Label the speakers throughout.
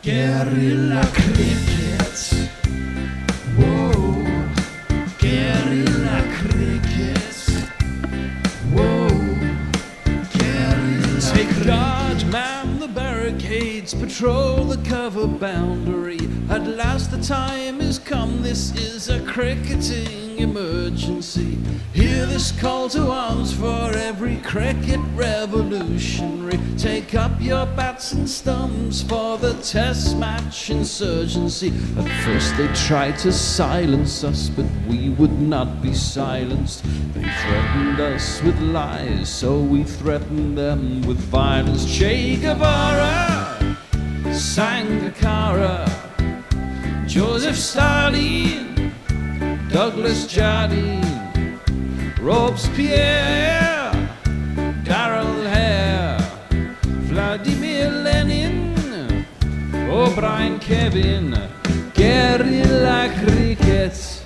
Speaker 1: Guerrilla cricket. Whoa. Guerrilla cricket. Whoa. Guerrilla Take guard, man the barricades, patrol the cover boundary. At last the time is come, this is a cricketing emergency. Hear this call to arms for every cricket revolutionary. Take up your bats and stumps for the test match insurgency. At first they tried to silence us, but we would not be silenced. They threatened us with lies, so we threatened them with violence. Che Guevara, Sangakkara, Joseph Stalin, Douglas Jardine, Robespierre, Darrell Hare, Vladimir Lenin, O'Brien Kevin, guerrilla cricket.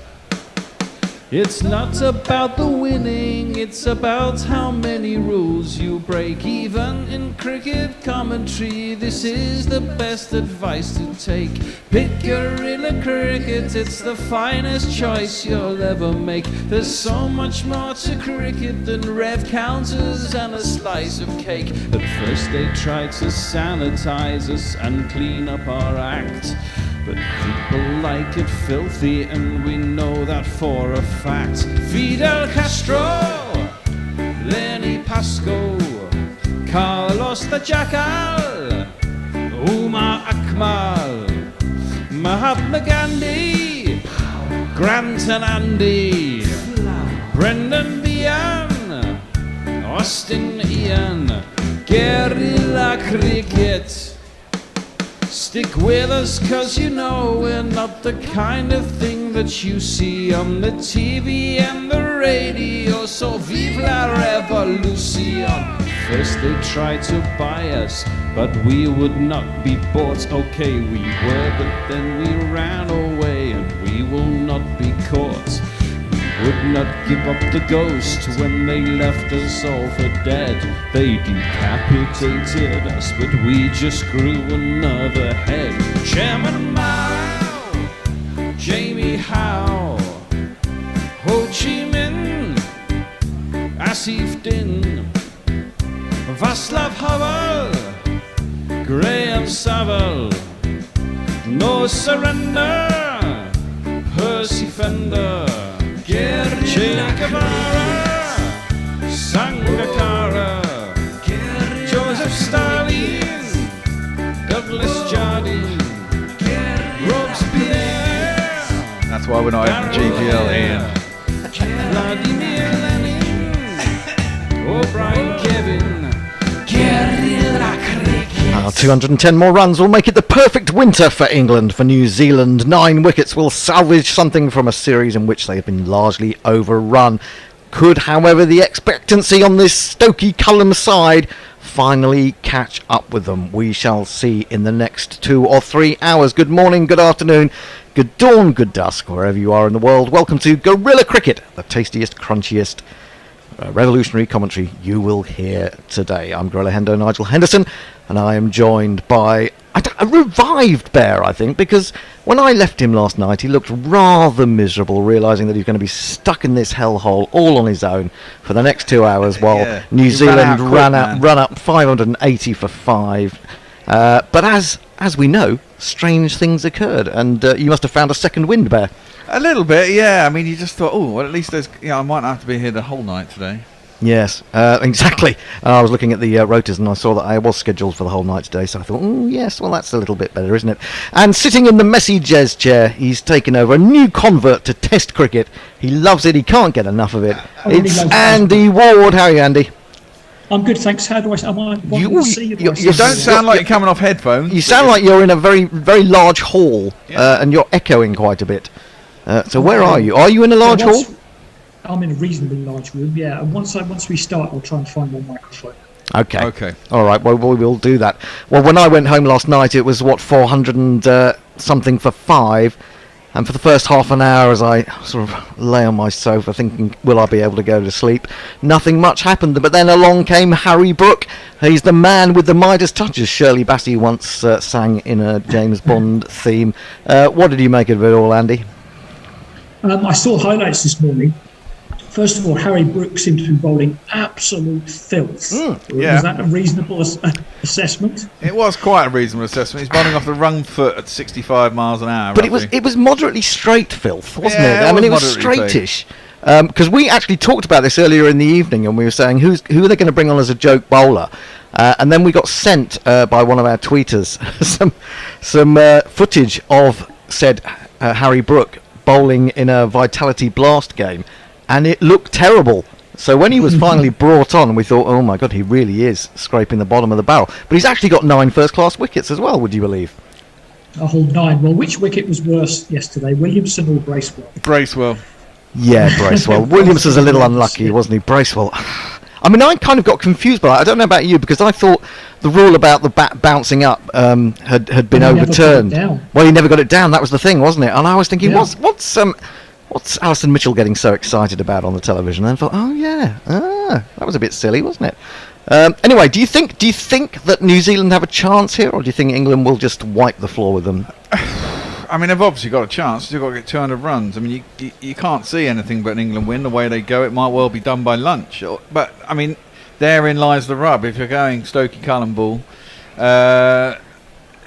Speaker 1: It's not about the winning, it's about how many rules you break. Even in cricket commentary, this is the best advice to take. Pick guerrilla cricket, it's the finest choice you'll ever make. There's so much more to cricket than rev counters and a slice of cake. At first they tried to sanitize us and clean up our act, but people like it filthy, and we know that for a fact. Fidel Castro, Lenny Pascoe, Carlos the Jackal, Umar Akmal, Mahatma Gandhi, Grant and Andy, Brendan Behan, Austin Ian, guerrilla cricket. Stick with us, cause you know we're not the kind of thing that you see on the TV and the radio. So vive la revolution. First they tried to buy us, but we would not be bought. Okay, we were, but then we ran away, and we will not be caught. Would not give up the ghost when they left us all for dead. They decapitated us, but we just grew another head. Chairman Mao, Jamie Howe, Ho Chi Minh, Asif Din, Václav Havel, Graham Saville, No Surrender, Percy Fender, Che Guevara, Sangakkara, Joseph Stalin, Douglas Jardine, Robespierre.
Speaker 2: That's why we're not having GPL, Ian.
Speaker 1: Vladimir Lenin, O'Brien Kevin, guerrilla cricket.
Speaker 3: 210 more runs will make it the perfect winter for England. For New Zealand, 9 wickets will salvage something from a series in which they have been largely overrun. Could, however, the expectancy on this Stokey Cullum side finally catch up with them? We shall see in the next 2 or 3 hours. Good morning, good afternoon, good dawn, good dusk, wherever you are in the world. Welcome to Guerrilla Cricket, the tastiest, crunchiest, revolutionary commentary you will hear today. I'm Gorilla Hendo Nigel Henderson, and I am joined by a revived Bear, I think, because when I left him last night he looked rather miserable, realising that he's going to be stuck in this hellhole all on his own for the next 2 hours while New Zealand run up 580 for 5. But as we know, strange things occurred, and you must have found a second wind, Bear.
Speaker 2: A little bit, yeah. I mean, you just thought, oh, well, at least there's, I might not have to be here the whole night today.
Speaker 3: Yes, exactly. I was looking at the rotors and I saw that I was scheduled for the whole night today, so I thought, oh, yes, well, that's a little bit better, isn't it? And sitting in the messy Jez chair, he's taken over, a new convert to Test cricket. He loves it, he can't get enough of it. It's Andy Ward. How are you, Andy?
Speaker 4: I'm good, thanks. How do I see you?
Speaker 2: You don't sound like you're coming off headphones.
Speaker 3: You sound like you're in a very, very large hall, and you're echoing quite a bit. So where are you? Are you in a large hall?
Speaker 4: I'm in a reasonably large room, yeah. And once we start, I'll try and find one microphone.
Speaker 3: Okay. All right. Well, we will do that. Well, when I went home last night, it was 400 and something for 5, And for the first half an hour, as I sort of lay on my sofa thinking, will I be able to go to sleep, nothing much happened. But then along came Harry Brook. He's the man with the Midas touch, as Shirley Bassey once sang in a James Bond theme. What did you make of it all, Andy?
Speaker 4: I saw highlights this morning. First of all, Harry Brook seemed to be bowling absolute filth.
Speaker 2: yeah.
Speaker 4: Was that a reasonable assessment?
Speaker 2: It was quite a reasonable assessment. He's bowling off the wrong foot at 65 miles an hour.
Speaker 3: But it was moderately straight filth, wasn't
Speaker 2: Yeah,
Speaker 3: it? I mean, it was
Speaker 2: moderately
Speaker 3: straightish. Because we actually talked about this earlier in the evening, and we were saying who are they going to bring on as a joke bowler? And then we got sent by one of our tweeters some footage of said Harry Brook bowling in a Vitality Blast game, and it looked terrible. So when he was finally brought on, we thought, oh my God, he really is scraping the bottom of the barrel. But he's actually got 9 first-class wickets as well, would you believe?
Speaker 4: A whole 9. Well, which wicket was worse yesterday, Williamson or Bracewell?
Speaker 2: Bracewell.
Speaker 3: Yeah, Bracewell. Williams was a little unlucky, wasn't he? Bracewell. I mean, I kind of got confused by that. I don't know about you, because I thought the rule about the bat bouncing up had been overturned. Well, he never got it down. That was the thing, wasn't it? And I was thinking, what's Alison Mitchell getting so excited about on the television? And I thought, oh yeah, that was a bit silly, wasn't it? Anyway, do you think that New Zealand have a chance here, or do you think England will just wipe the floor with them?
Speaker 2: I mean, they've obviously got a chance. They've got to get 200 runs. I mean, you can't see anything but an England win. The way they go, it might well be done by lunch. But, I mean, therein lies the rub. If you're going Stokey Cullen ball, and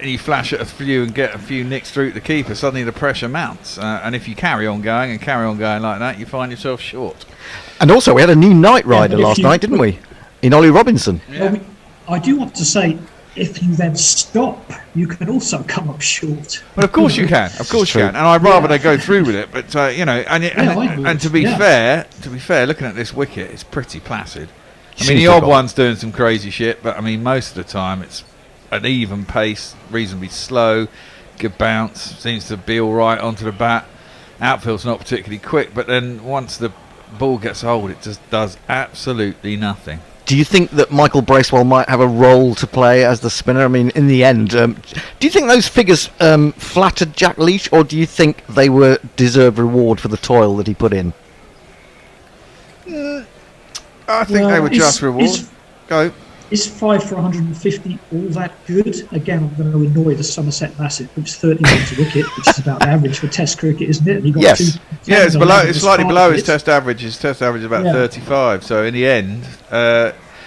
Speaker 2: you flash at a few and get a few nicks through the keeper, suddenly the pressure mounts. And if you carry on going like that, you find yourself short.
Speaker 3: And also, we had a new night rider last night, didn't we? In Ollie Robinson.
Speaker 2: Yeah.
Speaker 4: Well, I do want to say, if you then stop, you can also come up short.
Speaker 2: Well, of course you can. Of course you can. And I'd rather they go through with it. But and to be fair, looking at this wicket, it's pretty placid. I mean, the odd one's doing some crazy shit, but I mean, most of the time it's an even pace, reasonably slow, good bounce, seems to be all right onto the bat. Outfield's not particularly quick, but then once the ball gets hold, it just does absolutely nothing.
Speaker 3: Do you think that Michael Bracewell might have a role to play as the spinner? I mean, in the end, do you think those figures flattered Jack Leach, or do you think they were deserved reward for the toil that he put in?
Speaker 2: I think they were just reward. Go.
Speaker 4: Is 5 for 150 all that good? Again, I'm going to annoy the Somerset Massive, which is 30 runs a wicket, which is about average for Test cricket, isn't it? And he got
Speaker 3: Yes.
Speaker 2: Yeah, it's below. It's slightly below his Test average. His Test average is about 35. So in the end,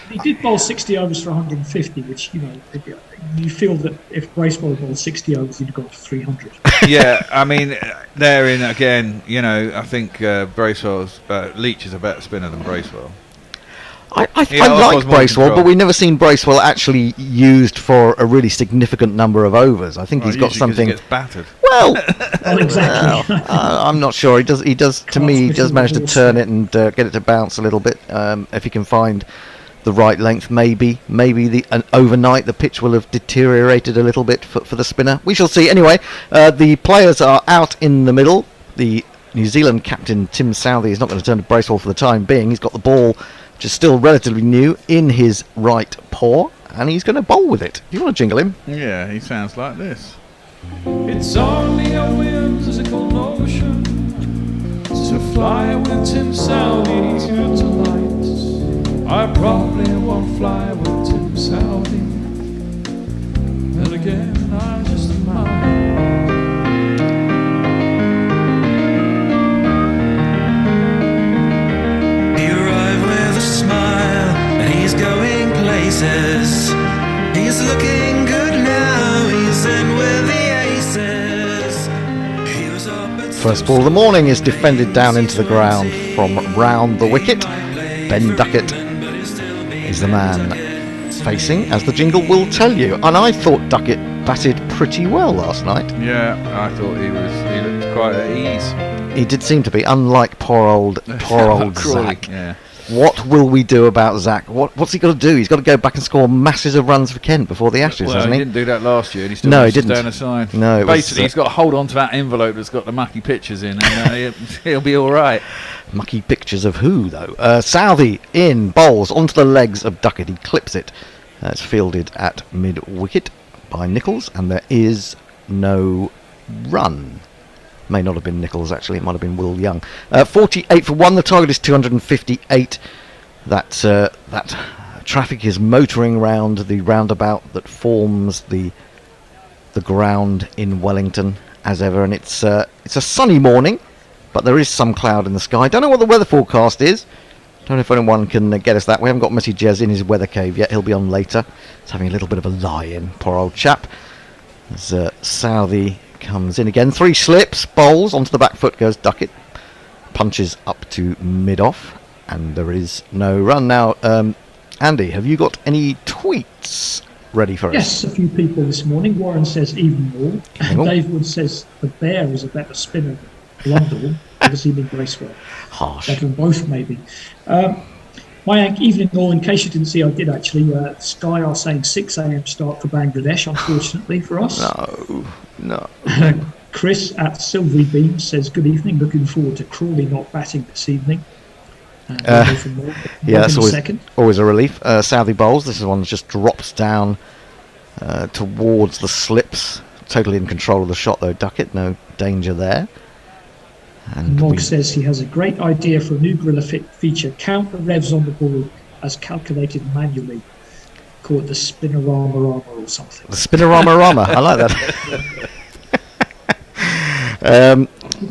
Speaker 4: he did bowl 60 overs for 150, which you feel that if Bracewell bowled 60 overs, he'd have got to 300.
Speaker 2: yeah, I mean, therein again, I think Leach is a better spinner than Bracewell.
Speaker 3: I like Bracewell, but we've never seen Bracewell actually used for a really significant number of overs. I think he's got something.
Speaker 2: He gets battered.
Speaker 3: Well,
Speaker 4: exactly.
Speaker 3: I'm not sure. He does. To me, he does manage to turn it and get it to bounce a little bit. If he can find the right length, maybe overnight the pitch will have deteriorated a little bit for the spinner. We shall see. Anyway, the players are out in the middle. The New Zealand captain Tim Southey is not going to turn to Bracewell for the time being. He's got the ball, which is still relatively new, in his right paw, and he's going to bowl with it. Do you want to jingle him?
Speaker 2: Yeah, he sounds like this.
Speaker 1: It's only a whimsical notion to fly with Tim Southey to light. I probably won't fly with Tim Southey, and again I just might.
Speaker 5: Going places. He's looking good now. He's in with the aces. He was up at
Speaker 3: First ball of the morning is defended down into the ground from round the wicket. Ben Duckett is the man facing, as the jingle will tell you. And I thought Duckett batted pretty well last night.
Speaker 2: Yeah, I thought he looked quite at ease.
Speaker 3: He did seem to be, unlike poor old
Speaker 2: Crawley,
Speaker 3: Zach.
Speaker 2: Yeah.
Speaker 3: What will we do about Zach? What's he got to do? He's got to go back and score masses of runs for Kent before the Ashes, hasn't he?
Speaker 2: He didn't do that last year. And he still
Speaker 3: No, he didn't.
Speaker 2: Down aside.
Speaker 3: No,
Speaker 2: basically, he's got to hold on to that envelope that's got the mucky pictures in, and he'll be all right.
Speaker 3: Mucky pictures of who, though? Southey in, bowls onto the legs of Duckett. He clips it. It's fielded at mid-wicket by Nichols, and there is no run. May not have been Nichols, actually. It might have been Will Young. 48 for 1. The target is 258. That traffic is motoring round the roundabout that forms the ground in Wellington, as ever. And it's a sunny morning, but there is some cloud in the sky. Don't know what the weather forecast is. Don't know if anyone can get us that. We haven't got Messi Jez in his weather cave yet. He'll be on later. He's having a little bit of a lie-in, poor old chap. As Southey comes in again. 3 slips, bowls, onto the back foot goes Duckett. Punches up to mid-off, and there is no run. Now, Andy, have you got any tweets ready for us?
Speaker 4: Yes, a few people this morning. Warren says even more. Dave Wood says the Bear is a better spinner than Blundell. Obviously, been Bracewell.
Speaker 3: Harsh.
Speaker 4: Better than both, maybe. My evening all, in case you didn't see, I did actually. Sky are saying 6 a.m. start for Bangladesh, unfortunately for us.
Speaker 3: No.
Speaker 4: Chris at Silvery Beam says, good evening, looking forward to Crawley not batting this evening.
Speaker 3: Yeah, that's always a relief. Southey bowls. This one just drops down towards the slips. Totally in control of the shot, though. Duckett, no danger there. And
Speaker 4: Mog says he has a great idea for a new Gorilla Fit feature. Count the revs on the ball as calculated manually. Call it the Spinorama or something.
Speaker 3: The Spinorama. I like that.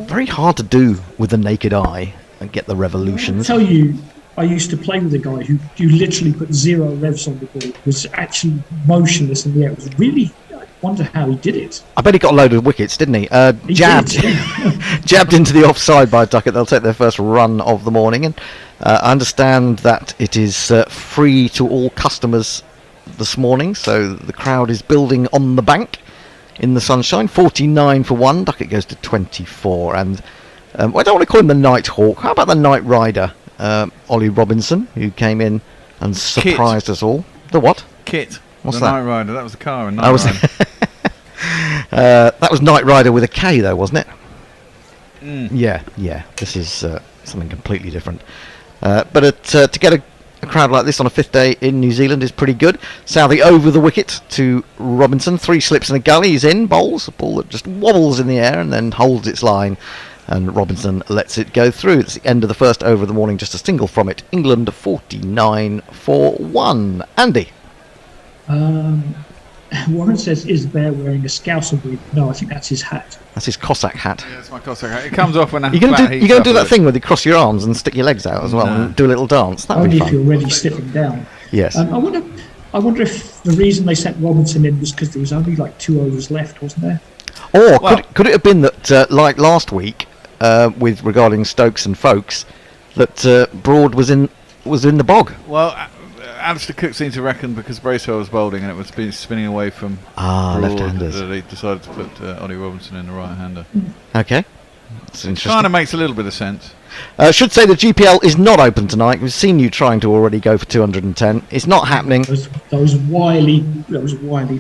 Speaker 3: Very hard to do with the naked eye and get the revolutions.
Speaker 4: I tell you, I used to play with a guy who literally put 0 revs on the ball. Was actually motionless in the air. It was really. I wonder how he did it.
Speaker 3: I bet he got a load of wickets, didn't he? Jabbed into the offside by Duckett. They'll take their first run of the morning. And I understand that it is free to all customers this morning, so the crowd is building on the bank in the sunshine. 49 for 1. Duckett goes to 24. And I don't want to call him the Night Hawk. How about the Night Rider, Ollie Robinson, who came in and surprised us all? The what?
Speaker 2: Kit.
Speaker 3: What's
Speaker 2: the
Speaker 3: that?
Speaker 2: Night Rider. That was the car in Night Rider.
Speaker 3: That was Night Rider with a K, though, wasn't it?
Speaker 2: Mm.
Speaker 3: Yeah. This is something completely different. But to get a crowd like this on a 5th day in New Zealand is pretty good. Southey over the wicket to Robinson. 3 slips and a gully. He's in. Bowls. A ball that just wobbles in the air and then holds its line. And Robinson lets it go through. It's the end of the first over of the morning. Just a single from it. England 49 for 1. Andy?
Speaker 4: Warren says, is Bear wearing a Scouser wig? No, I think that's his hat.
Speaker 3: That's his Cossack hat.
Speaker 2: Yeah, it's my Cossack hat. It comes off when
Speaker 3: you're going to do that thing where you cross your arms and stick your legs out as well and do a little dance. That would be fun.
Speaker 4: Only if you're already slipping down.
Speaker 3: Yes.
Speaker 4: I wonder if the reason they sent Robinson in was because there was only like 2 overs left, wasn't there?
Speaker 3: Or could it have been that, like last week, with regarding Stokes and Folks, that Broad was in the bog?
Speaker 2: Well, Alistair Cook seemed to reckon because Bracewell was bowling and it was spinning away from Broad,
Speaker 3: left-handers.
Speaker 2: that he decided to put Ollie Robinson in the right-hander.
Speaker 3: Okay. That's interesting.
Speaker 2: Kind of makes a little bit of sense.
Speaker 3: Should say the GPL is not open tonight. We've seen you trying to already go for 210. It's not happening.
Speaker 4: Those wily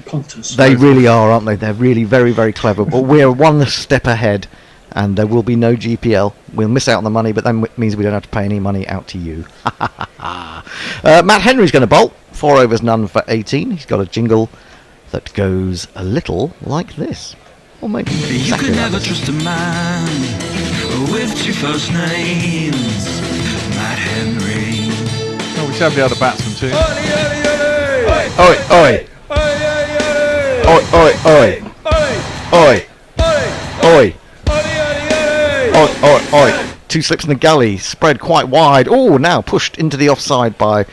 Speaker 4: punters.
Speaker 3: They really are, aren't they? They're really very, very clever. But we're one step ahead, and there will be no GPL. We'll miss out on the money, but that means we don't have to pay any money out to you. Matt Henry's going to bowl. 4 overs, none for 18. He's got a jingle that goes a little like this. Or maybe
Speaker 5: You
Speaker 3: exactly
Speaker 5: could
Speaker 3: like
Speaker 5: never
Speaker 3: this.
Speaker 5: trust a man with 2 first names. Matt Henry.
Speaker 2: Oh, we should have the other batsman too.
Speaker 3: Oi, oi. Oi, oi, oi. Oi. Oi. Oi, oi, oi. 2 slips in the gully, spread quite wide. Oh, now pushed into the offside by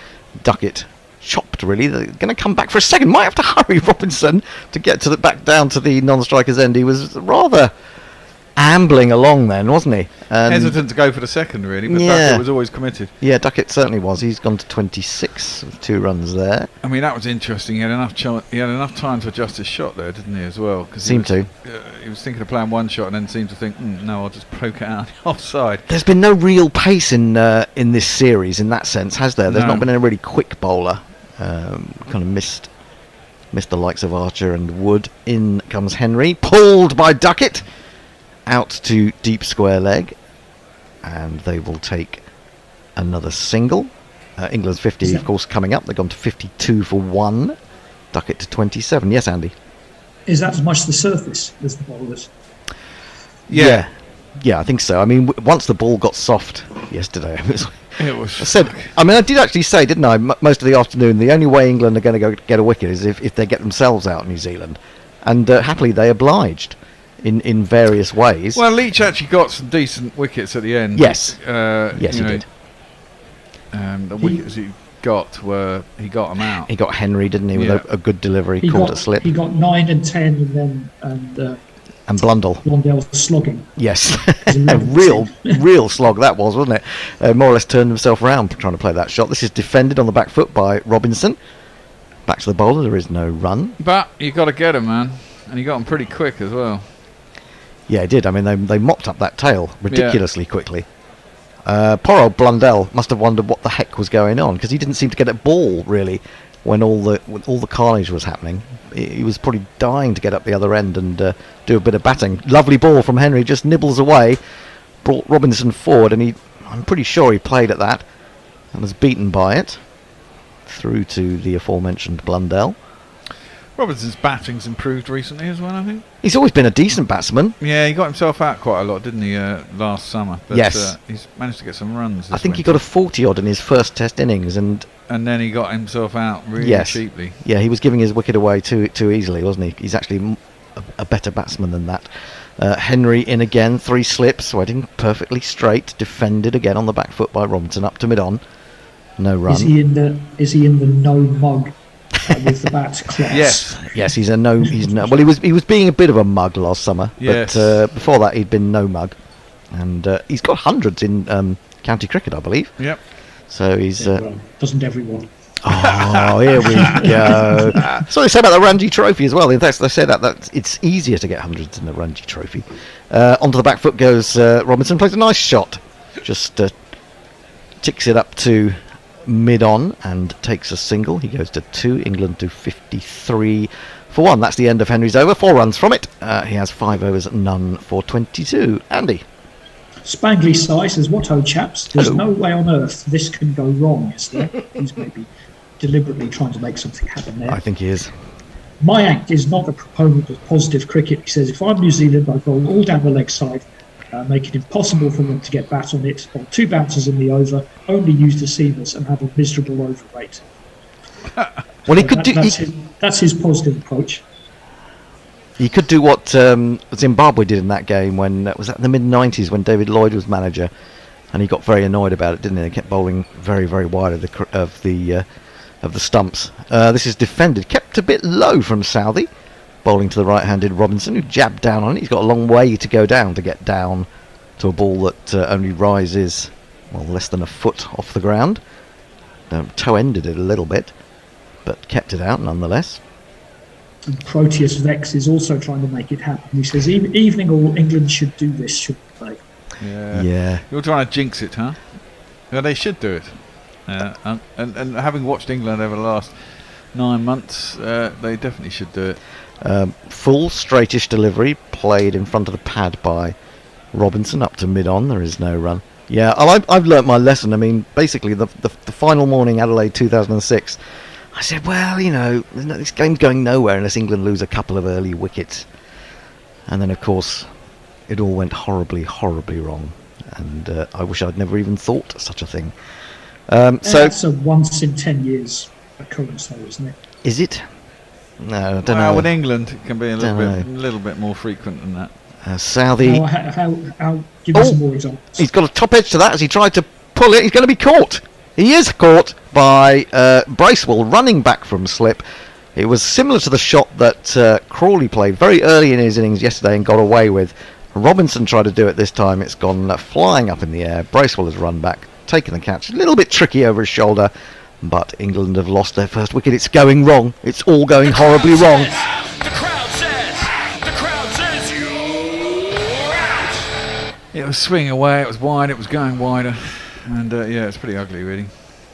Speaker 3: Duckett. Chopped, really. They're going to come back for a second. Might have to hurry Robinson to get back down to the non-striker's end. He was rather ambling along then, wasn't he?
Speaker 2: Hesitant to go for the second, really, but Duckett was always committed.
Speaker 3: Yeah, Duckett certainly was. He's gone to 26 with 2 runs there.
Speaker 2: I mean, that was interesting. He had enough time to adjust his shot there, didn't he, as well?
Speaker 3: He
Speaker 2: was thinking of playing one shot and then seemed to think, no, I'll just poke it out the offside.
Speaker 3: There's been no real pace in this series in that sense, has there? There's not been a really quick bowler. Kind of missed the likes of Archer and Wood. In comes Henry, pulled by Duckett out to deep square leg, and they will take another single. England's 50, of course, coming up. They've gone to 52 for 1. Duckett to 27. Yes, Andy.
Speaker 4: Is that as much the surface as the bowlers?
Speaker 3: Yeah, I think so. I mean, once the ball got soft yesterday,
Speaker 2: It was.
Speaker 3: I did actually say, didn't I, most of the afternoon, the only way England are going to go get a wicket is if they get themselves out New Zealand. And happily they obliged in various ways.
Speaker 2: Well, Leach actually got some decent wickets at the end.
Speaker 3: Yes.
Speaker 2: Yes,
Speaker 3: he did.
Speaker 2: The wickets he got them out.
Speaker 3: He got Henry, didn't he, with
Speaker 2: Yeah.
Speaker 3: a good delivery,
Speaker 4: He
Speaker 3: caught
Speaker 4: got
Speaker 3: a slip.
Speaker 4: He got 9 and 10,
Speaker 3: And Blundell.
Speaker 4: Blondell slogging.
Speaker 3: Yes,
Speaker 4: was
Speaker 3: a real slog that was, wasn't it? More or less turned himself around trying to play that shot. This is defended on the back foot by Robinson. Back to the bowler, there is no run.
Speaker 2: But you got to get him, man, and he got him pretty quick as well.
Speaker 3: Yeah, it did. I mean, they mopped up that tail ridiculously quickly. Poor old Blundell must have wondered what the heck was going on, because he didn't seem to get a ball really when all the carnage was happening. He was probably dying to get up the other end and do a bit of batting. Lovely ball from Henry, just nibbles away, brought Robinson forward, and I'm pretty sure he played at that and was beaten by it through to the aforementioned Blundell.
Speaker 2: Robinson's batting's improved recently as well, I think.
Speaker 3: He's always been a decent batsman.
Speaker 2: Yeah, he got himself out quite a lot, didn't he, last summer? But,
Speaker 3: yes.
Speaker 2: He's managed to get some runs this
Speaker 3: I think he
Speaker 2: winter.
Speaker 3: got a 40-odd in his first Test innings, and
Speaker 2: then he got himself out really cheaply.
Speaker 3: Yeah, he was giving his wicket away too easily, wasn't he? He's actually a better batsman than that. Henry in again, 3 slips, wedding perfectly straight, defended again on the back foot by Robinson, up to mid-on. No run.
Speaker 4: Is he in the no mug with the bat class?
Speaker 3: Yes, he's no. Well, he was being a bit of a mug last summer,
Speaker 2: yes.
Speaker 3: But before that he'd been no mug, and he's got hundreds in county cricket, I believe.
Speaker 2: Yep.
Speaker 3: So he's.
Speaker 4: Well, doesn't everyone?
Speaker 3: Oh, here we go. So they say about the Ranji Trophy as well. They say that it's easier to get hundreds in the Ranji Trophy. Onto the back foot goes Robinson, plays a nice shot, just ticks it up to mid-on and takes a single. He goes to 2, England to 53 for 1. That's the end of Henry's over. 4 runs from it. He has 5 overs, none for 22. Andy.
Speaker 4: Spangly Sai says, "What ho, chaps? There's
Speaker 3: Hello.
Speaker 4: no way on earth this can go wrong, is there?" He's maybe deliberately trying to make something happen there.
Speaker 3: I think he is.
Speaker 4: Mayank is not a proponent of positive cricket. He says, "If I'm New Zealand, I bowl all down the leg side, make it impossible for them to get bat on it, on 2 bounces in the over, only use the seamers and have a miserable over rate."
Speaker 3: Well, he could do.
Speaker 4: That's his positive approach.
Speaker 3: He could do what Zimbabwe did in that game when was that in the mid-90s when David Lloyd was manager, and he got very annoyed about it, didn't he? They kept bowling very, very wide of the stumps. This is defended, kept a bit low from Southey, bowling to the right-handed Robinson, who jabbed down on it. He's got a long way to go down to get down to a ball that only rises less than a foot off the ground. Toe-ended it a little bit, but kept it out nonetheless.
Speaker 4: And Proteus Vex is also trying to make it happen. He says, "Evening all, England should do this, shouldn't they?"
Speaker 3: Yeah.
Speaker 2: You're trying to jinx it, huh? Well, they should do it. And having watched England over the last 9 months, they definitely should do it.
Speaker 3: Full straightish delivery played in front of the pad by Robinson up to mid-on. There is no run. Yeah, I've learnt my lesson. I mean, basically the final morning Adelaide 2006, I said, well, this game's going nowhere unless England lose a couple of early wickets. And then, of course, it all went horribly, horribly wrong. And I wish I'd never even thought such a thing. So
Speaker 4: that's a once in 10 years occurrence, though, isn't it?
Speaker 3: is it? No, I don't know.
Speaker 2: With England, it can be a little bit more frequent than that.
Speaker 3: Southey.
Speaker 4: How give us some more examples.
Speaker 3: He's got a top edge to that as he tried to pull it. He's going to be caught. He is caught by Bracewell running back from slip. It was similar to the shot that Crawley played very early in his innings yesterday and got away with. Robinson tried to do it this time. It's gone flying up in the air. Bracewell has run back, taken the catch. A little bit tricky over his shoulder, but England have lost their first wicket. It's going wrong. It's all going horribly wrong.
Speaker 5: The crowd says you're out.
Speaker 2: It was swinging away, it was wide, it was going wider. And it's pretty ugly, really.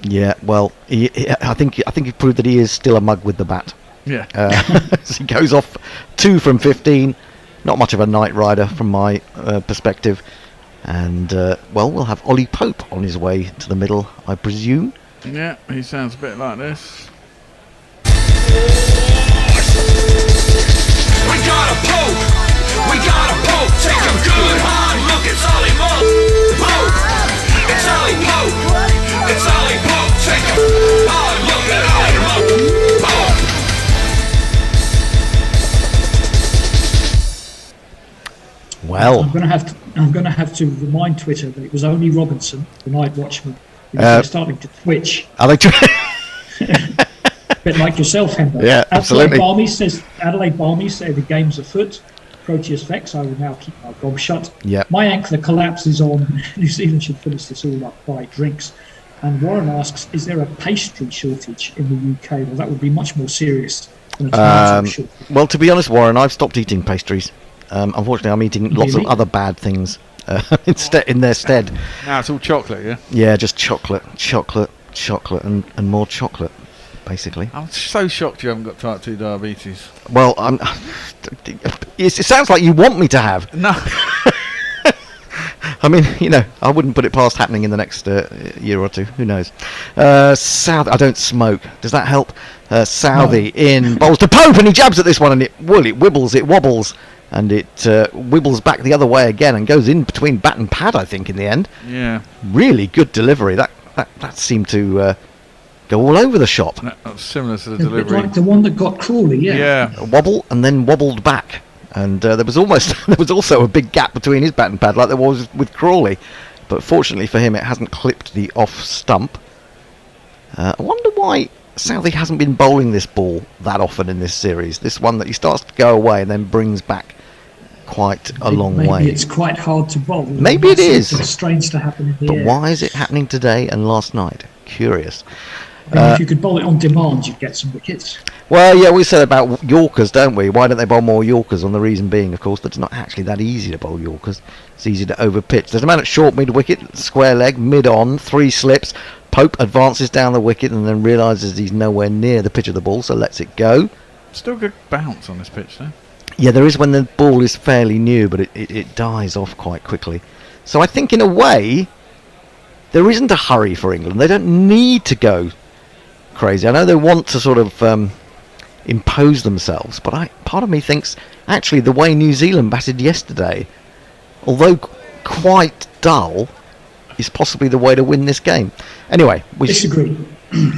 Speaker 3: Yeah, well, I think he proved that he is still a mug with the bat.
Speaker 2: Yeah.
Speaker 3: He goes off 2 from 15. Not much of a night rider from my perspective. And, we'll have Ollie Pope on his way to the middle, I presume.
Speaker 2: Yeah, he sounds a bit like this.
Speaker 5: We got a pope, take him good.
Speaker 3: Well,
Speaker 4: I'm going to have to remind Twitter that it was only Robinson, the night watchman, because they're starting to twitch.
Speaker 3: are they?
Speaker 4: A bit like yourself, Hendo.
Speaker 3: Yeah, absolutely.
Speaker 4: Adelaide Barmy said the game's afoot. Proteus Vex, I will now keep my gob shut.
Speaker 3: Yep.
Speaker 4: My ankle collapses on. New Zealand should finish this all up by drinks. And Warren asks, is there a pastry shortage in the UK? Well, that would be much more serious than a tomato shortage.
Speaker 3: Well, to be honest, Warren, I've stopped eating pastries. Unfortunately, I'm eating lots of
Speaker 4: Really?
Speaker 3: other bad things in their stead.
Speaker 2: Now it's all chocolate, yeah?
Speaker 3: Yeah, just chocolate, and more chocolate, basically.
Speaker 2: I'm so shocked you haven't got type 2 diabetes.
Speaker 3: Well, it sounds like you want me to have.
Speaker 2: No.
Speaker 3: I mean, I wouldn't put it past happening in the next year or two. Who knows? South. I don't smoke. Does that help? Southey in bowls to Pope, and he jabs at this one, and it wibbles, it wobbles, and it wibbles back the other way again, and goes in between bat and pad. I think in the end.
Speaker 2: Yeah.
Speaker 3: Really good delivery. That seemed to go all over the shop.
Speaker 2: That's similar to the
Speaker 4: A bit
Speaker 2: delivery.
Speaker 4: like the one that got Crawley,
Speaker 2: Yeah.
Speaker 3: A wobble and then wobbled back, and there was also a big gap between his bat and pad, like there was with Crawley, but fortunately for him, it hasn't clipped the off stump. I wonder why Southey hasn't been bowling this ball that often in this series. This one that he starts to go away and then brings back quite a long
Speaker 4: maybe
Speaker 3: way.
Speaker 4: it's quite hard to bowl.
Speaker 3: Maybe it is.
Speaker 4: It's strange to happen in the
Speaker 3: But
Speaker 4: air.
Speaker 3: why is it happening today and last night? Curious.
Speaker 4: If you could bowl it on demand, you'd get some wickets.
Speaker 3: Well, yeah, we said about Yorkers, don't we? Why don't they bowl more Yorkers? On the reason being, of course, that it's not actually that easy to bowl Yorkers. It's easy to overpitch. There's a man at short mid-wicket, square leg, mid-on, 3 slips. Pope advances down the wicket and then realises he's nowhere near the pitch of the ball, so lets it go.
Speaker 2: Still good bounce on this pitch, though.
Speaker 3: Yeah, there is when the ball is fairly new, but it dies off quite quickly. So I think, in a way, there isn't a hurry for England. They don't need to go crazy. I know they want to sort of impose themselves, but part of me thinks actually the way New Zealand batted yesterday, although quite dull, is possibly the way to win this game. Anyway,
Speaker 4: Disagree.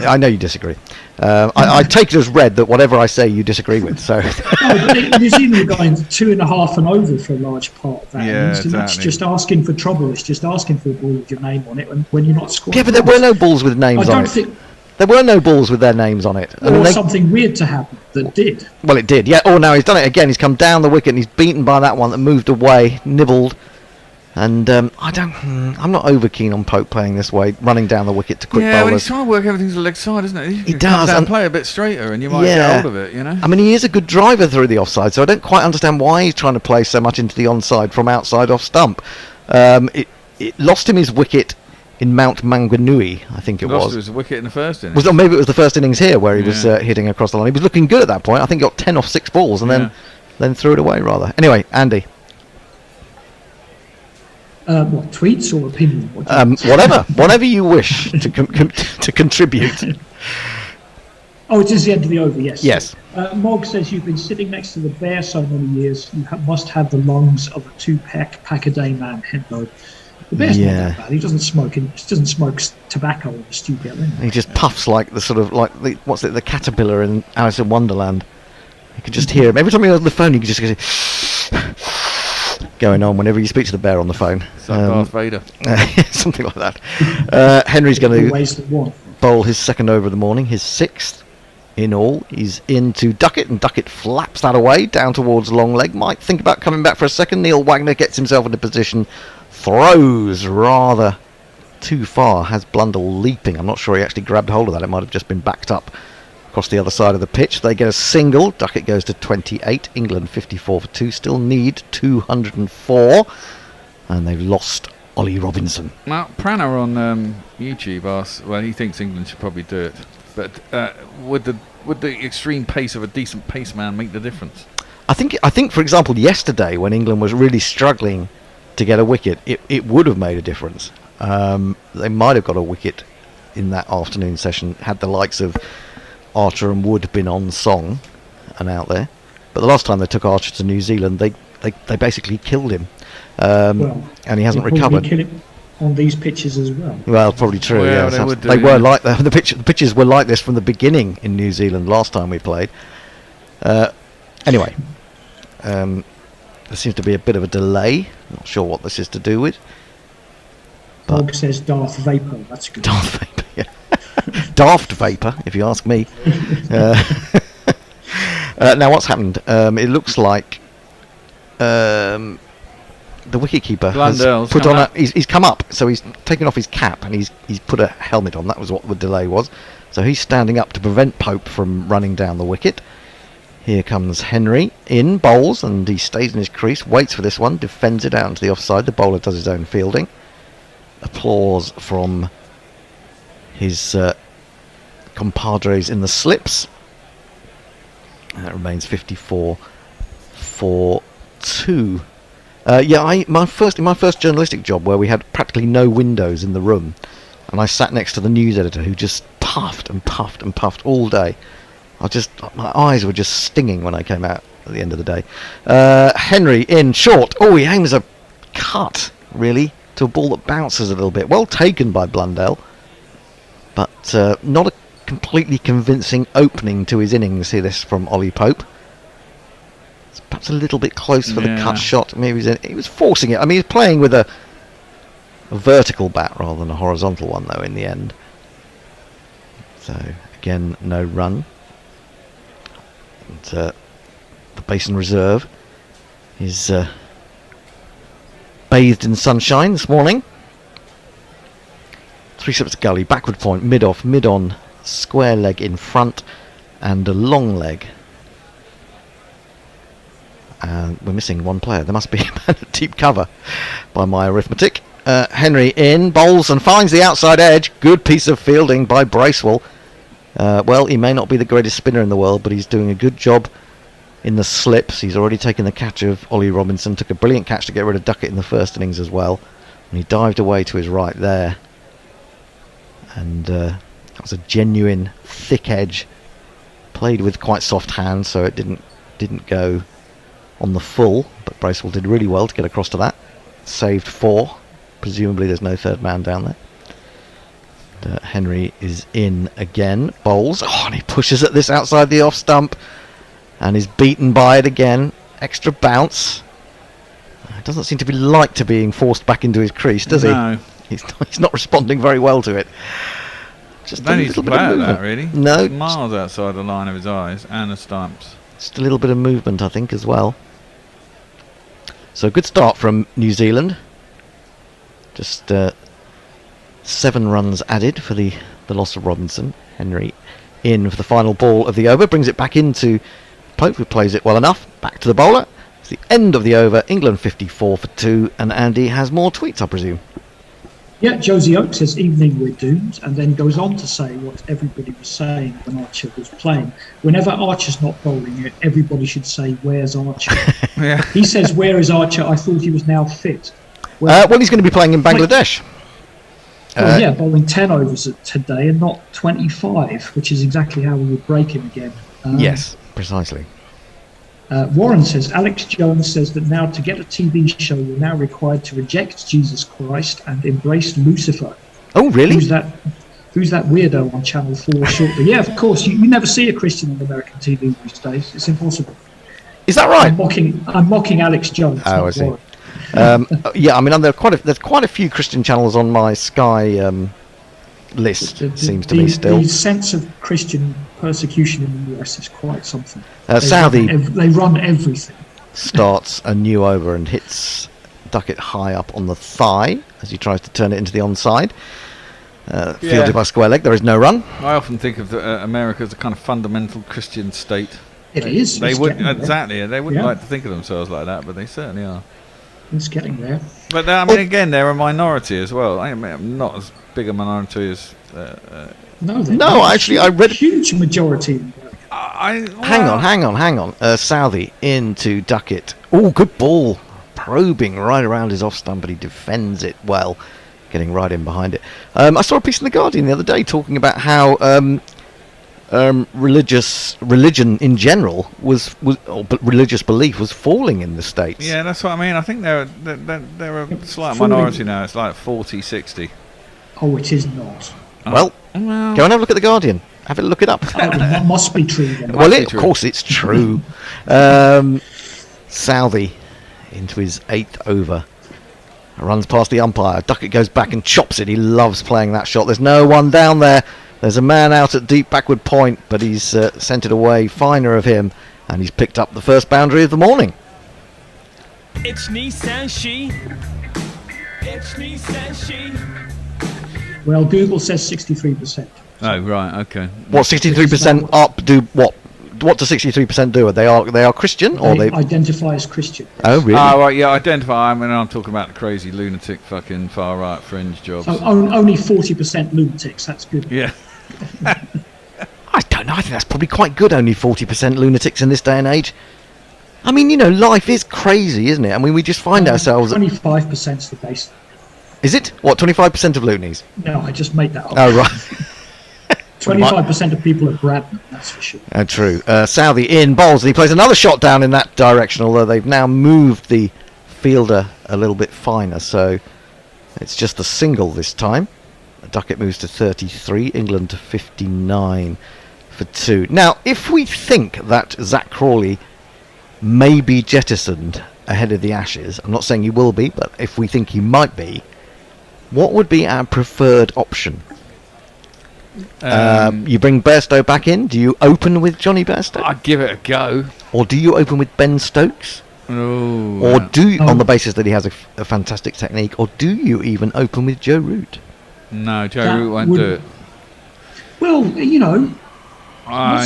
Speaker 3: I know you disagree. I take it as read that whatever I say you disagree with. So
Speaker 4: No, but New Zealand were going 2.5 and over for a large part of that.
Speaker 2: Yeah,
Speaker 4: That's
Speaker 2: exactly.
Speaker 4: just asking for trouble. It's just asking for a ball with your name on it when you're not scoring.
Speaker 3: yeah, but there were no balls with names
Speaker 4: I
Speaker 3: on
Speaker 4: don't
Speaker 3: it.
Speaker 4: think
Speaker 3: There were no balls with their names on it.
Speaker 4: there was something weird to happen that did.
Speaker 3: Well, it did. Yeah. Oh, no, he's done it again. He's come down the wicket and he's beaten by that one that moved away, nibbled. And I'm not over keen on Pope playing this way, running down the wicket to quick
Speaker 2: Yeah, but
Speaker 3: bowlers.
Speaker 2: he's trying to work everything to the leg side, isn't it?
Speaker 3: He
Speaker 2: Come
Speaker 3: does,
Speaker 2: down,
Speaker 3: and-
Speaker 2: play a bit straighter, and you might
Speaker 3: Yeah.
Speaker 2: get hold of it. You know.
Speaker 3: I mean, he is a good driver through the offside, so I don't quite understand why he's trying to play so much into the onside from outside off stump. It lost him his wicket in Mount Manganui, I think it
Speaker 2: Lost
Speaker 3: was.
Speaker 2: his wicket in the first innings.
Speaker 3: Or maybe it was the first innings here where he was
Speaker 2: Yeah.
Speaker 3: hitting across the line. He was looking good at that point. I think he got 10 off 6 balls and
Speaker 2: Yeah.
Speaker 3: then threw it away rather. Anyway, Andy,
Speaker 4: What, tweets or opinion? What do you-
Speaker 3: whatever you wish to to contribute.
Speaker 4: Oh, it is the end of the over, yes.
Speaker 3: Yes.
Speaker 4: Mog says you've been sitting next to the bear so many years, you must have the lungs of a 2-pack-a-day man, Hendo. The bear's
Speaker 3: Yeah.
Speaker 4: not that bad. He doesn't smoke. He doesn't smoke tobacco in the studio. Anyway.
Speaker 3: He just puffs like the caterpillar in Alice in Wonderland. You could just hear him every time he was on the phone. You could just go going on whenever you speak to the bear on the phone.
Speaker 2: It's like Darth Vader.
Speaker 3: Something like that. Henry's going to
Speaker 4: Always the one.
Speaker 3: bowl his second over of the morning, his 6th in all. He's into Duckett, and Duckett flaps that away down towards long leg. Might think about coming back for a second. Neil Wagner gets himself into position, throws rather too far, has Blundell leaping. I'm not sure he actually grabbed hold of that. It might have just been backed up across the other side of the pitch. They get a single. Duckett goes to 28. England 54 for 2. Still need 204. And they've lost Ollie Robinson.
Speaker 2: Well, Prana on YouTube asks, well, he thinks England should probably do it, but would the extreme pace of a decent pace man make the difference?
Speaker 3: I think, for example, yesterday when England was really struggling to get a wicket, it would have made a difference. They might have got a wicket in that afternoon session had the likes of Archer and Wood been on song and out there. But the last time they took Archer to New Zealand, they basically killed him, and he hasn't
Speaker 4: They'll probably
Speaker 3: recovered.
Speaker 4: kill him on these pitches as well.
Speaker 3: Well, probably true.
Speaker 2: Well,
Speaker 3: Yeah,
Speaker 2: they would do,
Speaker 3: they were
Speaker 2: yeah.
Speaker 3: like the pitches were like this from the beginning in New Zealand last time we played. Anyway, There seems to be a bit of a delay. Not sure what this is to do with.
Speaker 4: Bob says Darth Vapor. That's a good.
Speaker 3: Darth Vapor, yeah. Daft Vapor, if you ask me. Now, what's happened? It looks like the wicketkeeper has
Speaker 2: Blundell's
Speaker 3: put
Speaker 2: come
Speaker 3: on
Speaker 2: up.
Speaker 3: he's come up, so he's taken off his cap and he's put a helmet on. That was what the delay was. So he's standing up to prevent Pope from running down the wicket. Here comes Henry in, bowls, and he stays in his crease, waits for this one, defends it out into the offside. The bowler does his own fielding. Applause from his compadres in the slips. That remains 54 for 2. In my first journalistic job, where we had practically no windows in the room, and I sat next to the news editor who just puffed and puffed and puffed all day. My eyes were just stinging when I came out at the end of the day. Henry in short. Oh, he aims a cut, really, to a ball that bounces a little bit. Well taken by Blundell, but not a completely convincing opening to his innings here. This from Ollie Pope. It's perhaps a little bit close for the cut shot. Maybe he was forcing it. I mean, he's playing with a vertical bat rather than a horizontal one, though, in the end. So again, no run. And the Basin Reserve is bathed in sunshine this morning. 3 steps gully, backward point, mid-off, mid-on, square leg in front, and a long leg. And we're missing one player. There must be a man at deep cover by my arithmetic. Henry in, bowls and finds the outside edge. Good piece of fielding by Bracewell. Well, he may not be the greatest spinner in the world, but he's doing a good job in the slips. He's already taken the catch of Ollie Robinson. Took a brilliant catch to get rid of Duckett in the first innings as well. And he dived away to his right there. And that was a genuine thick edge. Played with quite soft hands, so it didn't go on the full. But Bracewell did really well to get across to that. Saved 4. Presumably there's no third man down there. Henry is in again, bowls, and he pushes at this outside the off stump and is beaten by it again. Extra bounce. Doesn't seem to be like to being forced back into his crease, does
Speaker 2: No.
Speaker 3: he? He's not responding very well to it. Just
Speaker 2: Don't
Speaker 3: a
Speaker 2: need to
Speaker 3: little bit
Speaker 2: play
Speaker 3: of
Speaker 2: at
Speaker 3: movement.
Speaker 2: that, really.
Speaker 3: No,
Speaker 2: It's miles outside the line of his eyes and the stumps.
Speaker 3: just a little bit of movement, I think, as well. So a good start from New Zealand. Just 7 runs added for the loss of Robinson. Henry in for the final ball of the over, brings it back into Pope, who plays it well enough. Back to the bowler. It's the end of the over. England 54 for 2, and Andy has more tweets, I presume.
Speaker 4: Yeah, Josie Oak says, evening, we're doomed, and then goes on to say what everybody was saying when Archer was playing. Whenever Archer's not bowling it, everybody should say, where's Archer?
Speaker 2: Yeah.
Speaker 4: He says, where is Archer? I thought he was now fit.
Speaker 3: Well, he's going to be playing in Bangladesh.
Speaker 4: Yeah, bowling 10 overs today and not 25, which is exactly how we would break him again.
Speaker 3: Yes, precisely.
Speaker 4: Warren says, Alex Jones says that now to get a TV show, you're now required to reject Jesus Christ and embrace Lucifer.
Speaker 3: Oh, really?
Speaker 4: Who's that weirdo on Channel 4 shortly? Yeah, of course. You never see a Christian on American TV these days. It's impossible.
Speaker 3: Is that right?
Speaker 4: I'm mocking Alex Jones.
Speaker 3: Oh,
Speaker 4: not
Speaker 3: I see.
Speaker 4: Warren.
Speaker 3: Yeah, I mean, there's quite a few Christian channels on my Sky list. Seems to be still.
Speaker 4: The sense of Christian persecution in the US is quite something.
Speaker 3: Saudi
Speaker 4: They run everything.
Speaker 3: starts a new over and hits Duckett high up on the thigh as he tries to turn it into the onside. Fielded by square leg. There is no run.
Speaker 2: I often think of America as a kind of fundamental Christian state.
Speaker 4: It is.
Speaker 2: They
Speaker 4: It's
Speaker 2: wouldn't
Speaker 4: getting there.
Speaker 2: exactly. They wouldn't
Speaker 4: Yeah.
Speaker 2: like to think of themselves like that, but they certainly are.
Speaker 4: It's getting there.
Speaker 2: But I mean, again, they're a minority as well. I mean, not as big a minority as.
Speaker 4: No,
Speaker 3: actually, I read.
Speaker 4: huge majority.
Speaker 3: Hang on. Southey into Duckett. Oh, good ball. Probing right around his off stump, but he defends it well, getting right in behind it. I saw a piece in The Guardian the other day talking about how religion in general but religious belief was falling in the States.
Speaker 2: Yeah, that's what I mean. I think they're a slight
Speaker 4: falling.
Speaker 2: minority now. It's like 40-60.
Speaker 4: Oh, it is not.
Speaker 3: Well, go and have a look at The Guardian. Have a look it up.
Speaker 4: That must be true then.
Speaker 3: Well,
Speaker 2: be
Speaker 3: of
Speaker 2: true.
Speaker 3: course it's true. Southey into his 8th over. Runs past the umpire. Duckett goes back and chops it. He loves playing that shot. There's no one down there. There's a man out at deep backward point, but he's sent it away. Finer of him, and he's picked up the first boundary of the morning.
Speaker 6: It's Nissan She. It's Nissan She.
Speaker 4: Well, Google says 63%.
Speaker 2: Oh, right, okay.
Speaker 3: What, 63% up do what? What does 63% do? They are Christian, or
Speaker 4: They
Speaker 3: they?
Speaker 4: identify as Christian.
Speaker 3: Oh, really?
Speaker 2: Oh, right, yeah, identify. I mean, I'm talking about the crazy lunatic fucking far right fringe jobs.
Speaker 4: So only 40% lunatics. That's good.
Speaker 2: Yeah.
Speaker 3: I don't know. I think that's probably quite good. Only 40% lunatics in this day and age. I mean, life is crazy, isn't it? I mean, we just find ourselves.
Speaker 4: 25% is the base.
Speaker 3: Is it? What? 25% of loonies?
Speaker 4: No, I just made that up.
Speaker 3: Oh, right.
Speaker 4: 25% of people at Bradman, that's for sure.
Speaker 3: True. Southey in bowls, and he plays another shot down in that direction, although they've now moved the fielder a little bit finer, so it's just a single this time. Duckett moves to 33, England to 59 for 2. Now, if we think that Zach Crawley may be jettisoned ahead of the Ashes, I'm not saying he will be, but if we think he might be, what would be our preferred option? You bring Bairstow back in. Do you open with Johnny Bairstow?
Speaker 2: I'd give it a go.
Speaker 3: Or do you open with Ben Stokes?
Speaker 2: Oh,
Speaker 3: Or do you, on the basis that he has a fantastic technique, or do you even open with Joe Root?
Speaker 2: no, Joe
Speaker 4: That
Speaker 2: Root won't
Speaker 4: would-
Speaker 2: do it.
Speaker 4: Well, what's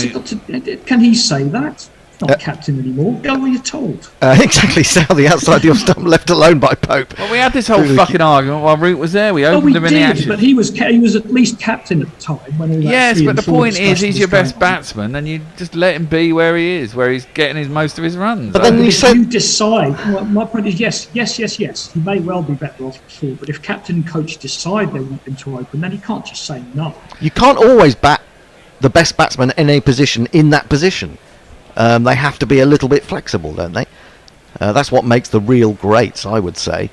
Speaker 4: he got to, can he say that? He's not captain anymore. Go where you're told.
Speaker 3: Exactly, Southey outside the off stump, left alone by Pope.
Speaker 2: Well, we had this whole
Speaker 3: Really
Speaker 2: fucking argument while Root was there. We
Speaker 4: Oh,
Speaker 2: opened
Speaker 4: we
Speaker 2: him in the
Speaker 4: did,
Speaker 2: Ashes.
Speaker 4: but he was at least captain at the time. When all that
Speaker 2: Yes,
Speaker 4: 3
Speaker 2: but
Speaker 4: and
Speaker 2: the
Speaker 4: 4
Speaker 2: point is,
Speaker 4: discussion
Speaker 2: he's
Speaker 4: was
Speaker 2: your
Speaker 4: going
Speaker 2: best
Speaker 4: on.
Speaker 2: batsman, and you just let him be where he is, where he's getting most of his runs.
Speaker 3: But then
Speaker 4: But
Speaker 3: you
Speaker 4: if
Speaker 3: said-
Speaker 4: you decide, well, my point is yes. He may well be better off before, but if captain and coach decide they want him to open, then he can't just say no.
Speaker 3: You can't always bat the best batsman in a position in that position. They have to be a little bit flexible, don't they? That's what makes the real greats, I would say.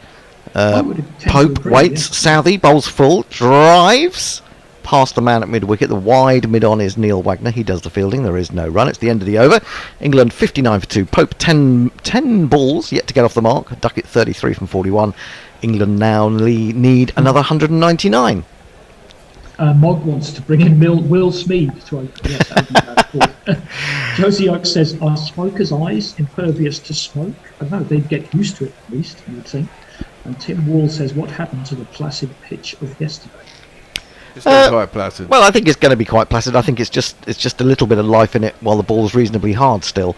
Speaker 4: I would tend to
Speaker 3: Pope
Speaker 4: agree,
Speaker 3: waits,
Speaker 4: yeah.
Speaker 3: Southey bowls full, drives past the man at mid-wicket. The wide mid-on is Neil Wagner. He does the fielding. There is no run. It's the end of the over. England 59 for 2. Pope 10 balls yet to get off the mark. Duckett 33 from 41. England now need another 199.
Speaker 4: Mog wants to bring in Will Smead to open. Yes, that would be bad form. Josie Oak says, are smokers' eyes impervious to smoke? I don't know, they'd get used to it at least, you would think. And Tim Wall says, what happened to the placid pitch of yesterday?
Speaker 2: It's still quite placid.
Speaker 3: Well, I think it's going to be quite placid. I think it's just a little bit of life in it while the ball's reasonably hard still.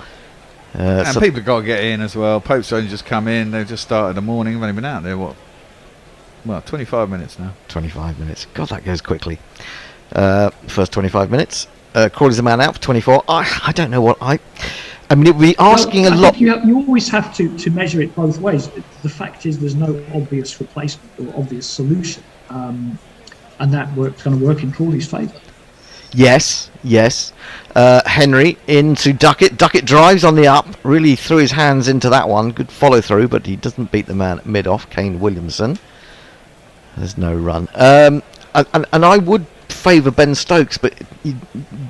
Speaker 2: And
Speaker 3: So-
Speaker 2: people have got to get in as well. Pope's only just come in. They've just started the morning. They've only been out there, 25 minutes now.
Speaker 3: 25 minutes. God, that goes quickly. First 25 minutes. Crawley's a man out for 24. I don't know what I mean, it would be asking
Speaker 4: Well,
Speaker 3: a
Speaker 4: I
Speaker 3: lot.
Speaker 4: think you always have to measure it both ways. The fact is there's no obvious replacement or obvious solution. And that going to work in Crawley's favour.
Speaker 3: Yes. Henry into Duckett. Duckett drives on the up. Really threw his hands into that one. Good follow through, but he doesn't beat the man at mid off. Kane Williamson. There's no run. And I would favour Ben Stokes, but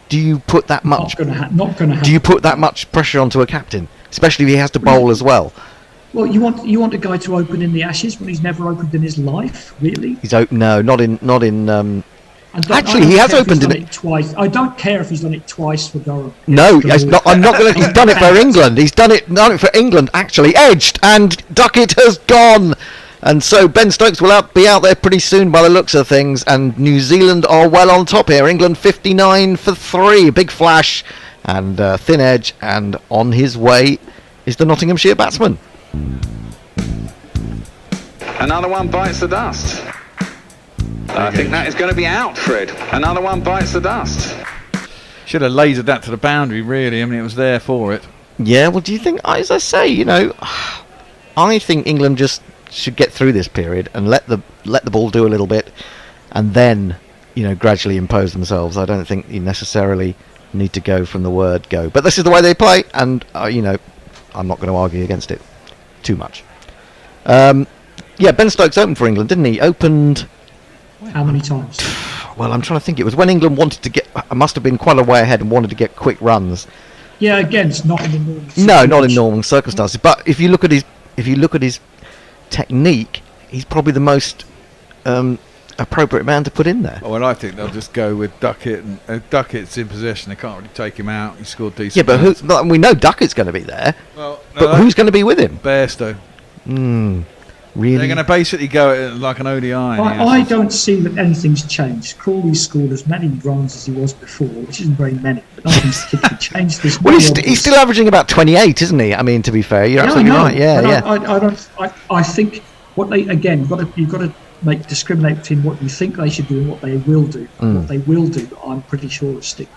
Speaker 3: do you put that much?
Speaker 4: Not going to happen.
Speaker 3: Do you put that much pressure onto a captain, especially if he has to bowl as well?
Speaker 4: Well, you want a guy to open in the Ashes when he's never opened in his life, really?
Speaker 3: He's open. No, not in. Actually,
Speaker 4: I
Speaker 3: he
Speaker 4: don't
Speaker 3: has
Speaker 4: care if he's
Speaker 3: opened in
Speaker 4: done it twice. I don't care if he's done it twice for Durham.
Speaker 3: No, it's not, I'm not going to. He's done it for England. He's done it for England. Actually, edged, and Duckett has gone. And so Ben Stokes will be out there pretty soon by the looks of things. And New Zealand are well on top here. England 59 for 3. Big flash and thin edge. And on his way is the Nottinghamshire batsman.
Speaker 7: Another one bites the dust. I think that is going to be out, Fred. Another one bites the dust.
Speaker 2: Should have lasered that to the boundary, really. I mean, it was there for it.
Speaker 3: Yeah, well, do you think, as I say, I think England just should get through this period and let the ball do a little bit, and then gradually impose themselves. I don't think you necessarily need to go from the word go, but this is the way they play, and I'm not going to argue against it too much. Yeah, Ben Stokes opened for England, didn't he? Opened.
Speaker 4: How many times?
Speaker 3: Well, I'm trying to think. It was when England wanted to get. Must have been quite a way ahead and wanted to get quick runs.
Speaker 4: Yeah, again, it's not in the normal.
Speaker 3: No, not in normal circumstances. But if you look at if you look at his technique, he's probably the most appropriate man to put in there.
Speaker 2: Well, I think they'll just go with Duckett, and Duckett's in possession. They can't really take him out. He scored decent.
Speaker 3: Yeah, but we know Duckett's going to be there.
Speaker 2: Well,
Speaker 3: but who's going to be with him?
Speaker 2: Bairstow.
Speaker 3: Really?
Speaker 2: They're going to basically go at it like an ODI.
Speaker 4: I don't see that anything's changed. Crawley scored as many runs as he was before, which isn't very many, but nothing's particularly changed.
Speaker 3: Well, he's still averaging about 28, isn't he? I mean, to be fair, you're absolutely right. Yeah.
Speaker 4: I think what they again you've got to discriminate between what you think they should do and what they will do. What they will do, I'm pretty sure will stick.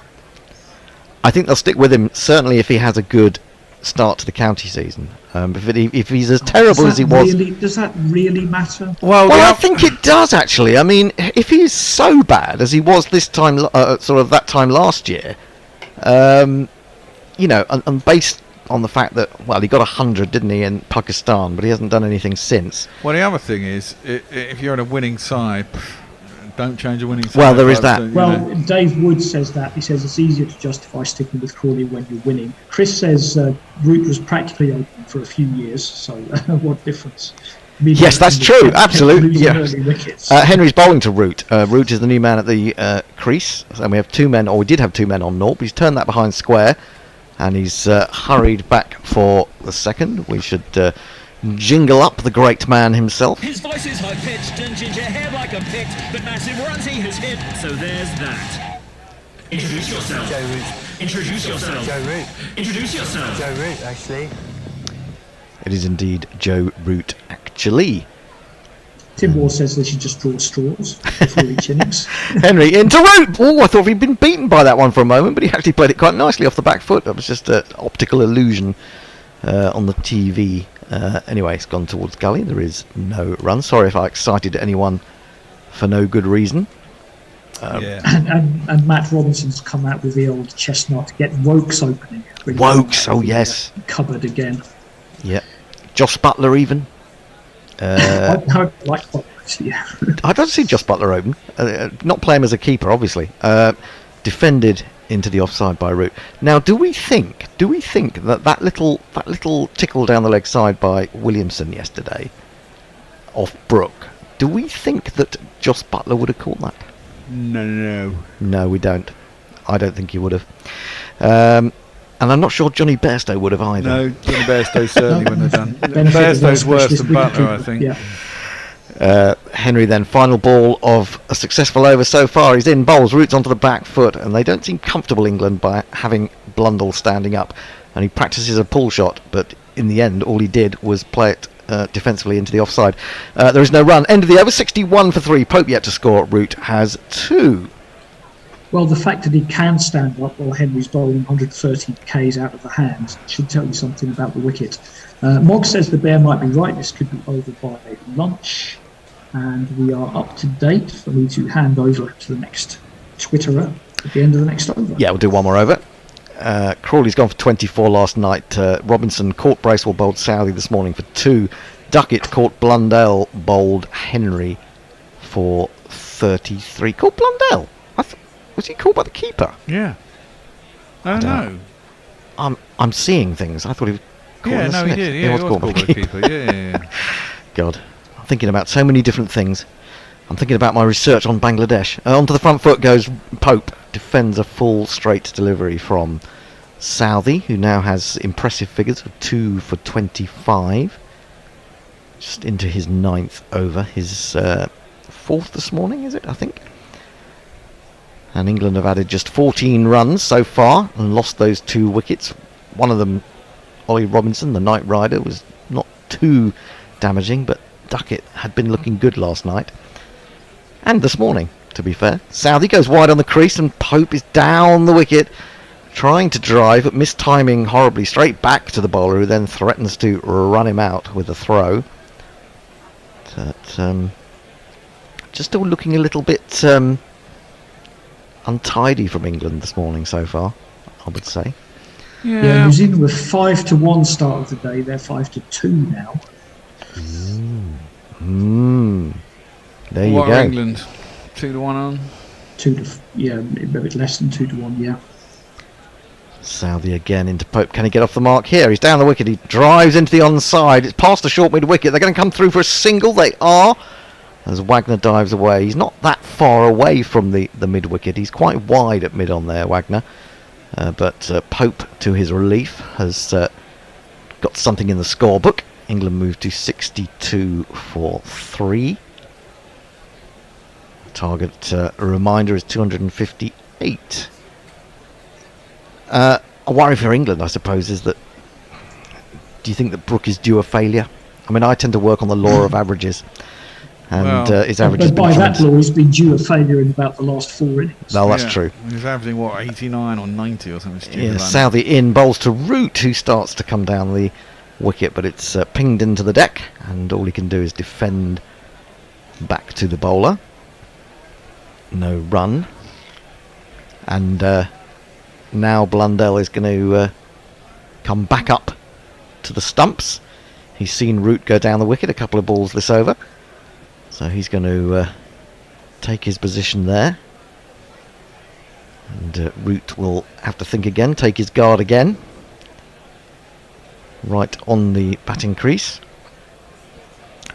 Speaker 3: I think they'll stick with him, certainly if he has a good start to the county season. If he's as terrible as he was,
Speaker 4: does that really matter?
Speaker 3: Well, I think it does actually. I mean, if he's so bad as he was this time, sort of that time last year, you know, and based on the fact that, well, he got 100, didn't he, in Pakistan, but he hasn't done anything since.
Speaker 2: Well, the other thing is, if you're on a winning side, don't change a winning side.
Speaker 3: Well, there is that.
Speaker 4: Well, Dave Wood says that. He says it's easier to justify sticking with Crawley when you're winning. Chris says Root was practically open for a few years, so what difference?
Speaker 3: Yes, that's true. Absolutely.
Speaker 4: Yes.
Speaker 3: Henry's bowling to Root. Root is the new man at the crease, and we have two men, or we did have two men on Naught, but he's turned that behind square, and he's hurried back for the second. We should jingle up the great man himself.
Speaker 6: His voice is high-pitched and ginger hair like a picked, but massive runs he has hit, so there's that. Introduce yourself.
Speaker 8: Joe Root.
Speaker 6: Introduce yourself.
Speaker 8: Joe Root.
Speaker 6: Introduce yourself.
Speaker 8: Joe Root, actually.
Speaker 3: It is indeed Joe Root, actually.
Speaker 4: Tim Moore says they should just draw straws before each innings.
Speaker 3: Henry into Root. Oh, I thought he'd been beaten by that one for a moment, but he actually played it quite nicely off the back foot. That was just an optical illusion on the TV. Anyway, it's gone towards gully. There is no run. Sorry if I excited anyone for no good reason.
Speaker 4: And Matt Robinson's come out with the old chestnut, get Wokes opening.
Speaker 3: Wokes, oh yes.
Speaker 4: Cupboard again.
Speaker 3: Yeah. Josh Butler even.
Speaker 4: I like Wokes, yeah.
Speaker 3: I don't see Josh Butler open. Not play him as a keeper, obviously. Defended into the offside by Root. Now, do we think that little tickle down the leg side by Williamson yesterday off Brook, do we think that Josh Butler would have caught that? No, we don't. I don't think he would have. And I'm not sure Johnny Bairstow would have either.
Speaker 2: No, Johnny Bairstow certainly wouldn't have done. Bairstow's worse than Butler, I think.
Speaker 4: Yeah.
Speaker 3: Henry then, final ball of a successful over so far. He's in, bowls, Roots onto the back foot, and they don't seem comfortable, England, by having Blundell standing up. And he practices a pull shot, but in the end, all he did was play it defensively into the offside. There is no run. End of the over, 61 for 3. Pope yet to score. Root has 2.
Speaker 4: Well, the fact that he can stand up while Henry's bowling 130 Ks out of the hands should tell you something about the wicket. Mogg says the Bear might be right. This could be over by lunch. And we are up to date for me to hand over to the next Twitterer at the end of the next over.
Speaker 3: Yeah, we'll do one more over. Crawley's gone for 24 last night. Robinson caught Bracewell, bowled Southey this morning for 2. Duckett caught Blundell, bowled Henry for 33. Caught Blundell? Was he caught by the keeper?
Speaker 2: Yeah. I don't know.
Speaker 3: I'm seeing things. I thought he was caught in the
Speaker 2: no,
Speaker 3: slip.
Speaker 2: he did. Yeah, he was caught by the keeper. Yeah.
Speaker 3: God, I'm thinking about so many different things. I'm thinking about my research on Bangladesh. Onto the front foot goes Pope. Defends a full straight delivery from Southey, who now has impressive figures of 2 for 25. Just into his 9th over. His 4th this morning, is it? I think. And England have added just 14 runs so far and lost those 2 wickets. One of them, Ollie Robinson, the night rider, was not too damaging, but Duckett had been looking good last night. And this morning, to be fair. Southey goes wide on the crease and Pope is down the wicket, trying to drive, but mistiming horribly straight back to the bowler, who then threatens to run him out with a throw. But, just still looking a little bit untidy from England this morning so far, I would say.
Speaker 4: Yeah, New Zealand were 5-1 start of the day. They're 5-2 now.
Speaker 3: There you
Speaker 2: what
Speaker 3: go.
Speaker 2: Are England 2-1 on.
Speaker 4: A bit less than 2-1. Yeah.
Speaker 3: Southey again into Pope. Can he get off the mark here? He's down the wicket. He drives into the onside. It's past the short mid wicket. They're going to come through for a single. They are. As Wagner dives away. He's not that far away from the mid wicket. He's quite wide at mid on there, Wagner. But Pope, to his relief, has got something in the scorebook. England moved to 62 for 3. Target, a reminder, is 258. A worry for England, I suppose, is that... Do you think that Brooke is due a failure? I mean, I tend to work on the law of averages. And his average has
Speaker 4: But
Speaker 3: been
Speaker 4: by that law, he's been due a failure in about the last 4 innings.
Speaker 3: No, that's true.
Speaker 2: He's averaging, 89 or 90 or something stupid.
Speaker 3: Yeah,
Speaker 2: like
Speaker 3: Southey in, bowls to Root, who starts to come down the wicket, but it's pinged into the deck, and all he can do is defend back to the bowler. No run. And now Blundell is going to come back up to the stumps. He's seen Root go down the wicket a couple of balls this over. So he's going to take his position there. And Root will have to think again, take his guard again. Right on the batting crease.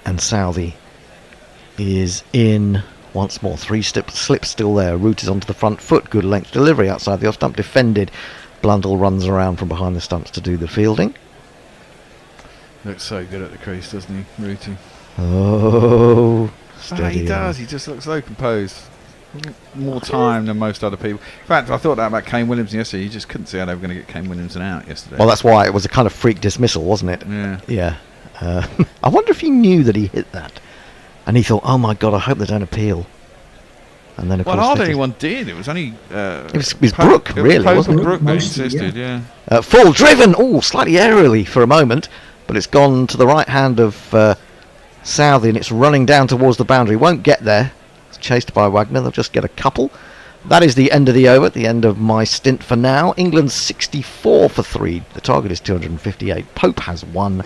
Speaker 3: And Southey is in once more. 3 slips still there. Root is onto the front foot. Good length delivery outside the off stump. Defended. Blundell runs around from behind the stumps to do the fielding.
Speaker 2: Looks so good at the crease, doesn't he, Rooty?
Speaker 3: Oh, steady.
Speaker 2: He does. He just looks so composed. More time than most other people. In fact, I thought that about Kane Williamson yesterday. You just couldn't see how they were going to get Kane Williamson out yesterday.
Speaker 3: Well, that's why it was a kind of freak dismissal, wasn't it?
Speaker 2: Yeah.
Speaker 3: I wonder if he knew that he hit that, and he thought, "Oh my God, I hope they don't appeal." And then, of course,
Speaker 2: hardly anyone did. It was only
Speaker 3: it was Brooke, really, wasn't it?
Speaker 2: Brooke that insisted. Yeah.
Speaker 3: Full driven. Oh, slightly aerially for a moment, but it's gone to the right hand of Southey, and it's running down towards the boundary. Won't get there. It's chased by Wagner. They'll just get a couple. That is the end of the over, the end of my stint for now. England 64 for 3. The target is 258. Pope has 1.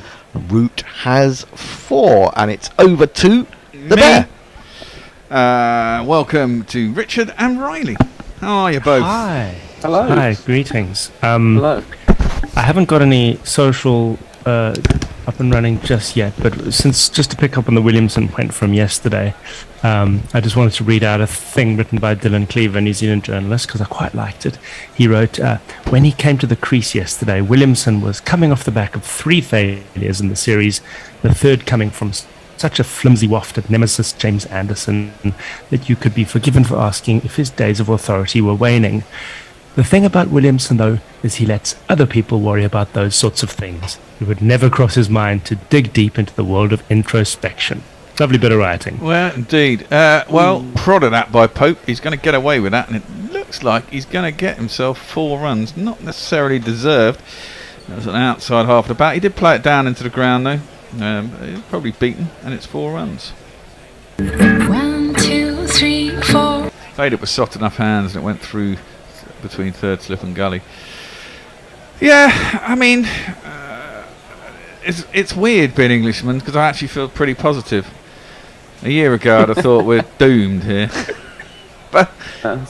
Speaker 3: Root has 4. And it's over to the Bear.
Speaker 2: Welcome to Richard and Riley. How are you both?
Speaker 8: Hi.
Speaker 9: Hello.
Speaker 8: Hi, greetings.
Speaker 9: Hello.
Speaker 8: I haven't got any social up and running just yet, but since just to pick up on the Williamson point from yesterday, I just wanted to read out a thing written by Dylan Cleaver, a New Zealand journalist, because I quite liked it. He wrote, when he came to the crease yesterday, Williamson was coming off the back of 3 failures in the series, the third coming from such a flimsy waft at nemesis James Anderson that you could be forgiven for asking if his days of authority were waning. The thing about Williamson, though, is he lets other people worry about those sorts of things. It would never cross his mind to dig deep into the world of introspection. Lovely bit of writing.
Speaker 2: Well, indeed. Prodded at by Pope. He's going to get away with that, and it looks like he's going to get himself 4 runs. Not necessarily deserved. That was an outside half of the bat. He did play it down into the ground, though. He's probably beaten, and it's 4 runs.
Speaker 10: 1, 2, 3, 4.
Speaker 2: Played it with soft enough hands, and it went through between third slip and gully. Yeah, I mean, it's weird being Englishman because I actually feel pretty positive. A year ago, I'd have thought we're doomed here, but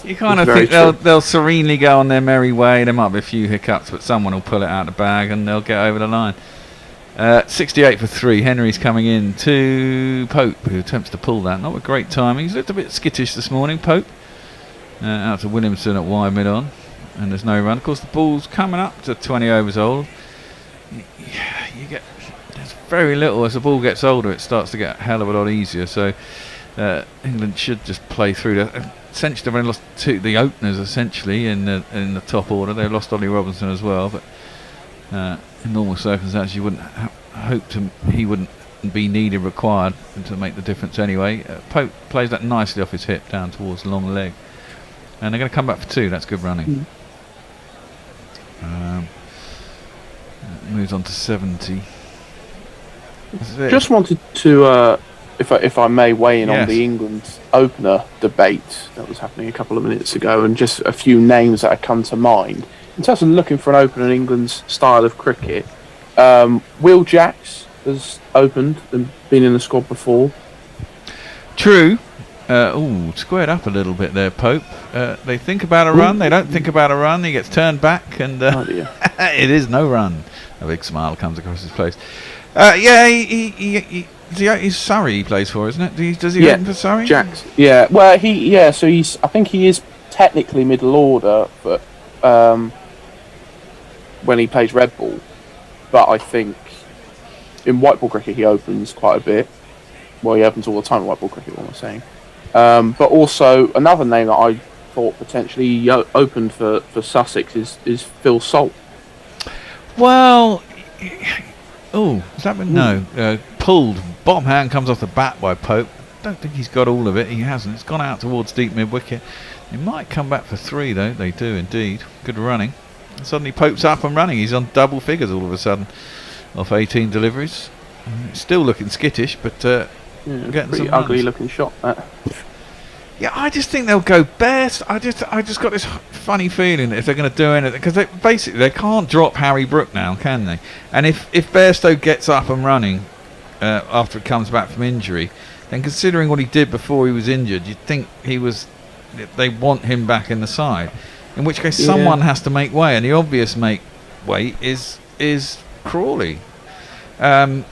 Speaker 2: you kind of think they'll serenely go on their merry way. There might be a few hiccups, but someone will pull it out of the bag and they'll get over the line. 68 for 3. Henry's coming in to Pope, who attempts to pull that. Not with great timing. He's looked a bit skittish this morning, Pope. Out to Williamson at wide mid on, and there's no run. Of course, the ball's coming up to 20 overs old. You get there's very little as the ball gets older. It starts to get a hell of a lot easier. So England should just play through that. Essentially, they've only lost 2 the openers essentially in the top order. They've lost Ollie Robinson as well, but in normal circumstances, you wouldn't he wouldn't be needed required to make the difference anyway. Pope plays that nicely off his hip down towards the long leg. And they're going to come back for 2. That's good running. Moves on to 70.
Speaker 9: Just wanted to, if I may, weigh in on the England opener debate that was happening a couple of minutes ago, and just a few names that have come to mind. In terms of looking for an opener in England's style of cricket, Will Jacks has opened and been in the squad before.
Speaker 2: True. Squared up a little bit there, Pope. They think about a run. They don't think about a run. He gets turned back, and it is no run. A big smile comes across his face. He's Surrey he plays for, isn't it? Does he open for Surrey?
Speaker 9: Jacks. Yeah. Well, so he's. I think he is technically middle order, but when he plays red ball, but I think in white ball cricket he opens quite a bit. Well, he opens all the time in white ball cricket. What I'm saying. But also another name that I thought potentially opened for Sussex is Phil Salt.
Speaker 2: Well, has that been pulled? Bottom hand comes off the bat by Pope. Don't think he's got all of it. He hasn't. It's gone out towards deep mid wicket. He might come back for 3 though. They do indeed. Good running. And suddenly Pope's up and running. He's on double figures all of a sudden off 18 deliveries. Still looking skittish, but getting
Speaker 9: pretty
Speaker 2: some
Speaker 9: ugly
Speaker 2: runs.
Speaker 9: looking shot. That.
Speaker 2: Yeah, I just think they'll go best. I just got this funny feeling that if they're going to do anything, because they can't drop Harry Brook now, can they? And if Bairstow gets up and running after he comes back from injury, then considering what he did before he was injured, you'd think they want him back in the side. In which case, someone has to make way, and the obvious make way is Crawley. And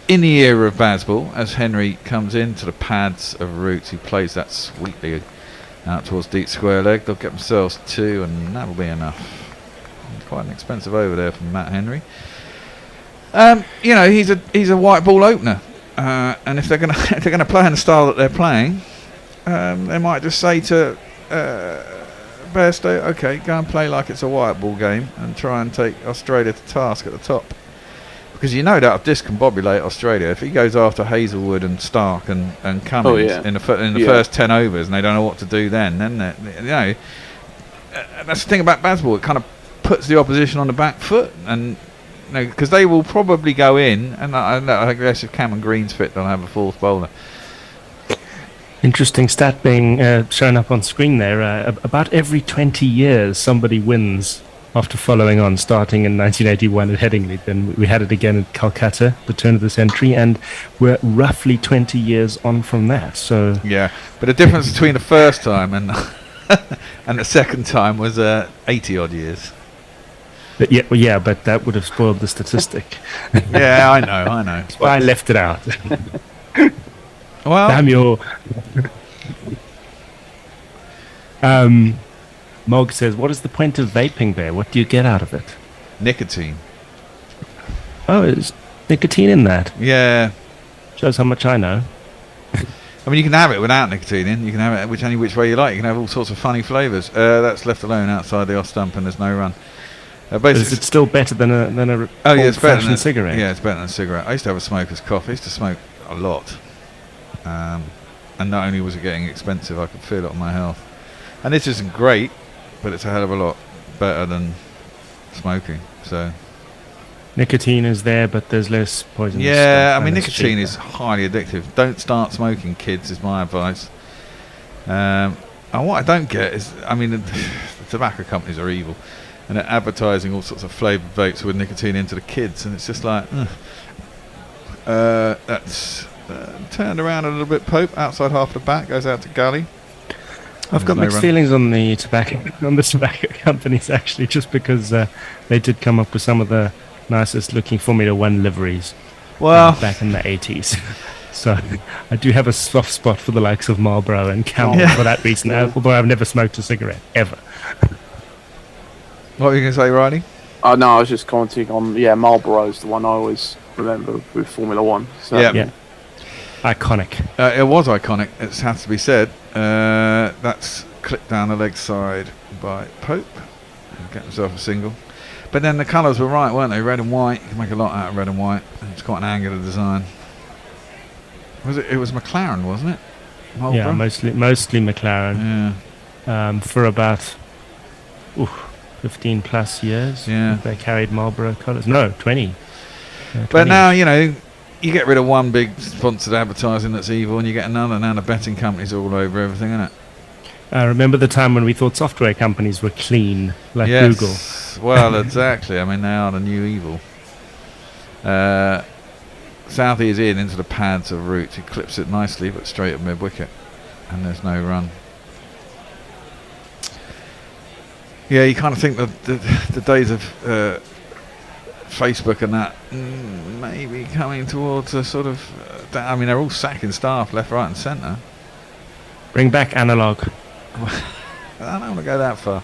Speaker 2: in the era of Bazball, as Henry comes into the pads of Root, he plays that sweetly out towards deep square leg. They'll get themselves 2, and that'll be enough. Quite an expensive over there from Matt Henry. He's a white ball opener, and if they're gonna play in the style that they're playing, they might just say to Bairstow, okay, go and play like it's a white ball game and try and take Australia to task at the top. Because that'll discombobulate Australia. If he goes after Hazelwood and Stark and Cummins in the first 10 overs and they don't know what to do then that's the thing about Bazball. It kind of puts the opposition on the back foot, and because they will probably go in, and I guess if Cameron Green's fit, they'll have a 4th bowler.
Speaker 8: Interesting stat being shown up on screen there. About every 20 years, somebody wins after following on, starting in 1981 at Headingley. Then we had it again at Calcutta, the turn of the century, and we're roughly 20 years on from that. So
Speaker 2: yeah, but the difference between the first time and and the second time was 80 odd years.
Speaker 8: But but that would have spoiled the statistic.
Speaker 2: Yeah, I know.
Speaker 8: That's why I left it out.
Speaker 2: Well,
Speaker 8: damn you. Mog says, what is the point of vaping there? What do you get out of it?
Speaker 2: Nicotine.
Speaker 8: Oh, is nicotine in that?
Speaker 2: Yeah.
Speaker 8: Shows how much I know.
Speaker 2: I mean, you can have it without nicotine in. You can have it any which way you like. You can have all sorts of funny flavours. That's left alone outside the off stump, and there's no run.
Speaker 8: Is it still better than a
Speaker 2: it's better than a
Speaker 8: cigarette?
Speaker 2: Yeah, it's better than a cigarette. I used to have a smoker's cough. I used to smoke a lot. And not only was it getting expensive, I could feel it on my health. And this isn't great, but it's a hell of a lot better than smoking. So
Speaker 8: nicotine is there, but there's less poison.
Speaker 2: Yeah, I mean, nicotine is highly addictive. Don't start smoking, kids, is my advice. And what I don't get is, I mean, the tobacco companies are evil, and they're advertising all sorts of flavoured vapes with nicotine into the kids, and it's just like, that's turned around a little bit. Pope outside half the bat goes out to Gully.
Speaker 8: I've got mixed feelings on the tobacco companies, actually, just because they did come up with some of the nicest looking Formula 1 liveries back in the 80s. So I do have a soft spot for the likes of Marlboro and Camel for that reason, although I've never smoked a cigarette ever.
Speaker 2: What were you going to say, Riley?
Speaker 9: No, I was just commenting on Marlboro's the one I always remember with Formula 1. So.
Speaker 8: Yeah. Iconic.
Speaker 2: It was iconic, it has to be said. That's clipped down the leg side by Pope. Get himself a single. But then the colours were right, weren't they? Red and white. You can make a lot out of red and white. It's quite an angular design. It was McLaren, wasn't it? Marlboro?
Speaker 8: Yeah, mostly McLaren.
Speaker 2: Yeah.
Speaker 8: For about 15 plus years.
Speaker 2: Yeah.
Speaker 8: They carried Marlboro colours. No, 20. 20.
Speaker 2: But now, you get rid of one big sponsored advertising that's evil, and you get another. Now the betting companies are all over everything, isn't it?
Speaker 8: I remember the time when we thought software companies were clean, like Google.
Speaker 2: Well, exactly. I mean, they are the new evil. Southie is in into the pads of Root. He clips it nicely, but straight at mid wicket, and there's no run. Yeah, you kind of think that the days of Facebook and that maybe coming towards a sort of. I mean, they're all sacking staff left, right, and centre.
Speaker 8: Bring back analog.
Speaker 2: I don't want to go that far.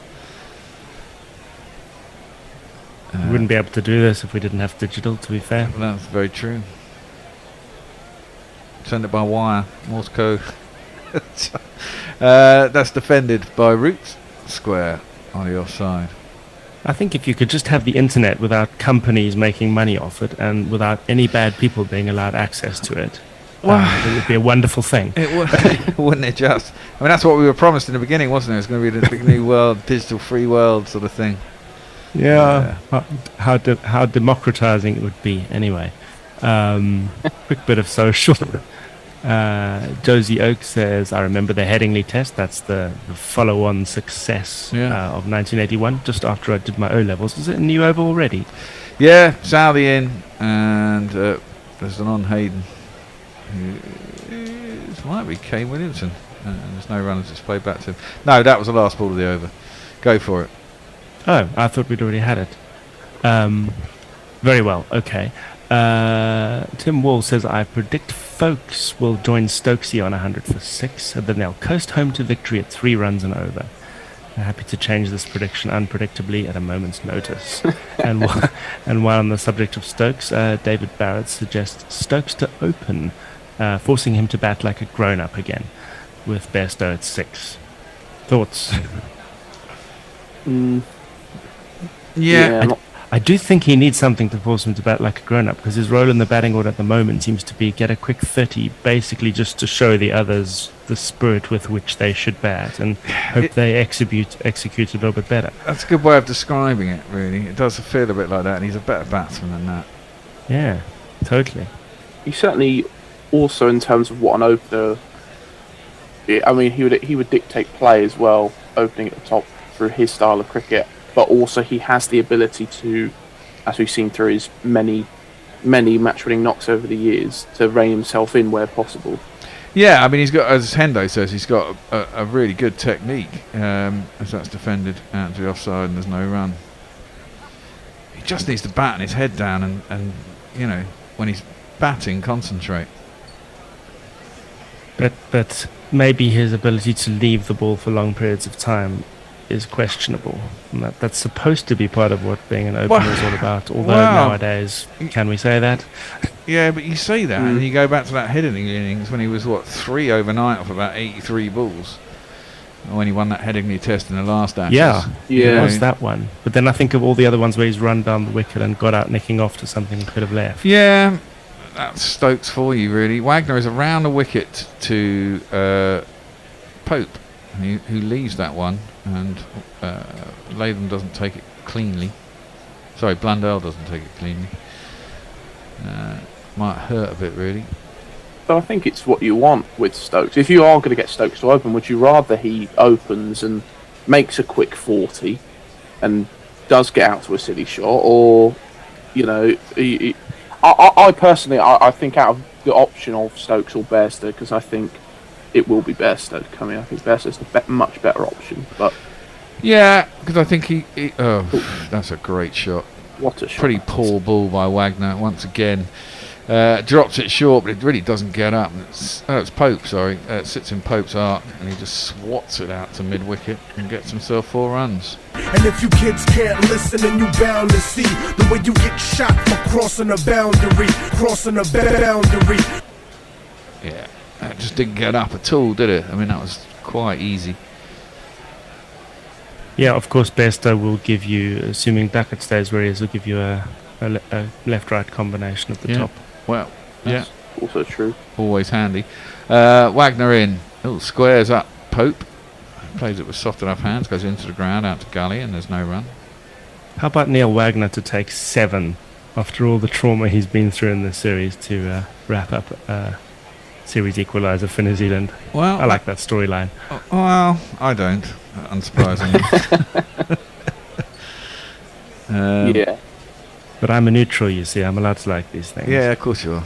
Speaker 8: We wouldn't be able to do this if we didn't have digital, to be fair.
Speaker 2: That's very true. Send it by wire, Morse code. That's defended by Root square on the offside.
Speaker 8: I think if you could just have the internet without companies making money off it and without any bad people being allowed access to it, it would be a wonderful thing.
Speaker 2: It would, wouldn't it just? I mean, that's what we were promised in the beginning, wasn't it? It was going to be the big new world, digital free world sort of thing.
Speaker 8: Yeah, how democratizing it would be. Anyway, quick bit of social. Josie Oak says, I remember the Headingley test. That's the follow-on success of 1981, just after I did my O-levels. Is it a new over already?
Speaker 2: Yeah, Southie in, and there's an on Hayden. It might be Kane Williamson, and there's no runners. It's played back to him. No, that was the last ball of the over. Go for it.
Speaker 8: Oh, I thought we'd already had it. Very well, okay. Tim Wall says, I predict Folks will join Stokesy on 100 for 6, and then they'll coast home to victory at 3 runs and over. I'm happy to change this prediction unpredictably at a moment's notice. and while on the subject of Stokes, David Barrett suggests Stokes to open, forcing him to bat like a grown-up again, with Bairstow at 6. Thoughts?
Speaker 2: Yeah.
Speaker 8: I do think he needs something to force him to bat like a grown-up, because his role in the batting order at the moment seems to be get a quick 30, basically just to show the others the spirit with which they should bat, and hope they execute a little bit better.
Speaker 2: That's a good way of describing it, really. It does feel a bit like that, and he's a better batsman than that.
Speaker 8: Yeah, totally.
Speaker 9: He certainly also, in terms of what an opener... I mean, he would dictate play as well, opening at the top through his style of cricket. But also he has the ability to, as we've seen through his many match-winning knocks over the years, to rein himself in where possible.
Speaker 2: Yeah, I mean, he's got, as Hendo says, he's got a really good technique, as that's defended out to the offside and there's no run. He just needs to batten his head down and you know, when he's batting, concentrate.
Speaker 8: But maybe his ability to leave the ball for long periods of time is questionable. And that's supposed to be part of what being an opener is all about. Although nowadays, can we say that?
Speaker 2: Yeah, but you say that, and you go back to that Headingley innings when he was 3 overnight off about 83 balls, when he won that Headingley test in the last Ashes.
Speaker 8: Yeah, it was that one. But then I think of all the other ones where he's run down the wicket and got out nicking off to something he could have left.
Speaker 2: Yeah, that's Stokes for you, really. Wagner is around the wicket to Pope, who leaves that one, and Latham doesn't take it cleanly. Sorry, Blundell doesn't take it cleanly. Might hurt a bit, really.
Speaker 9: But I think it's what you want with Stokes. If you are going to get Stokes to open, would you rather he opens and makes a quick 40 and does get out to a silly shot, or, you know, I personally, I think out of the option of Stokes or Bairstow, because I think it will be Bairstow coming. I think Bairstow's a much better option. But
Speaker 2: yeah, because I think he that's a great shot.
Speaker 9: What a shot.
Speaker 2: Pretty poor ball by Wagner once again. Drops it short, but it really doesn't get up. It's Pope, sorry. It sits in Pope's arc, and he just swats it out to mid-wicket and gets himself 4 runs.
Speaker 11: And if you kids can't listen, then you bound to see the way you get shot for crossing a boundary.
Speaker 2: Yeah, that just didn't get up at all, did it? I mean, that was quite easy.
Speaker 8: Yeah, of course, Bairstow will give you, assuming Duckett stays where he is, will give you a left-right combination at the top.
Speaker 2: Well,
Speaker 9: that's also true.
Speaker 2: Always handy. Wagner in. Oh, squares up Pope. Plays it with soft enough hands, goes into the ground, out to gully, and there's no run.
Speaker 8: How about Neil Wagner to take 7 after all the trauma he's been through in this series to wrap up series equaliser for New Zealand?
Speaker 2: Well,
Speaker 8: I like that storyline.
Speaker 2: Well, I don't, unsurprisingly.
Speaker 9: Yeah.
Speaker 8: But I'm a neutral, you see. I'm allowed to like these things.
Speaker 2: Yeah, of course you are.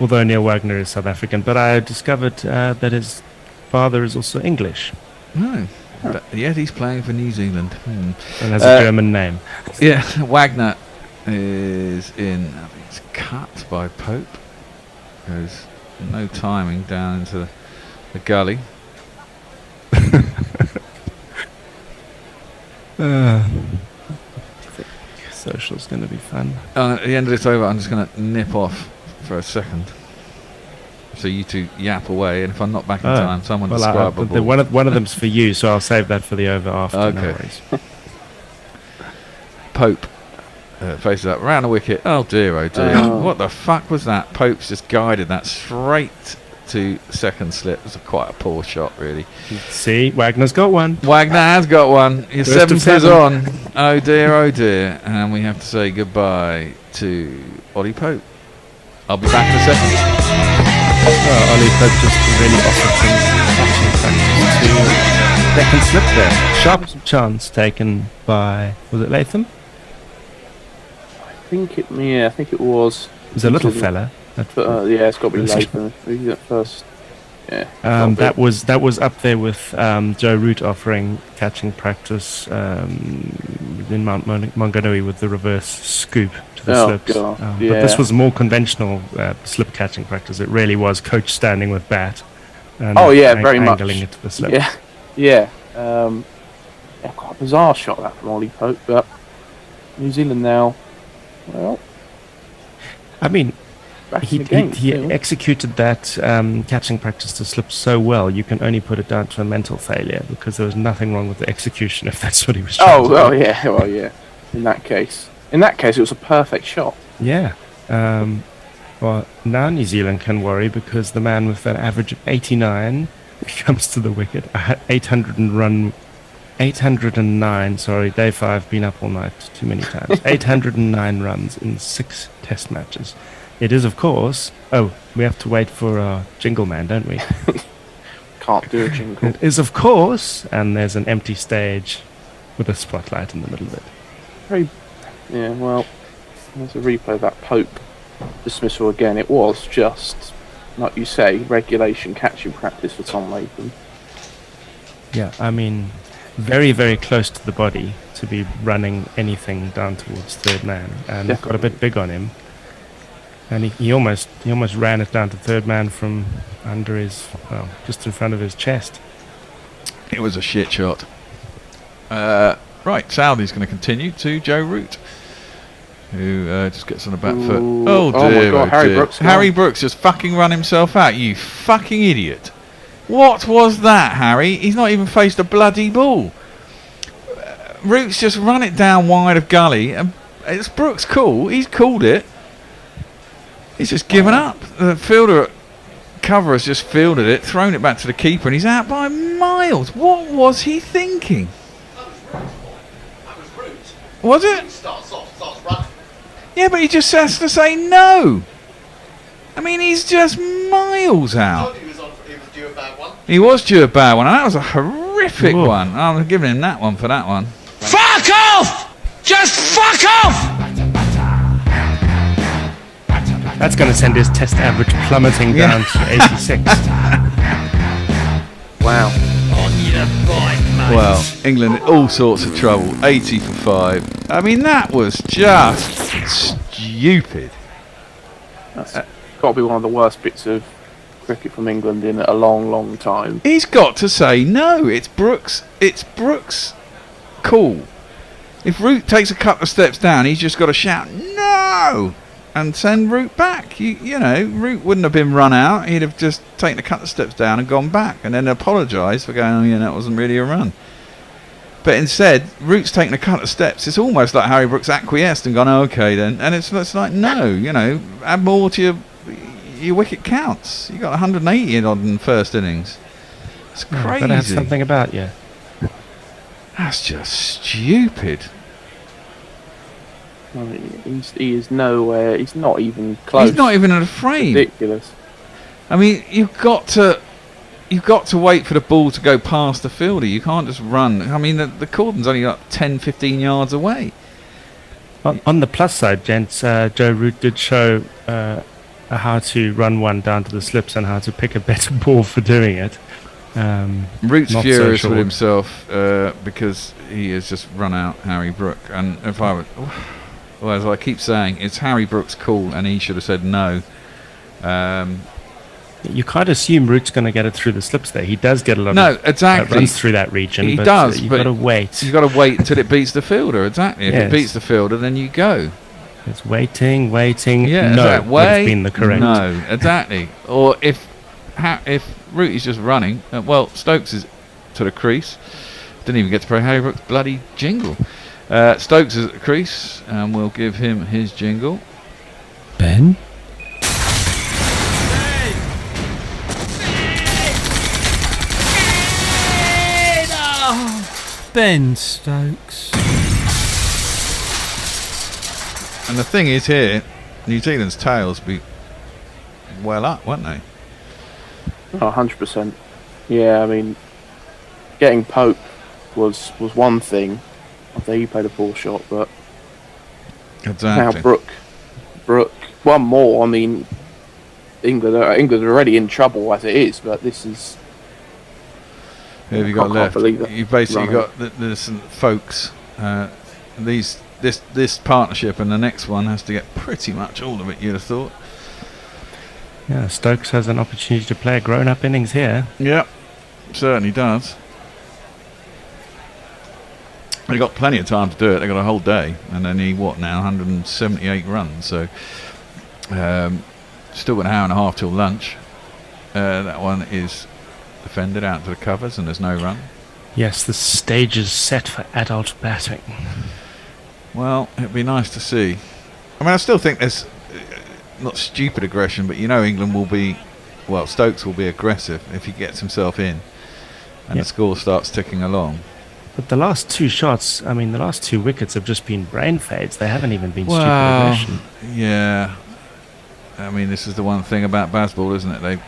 Speaker 8: although Neil Wagner is South African. But I discovered that his father is also English.
Speaker 2: No. But yet he's playing for New Zealand.
Speaker 8: And has a German name.
Speaker 2: Yeah, Wagner is in, I think it's cut by Pope. Goes no timing down into the gully.
Speaker 8: Social's going to be fun.
Speaker 2: At the end of this over, I'm just going to nip off for a second. So you two yap away, and if I'm not back in time, someone describe a ball.
Speaker 8: One of them's for you, so I'll save that for the over after.
Speaker 2: Okay.
Speaker 8: No worries.
Speaker 2: Pope faces up around the wicket. Oh dear, oh dear. What the fuck was that? Pope's just guided that straight to second slip. It was quite a poor shot, really.
Speaker 8: See, Wagner's got one.
Speaker 2: Wagner has got one. Your
Speaker 8: First of
Speaker 2: 7th is
Speaker 8: seven.
Speaker 2: on. Oh dear, oh dear. And we have to say goodbye to Ollie Pope. I'll be back in a second.
Speaker 8: Ollie Pope just really offered some catching practice to second slip there. Sharp chance taken by, was it Latham?
Speaker 9: I think it was.
Speaker 8: It was a little fella.
Speaker 9: Yeah, it's got to be Latham. He's at first. Yeah.
Speaker 8: That was up there with Joe Root offering catching practice in Mount Maunganui with the reverse scoop to the slips. But this was more conventional slip catching practice. It really was coach standing with bat. And
Speaker 9: very much.
Speaker 8: Angling it to the slip.
Speaker 9: Yeah. Quite a bizarre shot that from Ollie Pope, but New Zealand now. Well,
Speaker 8: I mean,
Speaker 9: he
Speaker 8: executed that catching practice to slip so well, you can only put it down to a mental failure because there was nothing wrong with the execution if that's what he was trying to do.
Speaker 9: Well, yeah. In that case, it was a perfect shot.
Speaker 8: Yeah. Well, now New Zealand can worry because the man with an average of 89 comes to the wicket. 809, sorry, day 5, been up all night too many times. 809 runs in 6 test matches. It is, of course... Oh, we have to wait for our jingle man, don't we?
Speaker 9: Can't do a jingle.
Speaker 8: It is, of course, and there's an empty stage with a spotlight in the middle of it.
Speaker 9: Well, there's a replay of that Pope dismissal again. It was just, like you say, regulation catching practice for Tom Latham.
Speaker 8: Yeah, I mean, very, very close to the body to be running anything down towards third man, and it got a bit big on him. And he almost ran it down to third man from under his, just in front of his chest.
Speaker 2: It was a shit shot. Right, Southey's going to continue to Joe Root, who just gets on the back foot. Oh dear,
Speaker 9: my God,
Speaker 2: Harry Brooks just fucking run himself out, you fucking idiot. What was that, Harry? He's not even faced a bloody ball. Root's just run it down wide of gully, and it's Brooks' call. He's called it. He's just given up. The fielder cover has just fielded it, thrown it back to the keeper, and he's out by miles. What was he thinking?
Speaker 3: That was Root.
Speaker 2: Was it?
Speaker 3: Starts running.
Speaker 2: Yeah, but he just has to say no. I mean, he's just miles out.
Speaker 3: He was due a bad one.
Speaker 2: He was due a bad one, and that was a horrific one. I'm giving him that one for that one.
Speaker 6: Fuck off! Just fuck off!
Speaker 8: That's going to send his test average plummeting down to 86.
Speaker 9: Wow.
Speaker 6: On your bike, mate.
Speaker 2: Well, England in all sorts of trouble. 80 for 5. I mean, that was just stupid.
Speaker 9: That's got to be one of the worst bits of cricket from England in a long, long time.
Speaker 2: He's got to say no. It's Brooks. It's Brooks' call. If Root takes a couple of steps down, he's just got to shout no and send Root back. You know, Root wouldn't have been run out. He'd have just taken a couple of steps down and gone back, and then apologised for going, oh yeah, that wasn't really a run. But instead, Root's taken a couple of steps. It's almost like Harry Brooks acquiesced and gone, oh, okay then. And it's like, no, you know, add more to your wicket counts. You got 180 in on the first innings. It's crazy.
Speaker 8: That has something about you.
Speaker 2: That's just stupid.
Speaker 9: Well, he is nowhere. He's not even close.
Speaker 2: He's not even in a frame.
Speaker 9: Ridiculous.
Speaker 2: I mean, you've got to wait for the ball to go past the fielder. You can't just run. I mean, the cordon's only like 10, 15 yards away.
Speaker 8: On the plus side, gents, Joe Root did show how to run one down to the slips and how to pick a better ball for doing it.
Speaker 2: Root's
Speaker 8: not
Speaker 2: furious
Speaker 8: so
Speaker 2: with
Speaker 8: sure.
Speaker 2: himself because he has just run out Harry Brook. And if I would, well, as I keep saying, it's Harry Brook's call, and he should have said no.
Speaker 8: You can't assume Root's going to get it through the slips there. He does get a lot
Speaker 2: No,
Speaker 8: of
Speaker 2: exactly.
Speaker 8: runs through that region.
Speaker 2: He
Speaker 8: but
Speaker 2: does,
Speaker 8: you've
Speaker 2: but
Speaker 8: got to wait.
Speaker 2: You've got to wait until it beats the fielder. Exactly. If
Speaker 8: Yes.
Speaker 2: it beats the fielder, then you go.
Speaker 8: It's waiting.
Speaker 2: Yeah,
Speaker 8: no,
Speaker 2: that
Speaker 8: would
Speaker 2: way.
Speaker 8: have been the correct.
Speaker 2: No, exactly. Or if Root is just running, well, Stokes is to the crease. Didn't even get to play Harry Brook's bloody jingle. Stokes is at the crease, and we'll give him his jingle.
Speaker 1: Ben? Ben Stokes.
Speaker 2: And the thing is here, New Zealand's tails be well up, weren't they?
Speaker 9: Oh, 100%. Yeah, I mean, getting Pope was one thing. I think he played a poor shot, but
Speaker 2: Exactly.
Speaker 9: now Brook, one more. I mean, England are already in trouble as it is, but this is.
Speaker 2: Who have you
Speaker 9: I
Speaker 2: got
Speaker 9: can't
Speaker 2: left?
Speaker 9: believe it.
Speaker 2: You've basically
Speaker 9: Running.
Speaker 2: got there's some folks. This partnership and the next one has to get pretty much all of it. You'd have thought.
Speaker 8: Yeah, Stokes has an opportunity to play a grown-up innings here.
Speaker 2: Yep, certainly does. They got plenty of time to do it. They got a whole day, and they need what now? 178 runs. So still got an hour and a half till lunch. That one is defended out to the covers, and there's no run.
Speaker 8: Yes, the stage is set for adult batting.
Speaker 2: Well, it'd be nice to see. I mean, I still think there's not stupid aggression, but England will be, well, Stokes will be aggressive if he gets himself in, and the score starts ticking along.
Speaker 8: But the last two shots, I mean, the last two wickets have just been brain fades. They haven't even been stupid aggression.
Speaker 2: Yeah. I mean, this is the one thing about baseball, isn't it?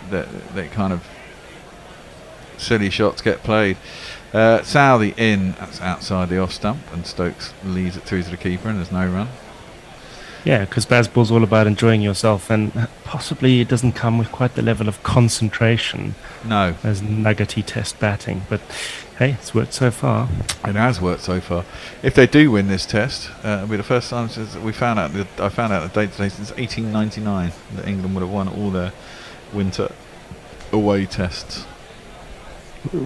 Speaker 2: They kind of silly shots get played. Southey in, that's outside the off stump, and Stokes leaves it to the keeper, and there's no run.
Speaker 8: Yeah, because baseball's all about enjoying yourself, and possibly it doesn't come with quite the level of concentration
Speaker 2: No.
Speaker 8: as nuggety test batting. But hey, it's worked so far.
Speaker 2: It has worked so far. If they do win this test, it'll be the first time since I found out the date today since 1899 that England would have won all their winter away tests.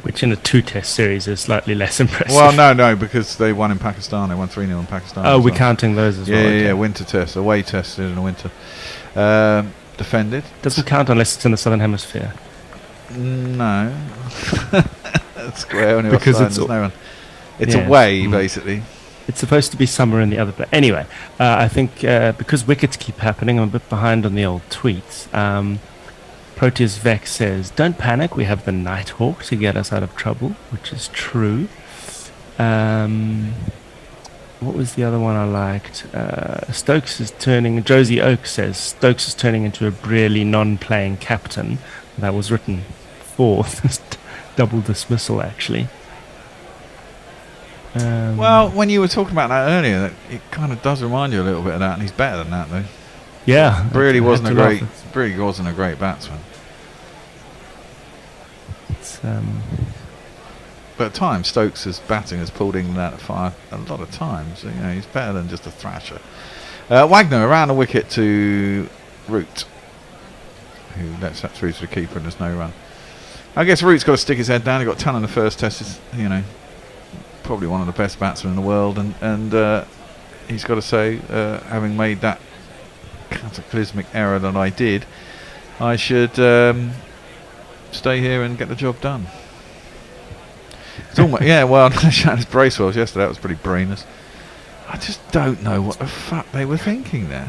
Speaker 8: Which in a two-test series is slightly less impressive.
Speaker 2: Well, no, because they won in Pakistan. They won 3-0 in Pakistan.
Speaker 8: Oh,
Speaker 2: as
Speaker 8: we're
Speaker 2: well.
Speaker 8: counting those as well.
Speaker 2: Yeah,
Speaker 8: okay.
Speaker 2: yeah, winter tests, away tests in the winter. Defended.
Speaker 8: Doesn't count unless it's in the southern hemisphere.
Speaker 2: No. Square on the
Speaker 8: Because
Speaker 2: offside,
Speaker 8: it's
Speaker 2: there's no one. It's
Speaker 8: Yes.
Speaker 2: away, basically.
Speaker 8: It's supposed to be summer in the other. But anyway, I think because wickets keep happening, I'm a bit behind on the old tweets. Proteus Vex says, "Don't panic. We have the Nighthawk to get us out of trouble," which is true. What was the other one I liked? Stokes is turning. Josie Oak says Stokes is turning into a really non-playing captain. That was written for this double dismissal, actually.
Speaker 2: Well, when you were talking about that earlier, it kind of does remind you a little bit of that, and he's better than that, though.
Speaker 8: Yeah,
Speaker 2: Really
Speaker 8: I
Speaker 2: wasn't
Speaker 8: had
Speaker 2: a
Speaker 8: to
Speaker 2: great.
Speaker 8: laugh.
Speaker 2: Really wasn't a great batsman.
Speaker 8: It's,
Speaker 2: But at times, Stokes' batting has pulled England out of fire a lot of times. So, he's better than just a thrasher. Wagner around the wicket to Root, who lets that through to the keeper, and there's no run. I guess Root's got to stick his head down. He got 10 in the first test. Is, probably one of the best batsmen in the world, and he's got to say, having made that cataclysmic error that I did, I should stay here and get the job done. It's almost, yeah, well, Shannon's Bracewells yesterday, that was pretty brainless. I just don't know what the fuck they were thinking there.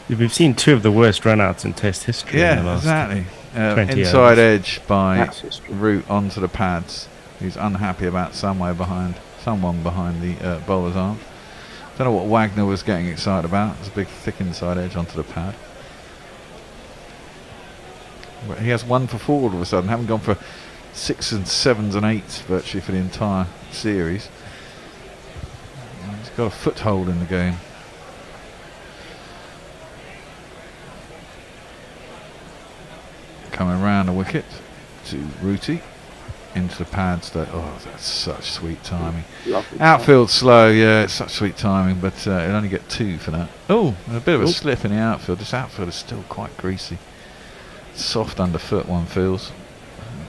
Speaker 8: we've seen two of the worst run-outs in Test history. in the
Speaker 2: Yeah,
Speaker 8: last
Speaker 2: exactly.
Speaker 8: 20
Speaker 2: Inside
Speaker 8: overs.
Speaker 2: edge by
Speaker 9: That's history.
Speaker 2: Root onto the pads. He's unhappy about someone behind the bowler's arm. Don't know what Wagner was getting excited about. It's a big, thick inside edge onto the pad. But he has 1 for 4 all of a sudden. Haven't gone for 6s and 7s and 8s virtually for the entire series. He's got a foothold in the game. coming round the wicket to Rooty into the pads. Oh, that's such sweet timing. Outfield slow, yeah, it's such sweet timing, but he'll only get 2 for that. Oh, a bit of a slip in the outfield. This outfield is still quite greasy. Soft underfoot, one feels.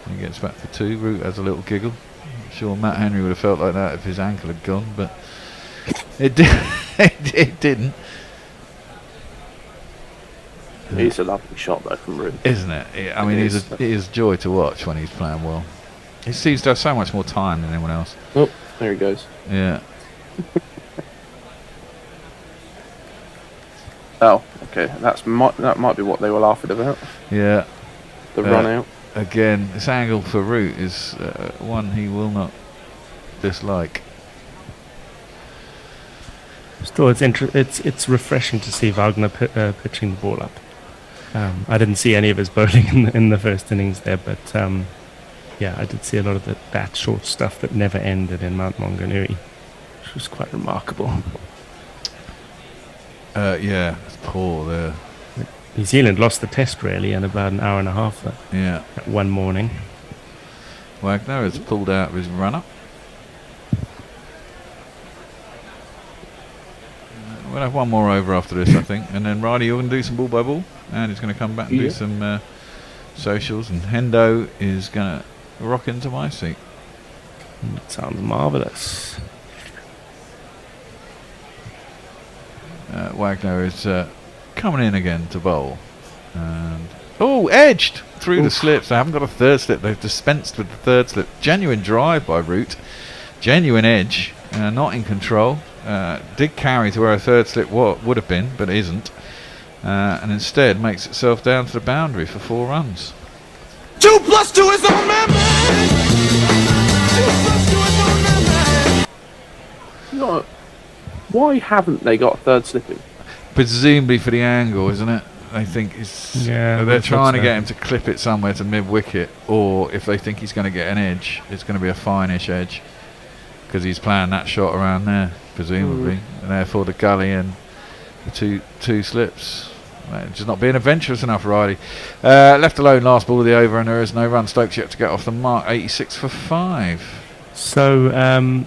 Speaker 2: He gets back for 2. Root has a little giggle. I'm sure Matt Henry would have felt like that if his ankle had gone, but it didn't.
Speaker 9: It's a lovely shot though from Root,
Speaker 2: isn't it? I mean, it is a joy to watch when he's playing well. He seems to have so much more time than anyone else.
Speaker 9: Oh, there he goes.
Speaker 2: Yeah.
Speaker 9: Oh, okay. That might be what they were laughing about.
Speaker 2: Yeah.
Speaker 9: The run out.
Speaker 2: Again, this angle for Root is one he will not dislike.
Speaker 8: Still, it's refreshing to see Wagner pitching the ball up. I didn't see any of his bowling in the first innings there, but yeah, I did see a lot of that short stuff that never ended in Mount Maunganui, which was quite remarkable.
Speaker 2: Yeah, it's poor there.
Speaker 8: New Zealand lost the test really in about an hour and a half.
Speaker 2: Yeah.
Speaker 8: One morning.
Speaker 2: Wagner has pulled out of his runner. We'll have one more over after this, I think, and then Riley, you're going to do some ball by ball, and he's going to come back and do some socials, and Hendo is going to rock into my seat.
Speaker 8: Sounds marvellous.
Speaker 2: Wagner is coming in again to bowl, and edged through the slips. They haven't got a third slip. They've dispensed with the third slip. Genuine drive by Root, genuine edge, not in control. Did carry to where a third slip would have been, but isn't, and instead makes itself down to the boundary for 4 runs.
Speaker 5: 2 + 2 is on my man. 2 + 2 is on my man.
Speaker 9: Why haven't they got a third slip in?
Speaker 2: Presumably for the angle, isn't it? I think they're trying to get him to clip it somewhere to mid-wicket, or if they think he's going to get an edge, it's going to be a fine-ish edge, because he's playing that shot around there, presumably, and therefore the gully and the two slips. Just not being adventurous enough, Riley. Left alone, last ball of the over, and there is no run. Stokes yet to get off the mark. 86 for 5.
Speaker 8: So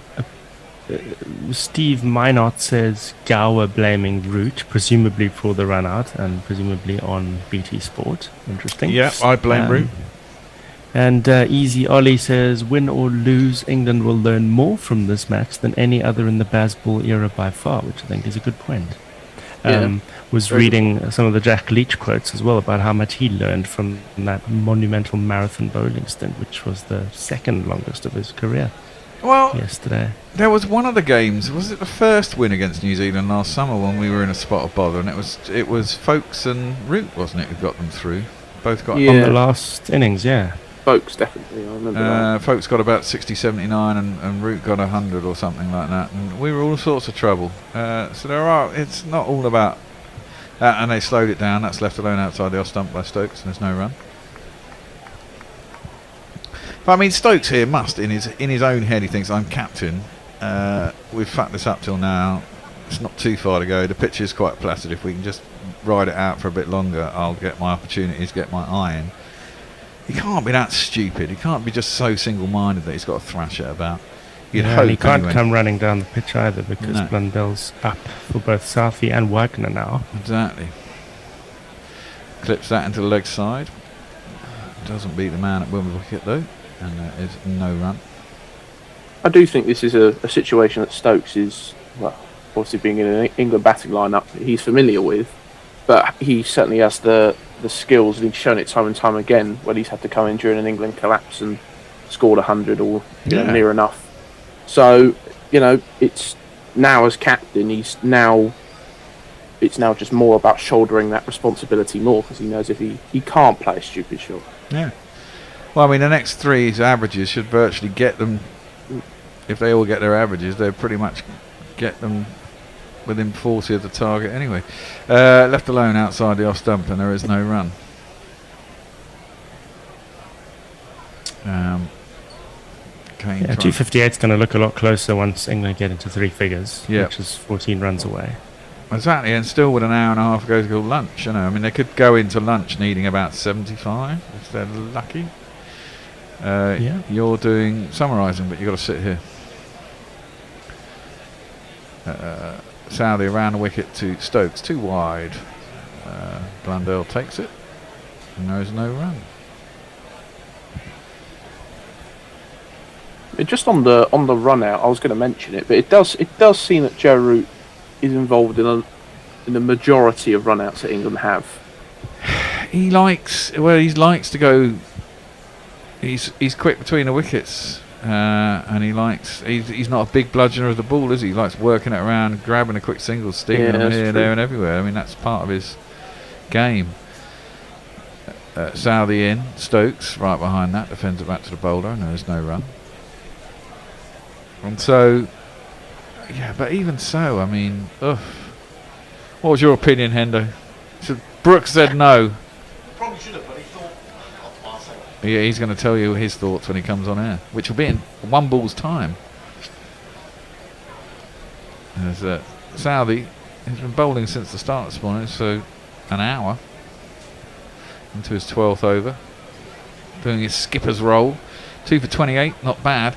Speaker 8: Steve Minot says Gower blaming Root, presumably for the run out, and presumably on BT Sport. Interesting.
Speaker 2: Yeah, I blame Root.
Speaker 8: And Easy Ollie says, win or lose, England will learn more from this match than any other in the Bazball era by far, which I think is a good point. Was reading some of the Jack Leach quotes as well about how much he learned from that monumental marathon bowling stint, which was the second longest of his career.
Speaker 2: Well,
Speaker 8: yesterday
Speaker 2: there was one of the games. Was it the first win against New Zealand last summer when we were in a spot of bother, and it was Folkes and Root, wasn't it, who got them through? Both got
Speaker 8: on the last innings, yeah.
Speaker 9: Folkes definitely, I remember that.
Speaker 2: Folkes got about 60, 79 and Root got 100 or something like that, and we were all sorts of trouble. So it's not all about that, and they slowed it down. That's left alone outside the off stump by Stokes, and there's no run. But I mean, Stokes here must, in his own head, he thinks, I'm captain. We've fucked this up till now. It's not too far to go. The pitch is quite placid. If we can just ride it out for a bit longer, I'll get my opportunities, get my iron. He can't be that stupid. He can't be just so single-minded that he's got to thrash it about. You'd hope,
Speaker 8: and he can't
Speaker 2: anyway.
Speaker 8: Come running down the pitch either, because Blundell's up for both Southey and Wagner now.
Speaker 2: Exactly. Clips that into the leg side. Doesn't beat the man at wicket though, and there is no run.
Speaker 9: I do think this is a situation that Stokes is, well, obviously being in an England batting lineup, he's familiar with, but he certainly has the skills, and he's shown it time and time again when he's had to come in during an England collapse and scored 100 or near enough. So, it's now as captain, it's now just more about shouldering that responsibility more, because he knows if he can't play a stupid shot.
Speaker 2: Yeah. Well, I mean, the next 3's averages should virtually get them, if they all get their averages, they pretty much get them within 40 of the target anyway. Left alone outside the off stump, and there is no run.
Speaker 8: 258 is going to look a lot closer once England get into 3 figures, which is 14 runs away.
Speaker 2: Exactly, and still with an hour and a half ago to go lunch. I mean, they could go into lunch needing about 75 if they're lucky. You're doing summarising, but you've got to sit here. Southey around the wicket to Stokes, too wide. Blundell takes it, and there is no run.
Speaker 9: Just on the run out, I was going to mention it, but it does seem that Joe Root is involved in the majority of run outs that England have.
Speaker 2: He likes to go. He's quick between the wickets, and he's not a big bludgeoner of the ball, is he? He likes working it around, grabbing a quick single, sticking them here, there, and everywhere. I mean, that's part of his game. Southey in, Stokes right behind that, defends it back to the bowler, and there's no run. And so, yeah, but even so, I mean, ugh. What was your opinion, Hendo? So Brooks said no.
Speaker 3: Probably should have, but he thought.
Speaker 2: Yeah, he's going to tell you his thoughts when he comes on air, which will be in one ball's time. As Southey has been bowling since the start this morning, so an hour into his 12th over, doing his skipper's role. 2 for 28, not bad.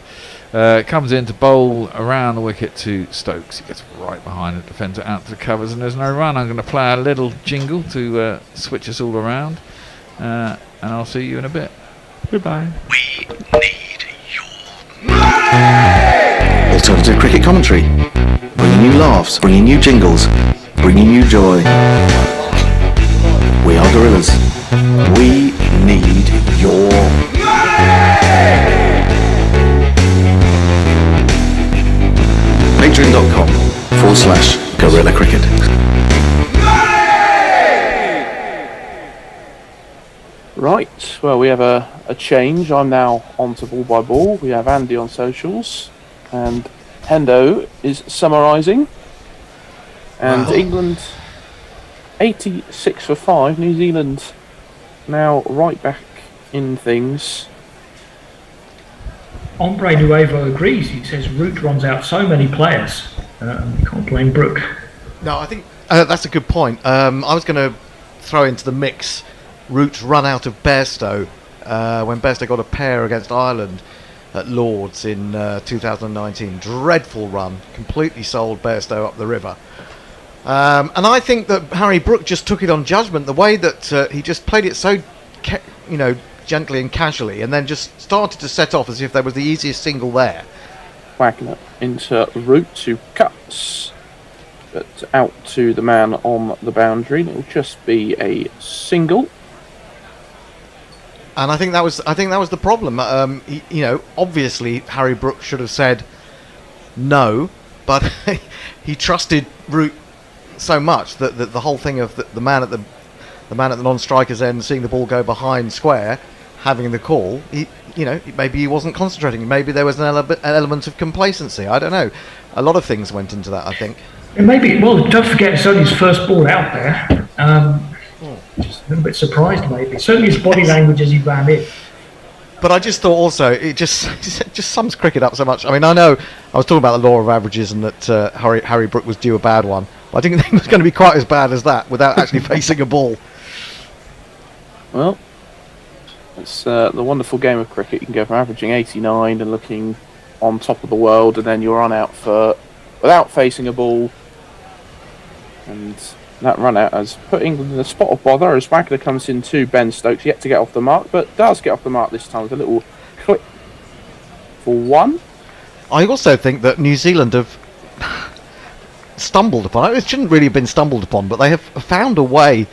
Speaker 2: Comes in to bowl around the wicket to Stokes. He gets right behind it, defends it out to the covers, and there's no run. I'm going to play a little jingle to switch us all around, and I'll see you in a bit.
Speaker 8: Goodbye.
Speaker 3: We need your money! Alternative cricket commentary. Bringing you laughs, bringing you jingles, bringing you joy. We are Gorillas. We need your money! Patreon.com/Gorilla Cricket.
Speaker 9: Right, well, we have a change. I'm now on to ball by ball. We have Andy on socials, and Hendo is summarising. And England 86 for 5. New Zealand now right back in things.
Speaker 4: Ombre Nuevo agrees. He says Root runs out so many players. You can't blame Brook.
Speaker 3: No, I think that's a good point. I was going to throw into the mix Root's run out of Bairstow when Bairstow got a pair against Ireland at Lord's in 2019. Dreadful run, completely sold Bairstow up the river. And I think that Harry Brook just took it on judgment, the way that he just played it so, gently and casually, and then just started to set off as if there was the easiest single there.
Speaker 9: Wagner into Root, 2 cuts, but out to the man on the boundary. It will just be a single.
Speaker 3: And I think that was the problem. Obviously Harry Brook should have said no, but he trusted Root so much that the whole thing of the man at the non-striker's end, seeing the ball go behind square, having the call, maybe he wasn't concentrating. Maybe there was an element of complacency. I don't know. A lot of things went into that, I think.
Speaker 4: And maybe, don't forget it's only his first ball out there. Just a little bit surprised, maybe. Certainly his body language as he ran in.
Speaker 3: But I just thought also, it just sums cricket up so much. I mean, I know I was talking about the law of averages and that Harry Brook was due a bad one. But I didn't think it was going to be quite as bad as that without actually facing a ball.
Speaker 9: Well, it's the wonderful game of cricket. You can go from averaging 89 and looking on top of the world, and then you're run out without facing a ball. And that run out has put England in a spot of bother as Wagner comes in to Ben Stokes, yet to get off the mark, but does get off the mark this time with a little clip for 1.
Speaker 3: I also think that New Zealand have stumbled upon it. It shouldn't really have been stumbled upon, but they have found a way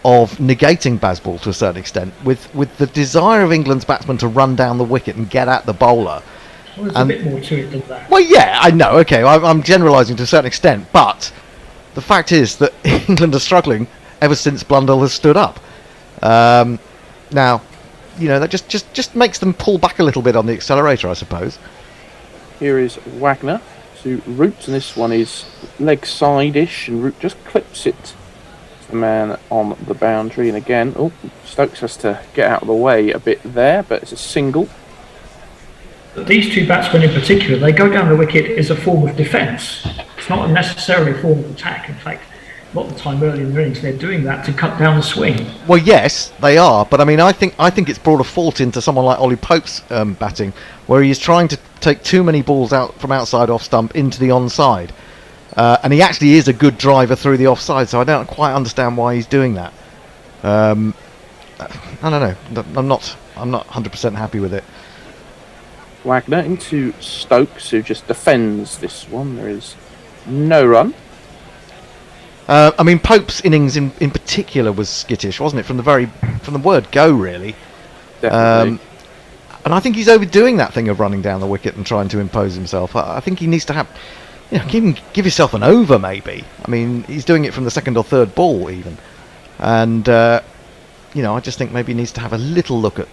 Speaker 3: of negating Bazball to a certain extent with the desire of England's batsmen to run down the wicket and get at the bowler.
Speaker 4: Well, there's a bit more to it than that.
Speaker 3: Well, yeah, I know. Okay, I'm generalising to a certain extent, but the fact is that England are struggling ever since Blundell has stood up. Now, that just makes them pull back a little bit on the accelerator, I suppose.
Speaker 9: Here is Wagner to Root, and this one is leg side-ish, and Root just clips it. The man on the boundary, and again, Stokes has to get out of the way a bit there, but it's a single.
Speaker 4: But these two batsmen in particular, they go down the wicket as a form of defence. It's not necessarily a form of attack. In fact, a lot of the time early in the innings, they're doing that to cut down the swing.
Speaker 3: Well, yes, they are, but I mean, I think it's brought a fault into someone like Ollie Pope's batting, where he's trying to take too many balls out from outside off stump into the onside, and he actually is a good driver through the offside. So I don't quite understand why he's doing that. I don't know. I'm not 100% happy with it.
Speaker 9: Wagner into Stokes, who just defends this one. There is no run.
Speaker 3: I mean, Pope's innings in particular was skittish, wasn't it? From the word go, really.
Speaker 9: Definitely.
Speaker 3: And I think he's overdoing that thing of running down the wicket and trying to impose himself. I think he needs to have, give yourself an over, maybe. I mean, he's doing it from the second or third ball, even. And, I just think maybe he needs to have a little look at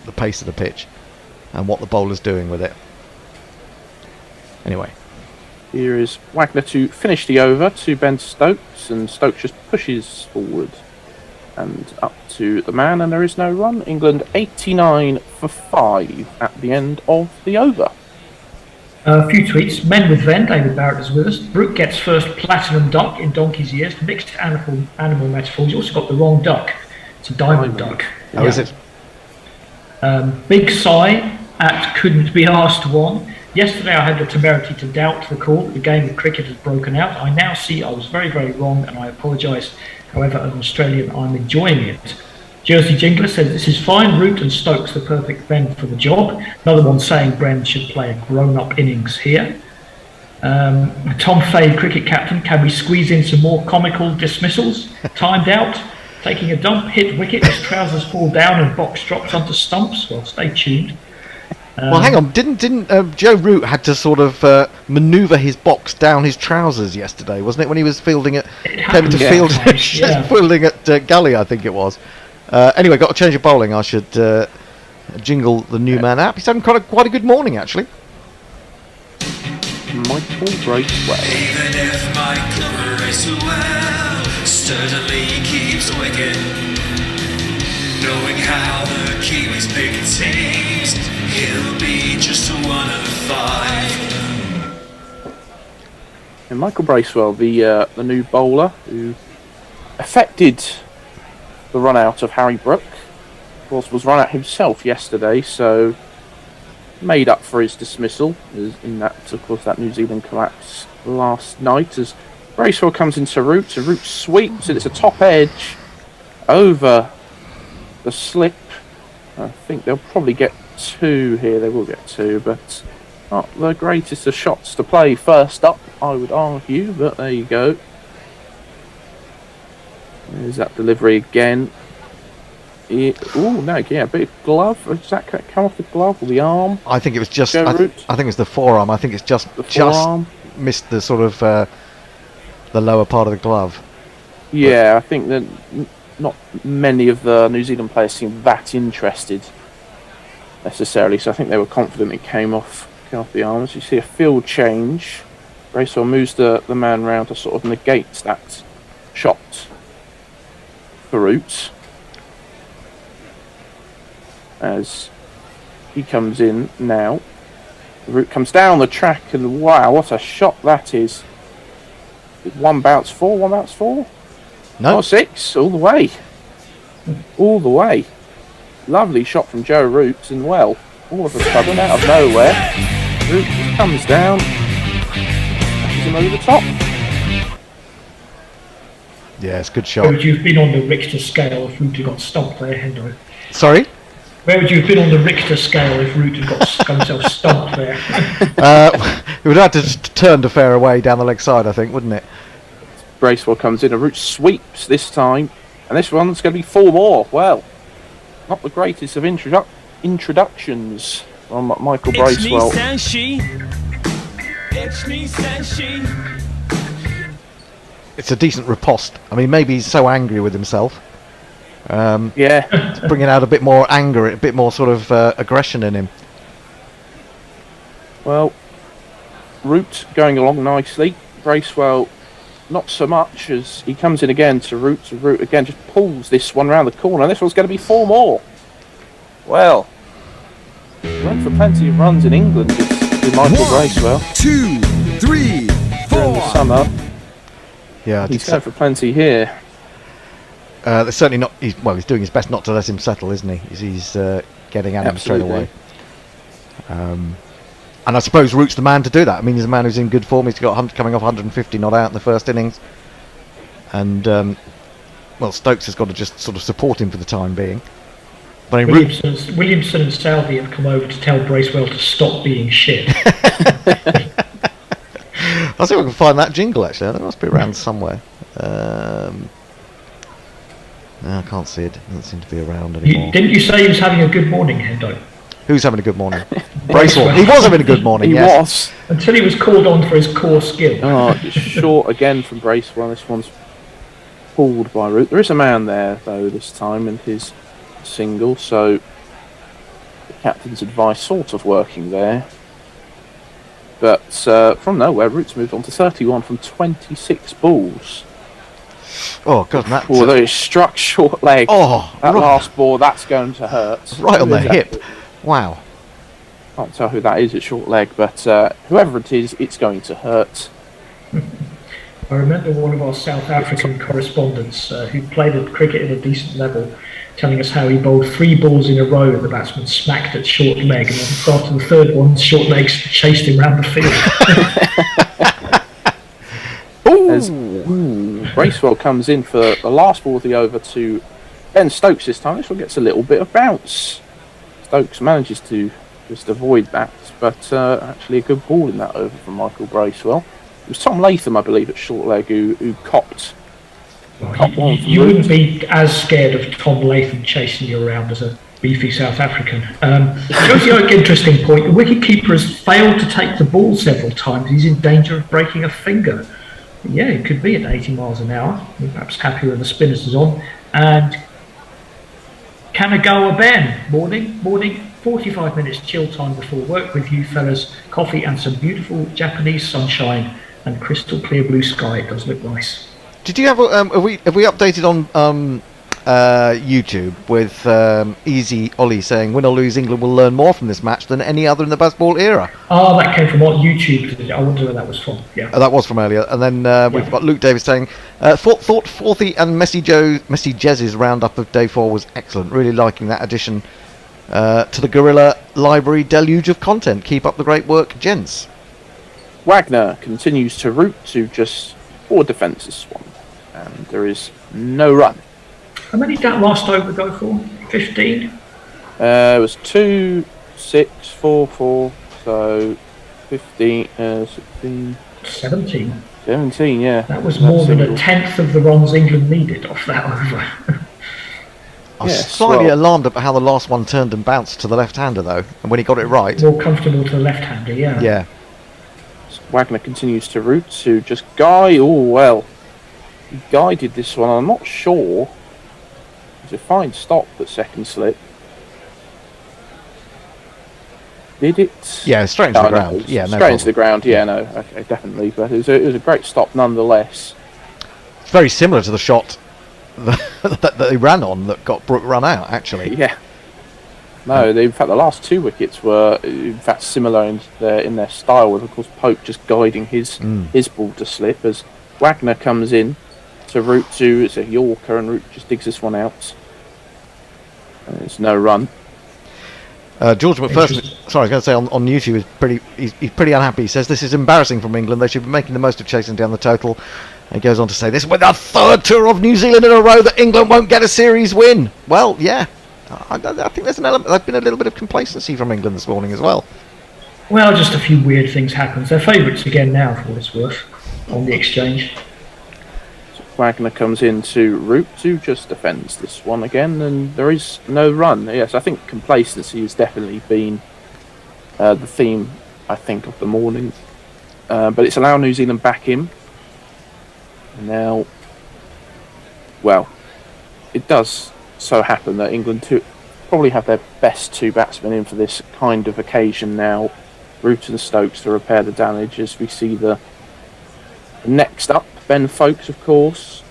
Speaker 3: the pace of the pitch and what the bowler's doing with it. Anyway.
Speaker 9: Here is Wagner to finish the over to Ben Stokes, and Stokes just pushes forward and up to the man, and there is no run. England 89 for 5 at the end of the over.
Speaker 4: A few tweets. Men with Ven, David Barrett is with us. Brooke gets first platinum duck in donkey's ears. Mixed animal metaphors. You also got the wrong duck. It's a diamond duck.
Speaker 3: Oh, is it?
Speaker 4: Big sigh at couldn't be asked one. Yesterday I had the temerity to doubt the call that the game of cricket has broken out. I now see I was very, very wrong, and I apologise. However, as an Australian, I'm enjoying it. Jersey Jingler says this is fine. Root and Stokes the perfect men for the job. Another one saying Bren should play a grown-up innings here. Tom Fay, cricket captain, can we squeeze in some more comical dismissals? Timed out, taking a dump, hit wicket as trousers fall down and box drops onto stumps. Well, stay tuned.
Speaker 3: Well, hang on. Didn't Joe Root had to sort of manoeuvre his box down his trousers yesterday, wasn't it? When he was fielding at fielding at Gully, I think it was. Anyway, got to change of bowling. I should jingle the new man out. He's having quite a good morning, actually.
Speaker 9: Michael Bracewell.
Speaker 5: Even if Michael Bracewell sturdily keeps wicket, knowing how the Kiwis pick teams, he'll be just one of 5.
Speaker 9: And Michael Bracewell, the new bowler who affected the run out of Harry Brook, of course, was run out himself yesterday, so made up for his dismissal in that, of course, that New Zealand collapse last night. As Bracewell comes into Root, and Root sweeps it. It's a top edge over the slip. I think they'll probably get 2 here. They will get 2, but not the greatest of shots to play first up, I would argue, but there you go. There's that delivery again. Oh no, yeah, a bit of glove. Does that come off the glove or the arm?
Speaker 3: I think it was just. I think it was the forearm. I think it's just missed the sort of the lower part of the glove.
Speaker 9: Yeah, I think that not many of the New Zealand players seemed that interested necessarily, so I think they were confident it came off the arm. As you see a field change, Bracewell moves the man round to sort of negate that shot for Root. As he comes in now, Root comes down the track, and wow, what a shot that is! One bounce 4. No, 6 all the way, Lovely shot from Joe Root, and well, all of a sudden, out of nowhere, Root comes down, pushes him over the top.
Speaker 3: Yeah, it's a good shot.
Speaker 4: Where would you have been on the Richter scale if Root had got stumped there, Hendo?
Speaker 3: Sorry?
Speaker 4: Where would you have been on the Richter scale if Root had got himself stumped there?
Speaker 3: It would have to turn to fair away down the leg side, I think, wouldn't it?
Speaker 9: Bracewell comes in, and Root sweeps this time, and this one's going to be 4 more. Well, not the greatest of introductions from Michael Bracewell.
Speaker 3: It's a decent riposte. I mean, maybe he's so angry with himself.
Speaker 9: Yeah.
Speaker 3: Bringing out a bit more anger, a bit more sort of aggression in him.
Speaker 9: Well, Root going along nicely. Bracewell, not so much, as he comes in again to Root again, just pulls this one round the corner. This one's going to be 4 more. Well, room for plenty of runs in England with Michael Bracewell.
Speaker 11: 2, 3, 4.
Speaker 9: during the summer.
Speaker 3: Yeah,
Speaker 9: he's going for plenty here.
Speaker 3: They're certainly not. He's doing his best not to let him settle, isn't he? He's getting at him straight away. And I suppose Root's the man to do that. I mean, he's a man who's in good form. He's got coming off 150 not out in the first innings, and Stokes has got to just sort of support him for the time being. But
Speaker 4: Williamson and Salvi have come over to tell Bracewell to stop being shit.
Speaker 3: I'll see if I can find that jingle. Actually, it must be around somewhere. No, I can't see it. It doesn't seem to be around anymore.
Speaker 4: Didn't you say he was having a good morning, Hendo?
Speaker 3: Who's having a good morning? Bracewell. He was having a good morning,
Speaker 9: He
Speaker 3: yes.
Speaker 9: was.
Speaker 4: Until he was called on for his core skill.
Speaker 9: Oh, short again from Bracewell. This one's pulled by Root. There is a man there, though, this time in his single, so the captain's advice sort of working there. But from nowhere, Root's moved on to 31 from 26 balls.
Speaker 3: Oh, God, that...
Speaker 9: Although it struck short leg.
Speaker 3: Oh,
Speaker 9: that last ball, that's going to hurt.
Speaker 3: Right on the hip. Wow.
Speaker 9: Can't tell who that is at short leg, but whoever it is, it's going to hurt.
Speaker 4: I remember one of our South African correspondents who played at cricket at a decent level telling us how he bowled 3 balls in a row and the batsman smacked at short leg, and then after the third one, short legs chased him round the field.
Speaker 9: As Bracewell comes in for the last ball of the over to Ben Stokes this time. This one gets a little bit of bounce. Stokes manages to just avoid that, but actually a good ball in that over from Michael Bracewell. It was Tom Latham, I believe, at short leg who copped.
Speaker 4: You wouldn't be as scared of Tom Latham chasing you around as a beefy South African. Shows you an interesting point. The wicketkeeper has failed to take the ball several times. He's in danger of breaking a finger. Yeah, it could be at 80 miles an hour. We're perhaps happier when the spinners is on. And Kanagawa Ben, morning. 45 minutes chill time before work with you fellas. Coffee and some beautiful Japanese sunshine and crystal clear blue sky. It does look nice.
Speaker 3: Did you have we updated on YouTube with Easy Ollie saying win or lose, England will learn more from this match than any other in the Bazball era?
Speaker 4: Oh, that came from what YouTube? I wonder where that was from. Yeah,
Speaker 3: that was from earlier. And then we've got Luke Davis saying thought Forthy and Messi Jez's roundup of day 4 was excellent. Really liking that addition to the Gorilla Library deluge of content. Keep up the great work, gents.
Speaker 9: Wagner continues to root to just 4 defences one, and there is no run.
Speaker 4: How many did that last over go for? 15?
Speaker 9: It was 2, 6, 4, 4, so 15, 16...
Speaker 4: 17.
Speaker 9: 17, yeah.
Speaker 4: That was more than a tenth of the runs England needed off that over.
Speaker 3: I was slightly alarmed about how the last one turned and bounced to the left-hander, though, and when he got it right...
Speaker 4: More comfortable to the left-hander, yeah.
Speaker 3: Yeah.
Speaker 9: Wagner continues to root to just Guy. Oh, well. He guided this one. I'm not sure. It's a fine stop at second slip. Did it?
Speaker 3: Yeah, straight into the ground.
Speaker 9: No, straight into the ground. Yeah, no, okay, definitely. But it was a great stop nonetheless.
Speaker 3: It's very similar to the shot that they ran on that got Brooke run out, actually.
Speaker 9: Yeah. No, in fact, the last 2 wickets were, in fact, similar in their style, with, of course, Pope just guiding his ball to slip as Wagner comes in to Root 2. It's a Yorker, and Root just digs this one out. There's no run.
Speaker 3: George McPherson, sorry, I was going to say on YouTube, he's pretty unhappy. He says this is embarrassing from England. They should be making the most of chasing down the total. And he goes on to say this will be the 3rd tour of New Zealand in a row that England won't get a series win. Well, yeah. I think there's been a little bit of complacency from England this morning as well.
Speaker 4: Well, just a few weird things happened. They're favourites again now, for what it's worth, on the exchange.
Speaker 9: So Wagner comes in to Root 2, just defends this one again, and there is no run. Yes, I think complacency has definitely been the theme, I think, of the morning. But it's allowed New Zealand back in. Now, well, it does so happen that England probably have their best 2 batsmen in for this kind of occasion now. Root and Stokes to repair the damage as we see the next up, Ben Foakes, of course.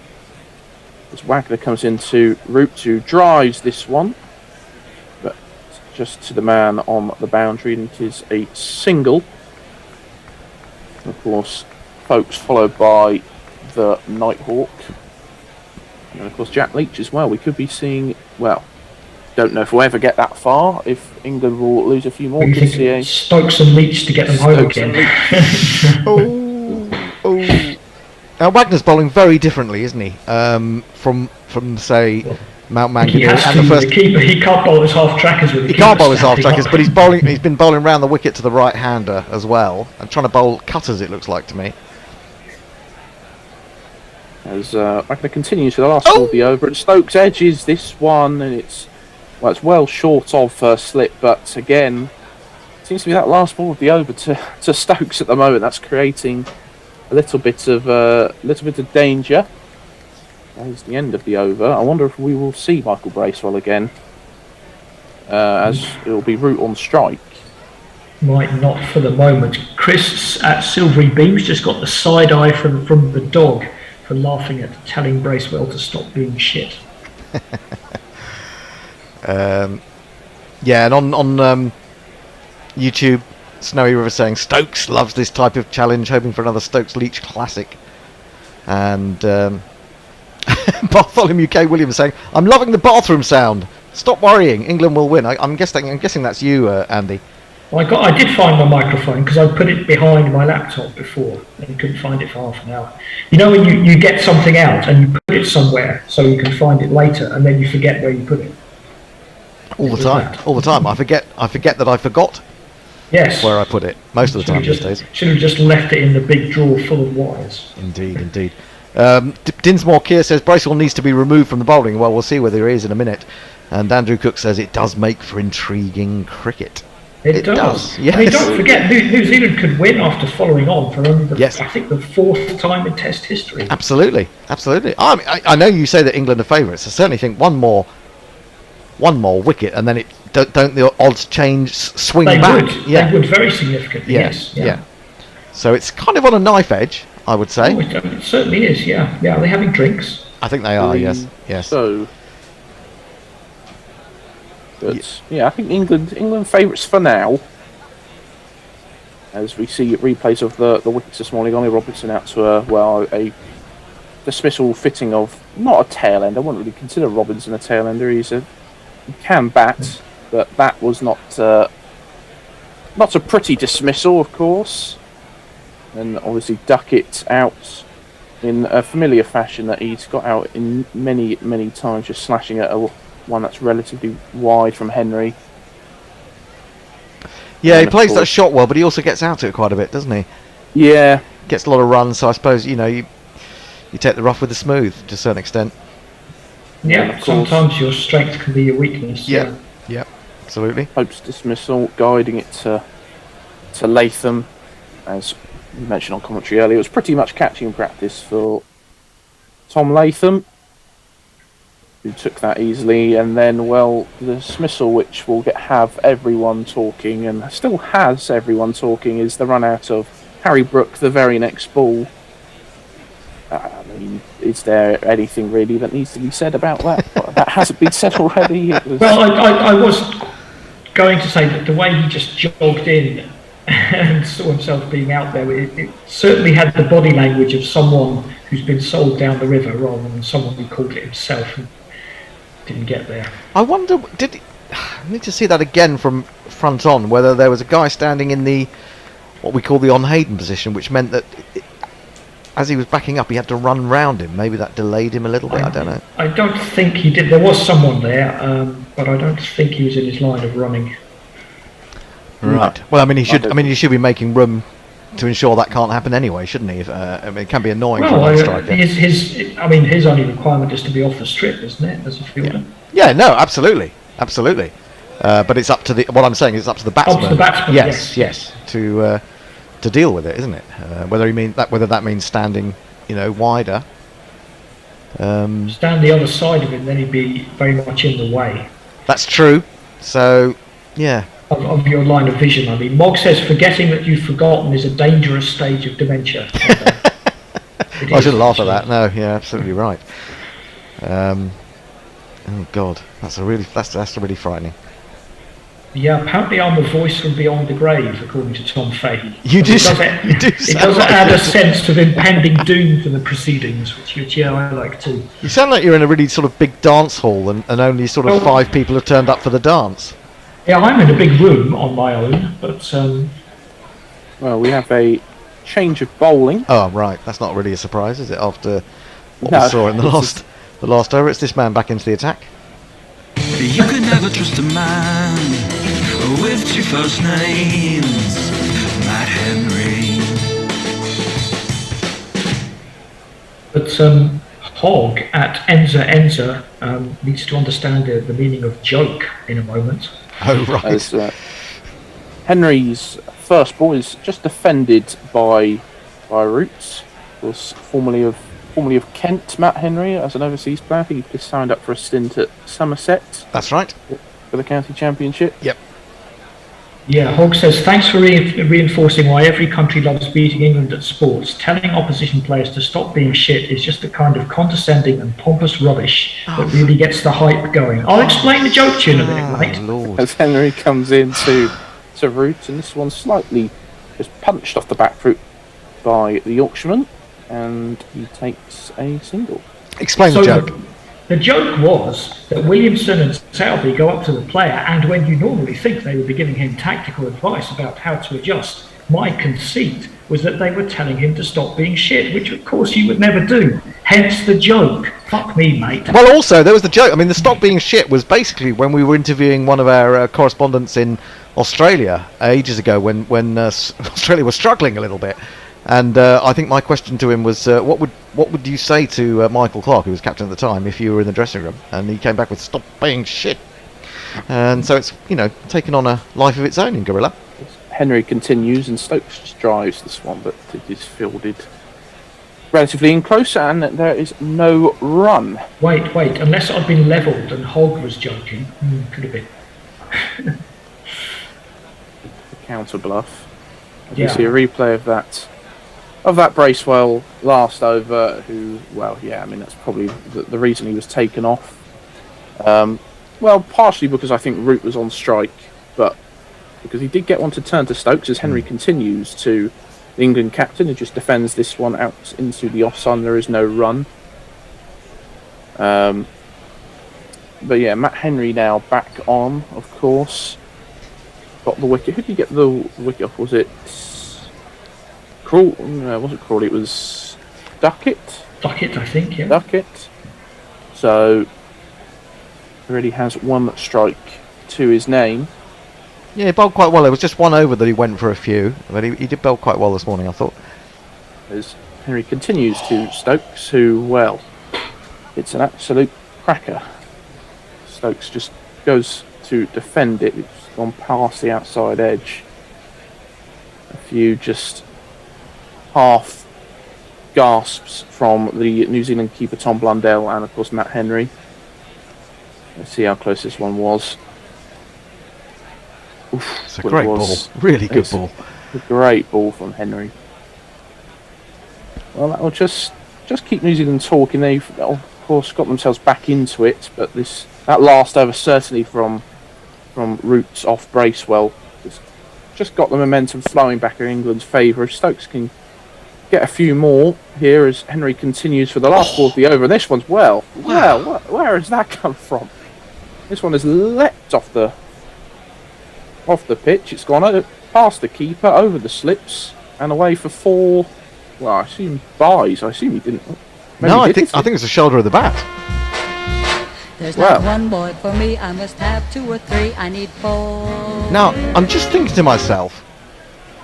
Speaker 9: As Wagner comes into Root 2, drives this one, but just to the man on the boundary, and it is a single. Of course, folks, followed by the Nighthawk. And of course Jack Leach as well. We could be seeing, well, don't know if we'll ever get that far, if England will lose a few more.
Speaker 4: You think Stokes and Leach to get them home again.
Speaker 3: Now Wagner's bowling very differently, isn't he? From say Mount Mangan and the first.
Speaker 4: The keeper, he can't bowl his half trackers with.
Speaker 3: He can't bowl his half trackers, but he's been bowling round the wicket to the right hander as well, and trying to bowl cutters. It looks like to me.
Speaker 9: As Wagner continues for the last ball of the over, and Stokes edges this one, and it's well short of first slip, but again, it seems to be that last ball of the over to Stokes at the moment. That's creating a little bit of danger. That is the end of the over. I wonder if we will see Michael Bracewell again, as it will be Root on strike.
Speaker 4: Might not for the moment. Chris at Silvery Beams just got the side eye from the dog for laughing at telling Bracewell to stop being shit.
Speaker 3: Yeah, and on YouTube, Snowy River saying Stokes loves this type of challenge, hoping for another Stokes Leach classic. And Bartholomew K. Williams saying, I'm loving the bathroom sound. Stop worrying, England will win. I'm guessing that's you, Andy.
Speaker 4: Well, I did find my microphone because I put it behind my laptop before and couldn't find it for half an hour. You know when you get something out and you put it somewhere so you can find it later, and then you forget where you put it.
Speaker 3: All the time. I forget that I forgot.
Speaker 4: Yes.
Speaker 3: Where I put it most of the time these days.
Speaker 4: Should have just left it in the big drawer full of wires.
Speaker 3: Indeed. Dinsmore Keir says Bracewell needs to be removed from the bowling. Well, we'll see whether he is in a minute. And Andrew Cook says it does make for intriguing cricket.
Speaker 4: It does.
Speaker 3: Yes.
Speaker 4: I mean, don't forget, New Zealand could win after following on for only I think the fourth time in Test history.
Speaker 3: Absolutely. I know you say that England are favourites. I certainly think one more wicket, and then don't the odds swing back?
Speaker 4: They would very significantly. Yes.
Speaker 3: Yeah. So it's kind of on a knife edge, I would say.
Speaker 4: Oh, it certainly is. Yeah. Are they having drinks?
Speaker 3: I think they are. Yes.
Speaker 9: So. But I think England favourites for now. As we see replays of the wickets this morning, Ollie Robinson out to a dismissal fitting of not a tail end. I wouldn't really consider Robinson a tail ender. He can bat, but that was not a pretty dismissal, of course. And obviously Duckett out in a familiar fashion that he's got out in many times, just slashing at one that's relatively wide from Henry.
Speaker 3: Yeah, he plays that shot well, but he also gets out to it quite a bit, doesn't he?
Speaker 9: Yeah.
Speaker 3: Gets a lot of runs, so I suppose, you take the rough with the smooth to a certain extent.
Speaker 4: Yeah, sometimes your strength can be your weakness.
Speaker 3: Yeah, absolutely.
Speaker 9: Hope's dismissal, guiding it to Latham, as you mentioned on commentary earlier. It was pretty much catching practice for Tom Latham, who took that easily, and then, the dismissal, which will have everyone talking, and still has everyone talking, is the run out of Harry Brook the very next ball. I mean, is there anything really that needs to be said about that? That hasn't been said already.
Speaker 4: Well, I was going to say that the way he just jogged in and saw himself being out there, it certainly had the body language of someone who's been sold down the river rather than someone who called it himself and didn't get there. I
Speaker 3: wonder, I need to see that again from front on, whether there was a guy standing in what we call the on Hayden position, which meant that as he was backing up, he had to run round him. Maybe that delayed him a little bit. I don't know.
Speaker 4: I don't think he did. There was someone there, but I don't think he was in his line of running.
Speaker 3: Right. Well, I mean, he should be making room to ensure that can't happen anyway, shouldn't he? It can be annoying for a striker.
Speaker 4: His only requirement is to be off the strip, isn't it, as a fielder?
Speaker 3: Yeah. No, absolutely. But it's up to what I'm saying is it's up to the batsman.
Speaker 4: Up to the batsman.
Speaker 3: Yes. To deal with it, isn't it? Whether that means standing, wider.
Speaker 4: Stand the other side of him, then he'd be very much in the way.
Speaker 3: That's true. So, yeah.
Speaker 4: Of your line of vision. I mean, Mog says forgetting that you've forgotten is a dangerous stage of dementia.
Speaker 3: I shouldn't laugh at that. No, yeah, absolutely right. Oh God, that's really frightening.
Speaker 4: Yeah, apparently I'm a voice from beyond the grave, according to Tom Fahey.
Speaker 3: You do.
Speaker 4: It does add a sense of impending doom to the proceedings, which I like too.
Speaker 3: You sound like you're in a really sort of big dance hall, and only sort of 5 people have turned up for the dance.
Speaker 4: Yeah, I'm in a big room on my own, but
Speaker 9: well, we have a change of bowling.
Speaker 3: Oh right, that's not really a surprise, is it? After what we saw in the last over, it's this man back into the attack.
Speaker 5: You could never trust a man with 2 first names, Matt Henry.
Speaker 4: But Hogg at Enza needs to understand the meaning of joke in a moment.
Speaker 3: Oh right.
Speaker 9: As, Henry's first ball is just defended by Roots. Was formerly of Kent, Matt Henry, as an overseas player. I think he just signed up for a stint at Somerset.
Speaker 3: That's right.
Speaker 9: For the county championship.
Speaker 3: Yep.
Speaker 4: Yeah, Hogg says, thanks for reinforcing why every country loves beating England at sports. Telling opposition players to stop being shit is just the kind of condescending and pompous rubbish that really gets the hype going. I'll explain the joke to you in a minute, mate.
Speaker 3: Lord.
Speaker 9: As Henry comes into Root, and this one's slightly just punched off the back foot by the Yorkshireman, and he takes a single.
Speaker 3: Explain the joke.
Speaker 4: The joke was that Williamson and Selby go up to the player, and when you normally think they would be giving him tactical advice about how to adjust, my conceit was that they were telling him to stop being shit, which of course you would never do. Hence the joke. Fuck me, mate.
Speaker 3: Well, also, there was the joke. I mean, the stop being shit was basically when we were interviewing one of our correspondents in Australia ages ago when Australia was struggling a little bit. And I think my question to him was, what would you say to Michael Clark, who was captain at the time, if you were in the dressing room? And he came back with, stop being shit. And so it's, taken on a life of its own in Gorilla.
Speaker 9: Henry continues, and Stokes just drives this one, but it is fielded relatively in close, and there is no run.
Speaker 4: Wait, unless I'd been levelled and Hogg was joking. Could have been.
Speaker 9: The counter bluff.
Speaker 4: Yeah.
Speaker 9: You see a replay of that Bracewell last over, who, that's probably the reason he was taken off. Partially because I think Root was on strike, but because he did get one to turn to Stokes as Henry continues to the England captain, who just defends this one out into the offside. There is no run. Matt Henry now back on, of course. Got the wicket. Who did you get the wicket off? Was it Crawley? No, it wasn't Crawley. It was Duckett.
Speaker 4: Duckett, I think. Yeah.
Speaker 9: Duckett. So he already has one strike to his name.
Speaker 3: Yeah, he bowled quite well. It was just one over that he went for a few, but he did bowl quite well this morning, I thought.
Speaker 9: As Henry continues to Stokes, who, it's an absolute cracker. Stokes just goes to defend it. It's gone past the outside edge. A few just half gasps from the New Zealand keeper Tom Blundell and of course Matt Henry. Let's see how close this one was. Oof,
Speaker 3: it's a great ball. Really good ball.
Speaker 9: A great ball from Henry. Well, that will just keep New Zealand talking. They've of course got themselves back into it, but that last over certainly from Roots off Bracewell just got the momentum flowing back in England's favour. If Stokes can get a few more here as Henry continues for the last ball of the over, and this one's where has that come from? This one has leapt off the pitch. It's gone past the keeper, over the slips, and away for 4. Well, I assume buys. I assume he didn't.
Speaker 3: No, I think it was the shoulder of the bat.
Speaker 12: There's not one boy for me. I must have 2 or 3. I need 4.
Speaker 3: Now, I'm just thinking to myself,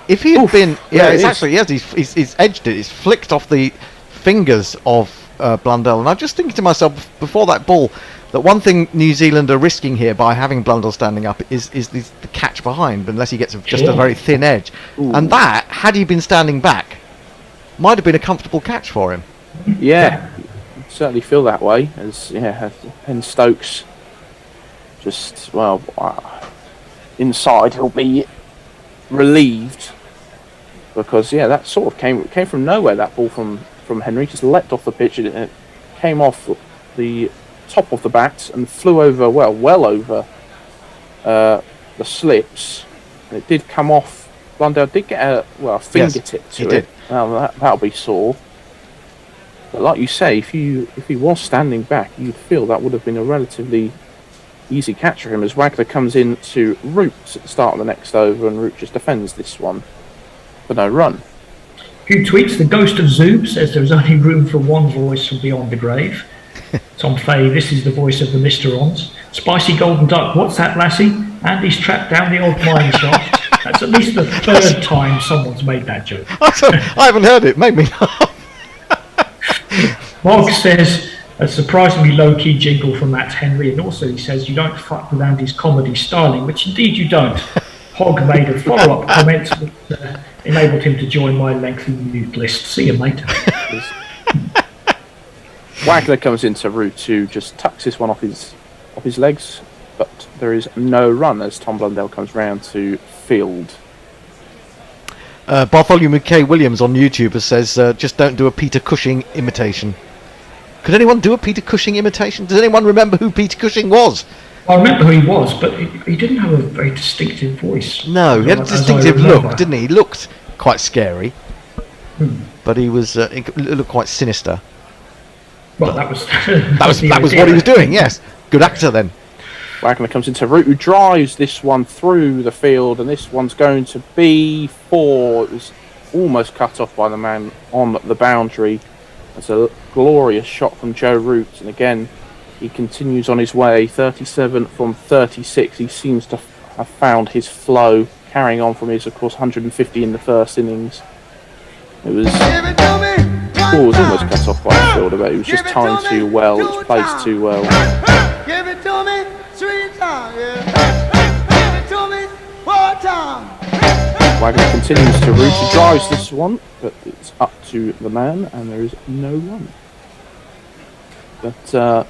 Speaker 3: if he had been, he's edged it. He's flicked off the fingers of Blundell, and I'm just thinking to myself before that ball that one thing New Zealand are risking here by having Blundell standing up is the catch behind, unless he gets just a very thin edge. Ooh. And that, had he been standing back, might have been a comfortable catch for him.
Speaker 9: Yeah, certainly feel that way. As and Stokes just inside he'll be relieved because that sort of came from nowhere. That ball from Henry just leapt off the pitch and it came off the top of the bat and flew over well over the slips. And it did come off. Blundell did get a fingertip to it. Well, that'll be sore. But like you say, if he was standing back, you'd feel that would have been a relatively easy catch for him, as Wagner comes in to Root at the start of the next over, and Root just defends this one for no run.
Speaker 4: A few tweets. The Ghost of Zoob says there was only room for one voice from beyond the grave. Tom Fay, this is the voice of the Mr. Ons. Spicy Golden Duck, what's that, lassie? Andy's tracked down the old mine shaft. That's at least the third time someone's made that joke.
Speaker 3: I haven't heard it. Made me laugh.
Speaker 4: Mark says a surprisingly low-key jingle from Matt Henry, and also he says you don't fuck with Andy's comedy styling, which indeed you don't. Hog made a follow-up comment that enabled him to join my lengthy mute list. See you, mate.
Speaker 9: Wagner comes into Root 2, just tucks this one off his legs, but there is no run as Tom Blundell comes round to field.
Speaker 3: Bartholomew K. Williams on YouTube says, just don't do a Peter Cushing imitation. Could anyone do a Peter Cushing imitation? Does anyone remember who Peter Cushing was?
Speaker 4: I remember who he was, but he didn't have a very distinctive voice.
Speaker 3: No, he had a distinctive look, didn't he? He looked quite scary, but he was he looked quite sinister.
Speaker 4: Well, that was
Speaker 3: what he was doing. Yes, good actor then.
Speaker 9: Wagner comes into Root, who drives this one through the field, and this one's going to be 4. It was almost cut off by the man on the boundary. That's a glorious shot from Joe Root, and again he continues on his way. 37 from 36. He seems to have found his flow, carrying on from his, of course, 150 in the first innings. It was almost cut off by a fielder, but it was just timed too well. It was placed too well.
Speaker 13: Give it to me 3 times, yeah. Give it to me 4 times.
Speaker 9: Wagner continues to Root. He drives this one, but it's up to the man, and there is no run. But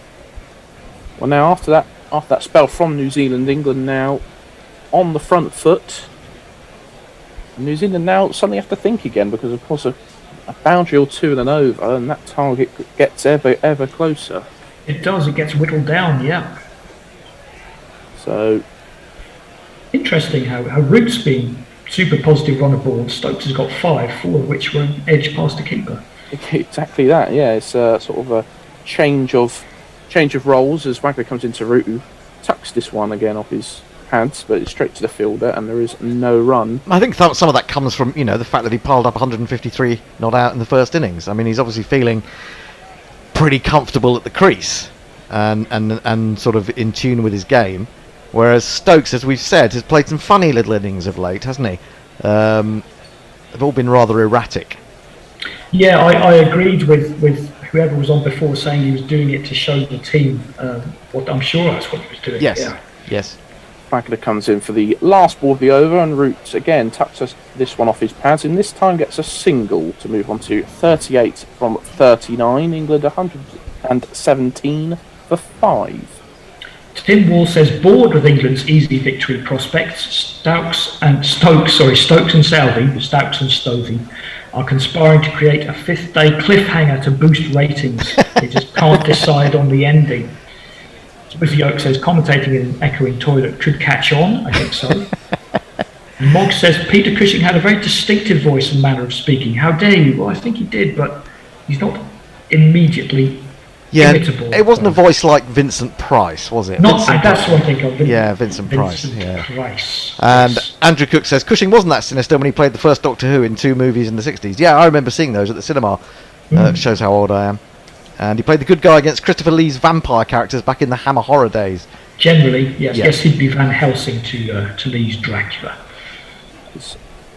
Speaker 9: well, now after that spell from New Zealand, England now on the front foot. New Zealand now suddenly have to think again, because of course a boundary or 2 and an over, and that target gets ever closer.
Speaker 4: It does. It gets whittled down. Yeah.
Speaker 9: So
Speaker 4: interesting how Root's been super positive run aboard. Stokes has got 5, 4 of which were an edge past the keeper.
Speaker 9: Exactly that. Yeah, it's sort of a change of roles as Wagner comes into Root, who tucks this one again off his pads, but it's straight to the fielder, and there is no run.
Speaker 3: I think some of that comes from the fact that he piled up 153 not out in the first innings. I mean, he's obviously feeling pretty comfortable at the crease and sort of in tune with his game, whereas Stokes, as we've said, has played some funny little innings of late, hasn't he? They've all been rather erratic.
Speaker 4: Yeah, I agreed with whoever was on before, saying he was doing it to show the team what I'm sure that's what he was doing.
Speaker 3: Yes,
Speaker 4: yeah.
Speaker 3: Yes.
Speaker 9: Wagner comes in for the last ball of the over, and Root again tucks this one off his pads, and this time gets a single to move on to 38 from 39. England 117 for 5.
Speaker 4: Tim Wall says, bored with England's easy victory prospects, Stokes and Southey, Stokes and Stovey, are conspiring to create a 5th day cliffhanger to boost ratings. They just can't decide on the ending. Timothy Oak says, commentating in an echoing toilet could catch on. I think so. Mogg says, Peter Cushing had a very distinctive voice and manner of speaking. How dare you? Well, I think he did, but he's not immediately imitable.
Speaker 3: It wasn't a voice like Vincent Price, was it?
Speaker 4: That's what I think of.
Speaker 3: Vincent Price. Yeah.
Speaker 4: Price.
Speaker 3: And Andrew Cook says, Cushing wasn't that sinister when he played the first Doctor Who in 2 movies in the 60s. Yeah, I remember seeing those at the cinema. Shows how old I am. And he played the good guy against Christopher Lee's vampire characters back in the Hammer horror days.
Speaker 4: Generally, yes. Yes, he'd be Van Helsing to Lee's Dracula.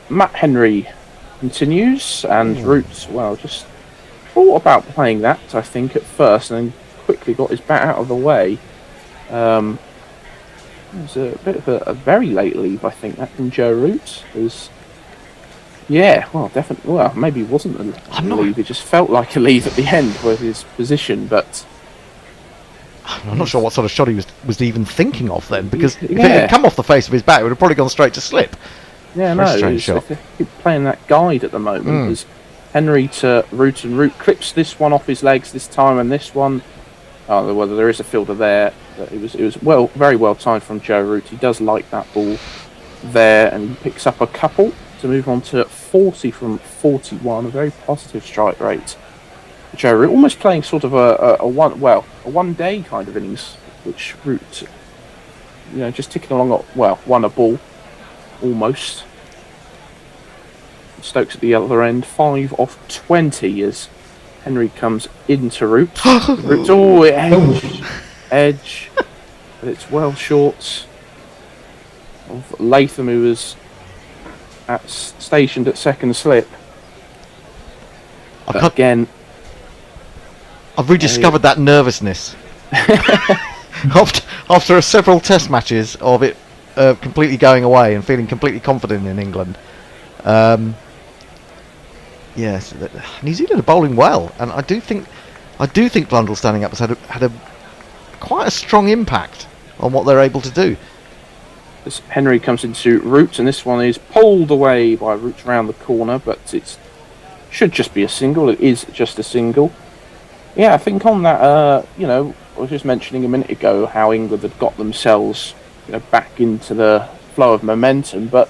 Speaker 9: Matt Henry continues, and Root, well, just thought about playing that, I think, at first, and then quickly got his bat out of the way. It was a bit of a very late leave, I think, that from Joe Root. Definitely. Well, maybe it wasn't a leave. It just felt like a leave at the end with his position, but
Speaker 3: I'm not sure what sort of shot he was even thinking of then, because if it had come off the face of his bat, it would have probably gone straight to slip.
Speaker 9: Yeah, strange shot. Keep playing that guide at the moment. As Henry to Root, and Root clips this one off his legs this time, and this one Well, there is a fielder there. It was very well timed from Joe Root. He does like that ball there, and he picks up a couple to move on to 40 from 41. A very positive strike rate. Joe Root almost playing sort of a 1 day kind of innings, which Root, just ticking along. Won a ball almost. Stokes at the other end, 5 off 20 as Henry comes into Root. Root, edge, but it's well short of Latham, who was stationed at second slip. Again,
Speaker 3: I've rediscovered that nervousness after several test matches of it completely going away and feeling completely confident in England. Yes, New Zealand are bowling well, and I do think Blundell standing up has had quite a strong impact on what they're able to do.
Speaker 9: As Henry comes into Root, and this one is pulled away by Root round the corner, but it should just be a single. It is just a single. Yeah, I think on that, I was just mentioning a minute ago how England had got themselves, back into the flow of momentum, but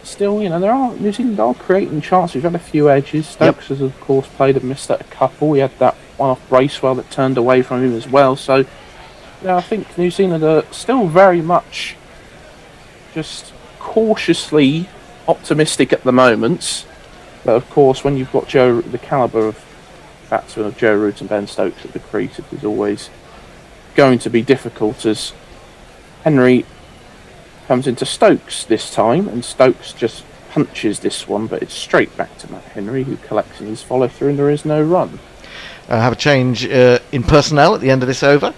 Speaker 9: still, New Zealand are creating chances. We've had a few edges. Stokes has, of course, played and missed at a couple. We had that one off Bracewell that turned away from him as well. So, I think New Zealand are still very much just cautiously optimistic at the moment. But, of course, when you've got the calibre of batsmen of Joe Root and Ben Stokes at the crease, it is always going to be difficult as Henry comes into Stokes this time, and Stokes just punches this one, but it's straight back to Matt Henry, who collects in his follow-through, and there is no run.
Speaker 3: Have a change in personnel at the end of this over.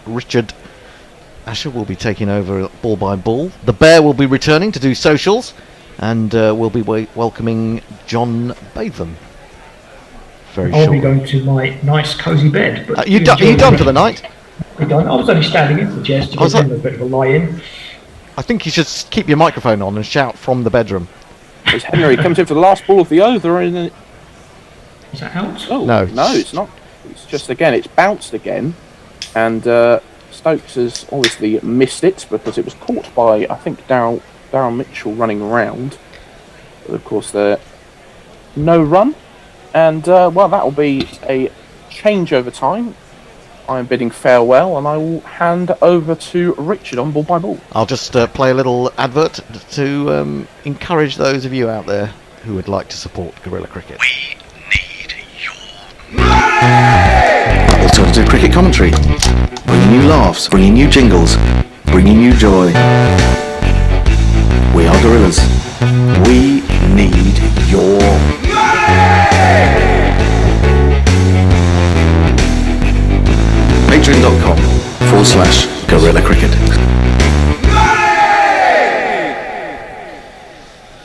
Speaker 3: Richard Asher will be taking over ball by ball. The Bear will be returning to do socials, and we'll be welcoming John Batham.
Speaker 4: I'll be going to my nice cosy bed. But
Speaker 3: are you done for the night?
Speaker 4: I was only standing in for Jess to give him a bit of a lie-in.
Speaker 3: I think you should keep your microphone on and shout from the bedroom.
Speaker 9: As Henry comes in for the last ball of the over, and then
Speaker 4: is that out?
Speaker 9: Oh,
Speaker 3: no,
Speaker 9: it's not. It's just it's bounced again, and Stokes has obviously missed it because it was caught by, I think, Darryl Mitchell running around. But of course, there no run, and that will be a change over time. I'm bidding farewell, and I will hand over to Richard on ball by ball.
Speaker 3: I'll just play a little advert to encourage those of you out there who would like to support Guerrilla Cricket.
Speaker 5: We need your
Speaker 3: Alternative cricket commentary, bringing you laughs, bringing you jingles, bringing you joy. We are Gorillas. We need your Patreon.com/Guerrilla Cricket.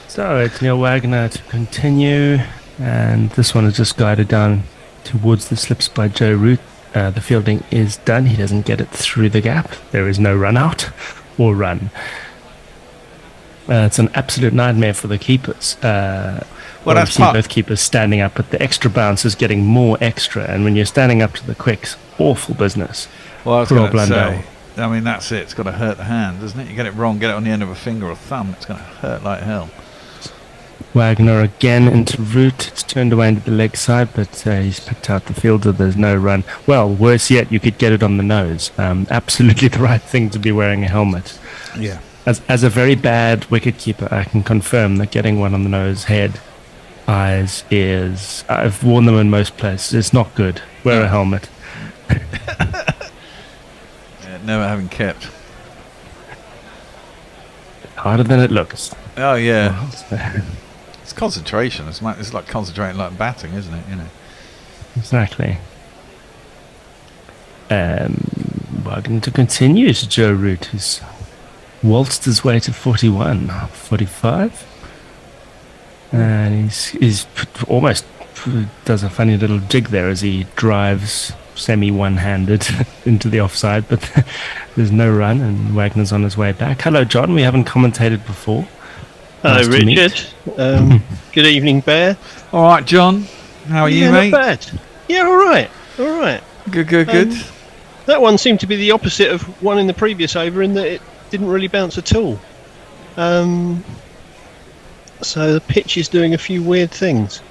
Speaker 8: So it's Neil Wagner to continue, and this one is just guided down towards the slips by Joe Root. The fielding is done. He doesn't get it through the gap. There is no run out or run. It's an absolute nightmare for the keepers. I've seen both keepers standing up, but the extra bounce is getting more extra, and when you're standing up to the quicks, awful business.
Speaker 2: Well, I was going to say, I mean, that's it. It's got to hurt the hand, doesn't it? You get it wrong, get it on the end of a finger or thumb, it's going to hurt like hell.
Speaker 8: Wagner again into Root. It's turned away into the leg side, but he's picked out the fielder. There's no run. Well, worse yet, you could get it on the nose. Absolutely the right thing to be wearing a helmet.
Speaker 2: Yeah.
Speaker 8: As a very bad wicketkeeper, I can confirm that getting one on the nose, head, eyes, ears, I've worn them in most places. It's not good. Wear a helmet.
Speaker 2: Never having kept.
Speaker 8: Harder than it looks.
Speaker 2: Oh, yeah. It's concentration. It's like concentrating like batting, isn't it?
Speaker 8: Exactly. Wagner to continue to Joe Root, who's waltzed his way to 41, 45. And he's almost does a funny little jig there as he drives semi-one-handed into the offside, but there's no run, and Wagner's on his way back. Hello, John. We haven't commentated before.
Speaker 14: Hello, Richard. Good evening, Bear.
Speaker 2: All right, John. How are you, mate?
Speaker 14: Not bad. Yeah, all right.
Speaker 2: Good.
Speaker 14: That one seemed to be the opposite of one in the previous over in that it didn't really bounce at all. So the pitch is doing a few weird things.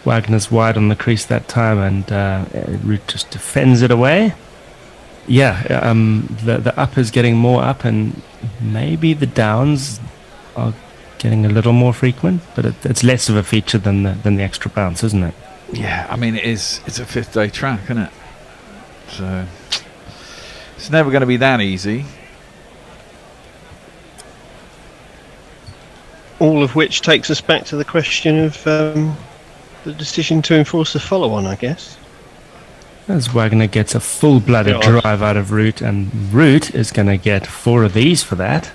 Speaker 8: Wagner's wide on the crease that time, and Root just defends it away. Yeah, the up is getting more up, and maybe the downs are getting a little more frequent, but it's less of a feature than the extra bounce, isn't it?
Speaker 2: Yeah, I mean, it's a 5th day track, isn't it? So it's never going to be that easy.
Speaker 14: All of which takes us back to the question of the decision to enforce the follow-on, I guess.
Speaker 8: As Wagner gets a full-blooded drive out of Root, and Root is going to get 4 of these for that.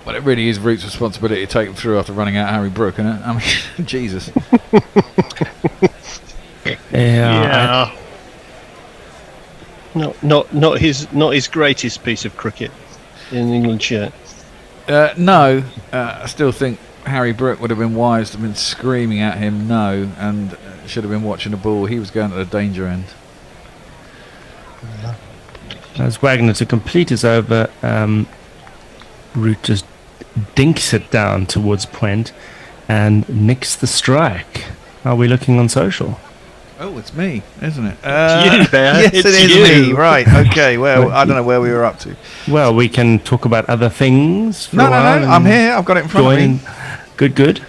Speaker 2: Well, it really is Root's responsibility to take them through after running out Harry Brook, isn't it? I mean, Jesus.
Speaker 8: Yeah.
Speaker 14: Not his greatest piece of cricket in an England shirt.
Speaker 2: No, I still think Harry Brook would have been wise to have been screaming at him no, and should have been watching the ball. He was going to the danger end.
Speaker 8: As Wagner to complete his over, Root just dinks it down towards point and nicks the strike. Are we looking on social?
Speaker 2: Oh, it's me, isn't it?
Speaker 14: It's you, Bear.
Speaker 2: Yes,
Speaker 14: It's
Speaker 2: it is
Speaker 14: you.
Speaker 2: me. Right, okay. Well, I don't know where we were up to.
Speaker 8: Well, we can talk about other things for
Speaker 2: No,
Speaker 8: a while.
Speaker 2: no, I'm here. I've got it in front of me.
Speaker 8: Good.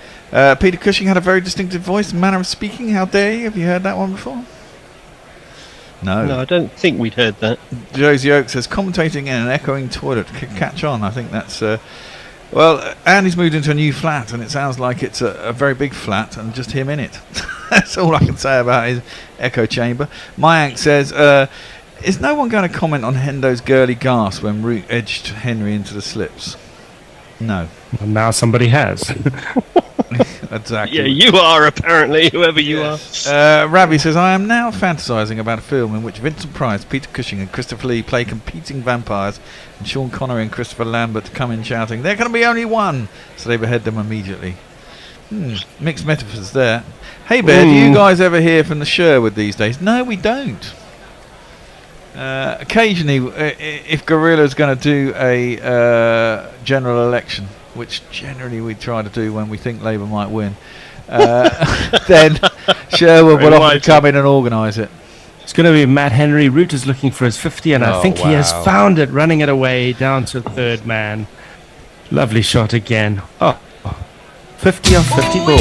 Speaker 2: Peter Cushing had a very distinctive voice and manner of speaking. How dare you? Have you heard that one before?
Speaker 14: No, I don't think we'd heard that.
Speaker 2: Josie Oak says, commentating in an echoing toilet could catch on. I think that's... well, Andy's moved into a new flat, and it sounds like it's a very big flat and just him in it. That's all I can say about his echo chamber. Mayank says, is no one going to comment on Hendo's girly gasp when Root edged Henry into the slips? No.
Speaker 8: Well, now somebody has.
Speaker 2: Exactly.
Speaker 14: Yeah, you are apparently, whoever you are.
Speaker 2: Ravi says, I am now fantasising about a film in which Vincent Price, Peter Cushing and Christopher Lee play competing vampires, and Sean Connery and Christopher Lambert come in shouting, there can be only one, so they behead them immediately. Mixed metaphors there. Hey Bear, do you guys ever hear from the Sherwood these days? No, we don't. Occasionally, if Gorilla's going to do a general election, which generally we try to do when we think Labour might win, then Sherwood will often come in and organise it.
Speaker 8: It's going to be Matt Henry. Root is looking for his 50, and I think he has found it, running it away down to third man. Lovely shot again. 50 off 50 balls.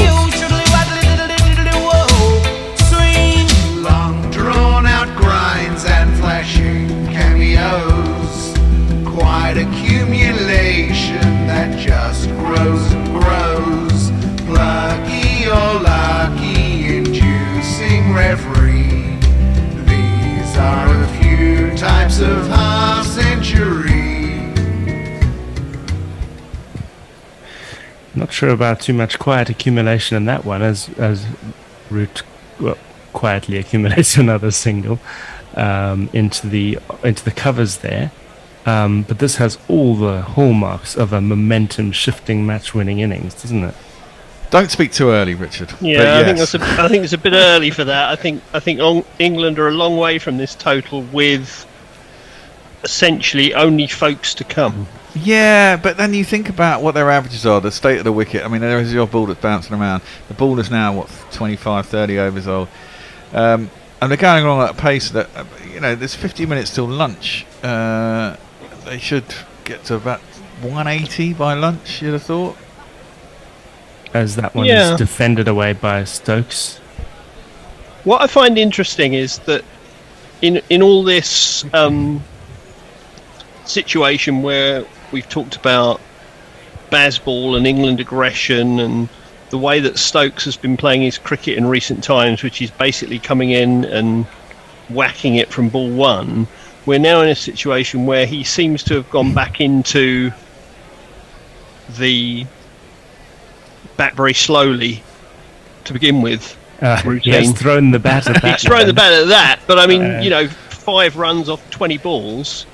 Speaker 15: Long drawn out grinds and flashing cameos, quite accumulation that just grows and grows. Plucky or lucky, inducing reverie. These are a few types of half century.
Speaker 8: Not sure about too much quiet accumulation in that one, as Root quietly accumulates another single into the covers there. But this has all the hallmarks of a momentum-shifting match-winning innings, doesn't it?
Speaker 2: Don't speak too early, Richard.
Speaker 14: Yeah, I think it's a bit early for that. I think England are a long way from this total, with essentially only folks to come.
Speaker 2: Yeah, but then you think about what their averages are, the state of the wicket. I mean, there is your ball that's bouncing around. The ball is now, 25, 30 overs old. And they're going along at a pace that, there's 50 minutes till lunch. They should get to about 180 by lunch, you'd have thought.
Speaker 8: As that one is defended away by Stokes.
Speaker 14: What I find interesting is that in all this situation where we've talked about Bazball and England aggression and the way that Stokes has been playing his cricket in recent times, which is basically coming in and whacking it from ball one, we're now in a situation where he seems to have gone back into the bat very slowly to begin with routine.
Speaker 8: He has thrown the bat at that.
Speaker 14: He's thrown the bat at that, but I mean, 5 runs off 20 balls.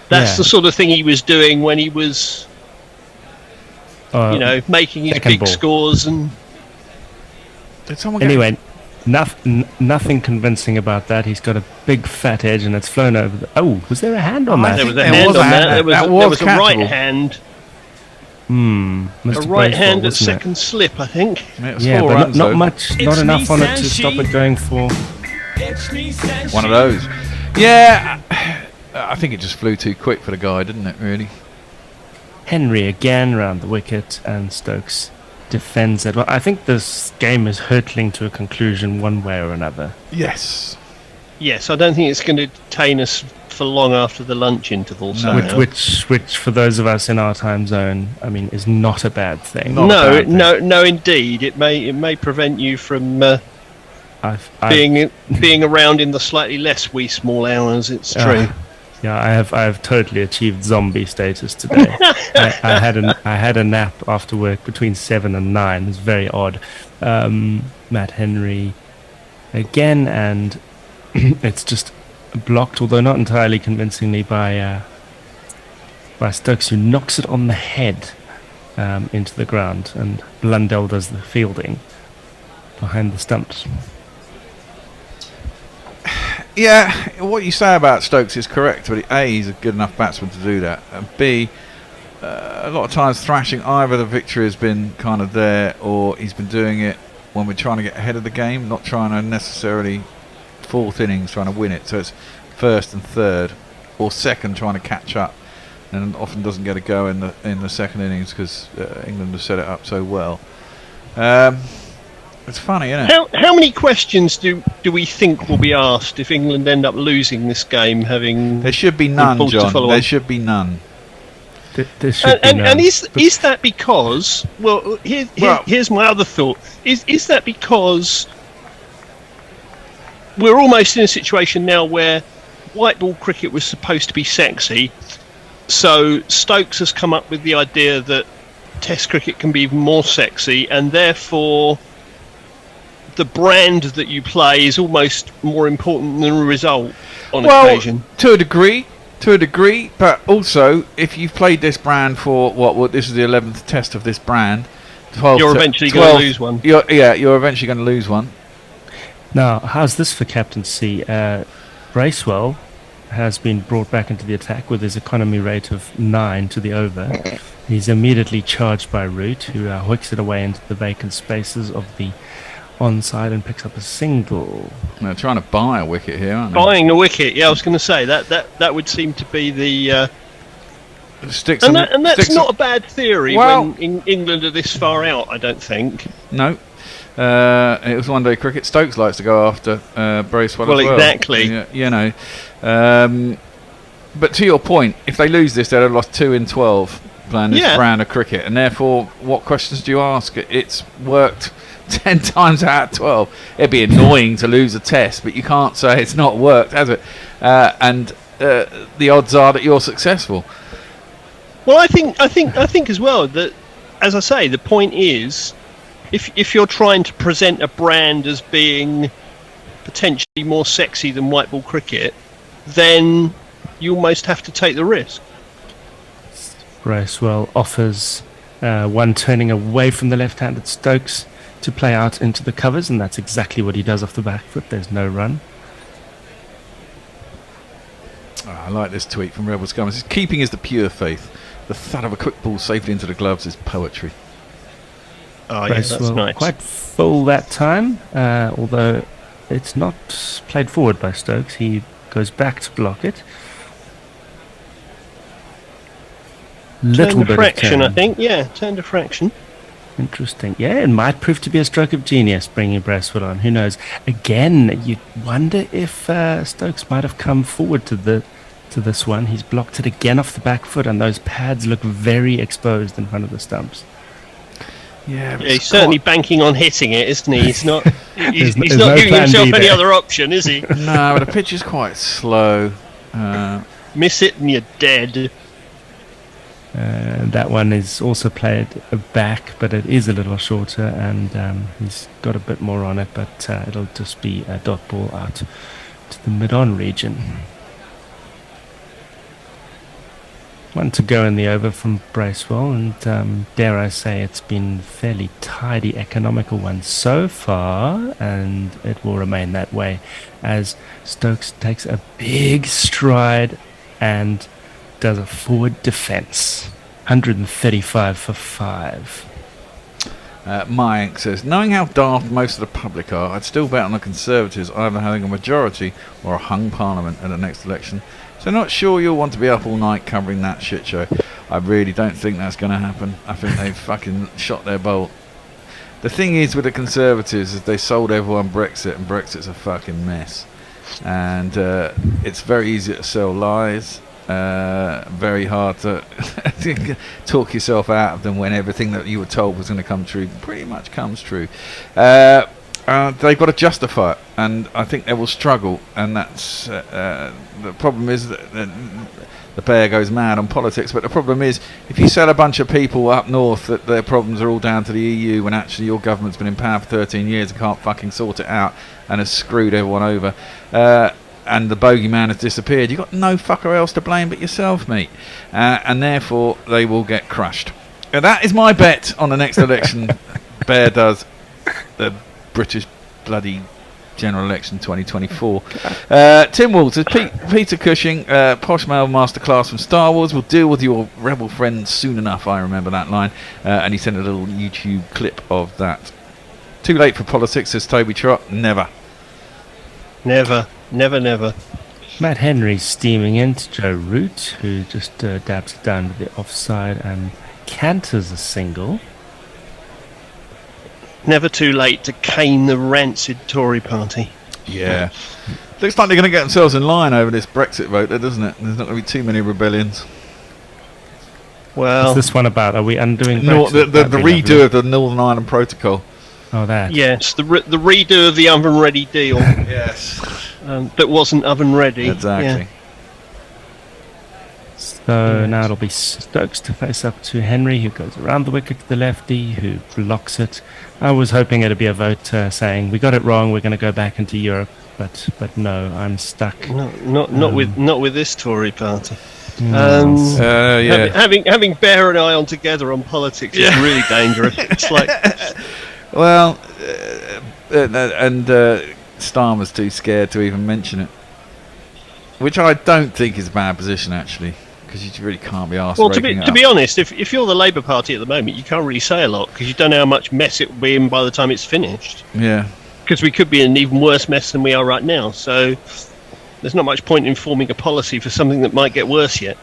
Speaker 14: That's the sort of thing he was doing when he was making his
Speaker 8: second
Speaker 14: big
Speaker 8: ball.
Speaker 14: scores and.
Speaker 2: Did someone
Speaker 8: Anyway, nothing convincing about that. He's got a big fat edge and it's flown over. Was there a hand on that?
Speaker 14: There was a hand on that. There was a right hand. A right hand at second slip, I think.
Speaker 2: Yeah,
Speaker 8: but
Speaker 2: runs,
Speaker 8: not much, not enough on it to stop it going for.
Speaker 2: One of those. Yeah, I think it just flew too quick for the guy, didn't it, really?
Speaker 8: Henry again round the wicket and Stokes defends it. Well, I think this game is hurtling to a conclusion one way or another.
Speaker 2: Yes.
Speaker 14: Yes, I don't think it's going to detain us for long after the lunch interval.
Speaker 8: No. Which for those of us in our time zone, I mean, is not a bad thing.
Speaker 14: No, indeed. It may prevent you from being around in the slightly less wee small hours. It's true.
Speaker 8: Yeah, I have totally achieved zombie status today. I had a nap after work between 7 and 9. It's very odd. Matt Henry again, and it's just blocked, although not entirely convincingly, by Stokes, who knocks it on the head into the ground, and Blundell does the fielding behind the stumps.
Speaker 2: Yeah, what you say about Stokes is correct, but A, he's a good enough batsman to do that, and B, a lot of times thrashing, either the victory has been kind of there, or he's been doing it when we're trying to get ahead of the game, not trying to necessarily fourth innings trying to win it, so it's first and third, or second trying to catch up, and often doesn't get a go in the second innings because England has set it up so well. It's funny, isn't it?
Speaker 14: How many questions do we think will be asked if England end up losing this game? There
Speaker 2: should be none, John. There should be none.
Speaker 8: There should be none.
Speaker 14: And is that because? Well, here's my other thought. Is that because we're almost in a situation now where white ball cricket was supposed to be sexy, so Stokes has come up with the idea that Test cricket can be even more sexy, and therefore the brand that you play is almost more important than the result on occasion.
Speaker 2: To a degree, but also if you've played this brand for what this is the 11th test of this brand,
Speaker 14: you're eventually going to lose one.
Speaker 2: You're eventually going to lose one.
Speaker 8: Now, how's this for captaincy? Bracewell has been brought back into the attack with his economy rate of 9 to the over. He's immediately charged by Root, who hooks it away into the vacant spaces of the onside and picks up a single.
Speaker 2: They're trying to buy a wicket here, aren't they?
Speaker 14: Buying the wicket, yeah, I was going to say that would seem to be the and that's not a bad theory when England are this far out, I don't think.
Speaker 2: No. It was one day cricket. Stokes likes to go after Bracewell as well.
Speaker 14: Exactly.
Speaker 2: But to your point, if they lose this, they'd have lost 2 in 12 playing this brand of cricket, and therefore, what questions do you ask? It's worked 10 times out of 12. It'd be annoying to lose a test, but you can't say it's not worked, has it? And the odds are that you're successful.
Speaker 14: Well, I think as well that, as I say, the point is, if you're trying to present a brand as being potentially more sexy than white ball cricket, then you almost have to take the risk.
Speaker 8: Bracewell offers one turning away from the left-handed Stokes to play out into the covers, and that's exactly what he does off the back foot. There's no run.
Speaker 2: I like this tweet from Rebel Scum. It says, "Keeping is the pure faith. The thud of a quick ball safely into the gloves is poetry."
Speaker 14: Oh, yeah, that's nice.
Speaker 8: Quite full that time, although it's not played forward by Stokes. He goes back to block it.
Speaker 14: Little bit fraction, I think. Yeah, turn to fraction.
Speaker 8: Interesting. Yeah, it might prove to be a stroke of genius bringing Bracewell on. Who knows? Again, you wonder if Stokes might have come forward to this one. He's blocked it again off the back foot, and those pads look very exposed in front of the stumps.
Speaker 2: Yeah,
Speaker 14: he's certainly banking on hitting it, isn't he? He's not. He's not giving himself any other option, is he?
Speaker 2: No, but the pitch is quite slow.
Speaker 14: Miss it and you're dead.
Speaker 8: That one is also played back, but it is a little shorter, and he's got a bit more on it, but it'll just be a dot ball out to the mid-on region. One to go in the over from Bracewell, and dare I say it's been fairly tidy, economical one so far, and it will remain that way as Stokes takes a big stride and does a forward defence. 135 for 5.
Speaker 2: Mike says, knowing how daft most of the public are, I'd still bet on the Conservatives either having a majority or a hung parliament at the next election. So not sure you'll want to be up all night covering that shit show. I really don't think that's going to happen. I think they've fucking shot their bolt. The thing is with the Conservatives is they sold everyone Brexit, and Brexit's a fucking mess. And it's very easy to sell lies. Very hard to talk yourself out of them when everything that you were told was going to come true pretty much comes true. They've got to justify it, and I think they will struggle, and that's the problem is that the bear goes mad on politics. But the problem is, if you sell a bunch of people up north that their problems are all down to the EU, when actually your government's been in power for 13 years and can't fucking sort it out and has screwed everyone over, and the bogeyman has disappeared, you've got no fucker else to blame but yourself, mate. And therefore, they will get crushed. That is my bet on the next election. Bear does the British bloody general election 2024. Tim Walters, Peter Cushing, Posh Mail Masterclass from Star Wars. Will deal with your rebel friends soon enough. I remember that line. And he sent a little YouTube clip of that. Too late for politics, says Toby Trott. Never.
Speaker 14: Never.
Speaker 8: Matt Henry steaming into Joe Root, who just dabs it down to the offside and canters a single.
Speaker 14: Never too late to cane the rancid Tory party.
Speaker 2: Yeah. Looks like they're going to get themselves in line over this Brexit vote, doesn't it? There's not going to be too many rebellions.
Speaker 14: Well,
Speaker 8: what's this one about? Are we undoing
Speaker 2: Brexit? The redo of the Northern Ireland Protocol.
Speaker 8: Oh, that.
Speaker 14: Yes, the redo of the oven ready deal.
Speaker 2: Yes.
Speaker 14: That wasn't oven ready.
Speaker 2: Exactly.
Speaker 14: Yeah.
Speaker 8: So now it'll be Stokes to face up to Henry, who goes around the wicket to the lefty, who blocks it. I was hoping it'd be a vote saying we got it wrong, we're going to go back into Europe, but no, I'm stuck.
Speaker 14: Not with this Tory party.
Speaker 2: Yeah.
Speaker 14: Having Bear and I on together on politics is really dangerous. It's like,
Speaker 2: well, and Starmer's too scared to even mention it, which I don't think is a bad position actually. Because you really can't be asked.
Speaker 14: Well, to be honest, if you're the Labour Party at the moment, you can't really say a lot because you don't know how much mess it will be in by the time it's finished.
Speaker 2: Yeah.
Speaker 14: Because we could be in an even worse mess than we are right now. So there's not much point in forming a policy for something that might get worse yet.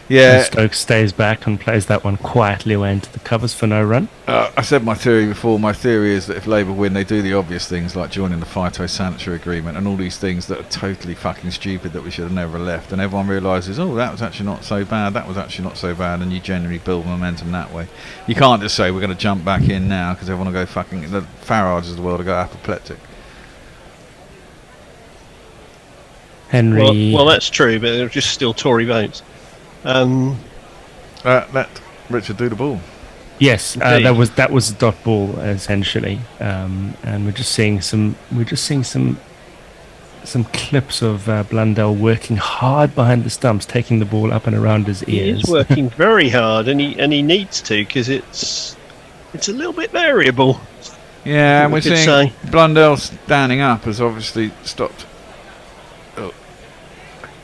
Speaker 2: Yeah.
Speaker 8: And Stokes stays back and plays that one quietly away into the covers for no run.
Speaker 2: I said my theory before. My theory is that if Labour win, they do the obvious things like joining the phytosanitary agreement and all these things that are totally fucking stupid that we should have never left. And everyone realises, oh, that was actually not so bad. That was actually not so bad. And you generally build momentum that way. You can't just say we're going to jump back in now because everyone will go fucking. The Farages of the world will go apoplectic.
Speaker 8: Henry.
Speaker 14: Well, that's true, but they're just still Tory votes.
Speaker 2: Let Richard do the ball.
Speaker 8: Yes, that was the dot ball essentially, and we're just seeing some clips of Blundell working hard behind the stumps, taking the ball up and around his ears.
Speaker 14: He's working very hard, and he needs to because it's a little bit variable.
Speaker 2: Yeah, and we're seeing Blundell standing up has obviously stopped.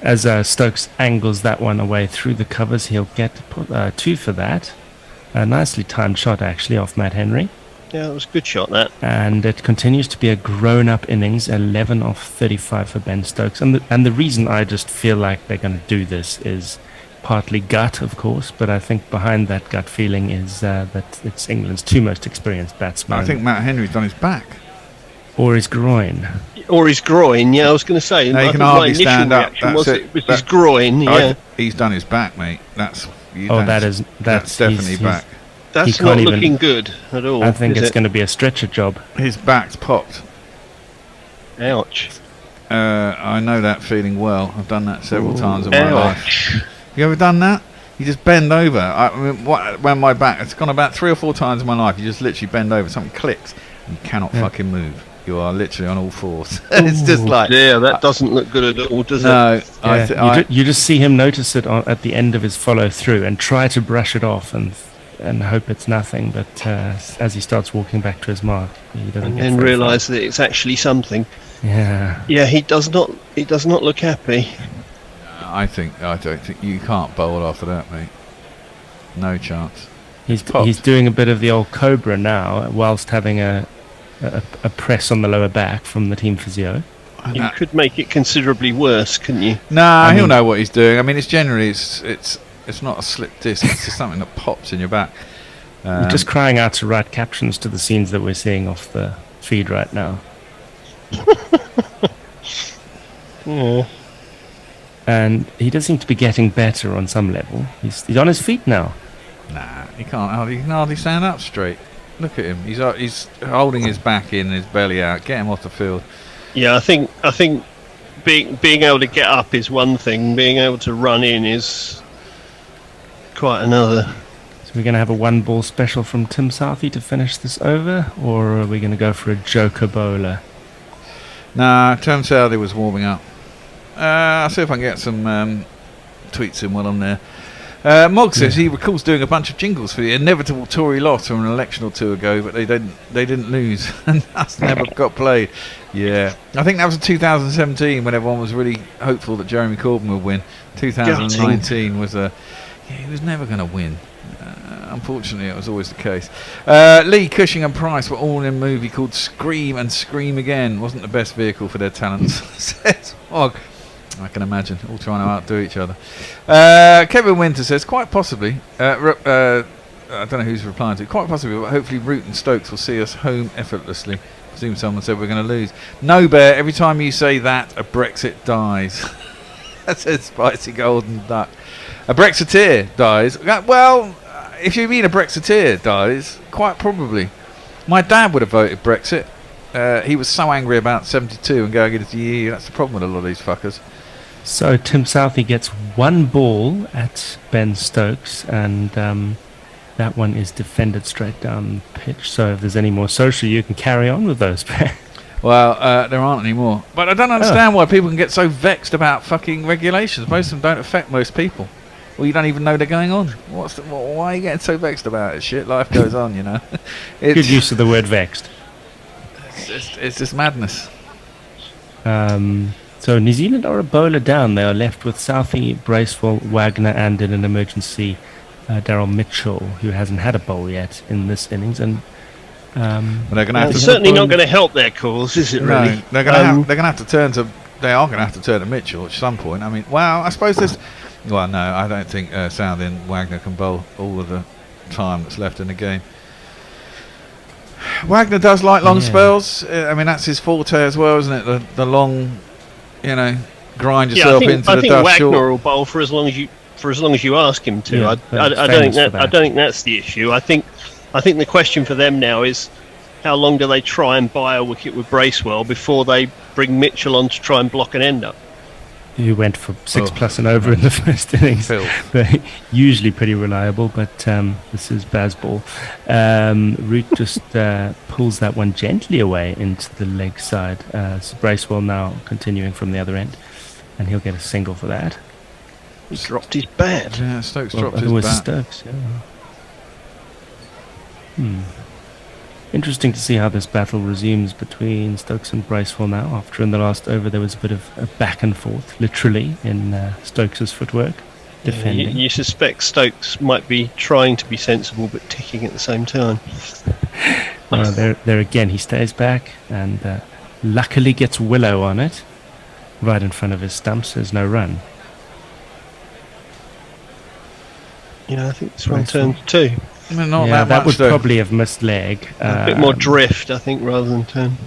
Speaker 8: As Stokes angles that one away through the covers, he'll get 2 for that. A nicely timed shot, actually, off Matt Henry.
Speaker 14: Yeah, it was a good shot, that.
Speaker 8: And it continues to be a grown-up innings, 11 off 35 for Ben Stokes. And the reason I just feel like they're going to do this is partly gut, of course, but I think behind that gut feeling is that it's England's 2 most experienced batsmen.
Speaker 2: I think Matt Henry's done his back.
Speaker 8: Or his groin.
Speaker 14: Yeah, I was going to say.
Speaker 2: No, you can hardly stand up.
Speaker 14: Was his groin, yeah.
Speaker 2: He's done his back, mate. That's
Speaker 8: definitely
Speaker 2: back.
Speaker 14: That's not looking good at all.
Speaker 8: I think it's going to be a stretcher job.
Speaker 2: His back's popped.
Speaker 14: Ouch.
Speaker 2: I know that feeling well. I've done that several times in my life. You ever done that? You just bend over. I mean, when my back, it's gone about 3 or 4 times in my life. You just literally bend over, something clicks, and you cannot fucking move. You are literally on all fours. It's just like...
Speaker 14: Yeah, that doesn't look good at all, does
Speaker 2: no,
Speaker 14: it?
Speaker 8: Yeah, you just see him notice it at the end of his follow-through and try to brush it off and hope it's nothing, but as he starts walking back to his mark, he doesn't get
Speaker 14: and
Speaker 8: very
Speaker 14: realise that it's actually something.
Speaker 8: Yeah.
Speaker 14: Yeah, he does not look happy.
Speaker 2: I don't think you can't bowl after that, mate. No chance.
Speaker 8: He's doing a bit of the old cobra now, whilst having a press on the lower back from the team physio.
Speaker 14: You could make it considerably worse, couldn't you?
Speaker 2: Nah, he'll know what he's doing. I mean, it's generally it's not a slip disc. It's just something that pops in your back.
Speaker 8: We're just crying out to write captions to the scenes that we're seeing off the feed right now.
Speaker 14: Yeah.
Speaker 8: And he does seem to be getting better on some level. He's on his feet now.
Speaker 2: Nah, he can hardly stand up straight. Look at him. He's holding his back in, his belly out. Get him off the field.
Speaker 14: Yeah, I think being able to get up is one thing. Being able to run in is quite another.
Speaker 8: So we're going to have a 1-ball special from Tim Southey to finish this over, or are we going to go for a joker bowler?
Speaker 2: Nah, Tim Southey was warming up. I'll see if I can get some tweets in while I'm there. Mog says he recalls doing a bunch of jingles for the inevitable Tory lot from an election or two ago, but they didn't lose, and that's never got played. Yeah, I think that was in 2017 when everyone was really hopeful that Jeremy Corbyn would win. 2019 was he was never going to win. Unfortunately, it was always the case. Lee, Cushing and Price were all in a movie called Scream and Scream Again. Wasn't the best vehicle for their talents, says Mog. I can imagine, all trying to outdo each other. Kevin Winter says, quite possibly, I don't know who's replying to, quite possibly, but hopefully Root and Stokes will see us home effortlessly. I presume someone said we're going to lose. No, Bear, every time you say that, a Brexit dies. That says Spicy Golden Duck. A Brexiteer dies. Well, if you mean a Brexiteer dies, quite probably. My dad would have voted Brexit. He was so angry about 72 and going into the EU. That's the problem with a lot of these fuckers.
Speaker 8: So Tim Southey gets 1 ball at Ben Stokes, and that one is defended straight down the pitch. So if there's any more social, you can carry on with those.
Speaker 2: Well, there aren't any more. But I don't understand why people can get so vexed about fucking regulations. Most of them don't affect most people. Well, you don't even know they're going on. Why are you getting so vexed about it? Shit, life goes on, you know.
Speaker 8: Good use of the word vexed.
Speaker 2: It's just madness.
Speaker 8: So New Zealand are a bowler down. They are left with Southey, Bracewell, Wagner, and in an emergency, Daryl Mitchell, who hasn't had a bowl yet in this innings. And
Speaker 2: they're going to have
Speaker 14: it's certainly not going to help their cause, is it? Really?
Speaker 2: No, they're going to have to turn to. They are going to have to turn to Mitchell at some point. I mean, well, I suppose there's. Well, no, I don't think Southey and Wagner can bowl all of the time that's left in the game. Wagner does like long spells. I mean, that's his forte as well, isn't it? The long, grind yourself into the dust.
Speaker 14: I think Wagner will bowl for as long as you ask him to.
Speaker 8: Yeah,
Speaker 14: I don't think that's the issue. I think the question for them now is how long do they try and buy a wicket with Bracewell before they bring Mitchell on to try and block an end up.
Speaker 8: Who went for 6+ and over in the first innings. They're usually pretty reliable, but this is Bazball. Root just pulls that one gently away into the leg side. So Bracewell now continuing from the other end, and he'll get a single for that.
Speaker 14: He dropped his bat.
Speaker 2: Yeah, Stokes dropped his bat.
Speaker 8: Stokes, yeah. Interesting to see how this battle resumes between Stokes and Bracewell now. After in the last over there was a bit of a back and forth, literally, in Stokes' footwork, defending.
Speaker 14: You suspect Stokes might be trying to be sensible but ticking at the same time.
Speaker 8: There again, he stays back and luckily gets Willow on it. Right in front of his stumps, there's no run.
Speaker 14: Yeah, I think this one turned 2.
Speaker 8: That would probably have missed leg.
Speaker 14: A bit more drift, I think, rather than turn.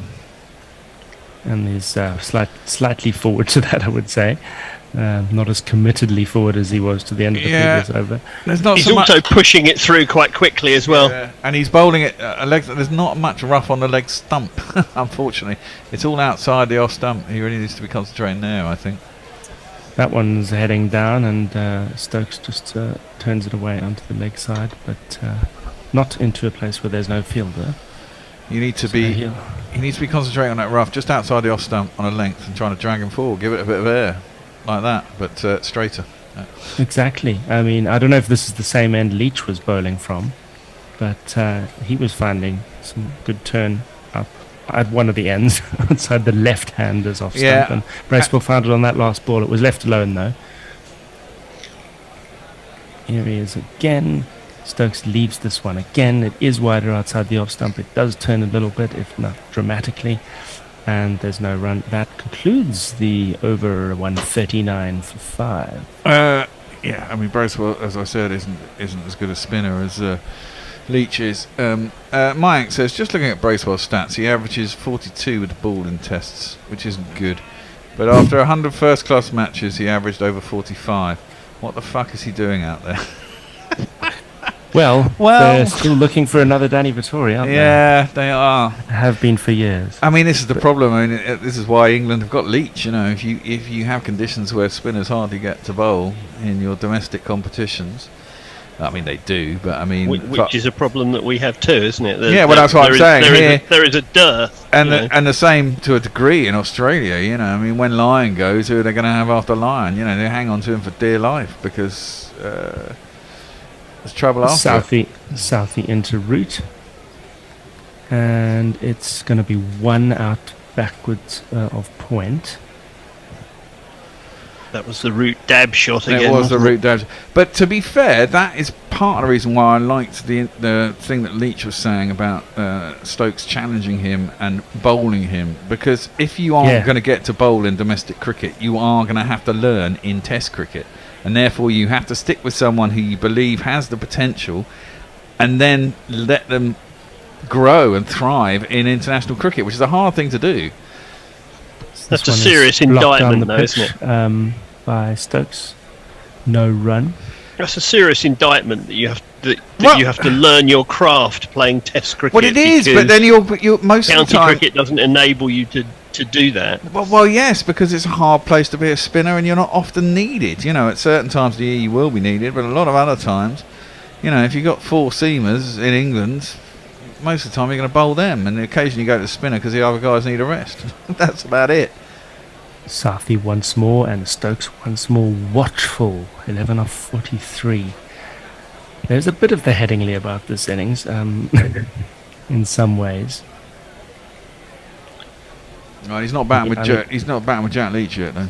Speaker 8: And he's slightly forward to that, I would say. Not as committedly forward as he was to the end of the previous over.
Speaker 14: He's also pushing it through quite quickly as well.
Speaker 2: Yeah. And he's bowling it a leg. There's not much rough on the leg stump, unfortunately. It's all outside the off stump. He really needs to be concentrating there, I think.
Speaker 8: That one's heading down, and Stokes just turns it away onto the leg side, but not into a place where there's no fielder.
Speaker 2: You need to be. He needs to be concentrating on that rough just outside the off stump on a length and trying to drag him forward, give it a bit of air, like that, but straighter. Yeah.
Speaker 8: Exactly. I mean, I don't know if this is the same end Leach was bowling from, but he was finding some good turn up at one of the ends outside the left-handers off stump, and Bracewell found it on that last ball. It was left alone though. Here he is again. Stokes leaves this one again. It is wider outside the off stump. It does turn a little bit, if not dramatically, and there's no run. That concludes the over 139 for 5.
Speaker 2: Yeah, I mean Bracewell, as I said, isn't as good a spinner as Leach is. Mayank says, just looking at Bracewell's stats, he averages 42 with the ball in tests, which isn't good. But after 100 first-class matches, he averaged over 45. What the fuck is he doing out there?
Speaker 8: Well, they're still looking for another Danny Vettori, aren't they?
Speaker 2: Yeah, they are.
Speaker 8: Have been for years.
Speaker 2: I mean, this is the problem. I mean, this is why England have got Leach. You know, if you have conditions where spinners hardly get to bowl in your domestic competitions, I mean they do, but I mean,
Speaker 14: which is a problem that we have too, isn't it?
Speaker 2: Well, that's what I'm saying.
Speaker 14: There is a dearth,
Speaker 2: and the same to a degree in Australia. You know, I mean, when Lyon goes, who are they going to have after Lyon? You know, they hang on to him for dear life because. There's trouble after.
Speaker 8: Southie into Root, and it's going to be one out backwards of point.
Speaker 14: That was the Root dab shot again.
Speaker 2: It was the Root dab. But to be fair, that is part of the reason why I liked the thing that Leach was saying about Stokes challenging him and bowling him, because if you aren't going to get to bowl in domestic cricket, you are going to have to learn in Test cricket. And therefore you have to stick with someone who you believe has the potential and then let them grow and thrive in international cricket, which is a hard thing to do.
Speaker 14: That's a serious indictment though, isn't it?
Speaker 8: By Stokes. No run.
Speaker 14: That's a serious indictment that you have you have to learn your craft playing Test cricket.
Speaker 2: Well, it is, but then you're most of the time...
Speaker 14: County cricket doesn't enable you to do that.
Speaker 2: Well, yes, because it's a hard place to be a spinner and you're not often needed. You know, at certain times of the year you will be needed, but a lot of other times, you know, if you've got 4 seamers in England, most of the time you're going to bowl them, and occasionally you go to the spinner because the other guys need a rest. That's about it.
Speaker 8: Southie once more, and Stokes once more watchful. 11 off 43. There's a bit of the Headingley about this innings, in some ways.
Speaker 2: Right, he's not batting with he's not batting with Jack Leach yet, though.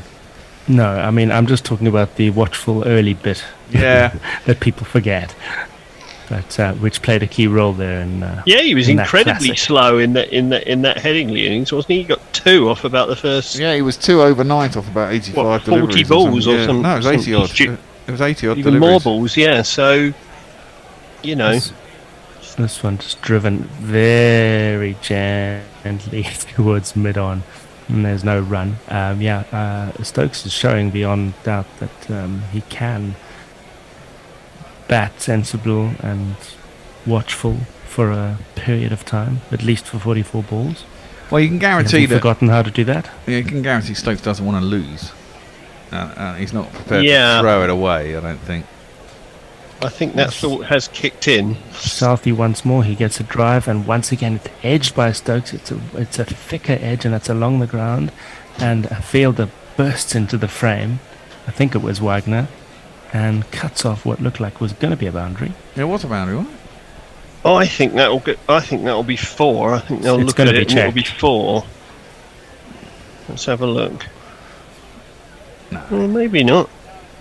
Speaker 8: No, I mean I'm just talking about the watchful early bit.
Speaker 2: Yeah,
Speaker 8: that people forget, but which played a key role there.
Speaker 14: He was incredibly slow in that Headingley innings, wasn't he? He got 2 off about the first.
Speaker 2: Yeah, he was 2 overnight off about 85
Speaker 14: 40 balls or something.
Speaker 2: No, it was 80 odd. It was 80 odd.
Speaker 14: Even
Speaker 2: deliveries.
Speaker 14: more balls, yeah. So, you know.
Speaker 8: This one just driven very gently towards mid-on, and there's no run. Stokes is showing beyond doubt that he can bat sensible and watchful for a period of time, at least for 44 balls.
Speaker 2: Well, you can guarantee that...
Speaker 8: forgotten how to do that?
Speaker 2: Yeah, you can guarantee Stokes doesn't want to lose. He's not prepared to throw it away, I don't think.
Speaker 14: I think that thought has kicked in.
Speaker 8: Southie once more, he gets a drive, and once again it's edged by Stokes. It's a thicker edge, and it's along the ground, and a fielder bursts into the frame. I think it was Wagner, and cuts off what looked like was going to be a boundary.
Speaker 2: Yeah, it was a boundary, wasn't it?
Speaker 14: Oh, I think that'll be 4. I think they'll look at it and it'll be 4. Let's have a look.
Speaker 2: No.
Speaker 14: Well, maybe not.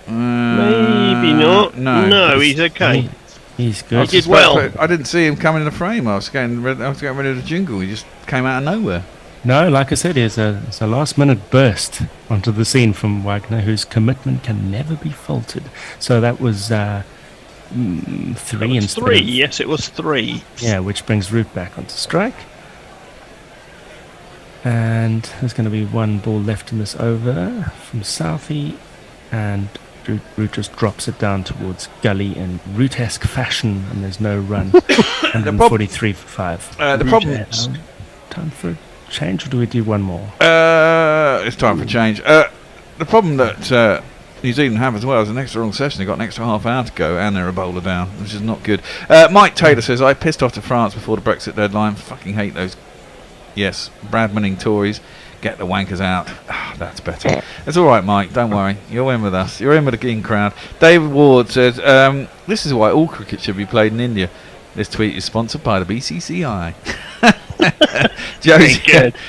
Speaker 14: Maybe not. No, he's okay.
Speaker 8: He's good.
Speaker 14: He did well.
Speaker 2: I didn't see him coming in the frame. I was getting rid of the jingle. He just came out of nowhere.
Speaker 8: No, like I said, it's a last-minute burst onto the scene from Wagner, whose commitment can never be faulted. So that was 3 instead.
Speaker 14: 3. Yes, it was 3.
Speaker 8: Yeah, which brings Root back onto strike. And there's going to be 1 ball left in this over from Southie, and Root just drops it down towards gully in Root-esque fashion, and there's no run. 143 for 5.
Speaker 2: The problem.
Speaker 8: Time for a change, or do we do 1 more?
Speaker 2: It's time for change. The problem that New Zealand have as well. As an extra long session, they've got an extra half hour to go, and they're a bowler down, which is not good. Mike Taylor says, I pissed off to France before the Brexit deadline. Fucking hate those. Yes, Bradmaning Tories. Get the wankers out. That's better. It's all right, Mike. Don't worry. You're in with us. You're in with the King crowd. David Ward says, this is why all cricket should be played in India. This tweet is sponsored by the BCCI.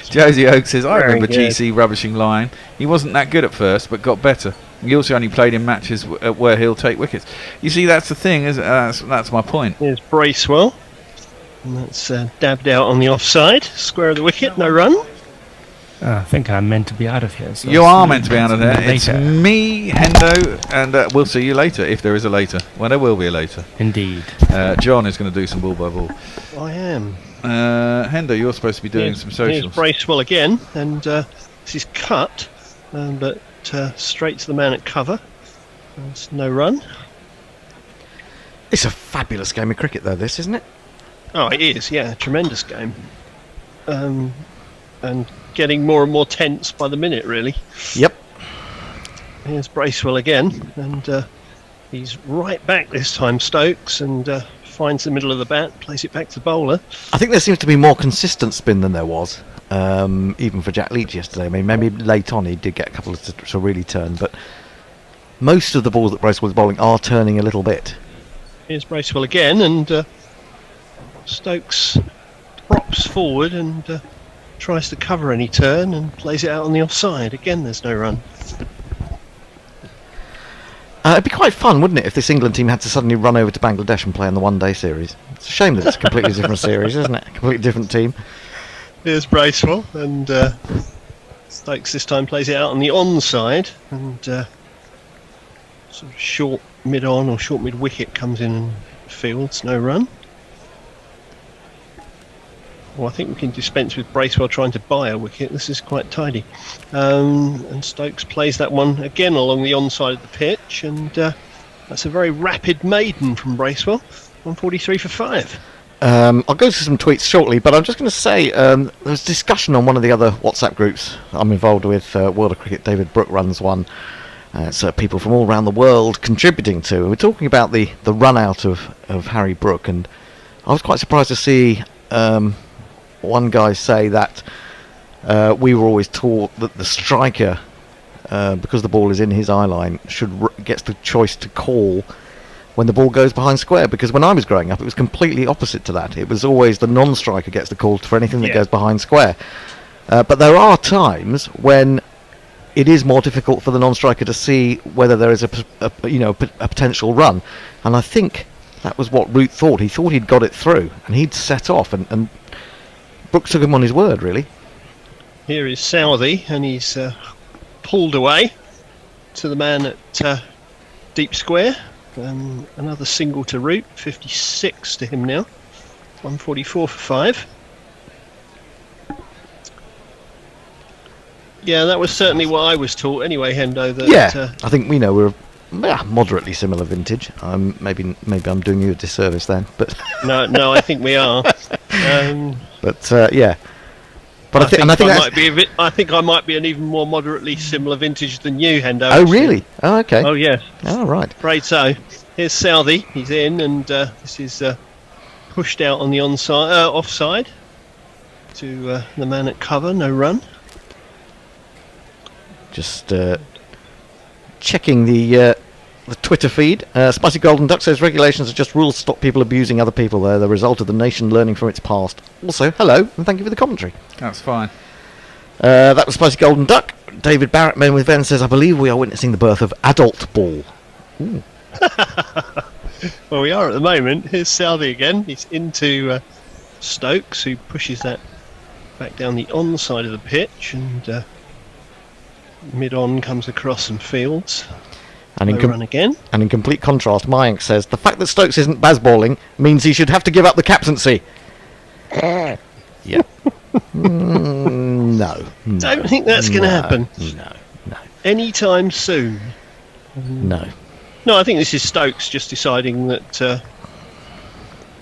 Speaker 2: Josie Oak says, I remember GC rubbishing Lyon. He wasn't that good at first, but got better. He also only played in matches where he'll take wickets. You see, that's the thing. That's my point.
Speaker 14: Here's Bracewell. And that's dabbed out on the offside. Square of the wicket, no run.
Speaker 8: I think I'm meant to be out of here. So
Speaker 2: you are meant to be out of there. It's me, Hendo, and we'll see you later, if there is a later. Well, there will be a later.
Speaker 8: Indeed.
Speaker 2: John is going to do some ball by ball.
Speaker 14: I am.
Speaker 2: Hendo, you're supposed to be doing some socials.
Speaker 14: Here's Bracewell again, and this is cut, but straight to the man at cover. There's no run.
Speaker 3: It's a fabulous game of cricket, though, this, isn't it?
Speaker 14: Oh, it is, yeah. Tremendous game. And getting more and more tense by the minute, really.
Speaker 3: Yep.
Speaker 14: Here's Bracewell again, and he's right back this time, Stokes, and finds the middle of the bat, plays it back to the bowler.
Speaker 3: I think there seems to be more consistent spin than there was, even for Jack Leach yesterday. I mean, maybe late on he did get a couple to really turn, but most of the balls that Bracewell is bowling are turning a little bit.
Speaker 14: Here's Bracewell again, and Stokes props forward and tries to cover any turn and plays it out on the offside. Again, there's no run.
Speaker 3: It'd be quite fun, wouldn't it, if this England team had to suddenly run over to Bangladesh and play in the one-day series? It's a shame that it's a completely different series, isn't it? A completely different team.
Speaker 14: Here's Bracewell, and Stokes this time plays it out on the onside, and sort of short mid-on or short mid-wicket comes in and fields, no run. Well, I think we can dispense with Bracewell trying to buy a wicket. This is quite tidy. And Stokes plays that one again along the onside of the pitch, and that's a very rapid maiden from Bracewell. 143 for 5.
Speaker 3: I'll go to some tweets shortly, but I'm just going to say there was discussion on one of the other WhatsApp groups I'm involved with. World of Cricket, David Brooke runs one. So people from all around the world contributing to. And we're talking about the run out of Harry Brooke, and I was quite surprised to see one guy say that we were always taught that the striker, because the ball is in his eye line, gets the choice to call when the ball goes behind square, because when I was growing up it was completely opposite to that. It was always the non-striker gets the call for anything that goes behind square. But there are times when it is more difficult for the non-striker to see whether there is a potential run, and I think that was what Root thought. He thought he'd got it through and he'd set off, and Brooks took him on his word, really.
Speaker 14: Here is Southey, and he's pulled away to the man at deep square. Another single to Root, 56 to him now. 144 for 5. Yeah, that was certainly what I was taught anyway, Hendo. That,
Speaker 3: I think we're moderately similar vintage. Maybe I'm doing you a disservice then, but
Speaker 14: no, I think we are.
Speaker 3: But yeah. But
Speaker 14: I think I might be an even more moderately similar vintage than you, Hendo.
Speaker 3: Oh, really? Oh, okay.
Speaker 14: Oh, yes.
Speaker 3: Oh, right.
Speaker 14: Afraid so. Here's Southey. He's in, and this is pushed out on the offside to the man at cover. No run.
Speaker 3: Just checking the Twitter feed. Spicy Golden Duck says regulations are just rules to stop people abusing other people. They're the result of the nation learning from its past. Also, hello, and thank you for the commentary.
Speaker 2: That's fine.
Speaker 3: That was Spicy Golden Duck. David Barrett, Men with Ben, says, I believe we are witnessing the birth of adult ball. Ooh.
Speaker 14: Well, we are at the moment. Here's Southey again. He's into Stokes, who pushes that back down the onside of the pitch, and mid-on comes across and fields.
Speaker 3: And
Speaker 14: run again.
Speaker 3: And in complete contrast, Mayank says, the fact that Stokes isn't basballing means he should have to give up the captaincy. Yeah. No.
Speaker 14: Don't think that's going to happen.
Speaker 3: No.
Speaker 14: Anytime soon.
Speaker 3: No.
Speaker 14: No, I think this is Stokes just deciding that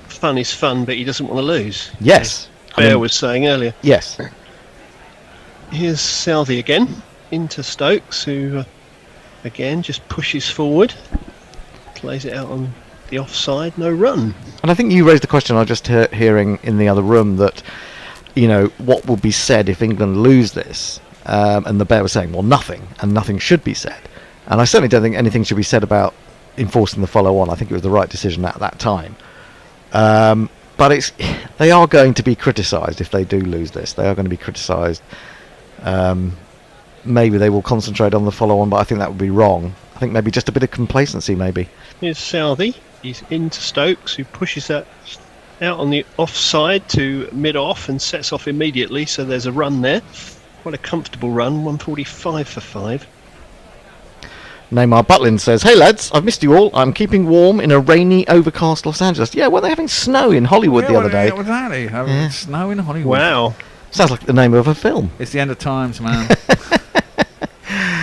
Speaker 14: fun is fun, but he doesn't want to lose.
Speaker 3: Yes.
Speaker 14: Bear was saying earlier.
Speaker 3: Yes.
Speaker 14: Here's Southey again, into Stokes, who again, just pushes forward, plays it out on the offside, no run.
Speaker 3: And I think you raised the question I was just hearing in the other room that, what will be said if England lose this? And the Bear was saying, well, nothing, and nothing should be said. And I certainly don't think anything should be said about enforcing the follow-on. I think it was the right decision at that time. But they are going to be criticised if they do lose this. They are going to be criticised. Maybe they will concentrate on the follow-on, but I think that would be wrong. I think maybe just a bit of complacency, maybe.
Speaker 14: Here's Southey. He's into Stokes, who pushes that out on the offside to mid-off and sets off immediately. So there's a run there. Quite a comfortable run, 145 for 5.
Speaker 3: Neymar Butlin says, "Hey lads, I've missed you all. I'm keeping warm in a rainy, overcast Los Angeles." Yeah, weren't they having snow in Hollywood the other day?
Speaker 2: Yeah, exactly. Having snow in Hollywood.
Speaker 14: Wow.
Speaker 3: Sounds like the name of a film.
Speaker 2: It's the end of times, man.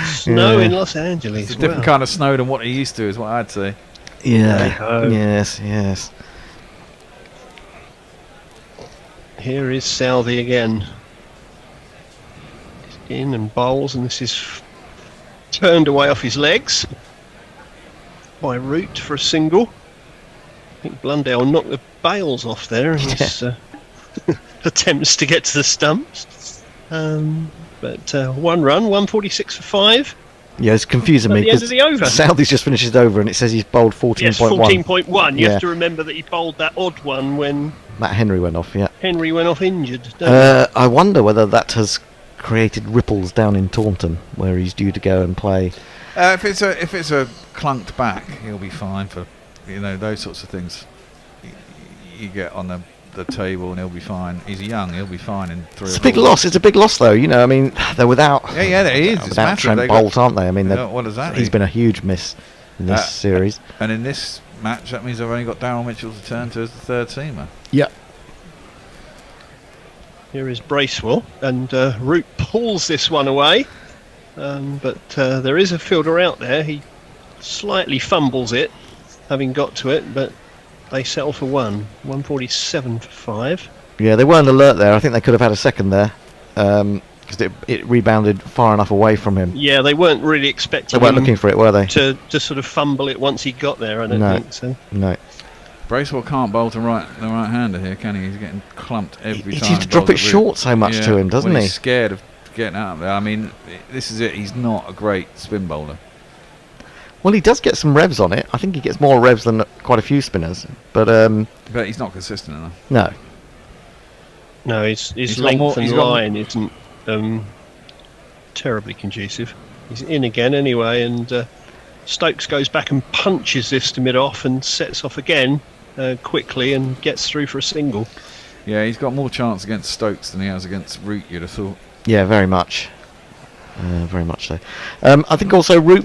Speaker 14: Snow in Los Angeles.
Speaker 2: It's a different kind of snow than what it used to, is what I'd say.
Speaker 3: Yeah. Yes.
Speaker 14: Here is Southey again. He's in and bowls, and this is turned away off his legs by Root for a single. I think Blundell knocked the bails off there in his attempts to get to the stumps. But one run, 146 for 5.
Speaker 3: Yeah, it's confusing me
Speaker 14: because
Speaker 3: Southey's just finished his over and it says he's bowled 14.1.
Speaker 14: Yes, 14.1. You have to remember that he bowled that odd one when
Speaker 3: Matt Henry went off,
Speaker 14: Henry went off injured.
Speaker 3: I wonder whether that has created ripples down in Taunton, where he's due to go and play.
Speaker 2: If it's a clunked back, he'll be fine for those sorts of things. You get on the table and he'll be fine. He's young, he'll be fine in 3
Speaker 3: It's a big loss. It's a big loss, though. I mean, they're without.
Speaker 2: Yeah, it is.
Speaker 3: Without Trent Bolt, aren't they? I mean,
Speaker 2: what does that?
Speaker 3: He's been a huge miss in this series.
Speaker 2: And in this match, that means they've only got Darryl Mitchell to turn to as the third teamer.
Speaker 3: Yeah.
Speaker 14: Here is Bracewell, and Root pulls this one away, but there is a fielder out there. He slightly fumbles it, having got to it, but they settle for 147 for 5.
Speaker 3: Yeah, they weren't alert there. I think they could have had a second there, because it rebounded far enough away from him.
Speaker 14: Yeah, they weren't really expecting.
Speaker 3: They weren't looking for it, were they?
Speaker 14: To sort of fumble it once he got there. I don't think so.
Speaker 3: No.
Speaker 2: Bracewell can't bowl to the right-hander here, can he? He's getting clumped every time.
Speaker 3: He seems to drop it short so much to him, doesn't he?
Speaker 2: He's scared of getting out of there. I mean, this is it. He's not a great spin bowler.
Speaker 3: Well, he does get some revs on it. I think he gets more revs than quite a few spinners. But
Speaker 2: he's not consistent enough.
Speaker 3: No.
Speaker 14: No, his length and line isn't terribly conducive. He's in again anyway, and Stokes goes back and punches this to mid-off and sets off again quickly and gets through for a single.
Speaker 2: Yeah, he's got more chance against Stokes than he has against Root, you'd have thought.
Speaker 3: Yeah, very much. Very much so. I think also Root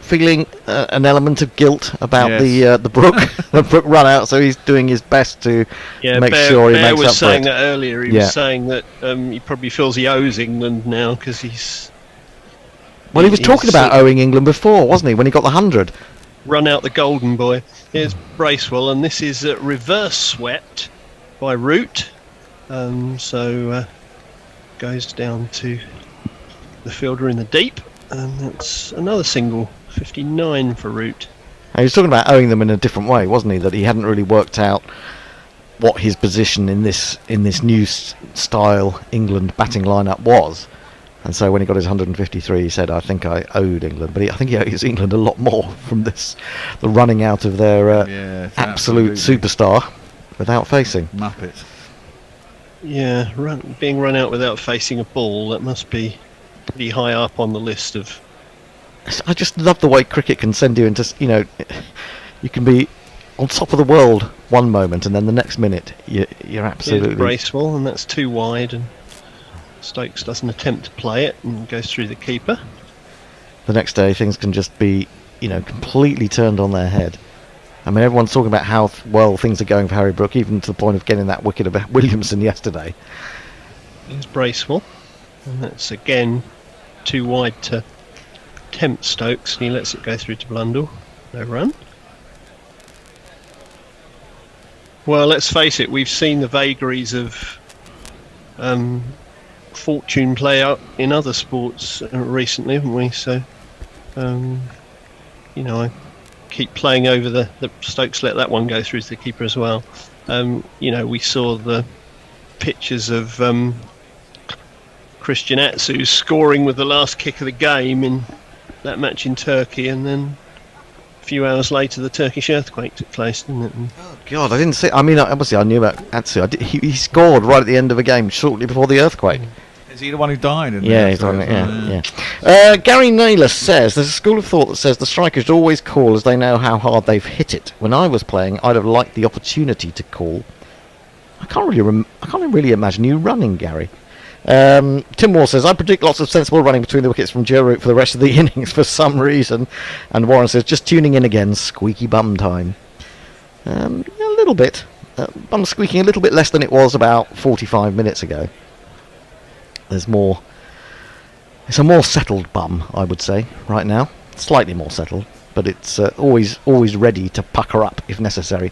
Speaker 3: feeling an element of guilt about the Brook run out, so he's doing his best to make sure he makes up for it.
Speaker 14: Bear was saying that earlier. He was saying that he probably feels he owes England now because he's.
Speaker 3: Well, he was talking about owing England before, wasn't he, when he got the 100?
Speaker 14: Run out the golden boy. Here's Bracewell, and this is reverse swept by Root. So goes down to the fielder in the deep, and that's another single, 59 for Root.
Speaker 3: He was talking about owing them in a different way, wasn't he? That he hadn't really worked out what his position in this new style England batting lineup was. And so when he got his 153, he said, "I think I owed England," but I think he owes England a lot more from the running out of their absolute superstar without facing.
Speaker 2: Muppet.
Speaker 14: Yeah, being run out without facing a ball, that must be pretty high up on the list of.
Speaker 3: I just love the way cricket can send you into, you can be on top of the world one moment, and then the next minute you're absolutely.
Speaker 14: Bracewell, and that's too wide, and Stokes doesn't attempt to play it and goes through the keeper.
Speaker 3: The next day things can just be, completely turned on their head. I mean, everyone's talking about how well things are going for Harry Brook, even to the point of getting that wicket about Williamson yesterday.
Speaker 14: There's Bracewell, and that's again too wide to tempt Stokes, and he lets it go through to Blundell. No run. Well, let's face it, we've seen the vagaries of fortune play out in other sports recently, haven't we? So I keep playing over the Stokes let that one go through to the keeper as well. We saw the pictures of Christian Atsu scoring with the last kick of the game in that match in Turkey, and then a few hours later the Turkish earthquake took place, didn't it?
Speaker 3: Oh God, I didn't see. I mean, obviously I knew about Atsu. He scored right at the end of a game, shortly before the earthquake.
Speaker 2: Is he the one who died?
Speaker 3: Yeah, he's on it. Yeah. Gary Naylor says there's a school of thought that says the strikers always call as they know how hard they've hit it. When I was playing, I'd have liked the opportunity to call. I can't really imagine you running, Gary. Tim Moore says I predict lots of sensible running between the wickets from Joe Root for the rest of the innings for some reason. And Warren says just tuning in again, squeaky bum time. A little bit. Bum squeaking a little bit less than it was about 45 minutes ago. There's more. It's a more settled bum, I would say, right now. Slightly more settled, but it's always ready to pucker up if necessary.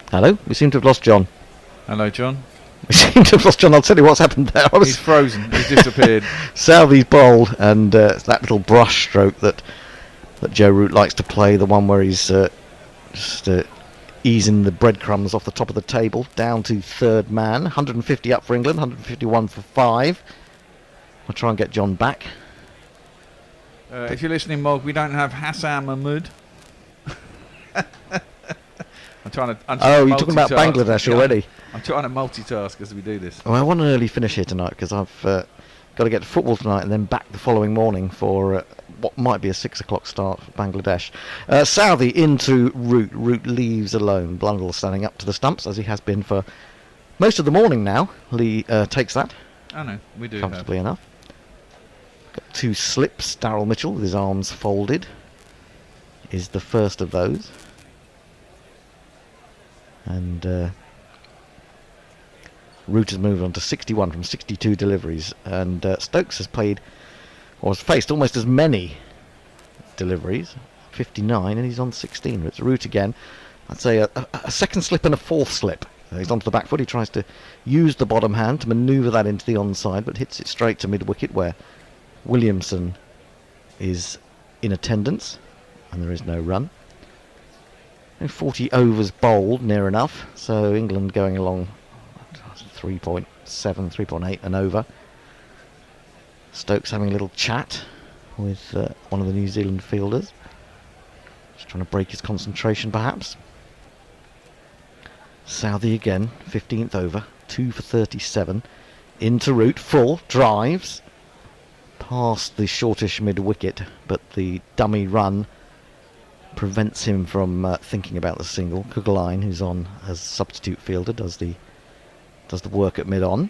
Speaker 3: Hello? We seem to have lost John.
Speaker 2: Hello, John.
Speaker 3: We seem to have lost John. I'll tell you what's happened there.
Speaker 2: He's frozen. He's disappeared.
Speaker 3: Southey's bowled, and it's that little brush stroke that Joe Root likes to play, the one where he's just easing the breadcrumbs off the top of the table, down to third man. 150 up for England, 151 for 5. I'll try and get John back.
Speaker 2: If you're listening, Mog, we don't have Hassan Mahmood. I'm trying to
Speaker 3: you're talking about Bangladesh already.
Speaker 2: I'm trying to multitask as we do this.
Speaker 3: Well, I want an early finish here tonight because I've got to get to football tonight and then back the following morning for what might be a 6 o'clock start for Bangladesh. Southey into Root. Root leaves alone. Blundell standing up to the stumps as he has been for most of the morning now. Lee takes that.
Speaker 2: Oh no, we do
Speaker 3: comfortably enough. Got 2 slips. Darryl Mitchell with his arms folded is the first of those. And Root has moved on to 61 from 62 deliveries, and Stokes has faced almost as many deliveries, 59, and he's on 16. It's Root again. I'd say a second slip and a fourth slip. He's onto the back foot. He tries to use the bottom hand to manoeuvre that into the onside, but hits it straight to mid-wicket where Williamson is in attendance, and there is no run. 40 overs bowled, near enough. So England going along 3.7, 3.8 and over. Stokes having a little chat with one of the New Zealand fielders. Just trying to break his concentration, perhaps. Southey again, 15th over, 2 for 37. Into Root, full, drives. Past the shortish mid-wicket, but the dummy run prevents him from thinking about the single. Kuggelein, who's on as substitute fielder, does the work at mid-on.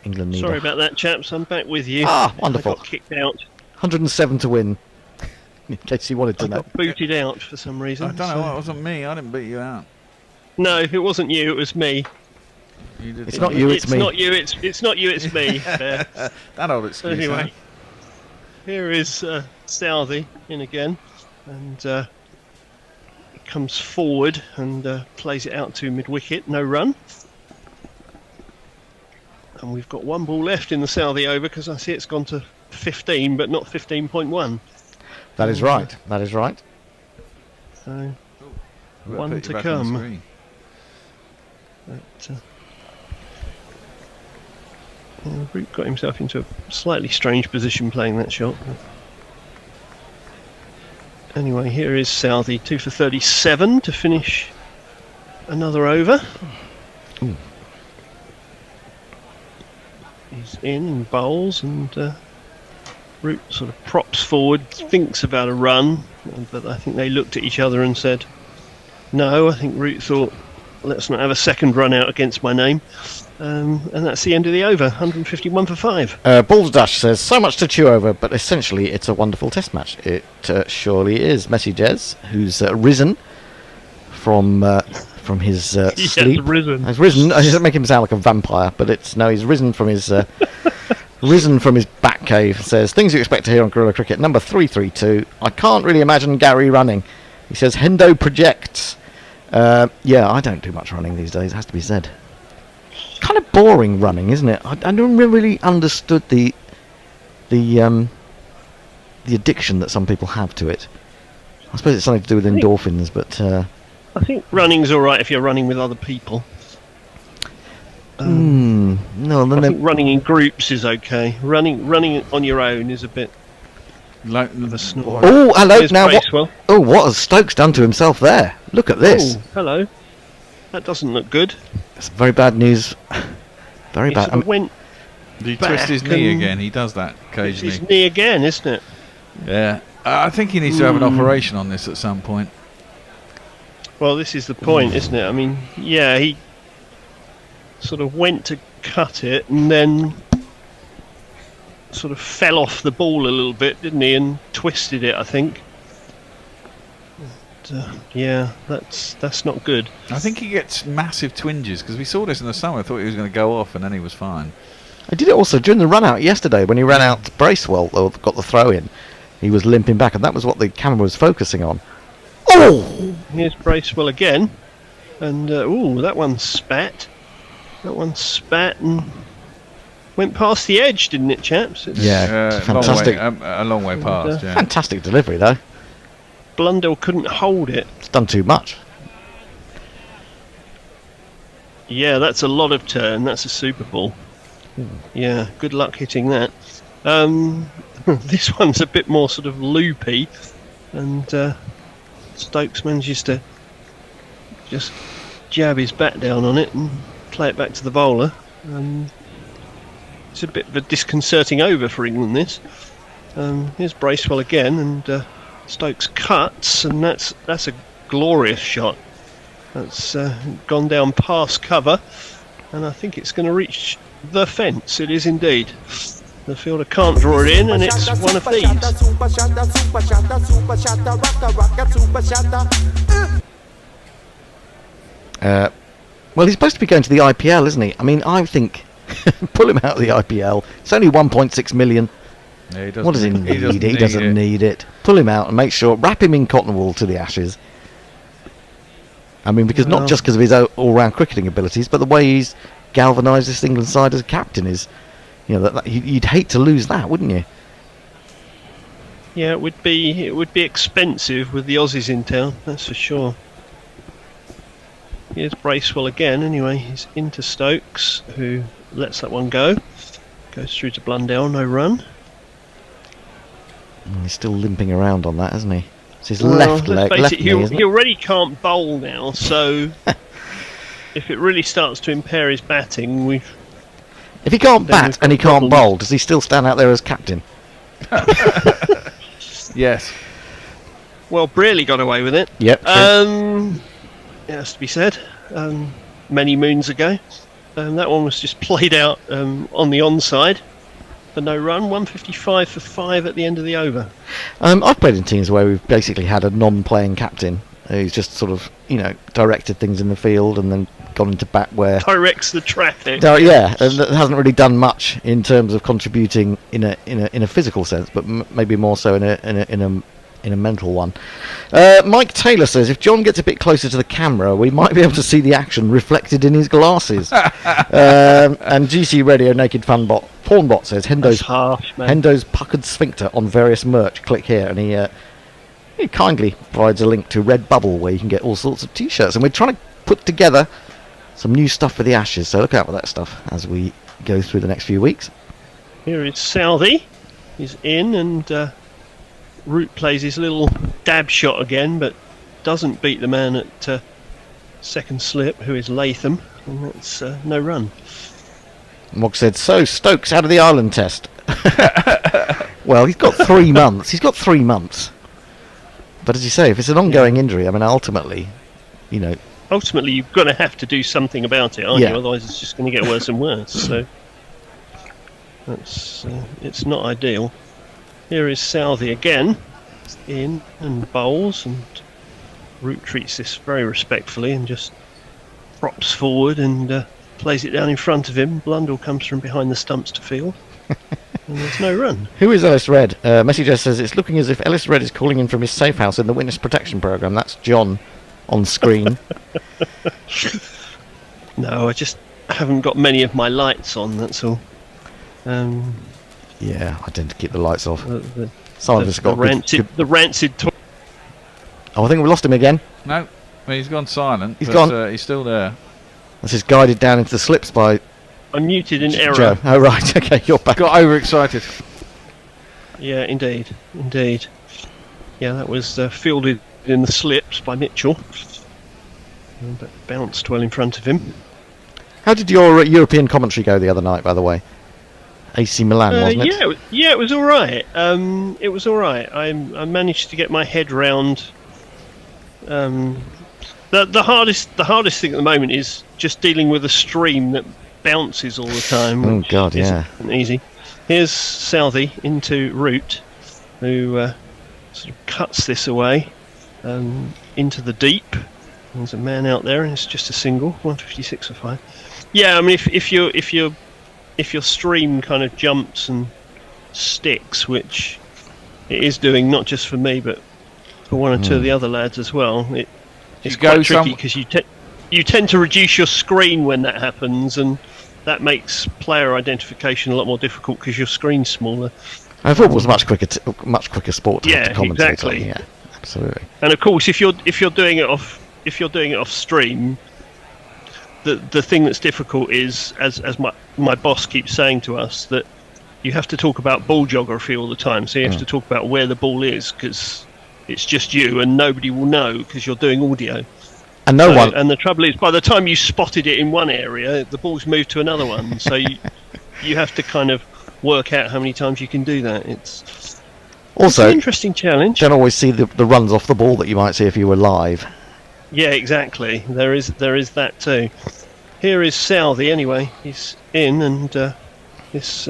Speaker 3: England need.
Speaker 14: Sorry about that, chaps. I'm back with you.
Speaker 3: Wonderful.
Speaker 14: I got kicked out.
Speaker 3: 107 to win. In case you wanted to know.
Speaker 14: I got booted out for some reason.
Speaker 2: I don't know. It wasn't me. I didn't beat you out.
Speaker 14: No, if it wasn't you, it was me.
Speaker 3: It's not you. It's me.
Speaker 14: It's not you. It's not you. It's me.
Speaker 2: That old excuse.
Speaker 14: Anyway, here is Southey in again. And comes forward and plays it out to mid-wicket, no run. And we've got 1 ball left in the Southey over because I see it's gone to 15, but not 15.1.
Speaker 3: That is right. That is right.
Speaker 14: So 1 to come. But, Root got himself into a slightly strange position playing that shot. Anyway, here is Southey, 2 for 37 to finish another over.
Speaker 3: Ooh.
Speaker 14: He's in and bowls, and Root sort of props forward, thinks about a run, but I think they looked at each other and said, no. I think Root thought, let's not have a second run out against my name. And that's the end of the over, 151 for 5.
Speaker 3: Balderdash says, so much to chew over, but essentially it's a wonderful test match. It surely is. Messi Jez, who's risen from his sleep. He's risen. I don't make him sound like a vampire, but he's risen from his back cave. Says, things you expect to hear on Guerrilla Cricket, number 332. I can't really imagine Gary running. He says, Hendo projects. Yeah, I don't do much running these days, it has to be said. kind of boring running, isn't it? I don't really understood the addiction that some people have to it. I suppose it's something to do with endorphins, but
Speaker 14: I think running's all right if you're running with other people.
Speaker 3: no,
Speaker 14: I think running in groups is okay. Running on your own is a bit of a snore.
Speaker 3: Oh, hello!
Speaker 14: Here's
Speaker 3: Now
Speaker 14: Bracewell.
Speaker 3: what has Stokes done to himself there? Look at this.
Speaker 14: Oh, hello. That doesn't look good.
Speaker 3: It's very bad news. Very
Speaker 14: He
Speaker 3: bad.
Speaker 14: sort of went
Speaker 2: Did he
Speaker 14: back
Speaker 2: twist his knee
Speaker 14: and-
Speaker 2: again? He does that
Speaker 14: It's
Speaker 2: occasionally.
Speaker 14: his knee again, isn't it?
Speaker 2: Yeah. I think he needs to have an operation on this at some point.
Speaker 14: Well, this is the point, isn't it? I mean, yeah, he sort of went to cut it and then sort of fell off the ball a little bit, didn't he? And twisted it, I think. But, yeah, that's not good.
Speaker 2: I think he gets massive twinges because we saw this in the summer. I thought he was going to go off and then he was fine.
Speaker 3: I did it also during the run out yesterday when he ran out to Bracewell, or got the throw in. He was limping back, and that was what the camera was focusing on. Oh!
Speaker 14: Here's Bracewell again, and that one spat. That one spat and went past the edge, didn't it, chaps? It's
Speaker 3: Fantastic.
Speaker 2: A long way past. Yeah.
Speaker 3: Fantastic delivery, though.
Speaker 14: Blundell couldn't hold it.
Speaker 3: It's done too much.
Speaker 14: Yeah, that's a lot of turn. That's a Super Ball. Yeah, good luck hitting that. This one's a bit more sort of loopy, and Stokes manages to just jab his bat down on it and play it back to the bowler. It's a bit of a disconcerting over for England, this. Here's Bracewell again, and Stokes cuts, and that's a glorious shot. That's gone down past cover, and I think it's going to reach the fence. It is indeed. The fielder can't draw it in, and it's one of these.
Speaker 3: Well, he's supposed to be going to the IPL, isn't he? I mean, I think pull him out of the IPL. It's only 1.6 million.
Speaker 2: Yeah, he
Speaker 3: What does he need? He doesn't need it. Pull him out and make sure, wrap him in cotton wool to the Ashes. I mean, because not just because of his all-round cricketing abilities, but the way he's galvanised this England side as a captain is, you know, you'd hate to lose that, wouldn't you?
Speaker 14: Yeah, it would be expensive with the Aussies in town, that's for sure. Here's Bracewell again. Anyway, he's into Stokes, who lets that one go. Goes through to Blundell, no run.
Speaker 3: He's still limping around on that, isn't he? It's his left leg. Left knee, isn't it?
Speaker 14: He already can't bowl now, so if it really starts to impair his batting,
Speaker 3: if he can't bat and he can't bowl, does he still stand out there as captain?
Speaker 2: Yes.
Speaker 14: Well, Brearley got away with it.
Speaker 3: Yep.
Speaker 14: It has to be said. Many moons ago. That one was just played out on the onside for no run. 155 for 5 at the end of the over.
Speaker 3: I've played in teams where we've basically had a non-playing captain who's just sort of, you know, directed things in the field and then gone into bat where
Speaker 14: directs the traffic.
Speaker 3: Yeah, and that hasn't really done much in terms of contributing in a physical sense, but maybe more so in a mental one. Mike Taylor says if John gets a bit closer to the camera, we might be able to see the action reflected in his glasses. And GC Radio Naked Pornbot says Hendo's puckered sphincter on various merch. Click here, and he kindly provides a link to Redbubble where you can get all sorts of t-shirts, and we're trying to put together some new stuff for the Ashes, so look out for that stuff as we go through the next few weeks.
Speaker 14: Here is Southey. He's in, and Root plays his little dab shot again, but doesn't beat the man at second slip, who is Latham, and that's no run.
Speaker 3: Mog said, so Stokes out of the Ireland test. Well, he's got 3 months. He's got 3 months. But as you say, if it's an ongoing injury, I mean, ultimately, you know...
Speaker 14: Ultimately, you're going to have to do something about it, aren't you? Otherwise, it's just going to get worse and worse. So, that's it's not ideal. Here is Southey again. In and bowls, and Root treats this very respectfully and just props forward and plays it down in front of him. Blundell comes from behind the stumps to field. And there's no run.
Speaker 3: Who is Ellis Red? Messenger says it's looking as if Ellis Red is calling in from his safe house in the witness protection programme. That's John on screen.
Speaker 14: No, I just haven't got many of my lights on. That's all.
Speaker 3: Yeah, I tend to keep the lights off.
Speaker 14: The rancid.
Speaker 3: Oh, I think we lost him again.
Speaker 2: No, he's gone silent.
Speaker 3: He's gone.
Speaker 2: He's still there.
Speaker 3: That's just guided down into the slips by.
Speaker 14: I'm muted in error.
Speaker 3: Joe. Oh right, okay, you're back.
Speaker 2: Got overexcited.
Speaker 14: Yeah, indeed. Yeah, that was fielded in the slips by Mitchell, but bounced well in front of him.
Speaker 3: How did your European commentary go the other night, by the way? AC Milan, wasn't it?
Speaker 14: Yeah, it was all right. It was all right. I managed to get my head round. The hardest thing at the moment is just dealing with a stream that bounces all the time.
Speaker 3: Oh God, yeah.
Speaker 14: Isn't easy. Here's Southey into Root, who sort of cuts this away into the deep. There's a man out there, and it's just a single, 156 for 5. Yeah, I mean, if your stream kind of jumps and sticks, which it is doing, not just for me, but for one or two of the other lads as well, it's quite tricky because you tend to reduce your screen when that happens, and that makes player identification a lot more difficult because your screen's smaller.
Speaker 3: I thought it was much quicker sport to have to commentate.
Speaker 14: Exactly.
Speaker 3: Yeah, absolutely.
Speaker 14: And of course, if you're doing it off stream, the thing that's difficult is, as my boss keeps saying to us, that you have to talk about ball geography all the time. So you have to talk about where the ball is, because it's just you and nobody will know because you're doing audio.
Speaker 3: And and
Speaker 14: the trouble is, by the time you spotted it in one area, the ball's moved to another one. So you have to kind of work out how many times you can do that. It's an interesting challenge.
Speaker 3: You don't always see the runs off the ball that you might see if you were live.
Speaker 14: Yeah, exactly. There is that too. Here is Southey anyway. He's in, and this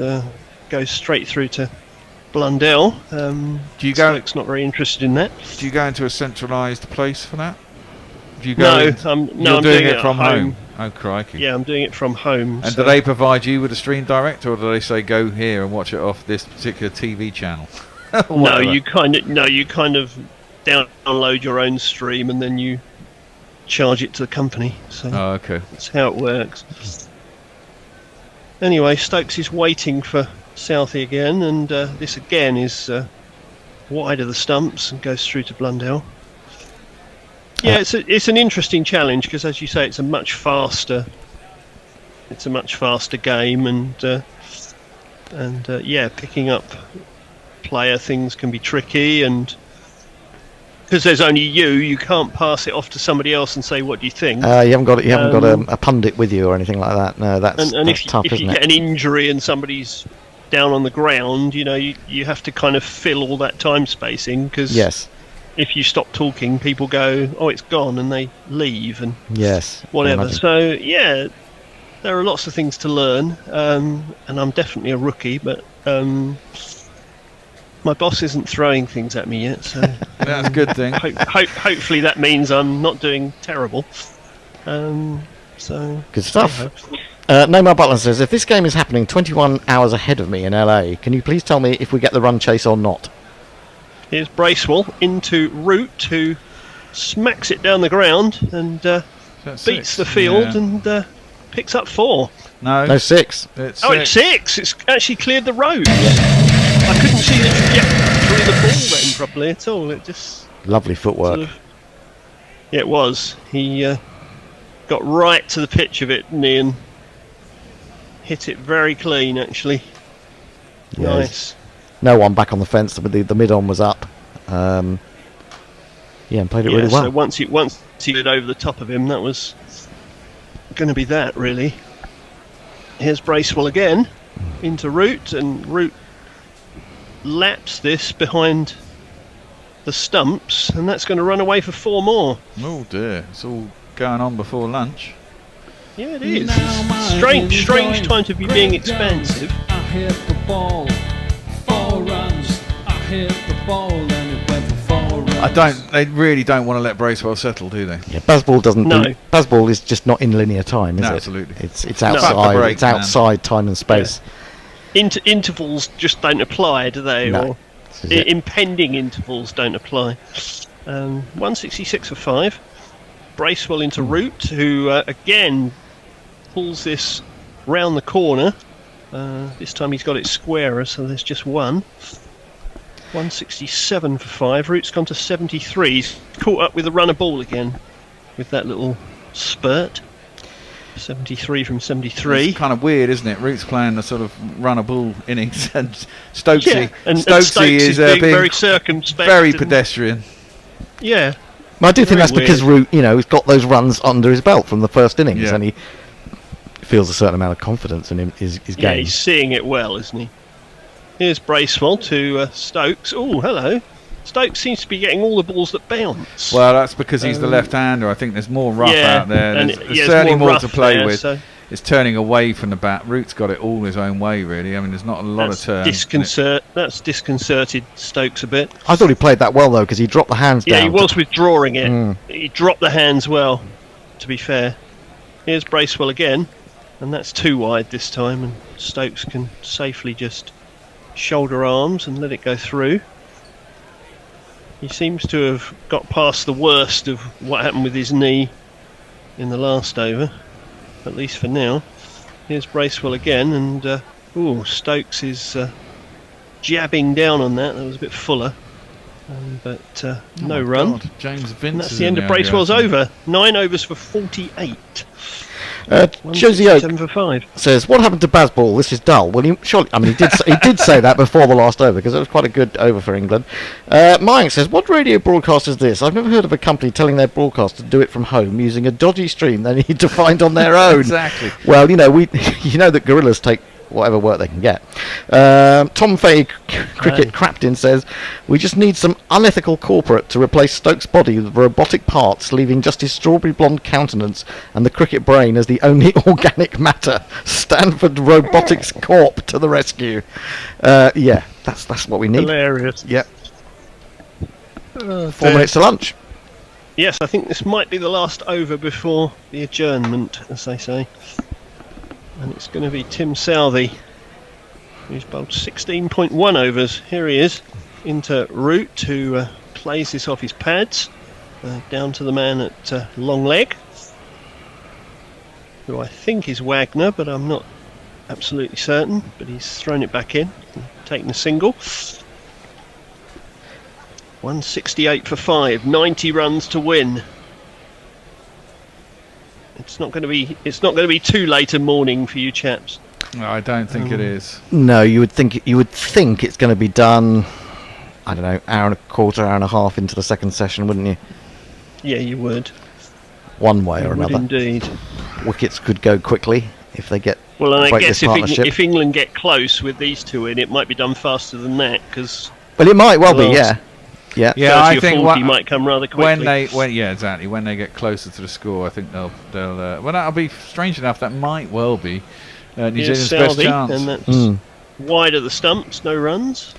Speaker 14: goes straight through to Blundell. Stokes not very interested in that.
Speaker 2: Do you go into a centralised place for that? Do you
Speaker 14: go?
Speaker 2: I'm doing it from home. Oh crikey!
Speaker 14: Yeah, I'm doing it from home.
Speaker 2: And do they provide you with a stream direct, or do they say go here and watch it off this particular TV channel?
Speaker 14: No, you kind of download your own stream and then you charge it to the company. So
Speaker 2: okay,
Speaker 14: that's how it works. Anyway, Stokes is waiting for Southey again, and this again is wide of the stumps and goes through to Blundell. Yeah, it's an interesting challenge because, as you say, it's a much faster game, and picking up player things can be tricky, and because there's only you can't pass it off to somebody else and say, what do you think?
Speaker 3: You haven't got a pundit with you or anything like that. No, that's tough,
Speaker 14: if you get an injury and somebody's down on the ground, you have to kind of fill all that time spacing, because if you stop talking, people go, oh, it's gone, and they leave, and whatever. So yeah, there are lots of things to learn, and I'm definitely a rookie, but my boss isn't throwing things at me yet, so
Speaker 2: that's a good thing.
Speaker 14: Hopefully that means I'm not doing terrible. So
Speaker 3: good stuff. Neymar Butler says, if this game is happening 21 hours ahead of me in LA, can you please tell me if we get the run chase or not?
Speaker 14: Here's Bracewell into Root, who smacks it down the ground and beats the field and picks up 4.
Speaker 3: No, 6.
Speaker 14: It's 6. It's actually cleared the road. I couldn't see the trajectory of the ball then properly at all. It just
Speaker 3: lovely footwork.
Speaker 14: It was. He got right to the pitch of it, and hit it very clean, actually. Nice.
Speaker 3: No one back on the fence. The mid-on was up. And played it really well.
Speaker 14: So once he did over the top of him, that was going to be that, really. Here's Bracewell again into Root, and Root laps this behind the stumps, and that's going to run away for 4 more.
Speaker 2: Oh dear, it's all going on before lunch.
Speaker 14: Yeah, it is. Strange time to be being expansive.
Speaker 1: I hit the ball, 4 runs. I hit the ball, and it went for 4 runs.
Speaker 2: They really don't want to let Bracewell settle, do they?
Speaker 3: Yeah, Bazball doesn't. No. Bazball is just not in linear time, is it?
Speaker 2: Absolutely.
Speaker 3: It's outside. It's outside time and space.
Speaker 14: Yeah. Intervals just don't apply, do they?
Speaker 3: No.
Speaker 14: Or impending intervals don't apply. 166 for 5. Bracewell into Root, who again pulls this round the corner. This time he's got it squarer, so there's just one. 167 for 5. Root's gone to 73. He's caught up with the runner ball again with that little spurt. 73 from 73.
Speaker 2: It's kind of weird, isn't it? Root's playing the sort of runner ball innings, and Stokesy,
Speaker 14: Yeah, and
Speaker 2: Stokesy is
Speaker 14: being
Speaker 2: being
Speaker 14: very circumspect.
Speaker 2: very
Speaker 14: and-
Speaker 2: pedestrian.
Speaker 14: Yeah.
Speaker 3: Well, I do think
Speaker 14: Very
Speaker 3: that's because
Speaker 14: weird.
Speaker 3: Root, he's got those runs under his belt from the first innings,
Speaker 2: Yeah.
Speaker 3: and he feels a certain amount of confidence in his
Speaker 14: Yeah,
Speaker 3: game.
Speaker 14: he's seeing it well, isn't he? Here's Bracewell to Stokes. Oh, hello. Stokes seems to be getting all the balls that bounce.
Speaker 2: Well, that's because he's the left-hander. I think there's more rough
Speaker 14: yeah,
Speaker 2: out there.
Speaker 14: and
Speaker 2: There's
Speaker 14: there's
Speaker 2: certainly more
Speaker 14: rough
Speaker 2: to play
Speaker 14: there,
Speaker 2: with.
Speaker 14: so
Speaker 2: It's turning away from the bat. Root's got it all his own way, really. I mean, there's not a lot of turn.
Speaker 14: That's disconcerted Stokes a bit.
Speaker 3: I thought he played that well, though, because he dropped the hands
Speaker 14: Yeah,
Speaker 3: down.
Speaker 14: he was withdrawing it.
Speaker 3: Mm.
Speaker 14: He dropped the hands well, to be fair. Here's Bracewell again, and that's too wide this time, and Stokes can safely just shoulder arms and let it go through. He seems to have got past the worst of what happened with his knee in the last over, at least for now. Here's Bracewell again, and Stokes is jabbing down on that. That was a bit fuller, but no run.
Speaker 2: God, James Vince.
Speaker 14: And that's
Speaker 2: is
Speaker 14: the
Speaker 2: in
Speaker 14: end of
Speaker 2: idea,
Speaker 14: Bracewell's
Speaker 2: I think.
Speaker 14: over. 9 overs for 48.
Speaker 3: Josie Oak
Speaker 14: 7 for 5.
Speaker 3: says, "What happened to Bazball? This is dull." Well, he did say that before the last over, because it was quite a good over for England. Mayank says, "What radio broadcast is this? I've never heard of a company telling their broadcast to do it from home using a dodgy stream they need to find on their own."
Speaker 2: Exactly.
Speaker 3: Well, that gorillas take whatever work they can get. Tom Fay Cricket Crapton says, "We just need some unethical corporate to replace Stokes' body with robotic parts, leaving just his strawberry blonde countenance and the cricket brain as the only organic matter. Stanford Robotics Corp to the rescue." Yeah, that's what we need.
Speaker 14: Hilarious.
Speaker 3: Yep. 4 minutes to lunch.
Speaker 14: Yes, I think this might be the last over before the adjournment, as they say. And it's going to be Tim Southey, who's bowled 16.1 overs. Here he is, into Root, who plays this off his pads, down to the man at long leg, who I think is Wagner, but I'm not absolutely certain. But he's thrown it back in, taking a single. 168 for 5, 90 runs to win. It's not going to be too late a morning for you chaps.
Speaker 2: No, I don't think it is.
Speaker 3: No, you would think it's going to be done. I don't know, hour and a quarter, hour and a half into the second session, wouldn't you?
Speaker 14: Yeah, you would.
Speaker 3: One way
Speaker 14: You
Speaker 3: or
Speaker 14: would
Speaker 3: another.
Speaker 14: indeed.
Speaker 3: Wickets could go quickly if they get.
Speaker 14: Well, and I
Speaker 3: break
Speaker 14: guess
Speaker 3: this partnership.
Speaker 14: if England get close with these two in, it might be done faster than that, because.
Speaker 3: Well, it might well be, yeah. Yeah,
Speaker 14: 30
Speaker 2: I
Speaker 14: or
Speaker 2: think
Speaker 14: 40 might come rather quickly.
Speaker 2: When they get closer to the score, I think they'll well, that'll be strange enough. That might well be New
Speaker 14: Here's
Speaker 2: Zealand's best
Speaker 14: Southey,
Speaker 2: chance.
Speaker 14: and that's wide of the stumps, no runs.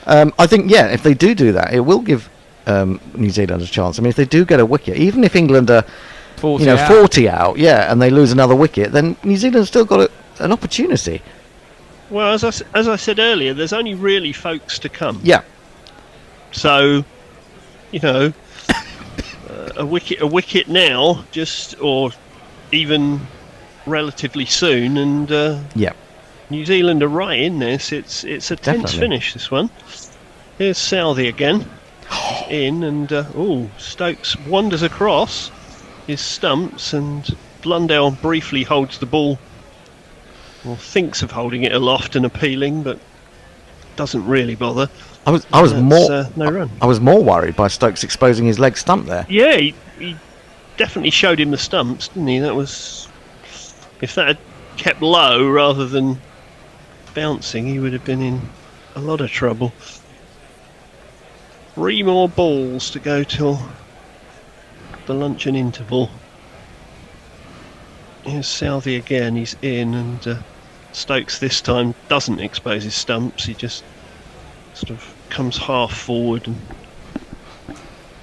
Speaker 3: I think, if they do that, it will give New Zealand a chance. I mean, if they do get a wicket, even if England are
Speaker 2: 40
Speaker 3: out, and they lose another wicket, then New Zealand's still got an opportunity.
Speaker 14: Well, as I said earlier, there's only really folks to come.
Speaker 3: Yeah.
Speaker 14: So, a wicket now, or even relatively soon, and New Zealand are right in this. It's a tense
Speaker 3: Definitely.
Speaker 14: finish, this one. Here's Southey again. He's in, and Stokes wanders across his stumps, and Blundell briefly holds the ball, or thinks of holding it aloft and appealing, but doesn't really bother.
Speaker 3: I was more
Speaker 14: no run.
Speaker 3: I was more worried by Stokes exposing his leg stump there.
Speaker 14: Yeah, he definitely showed him the stumps, didn't he? That was, if that had kept low rather than bouncing, he would have been in a lot of trouble. 3 more balls to go till the luncheon interval. Here's Southey again, he's in, and Stokes this time doesn't expose his stumps, he just sort of comes half forward and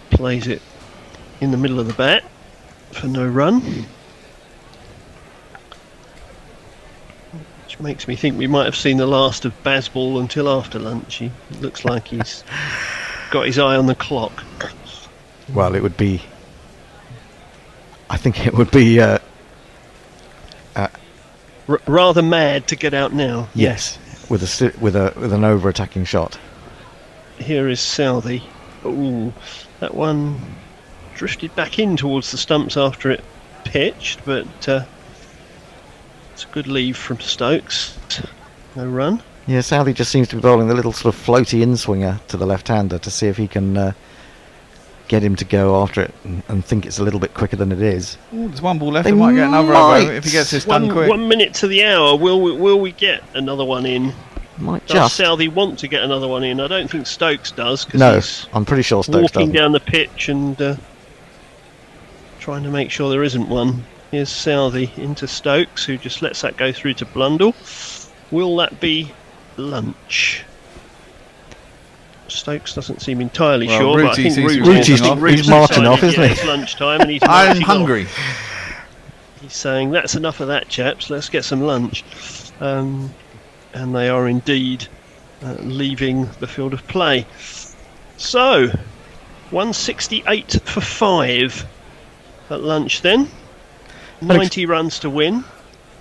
Speaker 14: plays it in the middle of the bat for no run. Which makes me think we might have seen the last of Bazball until after lunch. He looks like he's got his eye on the clock.
Speaker 3: Well, it would be. I think it would be
Speaker 14: rather mad to get out now.
Speaker 3: Yes, with an over-attacking shot.
Speaker 14: Here is Southey. Ooh, that one drifted back in towards the stumps after it pitched, but it's a good leave from Stokes. No run.
Speaker 3: Yeah, Southey just seems to be bowling the little sort of floaty in-swinger to the left-hander to see if he can get him to go after it and think it's a little bit quicker than it is.
Speaker 2: Ooh, there's one ball left. They might get another over if he gets this done quick.
Speaker 14: 1 minute to the hour. Will we get another one in? Does Southey want to get another one in? I don't think Stokes does.
Speaker 3: No, I'm pretty sure Stokes
Speaker 14: walking
Speaker 3: doesn't.
Speaker 14: down the pitch and trying to make sure there isn't one. Here's Southey into Stokes, who just lets that go through to Blundell. Will that be lunch? Stokes doesn't seem entirely sure, but I think
Speaker 3: Root's marching off, isn't he?
Speaker 14: It's lunchtime and he's
Speaker 2: I'm hungry.
Speaker 14: He's saying, that's enough of that, chaps, let's get some lunch. And they are indeed leaving the field of play. So, 168 for 5 at lunch then. 90 runs to win.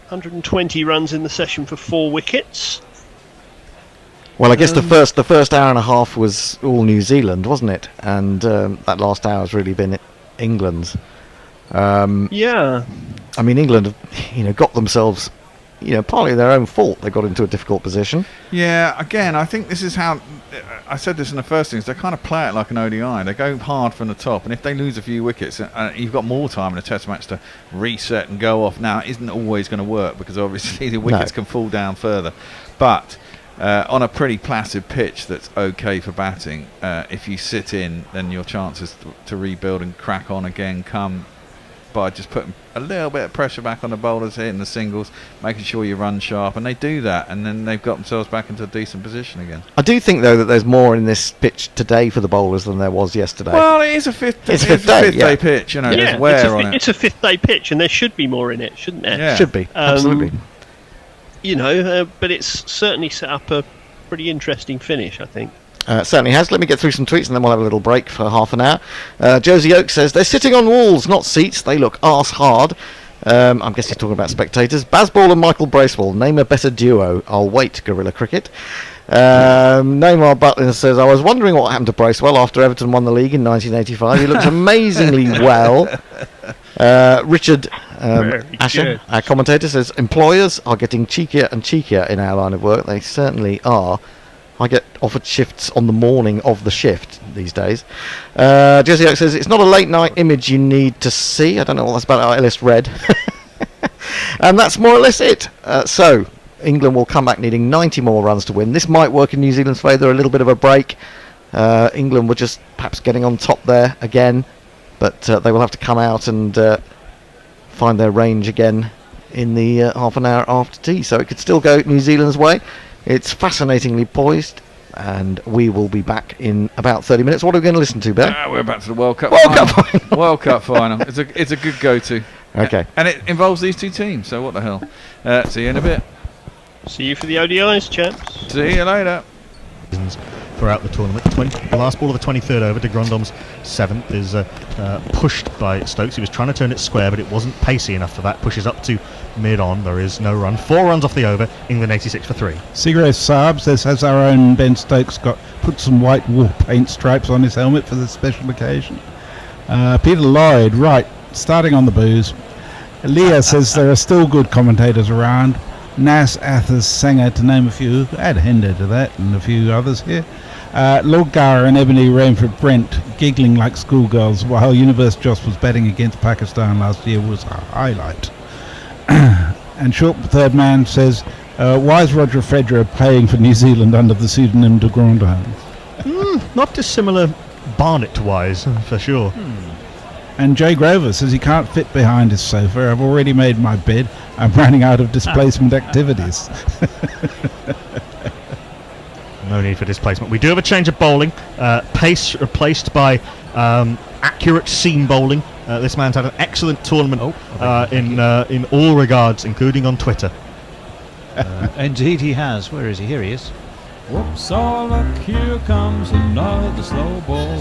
Speaker 14: 120 runs in the session for 4 wickets.
Speaker 3: Well, I guess the first hour and a half was all New Zealand, wasn't it? And that last hour has really been England's.
Speaker 14: Yeah.
Speaker 3: I mean, England have, got themselves, partly their own fault. They got into a difficult position.
Speaker 2: Yeah, again, I think this is how... I said this in the first innings. They kind of play it like an ODI. They go hard from the top, and if they lose a few wickets, you've got more time in a test match to reset and go off. Now, it isn't always going to work, because obviously the wickets can fall down further. But... on a pretty placid pitch that's okay for batting, if you sit in, then your chances to rebuild and crack on again come by just putting a little bit of pressure back on the bowlers, hitting the singles, making sure you run sharp, and they do that, and then they've got themselves back into a decent position again.
Speaker 3: I do think, though, that there's more in this pitch today for the bowlers than there was yesterday.
Speaker 2: Well, it is a fifth day pitch, there's wear on it.
Speaker 14: It's a fifth day pitch, and there should be more in it, shouldn't there?
Speaker 3: Yeah. Should be, absolutely.
Speaker 14: But it's certainly set up a pretty interesting finish, I think.
Speaker 3: Certainly has. Let me get through some tweets and then we'll have a little break for half an hour. Josie Oak says, they're sitting on walls, not seats. They look arse hard. I'm guessing he's talking about spectators. Bazball and Michael Bracewell, name a better duo. I'll wait, Guerrilla Cricket. Neymar Butler says, I was wondering what happened to Bracewell after Everton won the league in 1985. He looks amazingly well. Richard Asher, our commentator, says, employers are getting cheekier and cheekier in our line of work. They certainly are. I get offered shifts on the morning of the shift these days. Jesse Oak says, it's not a late night image you need to see. I don't know what that's about. Ellis read. And that's more or less it. So England will come back needing 90 more runs to win. This might work in New Zealand's favour, a little bit of a break. England were just perhaps getting on top there again, but they will have to come out and find their range again in the half an hour after tea. So it could still go New Zealand's way. It's fascinatingly poised, and we will be back in about 30 minutes. What are we going to listen to, Ben?
Speaker 2: We're back to the World Cup final. World Cup final. It's a good go-to.
Speaker 3: Okay.
Speaker 2: And it involves these two teams, so what the hell. See you in a bit.
Speaker 14: See you for the ODIs, chaps.
Speaker 2: See you later.
Speaker 16: Throughout the tournament, the last ball of the 23rd over, de Grandom's 7th, is pushed by Stokes. He was trying to turn it square, but it wasn't pacey enough for that. Pushes up to mid-on. There is no run. 4 runs off the over. England 86 for 3.
Speaker 17: Seagraves Saab says, has our own Ben Stokes put some white war paint stripes on his helmet for this special occasion? Peter Lloyd, right, starting on the booze. Leah says there are still good commentators around. Nas, Athers, Sanger, to name a few. Add Hender to that, and a few others here. Lord Gower and Ebony Rainford Brent giggling like schoolgirls while Universe Joss was betting against Pakistan last year was a highlight. And Short Third Man says, why is Roger Federer playing for New Zealand under the pseudonym de Grandhomme?
Speaker 16: Not dissimilar Barnett-wise, for sure.
Speaker 17: And Jay Grover says he can't fit behind his sofa. I've already made my bed. I'm running out of displacement activities.
Speaker 16: No need for displacement. We do have a change of bowling. Pace replaced by accurate seam bowling. This man's had an excellent tournament in all regards, including on Twitter.
Speaker 18: Indeed he has. Where is he? Here he is.
Speaker 1: Whoops, all up, here comes another slow ball.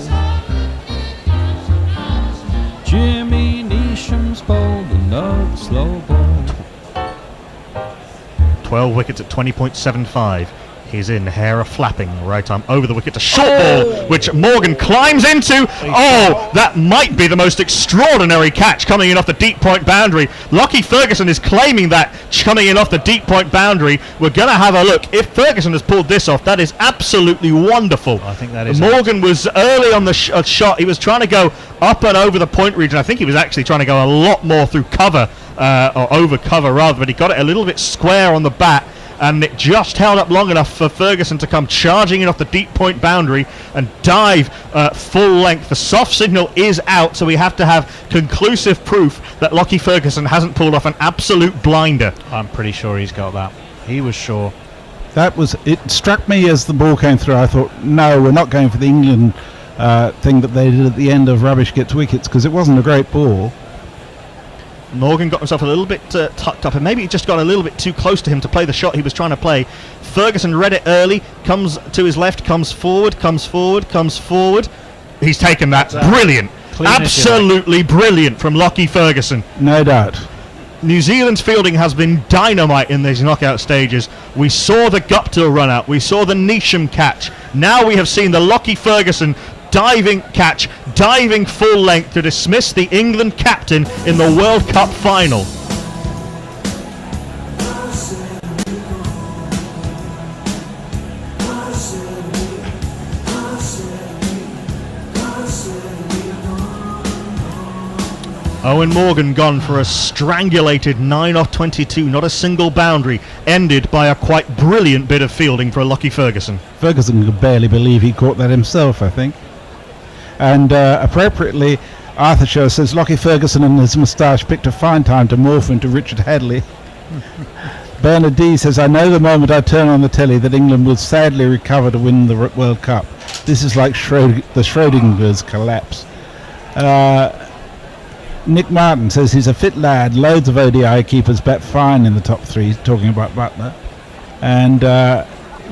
Speaker 1: Jimmy Neesham's bowled another slow ball.
Speaker 16: 12 wickets at 20.75. He's in, hair are flapping, right arm over the wicket, a short ball, which Morgan climbs into. Oh, that might be the most extraordinary catch coming in off the deep point boundary. Lockie Ferguson is claiming that coming in off the deep point boundary. We're going to have a look. If Ferguson has pulled this off, that is absolutely wonderful.
Speaker 18: I think that is.
Speaker 16: Morgan was early on the shot. He was trying to go up and over the point region. I think he was actually trying to go a lot more through cover, or over cover rather, but he got it a little bit square on the bat. And it just held up long enough for Ferguson to come charging in off the deep point boundary and dive full length. The soft signal is out, so we have to have conclusive proof that Lockie Ferguson hasn't pulled off an absolute blinder.
Speaker 18: I'm pretty sure he's got that. He was sure.
Speaker 17: That was, it struck me as the ball came through. I thought, no, we're not going for the England thing that they did at the end of rubbish gets wickets, because it wasn't a great ball.
Speaker 16: Morgan got himself a little bit tucked up, and maybe he just got a little bit too close to him to play the shot he was trying to play. Ferguson read it early, comes to his left, comes forward. He's taken that. Brilliant. Absolutely brilliant from Lockie Ferguson.
Speaker 17: No doubt.
Speaker 16: New Zealand's fielding has been dynamite in these knockout stages. We saw the Guptill run out. We saw the Neesham catch. Now we have seen the Lockie Ferguson diving catch, diving full length to dismiss the England captain in the World Cup final. Owen Morgan gone for a strangulated 9 off 22, not a single boundary, ended by a quite brilliant bit of fielding for Lockie Ferguson.
Speaker 17: Ferguson could barely believe he caught that himself, I think. And appropriately, Arthur Shaw says Lockie Ferguson and his moustache picked a fine time to morph into Richard Hadley. Bernard D says, I know the moment I turn on the telly that England will sadly recover to win the World Cup. This is like the Schrodinger's collapse. Nick Martin says he's a fit lad. Loads of ODI keepers bat fine in the top three, talking about Butler. And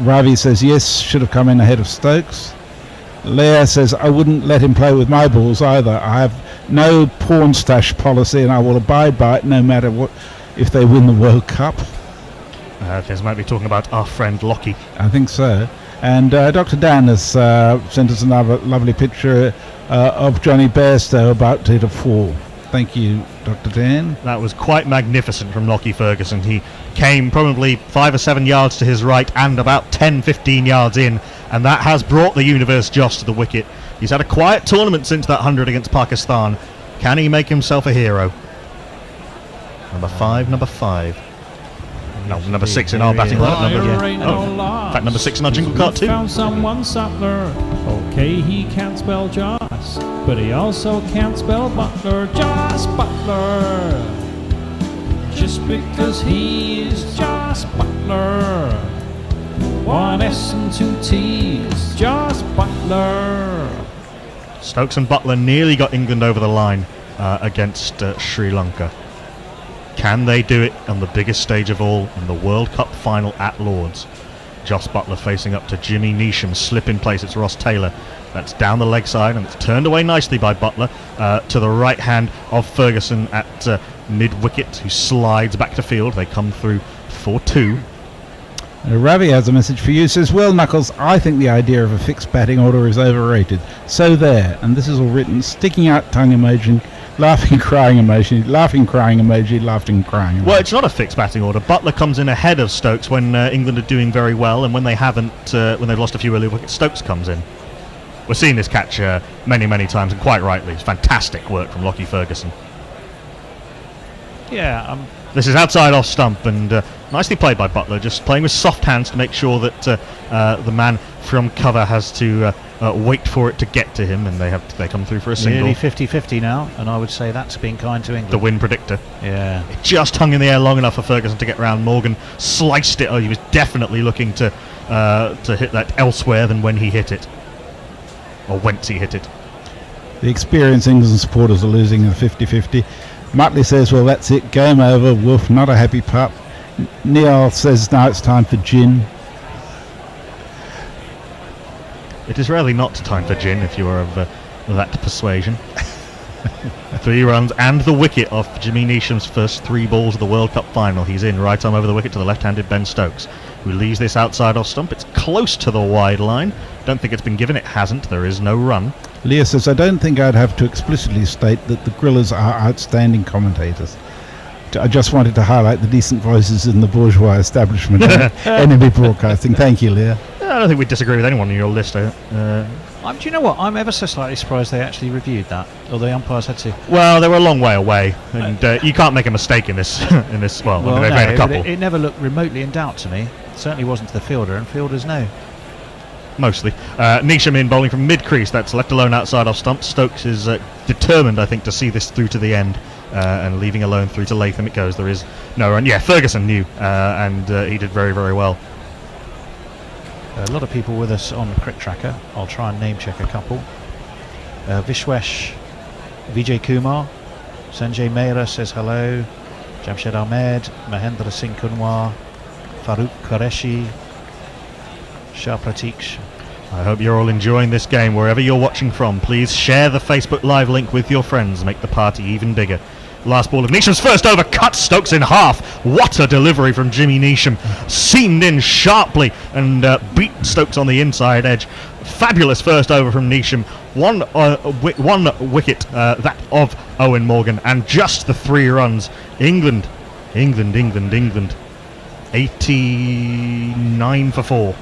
Speaker 17: Ravi says, yes, should have come in ahead of Stokes. Leah says, I wouldn't let him play with my balls either. I have no porn stash policy and I will abide by it no matter what if they win the World Cup.
Speaker 16: This might be talking about our friend Lockie.
Speaker 17: I think so. And Dr. Dan has sent us another lovely picture of Johnny Bairstow about to hit a 4. Thank you, Dr. Dan.
Speaker 16: That was quite magnificent from Lockie Ferguson. He came probably 5 or 7 yards to his right and about 10-15 yards in, and that has brought the universe Joss to the wicket. He's had a quiet tournament since that 100 against Pakistan. Can he make himself a hero? Number 5. No, number 6 in our batting lineup. In fact, number 6 in our jingle card too.
Speaker 1: Found someone subtler. Okay, he can't spell Joss, but he also can't spell Butler. Joss Butler. Just because he is Joss Butler. 1 S and 2 T's. Joss Butler.
Speaker 16: Stokes and Butler nearly got England over the line against Sri Lanka. Can they do it on the biggest stage of all, in the World Cup final at Lords? Joss Butler facing up to Jimmy Neesham, slip in place. It's Ross Taylor. That's down the leg side, and it's turned away nicely by Butler to the right hand of Ferguson at mid-wicket, who slides back to field. They come through for 2.
Speaker 17: Ravi has a message for you. Says, well, Knuckles, I think the idea of a fixed batting order is overrated. So there, and this is all written, sticking out tongue emoji, laughing, crying emoji, laughing, crying emoji, laughing, crying emoji.
Speaker 16: Well, it's not a fixed batting order. Butler comes in ahead of Stokes when England are doing very well, and when they haven't, when they've lost a few early wickets, Stokes comes in. We're seeing this catch many, many times, and quite rightly. It's fantastic work from Lockie Ferguson.
Speaker 18: Yeah,
Speaker 16: this is outside off stump, and nicely played by Butler, just playing with soft hands to make sure that the man from cover has to wait for it to get to him, and they come through for a single.
Speaker 18: Nearly 50-50 now, and I would say that's being kind to England.
Speaker 16: The win predictor.
Speaker 18: Yeah.
Speaker 16: It just hung in the air long enough for Ferguson to get round. Morgan sliced it. Oh, he was definitely looking to hit that elsewhere than when he hit it, or whence he hit it.
Speaker 17: The experienced England supporters are losing in the 50-50. Muttley says, well, that's it, game over, woof, not a happy pup. Neil says, now it's time for gin.
Speaker 16: It is rarely not time for gin if you are of that persuasion. 3 runs and the wicket off Jimmy Neesham's first 3 balls of the World Cup final. He's in right arm over the wicket to the left-handed Ben Stokes, who leaves this outside off stump. It's close to the wide line. Don't think it's been given. It hasn't. There is no run.
Speaker 17: Leah says, I don't think I'd have to explicitly state that the Grillers are outstanding commentators. I just wanted to highlight the decent voices in the bourgeois establishment of NMB Broadcasting. Thank you, Leah.
Speaker 16: I don't think we disagree with anyone on your list.
Speaker 18: Do you know what? I'm ever so slightly surprised they actually reviewed that, or the umpires had to.
Speaker 16: Well, they were a long way away, and you can't make a mistake in this. Well, I mean, they've made a couple.
Speaker 18: It never looked remotely in doubt to me. It certainly wasn't to the fielder, and fielders know.
Speaker 16: Mostly. Neesham in bowling from mid-crease. That's left alone outside off stump. Stokes is determined, I think, to see this through to the end, and leaving alone through to Latham it goes. There is no run. Yeah, Ferguson knew, and he did very, very well.
Speaker 18: A lot of people with us on Crick Tracker. I'll try and name check a couple. Vishwesh Vijay Kumar, Sanjay Mehra says hello, Jamshed Ahmed, Mahendra Singh Kunwar, Farooq Qureshi, Shah Pratik.
Speaker 16: I hope you're all enjoying this game wherever you're watching from. Please share the Facebook Live link with your friends. Make the party even bigger. Last ball of Neesham's first over cuts Stokes in half. What a delivery from Jimmy Neesham. Seamed in sharply and beat Stokes on the inside edge. Fabulous first over from Neesham. One wicket, that of Owen Morgan, and just the 3 runs. England. 89 for 4.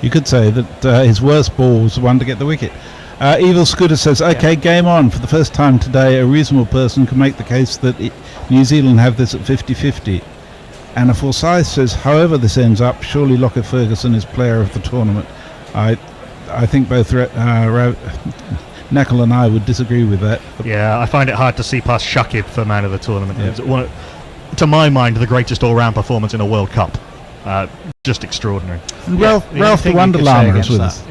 Speaker 17: You could say that his worst ball was the one to get the wicket. Evil Scooter says, okay, game on. For the first time today, a reasonable person can make the case that New Zealand have this at 50-50. Anna Forsyth says, however this ends up, surely Locker Ferguson is player of the tournament. I think both Knackle and I would disagree with that.
Speaker 16: Yeah, I find it hard to see past Shakib for man of the tournament. Yeah. It's to my mind, the greatest all-round performance in a World Cup. Just extraordinary.
Speaker 17: Ralph the Wonder Llama is with us.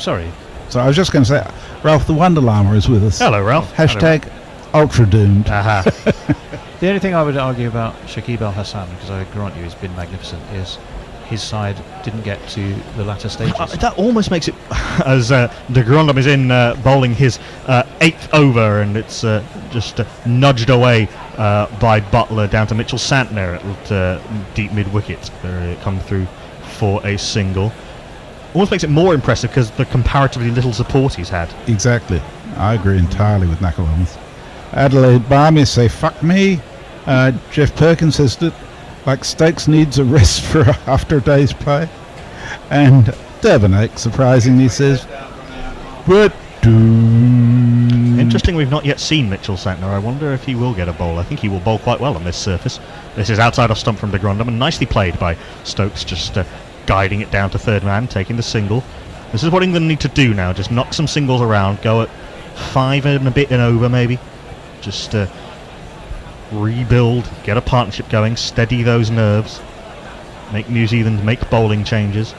Speaker 18: Sorry.
Speaker 17: So I was just going to say, Ralph the Wonder Llama is with us.
Speaker 16: Hello, Ralph.
Speaker 17: Hashtag Ultra Doomed.
Speaker 18: The only thing I would argue about Shakib Al Hassan, because I grant you he's been magnificent, is his side didn't get to the latter stages.
Speaker 16: That almost makes it, as de Grandhomme is in bowling his 8th over, and it's just nudged away by Butler down to Mitchell Santner at deep mid-wicket. There come through for a single. Almost makes it more impressive because the comparatively little support he's had.
Speaker 17: Exactly. I agree entirely with Knucklehomes. Adelaide Barmy say, fuck me. Jeff Perkins says that like Stokes needs a rest after a day's play. And Durbanake surprisingly says, but
Speaker 16: interesting, we've not yet seen Mitchell Santner. I wonder if he will get a bowl. I think he will bowl quite well on this surface. This is outside off stump from de Grandhomme, and nicely played by Stokes, just guiding it down to third man, taking the single. This is what England need to do now, just knock some singles around, go at 5 and a bit and over maybe. Just rebuild, get a partnership going, steady those nerves, make New Zealand make bowling changes,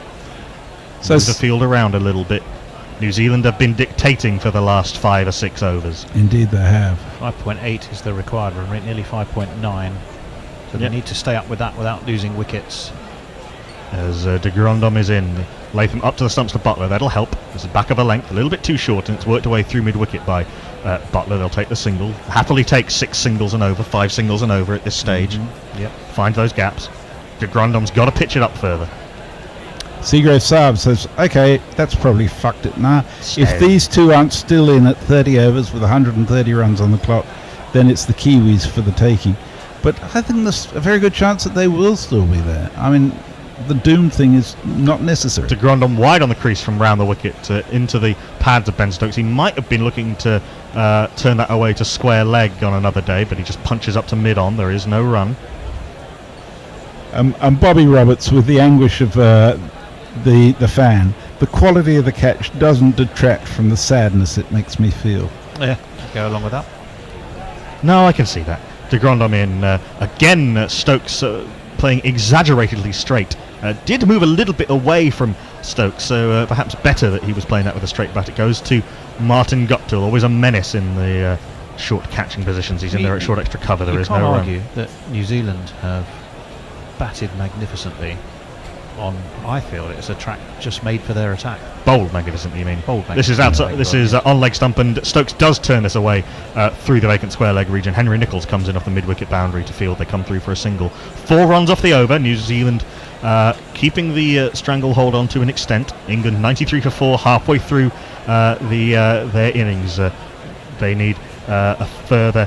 Speaker 16: move the field around a little bit. New Zealand have been dictating for the last 5 or 6 overs.
Speaker 17: Indeed they have.
Speaker 18: 5.8 is the required run rate, nearly 5.9. So they need to stay up with that without losing wickets.
Speaker 16: As de Grandhomme is in, Latham up to the stumps to Butler. That'll help. It's back of a length, a little bit too short, and it's worked away through mid-wicket by Butler. They'll take the single. Happily take 6 singles and over, 5 singles and over at this stage.
Speaker 18: Yep.
Speaker 16: Find those gaps. De Grandhomme's got to pitch it up further.
Speaker 17: Seagrave Saab says, okay, that's probably fucked it now. If these two aren't still in at 30 overs with 130 runs on the clock, then it's the Kiwis for the taking. But I think there's a very good chance that they will still be there. I mean, the doom thing is not necessary.
Speaker 16: De Grandhomme wide on the crease from round the wicket into the pads of Ben Stokes. He might have been looking to turn that away to square leg on another day, but he just punches up to mid-on. There is no run.
Speaker 17: And Bobby Roberts with the anguish of the fan. The quality of the catch doesn't detract from the sadness it makes me feel.
Speaker 18: Yeah, go along with that.
Speaker 16: No, I can see that. De Grandhomme in again. Stokes playing exaggeratedly straight. Did move a little bit away from Stokes, so perhaps better that he was playing that with a straight bat. It goes to Martin Guptill, always a menace in the short catching positions. He's in there at short extra cover. There is no run.
Speaker 18: You can't argue that New Zealand have batted magnificently on, I feel it's a track just made for their attack.
Speaker 16: Bowled magnificently, you mean?
Speaker 18: Bowled
Speaker 16: This is outside. This is on leg stump, and Stokes does turn this away through the vacant square leg region. Henry Nichols comes in off the mid-wicket boundary to field. They come through for a single. 4 runs off the over. New Zealand keeping the stranglehold on to an extent. England 93 for 4, halfway through their innings. They need a further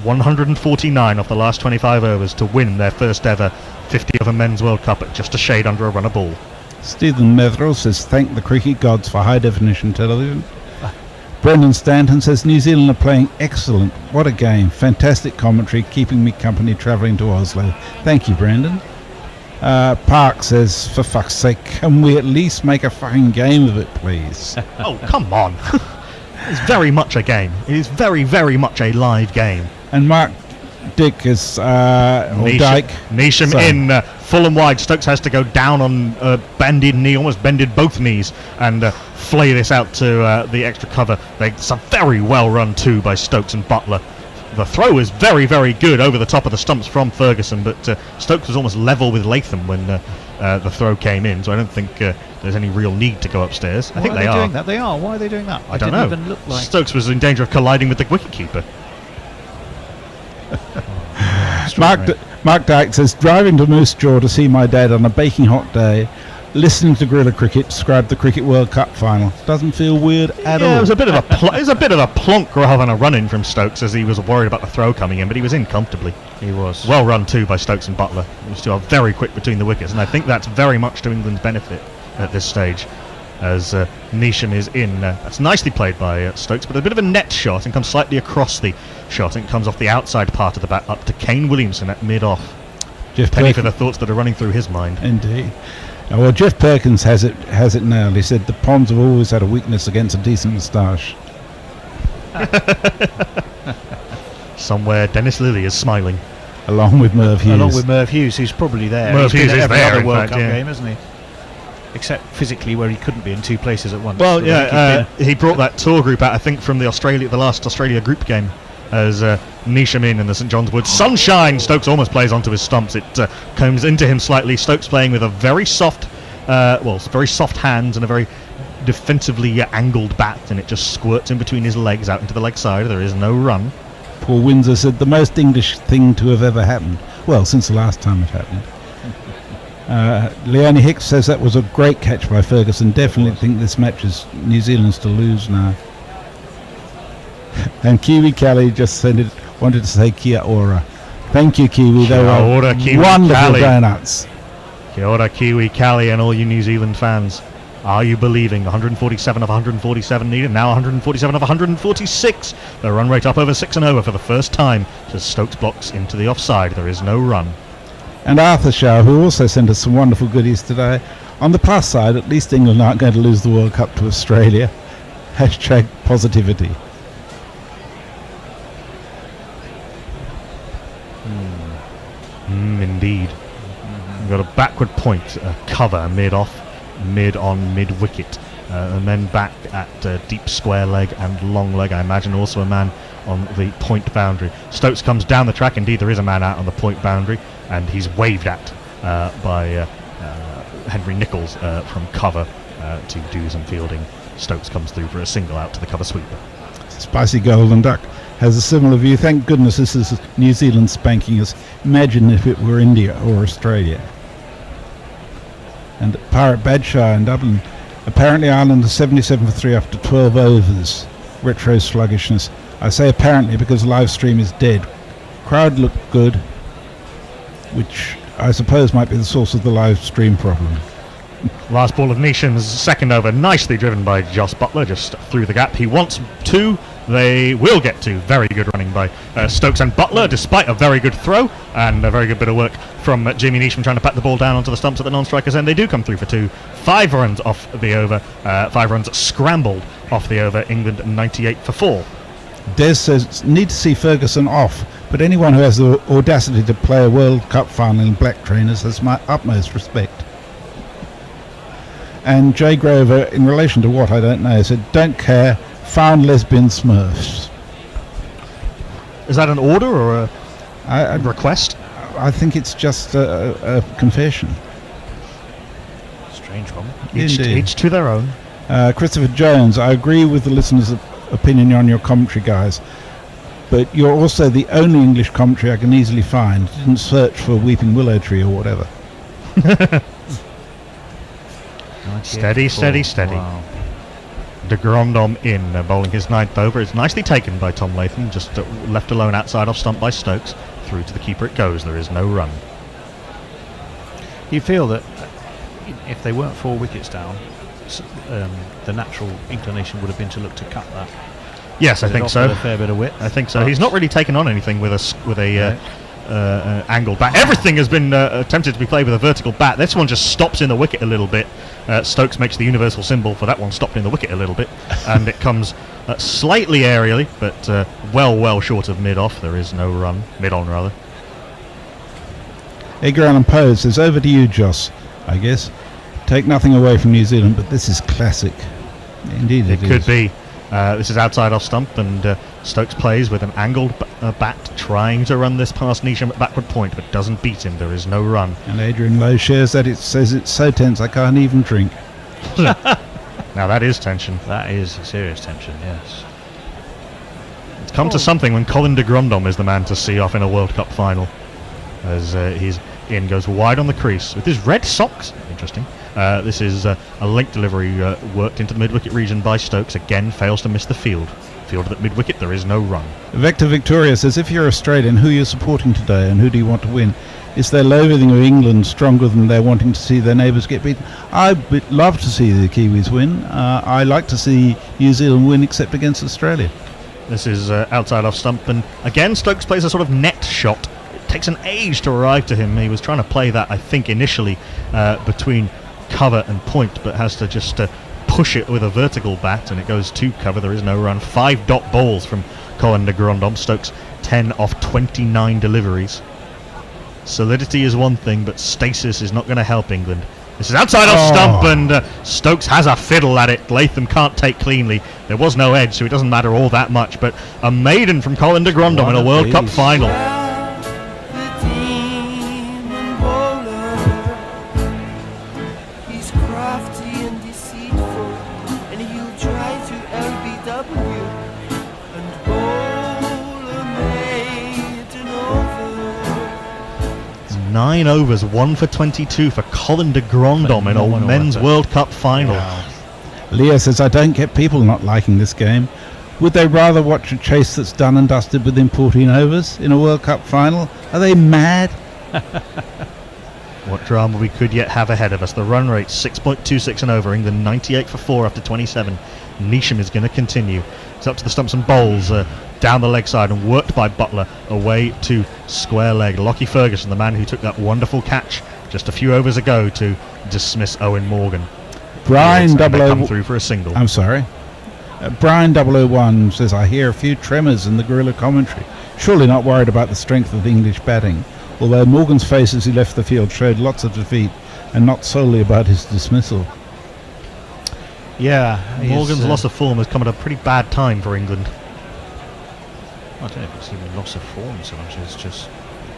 Speaker 16: 149 off the last 25 overs to win their first ever 50 over Men's World Cup at just a shade under a run a ball.
Speaker 17: Stephen Metherell says, thank the cricket gods for high-definition television. Brendan Stanton says, New Zealand are playing excellent. What a game. Fantastic commentary, keeping me company travelling to Oslo. Thank you, Brendan. Park says, for fuck's sake, can we at least make a fucking game of it, please?
Speaker 16: Oh, come on. It's very much a game. It is very, very much a live game.
Speaker 17: And Mark Dick is, Dyke.
Speaker 16: Neesham in, full and wide. Stokes has to go down on bended knee, almost bended both knees, and flay this out to the extra cover. It's a very well run too by Stokes and Butler. The throw is very, very good over the top of the stumps from Ferguson, but Stokes was almost level with Latham when the throw came in, so I don't think there's any real need to go upstairs. I think they are
Speaker 18: doing that. They are. Why are they doing that?
Speaker 16: I don't know.
Speaker 18: Even look like
Speaker 16: Stokes was in danger of colliding with the wicketkeeper.
Speaker 17: Mark Dyke says, driving to Moose Jaw to see my dad on a baking hot day, listening to Guerrilla Cricket describe the Cricket World Cup final. Doesn't feel weird at all.
Speaker 16: It was a bit of a plonk rather than a run in from Stokes, as he was worried about the throw coming in, but he was in comfortably.
Speaker 18: He was.
Speaker 16: Well run too by Stokes and Butler. These two are very quick between the wickets, and I think that's very much to England's benefit at this stage, as Neesham is in. That's nicely played by Stokes, but a bit of a net shot and comes slightly across the shot and comes off the outside part of the bat up to Kane Williamson at mid-off. Penny for the thoughts that are running through his mind.
Speaker 17: Indeed. Well, Jeff Perkins has it nailed. He said the Ponds have always had a weakness against a decent moustache.
Speaker 16: Somewhere Dennis Lilly is smiling.
Speaker 17: Along with Merv
Speaker 18: Hughes, who's probably there.
Speaker 16: Merv Hughes is
Speaker 18: every
Speaker 16: there,
Speaker 18: other
Speaker 16: in
Speaker 18: World
Speaker 16: fact,
Speaker 18: Cup
Speaker 16: yeah.
Speaker 18: game, isn't he? Except physically, where he couldn't be in 2 places at once.
Speaker 16: Well, yeah, he brought that tour group out, I think, from the last Australia group game, as Neesham in the St John's Wood. Sunshine! Stokes almost plays onto his stumps. It comes into him slightly. Stokes playing with a very soft, very soft hands and a very defensively angled bat, and it just squirts in between his legs out into the leg side. There is no run.
Speaker 17: Paul Windsor said the most English thing to have ever happened. Well, since the last time it happened. Leonie Hicks says that was a great catch by Ferguson. Definitely think this match is New Zealand's to lose now. And Kiwi Kelly just wanted to say Kia ora. Thank you, Kiwi. They were wonderful donuts.
Speaker 16: Kia ora, Kiwi Kelly, and all you New Zealand fans. Are you believing? 147 of 147 needed, now 147 of 146. The run rate up over 6 and over for the first time. As Stokes blocks into the offside. There is no run.
Speaker 17: And Arthur Shaw, who also sent us some wonderful goodies today. On the plus side, at least England aren't going to lose the World Cup to Australia. Hashtag positivity.
Speaker 16: Indeed. We've got a backward point, cover mid-off, mid-on, mid-wicket. And then back at deep square leg and long leg. I imagine also a man on the point boundary. Stokes comes down the track. Indeed, there is a man out on the point boundary, and he's waved at by Henry Nichols from cover to do some fielding. Stokes comes through for a single out to the cover sweeper.
Speaker 17: Spicy Golden Duck has a similar view. Thank goodness this is New Zealand spanking us. Imagine if it were India or Australia. And Pirate Badshaw in Dublin. Apparently Ireland is 77 for 3 after 12 overs. Retro sluggishness. I say apparently because live stream is dead. Crowd looked good, which I suppose might be the source of the live stream problem.
Speaker 16: Last ball of Neesham's second over, nicely driven by Joss Butler, just through the gap. He wants 2. They will get 2. Very good running by Stokes and Butler, despite a very good throw and a very good bit of work from Jamie Neesham trying to pat the ball down onto the stumps at the non-strikers end. They do come through for 2. 5 runs off the over, 5 runs scrambled off the over. England 98 for 4.
Speaker 17: Des says, need to see Ferguson off, but anyone who has the audacity to play a World Cup final in black trainers has my utmost respect. And Jay Grover, in relation to what I don't know, said, don't care, found lesbian smurfs.
Speaker 16: Is that an order or a request?
Speaker 17: I think it's just a confession.
Speaker 18: Strange one.
Speaker 17: Indeed.
Speaker 16: to their own.
Speaker 17: Christopher Jones, I agree with the listeners' opinion on your commentary, guys. But you're also the only English commentary I can easily find. Didn't search for Weeping Willow Tree or whatever.
Speaker 16: Steady.
Speaker 18: Wow.
Speaker 16: De Grandhomme in, bowling his 9th over. It's nicely taken by Tom Latham, just left alone outside off stump by Stokes. Through to the keeper it goes. There is no run.
Speaker 18: You feel that if they weren't 4 wickets down, the natural inclination would have been to look to cut that.
Speaker 16: Yes, I think so.
Speaker 18: A fair bit of width.
Speaker 16: I think so. He's not really taken on anything with a angled bat. Everything has been attempted to be played with a vertical bat. This one just stops in the wicket a little bit. Stokes makes the universal symbol for that one, stopped in the wicket a little bit, and it comes slightly aerially, but well short of mid-off. There is no run, mid-on rather.
Speaker 17: Edgar Allan Poe says, over to you, Joss, I guess. Take nothing away from New Zealand, but this is classic. Indeed it is.
Speaker 16: Could be. This is outside off stump, and Stokes plays with an angled bat, trying to run this past Neesham at backward point, but doesn't beat him. There is no run.
Speaker 17: And Adrian Lowe shares that. It says it's so tense I can't even drink.
Speaker 16: Now that is tension.
Speaker 18: That is serious tension, yes.
Speaker 16: It's come to something when Colin de Grandhomme is the man to see off in a World Cup final, as Ian goes wide on the crease with his red socks. Interesting. This is a link delivery worked into the mid-wicket region by Stokes. Again, fails to miss the field. Fielded at mid-wicket, there is no run.
Speaker 17: Vector Victoria says, if you're Australian, who are you supporting today and who do you want to win? Is their loathing of England stronger than their wanting to see their neighbours get beaten? I'd love to see the Kiwis win. I like to see New Zealand win, except against Australia.
Speaker 16: This is outside off stump, and again Stokes plays a sort of net shot. It takes an age to arrive to him. He was trying to play that, I think, initially between cover and point, but has to just push it with a vertical bat, and it goes to cover. There is no run. 5 dot balls from Colin de Grandhomme. Stokes 10 off 29 deliveries. Solidity is one thing, but stasis is not going to help England. This is outside off stump, and Stokes has a fiddle at it. Latham can't take cleanly. There was no edge, so it doesn't matter all that much, but a maiden from Colin de Grandhomme in a World Cup final. Nine overs, 1 for 22 for Colin de Grandhomme in a men's World Cup final.
Speaker 17: Wow. Leah says, I don't get people not liking this game. Would they rather watch a chase that's done and dusted within 14 overs in a World Cup final? Are they mad?
Speaker 16: What drama we could yet have ahead of us. The run rate 6.26 and over. England 98 for 4 after 27. Neesham is going to continue. It's up to the stumps and bowls down the leg side and worked by Butler away to square leg. Lockie Ferguson, the man who took that wonderful catch just a few overs ago to dismiss Owen Morgan.
Speaker 17: Brian
Speaker 16: come through for a single.
Speaker 17: I'm sorry. Brian 001 says, I hear a few tremors in the guerrilla commentary. Surely not worried about the strength of the English batting. Although Morgan's face as he left the field showed lots of defeat and not solely about his dismissal.
Speaker 18: Yeah,
Speaker 16: Morgan's loss of form has come at a pretty bad time for England.
Speaker 18: I don't know if it's even loss of form so much as just...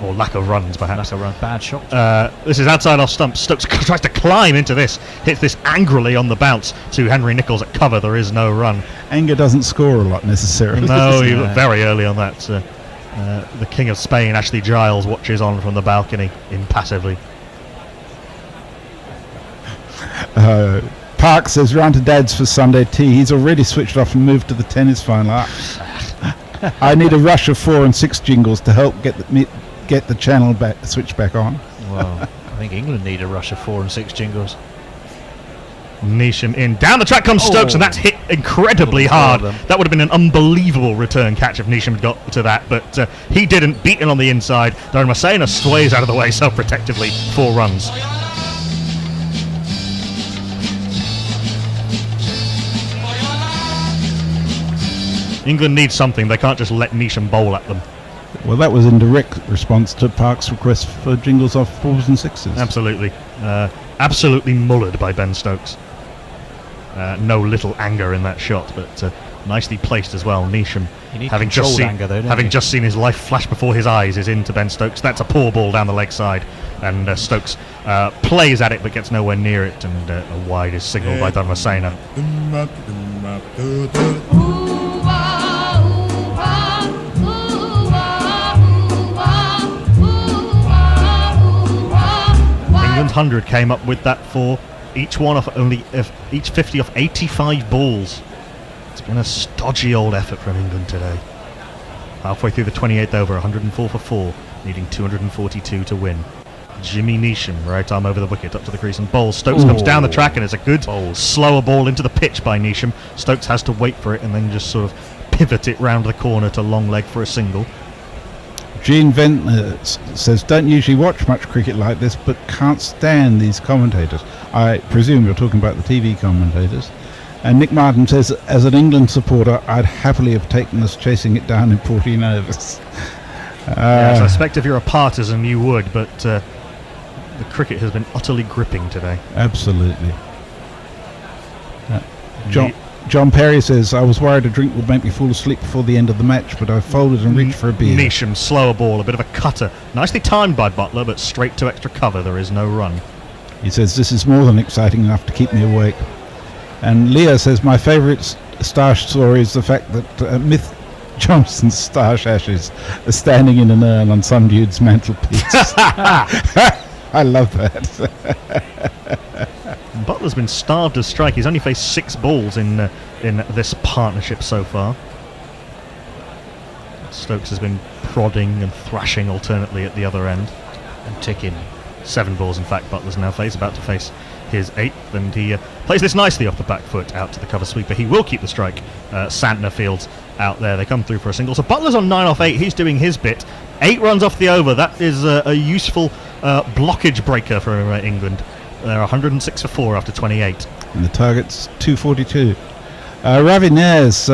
Speaker 16: Or lack of runs, perhaps.
Speaker 18: Lack of run, bad shot.
Speaker 16: This is outside off stump. Stokes tries to climb into this. Hits this angrily on the bounce to Henry Nicholls at cover. There is no run.
Speaker 17: Anger doesn't score a lot necessarily.
Speaker 16: No, he looked very early on that. The King of Spain, Ashley Giles, watches on from the balcony impassively.
Speaker 17: Park says, round to Dad's for Sunday tea. He's already switched off and moved to the tennis final. I need a rush of 4 and 6 jingles to help get the channel switch back on.
Speaker 18: Well, I think England need a rush of 4 and 6 jingles.
Speaker 16: Neesham in. Down the track comes Stokes, and that's hit incredibly hard. That would have been an unbelievable return catch if Neesham had got to that, but he didn't. Beaten on the inside. Darren Masena sways out of the way self-protectively. 4 runs. England needs something. They can't just let Neesham bowl at them.
Speaker 17: Well, that was in direct response to Park's request for jingles off 4s and 6s.
Speaker 16: Absolutely. Absolutely mullered by Ben Stokes. No little anger in that shot, but nicely placed as well. Neesham,
Speaker 18: You need
Speaker 16: having just
Speaker 18: controlled anger, though, don't
Speaker 16: having
Speaker 18: you?
Speaker 16: just seen his life flash before his eyes, is into Ben Stokes. That's a poor ball down the leg side, and Stokes plays at it but gets nowhere near it, and a wide is signalled by Don Masena. England's 100 came up with that for each 50 off 85 balls. It's been a stodgy old effort from England today. Halfway through the 28th over, 104 for 4, needing 242 to win. Jimmy Neesham, right arm over the wicket, up to the crease and bowls. Stokes comes down the track and it's a good slower ball into the pitch by Neesham. Stokes has to wait for it and then just sort of pivot it round the corner to long leg for a single.
Speaker 17: Gene Ventnor says, don't usually watch much cricket like this, but can't stand these commentators. I presume you're talking about the TV commentators. And Nick Martin says, as an England supporter, I'd happily have taken us chasing it down in 14 overs.
Speaker 16: Yes, I suspect if you're a partisan you would, but the cricket has been utterly gripping today.
Speaker 17: Absolutely. John Perry says, I was worried a drink would make me fall asleep before the end of the match, but I folded and reached for a beer.
Speaker 16: Neesham, slower ball, a bit of a cutter. Nicely timed by Butler, but straight to extra cover. There is no run.
Speaker 17: He says, this is more than exciting enough to keep me awake. And Leah says, my favourite Starsh story is the fact that Myth Johnson's Starsh ashes are standing in an urn on some dude's mantelpiece. I love that.
Speaker 16: Butler's been starved of strike. He's only faced 6 balls in this partnership so far. Stokes has been prodding and thrashing alternately at the other end.
Speaker 18: And ticking.
Speaker 16: 7 balls, in fact, Butler's now about to face his 8th, and he plays this nicely off the back foot out to the cover sweeper. He will keep the strike. Santner fields out there. They come through for a single. So Butler's on 9 off 8. He's doing his bit. 8 runs off the over. That is a useful blockage breaker for England. They're 106 for 4 after 28.
Speaker 17: And the target's 242. Ravi Nair's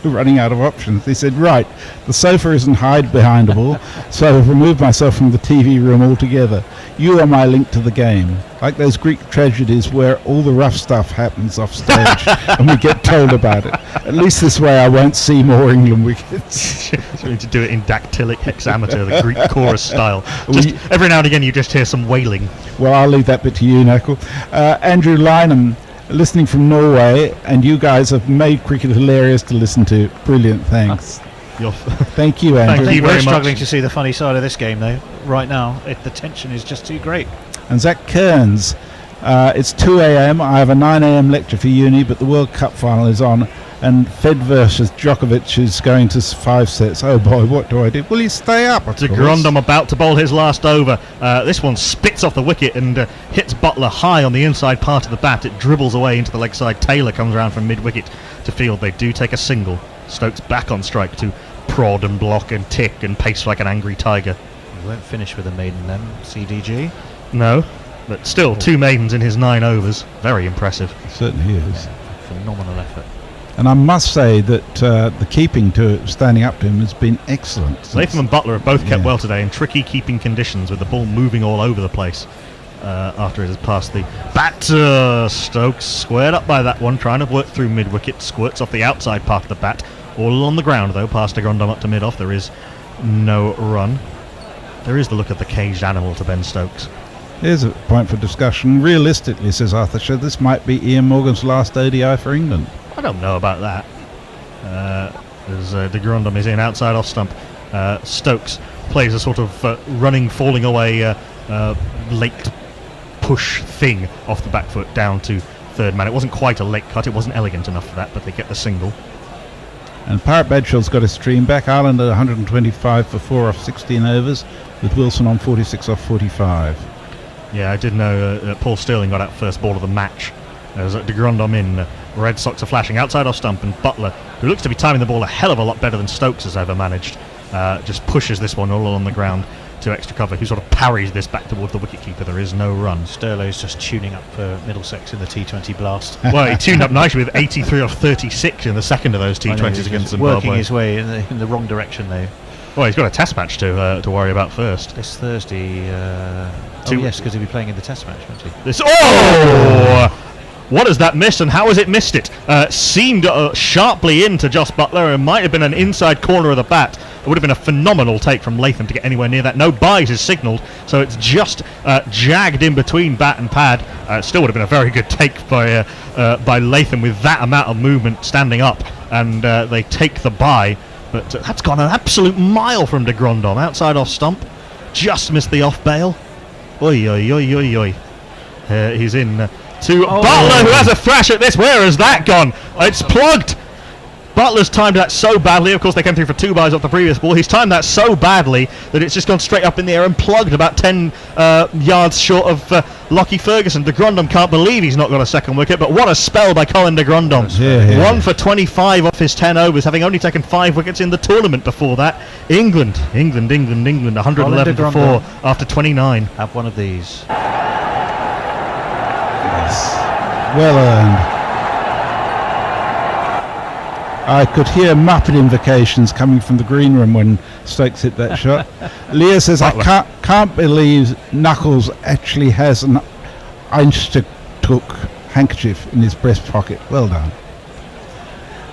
Speaker 17: running out of options. He said, right, the sofa isn't hide behindable, so I've removed myself from the TV room altogether. You are my link to the game. Like those Greek tragedies where all the rough stuff happens off stage and we get told about it. At least this way I won't see more England wickets.
Speaker 16: So we need to do it in dactylic hexameter, the Greek chorus style. Just every now and again you just hear some wailing.
Speaker 17: Well, I'll leave that bit to you, Knuckle. Andrew Lynham, listening from Norway, and you guys have made cricket hilarious to listen to. Brilliant, thanks. Thank you, Andrew.
Speaker 18: I think we're struggling to see the funny side of this game, though. Right now, the tension is just too great.
Speaker 17: And Zach Kearns, it's 2 a.m. I have a 9 a.m. lecture for uni, but the World Cup final is on, and Fed versus Djokovic is going to 5 sets. Oh boy, what do I do? Will he stay up?
Speaker 16: De Grandom about to bowl his last over. This one spits off the wicket and hits Butler high on the inside part of the bat. It dribbles away into the leg side. Taylor comes around from mid-wicket to field. They do take a single. Stokes back on strike to prod and block and tick and pace like an angry tiger.
Speaker 18: He won't finish with a maiden then, CDG.
Speaker 16: No, but still 2 maidens in his 9 overs. Very impressive.
Speaker 17: It certainly is.
Speaker 18: Phenomenal effort.
Speaker 17: And I must say that the keeping to standing up to him has been excellent.
Speaker 16: Latham and Butler have both kept well today in tricky keeping conditions with the ball moving all over the place after it has passed the bat. Stokes squared up by that one, trying to work through mid-wicket, squirts off the outside part of the bat. All on the ground though, past de Grandom up to mid-off. There is no run. There is the look of the caged animal to Ben Stokes.
Speaker 17: Here's a point for discussion. Realistically, says Arthur Shaw, this might be Ian Morgan's last ODI for England.
Speaker 16: I don't know about that. As de Grandom is in outside off stump. Stokes plays a sort of running, falling away, late push thing off the back foot down to third man. It wasn't quite a late cut. It wasn't elegant enough for that, but they get the single.
Speaker 17: And Parrot Badshaw's got a stream back. Ireland at 125 for 4 off 16 overs, with Wilson on 46 off 45.
Speaker 16: Yeah, I did know Paul Stirling got out first ball of the match. There's de Grandom in. Red Sox are flashing outside off stump, and Butler, who looks to be timing the ball a hell of a lot better than Stokes has ever managed, just pushes this one all on the ground to extra cover, who sort of parries this back towards the wicketkeeper. There is no run.
Speaker 18: Sterlow's just tuning up for Middlesex in the T20 blast.
Speaker 16: Well, he tuned up nicely with 83 off 36 in the second of those T20s against Zimbabwe.
Speaker 18: Working his way in the wrong direction, though.
Speaker 16: Well, he's got a test match to worry about first.
Speaker 18: This Thursday. Yes, because he'll be playing in the test match, won't he?
Speaker 16: Oh! What has that missed, and how has it missed it? Seamed sharply into Joss Butler, and might have been an inside corner of the bat. It would have been a phenomenal take from Latham to get anywhere near that. No buys is signalled, so it's just jagged in between bat and pad. Still would have been a very good take by Latham with that amount of movement standing up, and they take the bye. But that's gone an absolute mile from de Grandhomme, outside off stump. Just missed the off bail. Oi, oi, oi, oi, oi. He's in to Butler, who has a thrash at this. Where has that gone? It's plugged. Butler's timed that so badly. Of course, they came through for 2 buys off the previous ball. He's timed that so badly that it's just gone straight up in the air and plugged about 10 yards short of Lockie Ferguson. De Grandhomme can't believe he's not got a second wicket, but what a spell by Colin de Grandhomme. 1 for 25 off his 10 overs, having only taken 5 wickets in the tournament before that. England, 111 for 4 after 29.
Speaker 18: Have one of these.
Speaker 17: Yes. Well earned. I could hear Muppet invocations coming from the green room when Stokes hit that shot. Leah says, I can't believe Knuckles actually has an Einstein-took handkerchief in his breast pocket. Well done.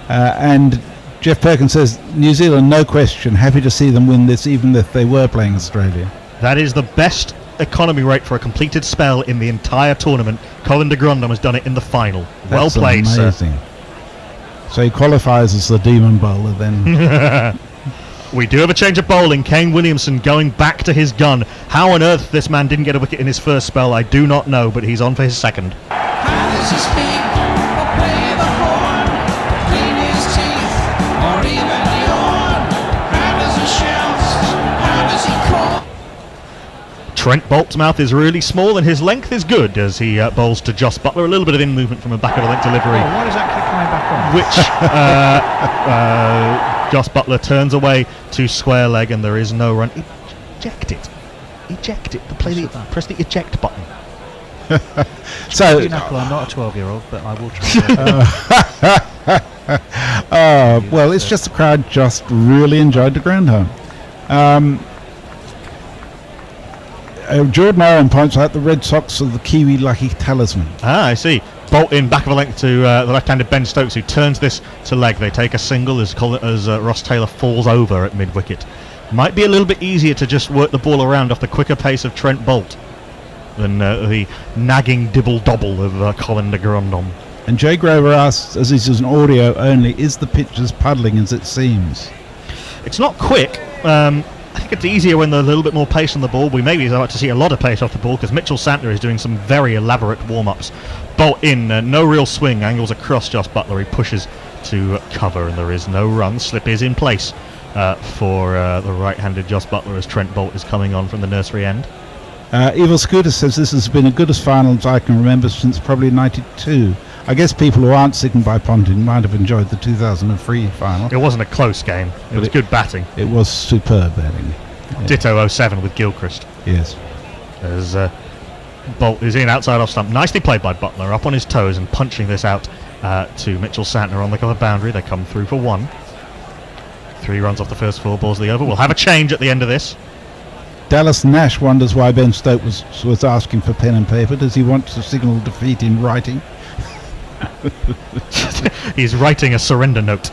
Speaker 17: And Jeff Perkins says, New Zealand, no question. Happy to see them win this, even if they were playing Australia.
Speaker 16: That is the best economy rate for a completed spell in the entire tournament. Colin de Grandhomme has done it in the final. Well played,
Speaker 17: amazing.
Speaker 16: Sir.
Speaker 17: So he qualifies as the demon bowler then.
Speaker 16: We do have a change of bowling. Kane Williamson going back to his gun. How on earth this man didn't get a wicket in his first spell, I do not know, but he's on for his second.
Speaker 1: How does he speak or play the horn, clean his teeth or even yawn? How does he shout? How does he call?
Speaker 16: Trent Bolt's mouth is really small and his length is good as he bowls to Joss Butler. A little bit of in movement from a back of the length delivery.
Speaker 18: What is that kick coming back on?
Speaker 16: Which Joss Butler turns away to square leg and there is no run. Eject it. Press the eject button.
Speaker 17: So,
Speaker 18: Knuckle, I'm not a 12-year-old, but I will try.
Speaker 17: Well, it's just the crowd just really enjoyed the Grandhomme. Jordan Owen points out the Red Sox are the Kiwi lucky talisman.
Speaker 16: I see. Bolt in back of a length to the left-handed Ben Stokes, who turns this to leg. They take a single as Ross Taylor falls over at mid-wicket. Might be a little bit easier to just work the ball around off the quicker pace of Trent Bolt than the nagging dibble-dobble of Colin de Grandhomme.
Speaker 17: And Jay Grover asks, as this is an audio only, is the pitch as puddling as it seems?
Speaker 16: It's not quick. I think it's easier when there's a little bit more pace on the ball. We may be about to see a lot of pace off the ball because Mitchell Santner is doing some very elaborate warm-ups. Bolt in, no real swing, angles across Joss Butler. He pushes to cover and there is no run. Slip is in place for the right-handed Joss Butler as Trent Bolt is coming on from the nursery end.
Speaker 17: Evil Scooter says this has been the goodest final as I can remember since probably 92. I guess people who aren't sitting by Ponting might have enjoyed the 2003 final.
Speaker 16: It wasn't a close game. It was good batting.
Speaker 17: It was superb batting.
Speaker 16: Yeah. Ditto 07 with Gilchrist.
Speaker 17: Yes.
Speaker 16: As Bolt is in outside off stump. Nicely played by Butler, up on his toes and punching this out to Mitchell Santner on the cover boundary. They come through for 1. 3 runs off the first 4 balls of the over. We'll have a change at the end of this.
Speaker 17: Dallas Nash wonders why Ben Stokes was asking for pen and paper. Does he want to signal defeat in writing?
Speaker 16: He's writing a surrender note.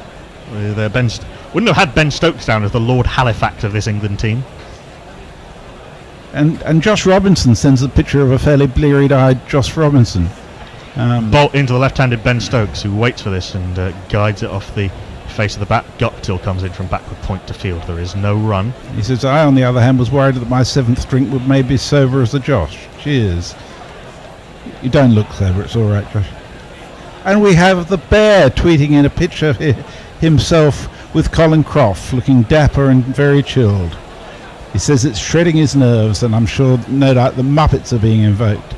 Speaker 16: Wouldn't have had Ben Stokes down as the Lord Halifax of this England team.
Speaker 17: And Josh Robinson sends a picture of a fairly bleary-eyed Josh Robinson.
Speaker 16: Bolt into the left-handed Ben Stokes, who waits for this and guides it off the face of the bat. Guptill comes in from backward point to field. There is no run.
Speaker 17: He says, I, on the other hand, was worried that my 7th drink would maybe sober as the Josh. Cheers. You don't look sober, it's all right, Josh. And we have the Bear tweeting in a picture of himself with Colin Croft, looking dapper and very chilled. He says it's shredding his nerves, and I'm sure, no doubt, the Muppets are being invoked.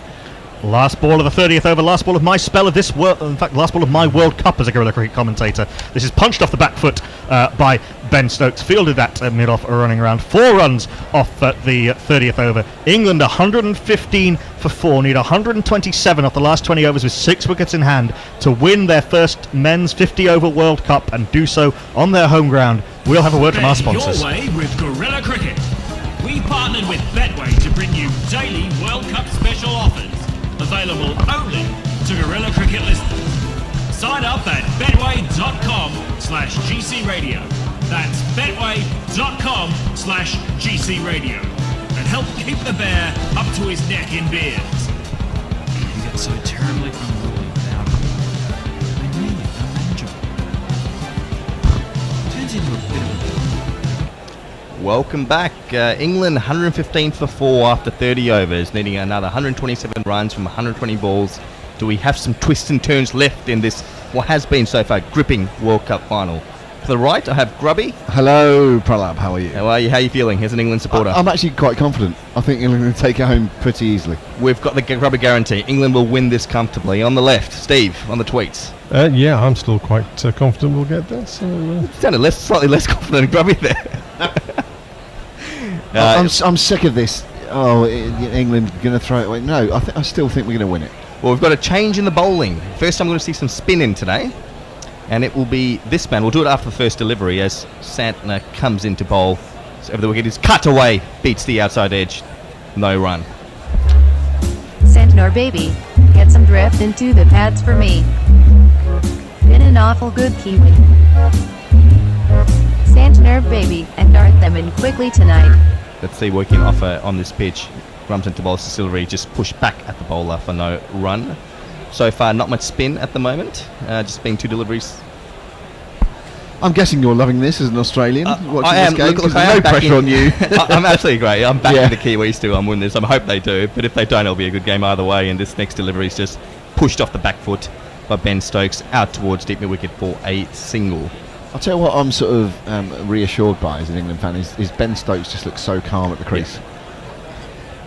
Speaker 16: Last ball of the 30th over, last ball of my spell of this world, in fact, last ball of my World Cup as a Guerrilla Cricket commentator. This is punched off the back foot by Ben Stokes, fielded that mid-off, running around. 4 runs off the 30th over. England 115 for 4, need 127 off the last 20 overs with 6 wickets in hand to win their first men's 50-over World Cup and do so on their home ground. We'll have a word from our sponsors.
Speaker 6: Your way with Guerrilla Cricket. We partnered with Betway to bring you daily World Cup special offers, available only to Guerrilla Guerrilla Cricket listeners. Sign up at betway.com/GC Radio. That's betway.com/GC Radio. And help keep the bear up to his neck in beers.
Speaker 1: You get so terribly unruly without it. I really don't enjoy it. Turns into a bit of a...
Speaker 19: Welcome back. England 115 for 4 after 30 overs, needing another 127 runs from 120 balls. Do we have some twists and turns left in this, what has been so far, gripping World Cup final? To the right, I have Grubby.
Speaker 20: Hello, Pralab. How are you?
Speaker 19: How are you? How are you feeling as an England supporter?
Speaker 20: I'm actually quite confident. I think England will take it home pretty easily.
Speaker 19: We've got the Grubby guarantee. England will win this comfortably. On the left, Steve, on the tweets.
Speaker 21: Yeah, I'm still quite confident we'll get there. So,
Speaker 19: sounded slightly less confident than Grubby there.
Speaker 20: I'm sick of this. Oh, England going to throw it away. No, I still think we're going to win it.
Speaker 19: Well, we've got a change in the bowling. First time we're going to see some spin in today. And it will be this man. We'll do it after the first delivery as Santner comes into bowl. So over the wicket is cut away, beats the outside edge. No run.
Speaker 22: Santner baby, get some drift into the pads for me. Been an awful good Kiwi. Santner baby, and dart them in quickly tonight.
Speaker 19: Let's see what we can offer on this pitch. Grums into bowl, Distillery just push back at the bowler for no run. So far, not much spin at the moment. Just being 2 deliveries.
Speaker 20: I'm guessing you're loving this as an Australian. Watching
Speaker 19: I am.
Speaker 20: This game,
Speaker 19: look,
Speaker 20: there's no pressure on you.
Speaker 19: I'm absolutely great. I'm backing the Kiwis to win this. I hope they do. But if they don't, it'll be a good game either way. And this next delivery is just pushed off the back foot by Ben Stokes out towards deep mid wicket for a single.
Speaker 20: I'll tell you what I'm sort of reassured by as an England fan is Ben Stokes just looks so calm at the crease. Yeah.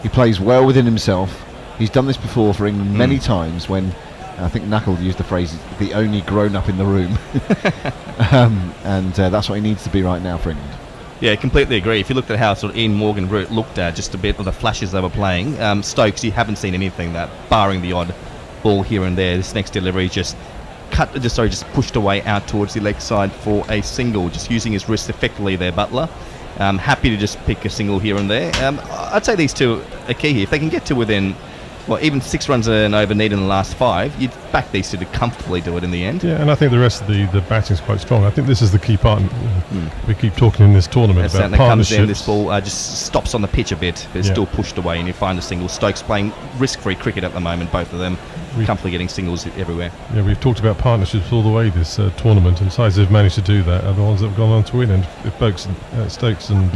Speaker 20: He plays well within himself. He's done this before for England many times when I think Knuckle used the phrase the only grown up in the room. And that's what he needs to be right now for England.
Speaker 19: Yeah, completely agree. If you looked at how sort of Ian Morgan Root looked at just a bit of the flashes they were playing, Stokes, you haven't seen anything that, barring the odd ball here and there. This next delivery just pushed away out towards the leg side for a single, just using his wrist effectively there, Butler. Happy to just pick a single here and there. I'd say these two are key here. If they can get to within, even 6 runs and over needed in the last 5, you'd back these two to comfortably do it in the end.
Speaker 21: Yeah, and I think the rest of the batting's quite strong. I think this is the key part. We keep talking in this tournament about partnerships.
Speaker 19: Comes in, this ball just stops on the pitch a bit, but it's still pushed away, and you find a single. Stokes playing risk-free cricket at the moment, both of them. Comfortably getting singles everywhere.
Speaker 21: Yeah, we've talked about partnerships all the way this tournament, and sides have managed to do that are the ones that have gone on to win. And if Stokes and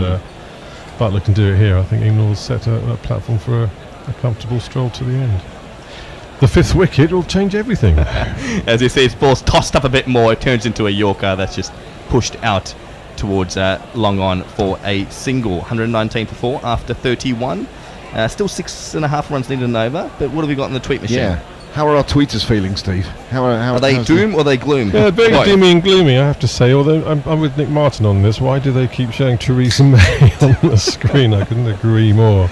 Speaker 21: Butler can do it here, I think England will set a platform for a comfortable stroll to the end. The 5th wicket will change everything.
Speaker 19: As you see, his ball's tossed up a bit more. It turns into a Yorker that's just pushed out towards long on for a single. 119 for 4 after 31. Still 6.5 runs needed and over. But what have we got in the tweet machine?
Speaker 20: Yeah. How are our tweeters feeling, Steve?
Speaker 19: Are they doom or are they gloom?
Speaker 21: Yeah, very dimmy and gloomy, I have to say. Although I'm with Nick Martin on this. Why do they keep showing Theresa May on the screen? I couldn't agree more.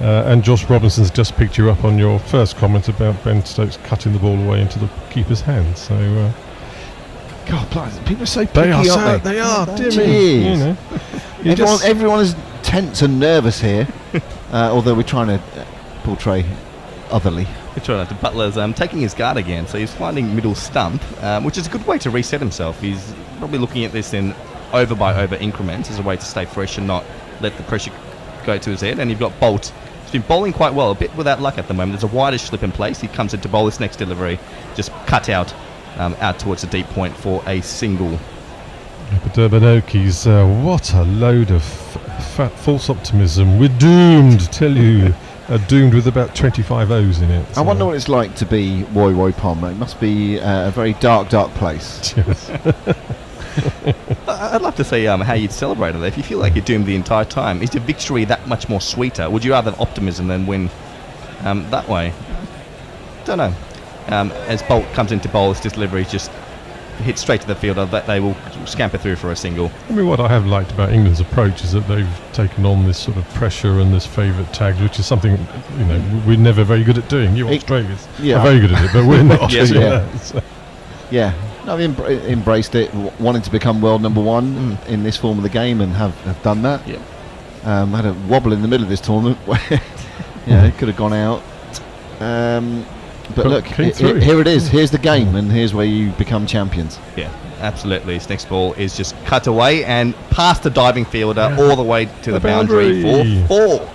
Speaker 21: And Josh Robinson's just picked you up on your first comment about Ben Stokes cutting the ball away into the keeper's hands. So,
Speaker 20: God, people are so picky, aren't they?
Speaker 21: They are, dear me. You know,
Speaker 20: everyone is tense and nervous here, although we're trying to portray otherly.
Speaker 19: We're trying to. Butler's taking his guard again, so he's finding middle stump, which is a good way to reset himself. He's probably looking at this in over by over increments as a way to stay fresh and not let the pressure go to his head. And you've got Bolt. He's been bowling quite well, a bit without luck at the moment. There's a wideish slip in place. He comes in to bowl this next delivery, just cut out towards the deep point for a single.
Speaker 21: But Durbanoki's, what a load of false optimism. We're doomed, tell you. Doomed with about 25 O's in it.
Speaker 20: I wonder what it's like to be Woy Woy Pom. It must be a very dark, dark place.
Speaker 21: Yes.
Speaker 19: I'd love to see how you'd celebrate it. If you feel like you're doomed the entire time, is your victory that much more sweeter? Would you rather have optimism than win that way? Don't know. As Bolt comes into bowl, his delivery just hit straight to the fielder. That they will scamper through for a single.
Speaker 21: I mean, what I have liked about England's approach is that they've taken on this sort of pressure and this favourite tags, which is something we're never very good at doing. You Australians are very good at it, but we're not.
Speaker 20: Yeah. No, I've embraced it, wanting to become world number one in this form of the game, and have done that.
Speaker 19: Yeah.
Speaker 20: Had a wobble in the middle of this tournament where it could have gone out. But look, here it is. Here's the game, and here's where you become champions.
Speaker 19: Yeah, absolutely. His next ball is just cut away and past the diving fielder all the way to the boundary for 4.
Speaker 13: 1,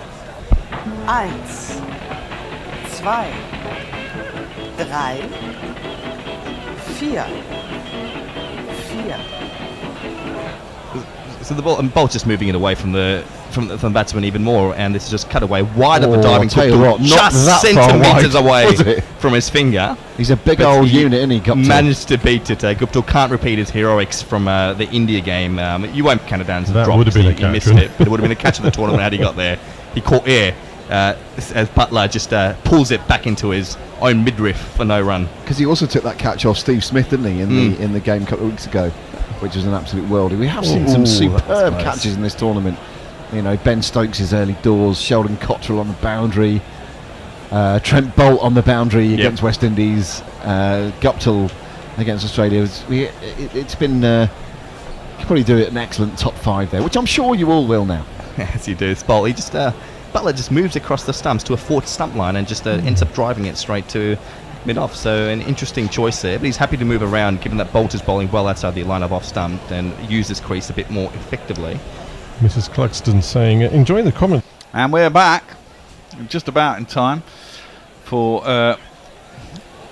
Speaker 13: 2, 3, 4.
Speaker 19: So the ball just moving it away from the batsman even more, and this is just cut away wide of the diving field, just centimetres away from his finger.
Speaker 20: He's a big old unit, isn't he? Guptill
Speaker 19: managed to beat it. Guptill can't repeat his heroics from the India game. You won't count it down as a drop.
Speaker 21: That would have been a catch.
Speaker 19: He missed it, but it would have been a catch of the tournament had he got there. He caught air as Butler just pulls it back into his own midriff for no run.
Speaker 20: Because he also took that catch off Steve Smith, didn't he, in the game a couple of weeks ago, which was an absolute worldie. We have seen some superb catches in this tournament. You know, Ben Stokes' early doors, Sheldon Cottrell on the boundary, Trent Bolt on the boundary against West Indies, Guptill against Australia. It's been you could probably do it an excellent top 5 there, which I'm sure you all will now.
Speaker 19: Yes, you do. Bolt, he just Butler just moves across the stumps to a 4th stump line and just ends up driving it straight to mid-off. So an interesting choice there, but he's happy to move around given that Bolt is bowling well outside the line of off stump and use this crease a bit more effectively.
Speaker 21: Mrs. Cluxton saying, enjoying the comment.
Speaker 2: And we're back, just about in time for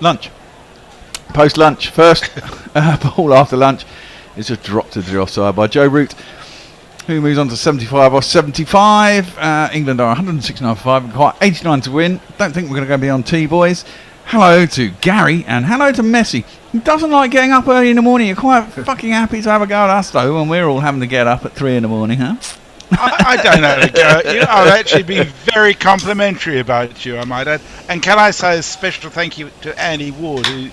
Speaker 2: lunch. Post-lunch, first ball after lunch is just dropped to the offside by Joe Root, who moves on to 75 off 75. England are 169 for 5 and quite 89 to win. Don't think we're going to go beyond tea, boys. Hello to Gary and hello to Messi, who doesn't like getting up early in the morning. You're quite fucking happy to have a go at us though, when we're all having to get up at 3 in the morning, huh?
Speaker 17: I don't have a go. I'll actually be very complimentary about you, I might add. And can I say a special thank you to Annie Ward, who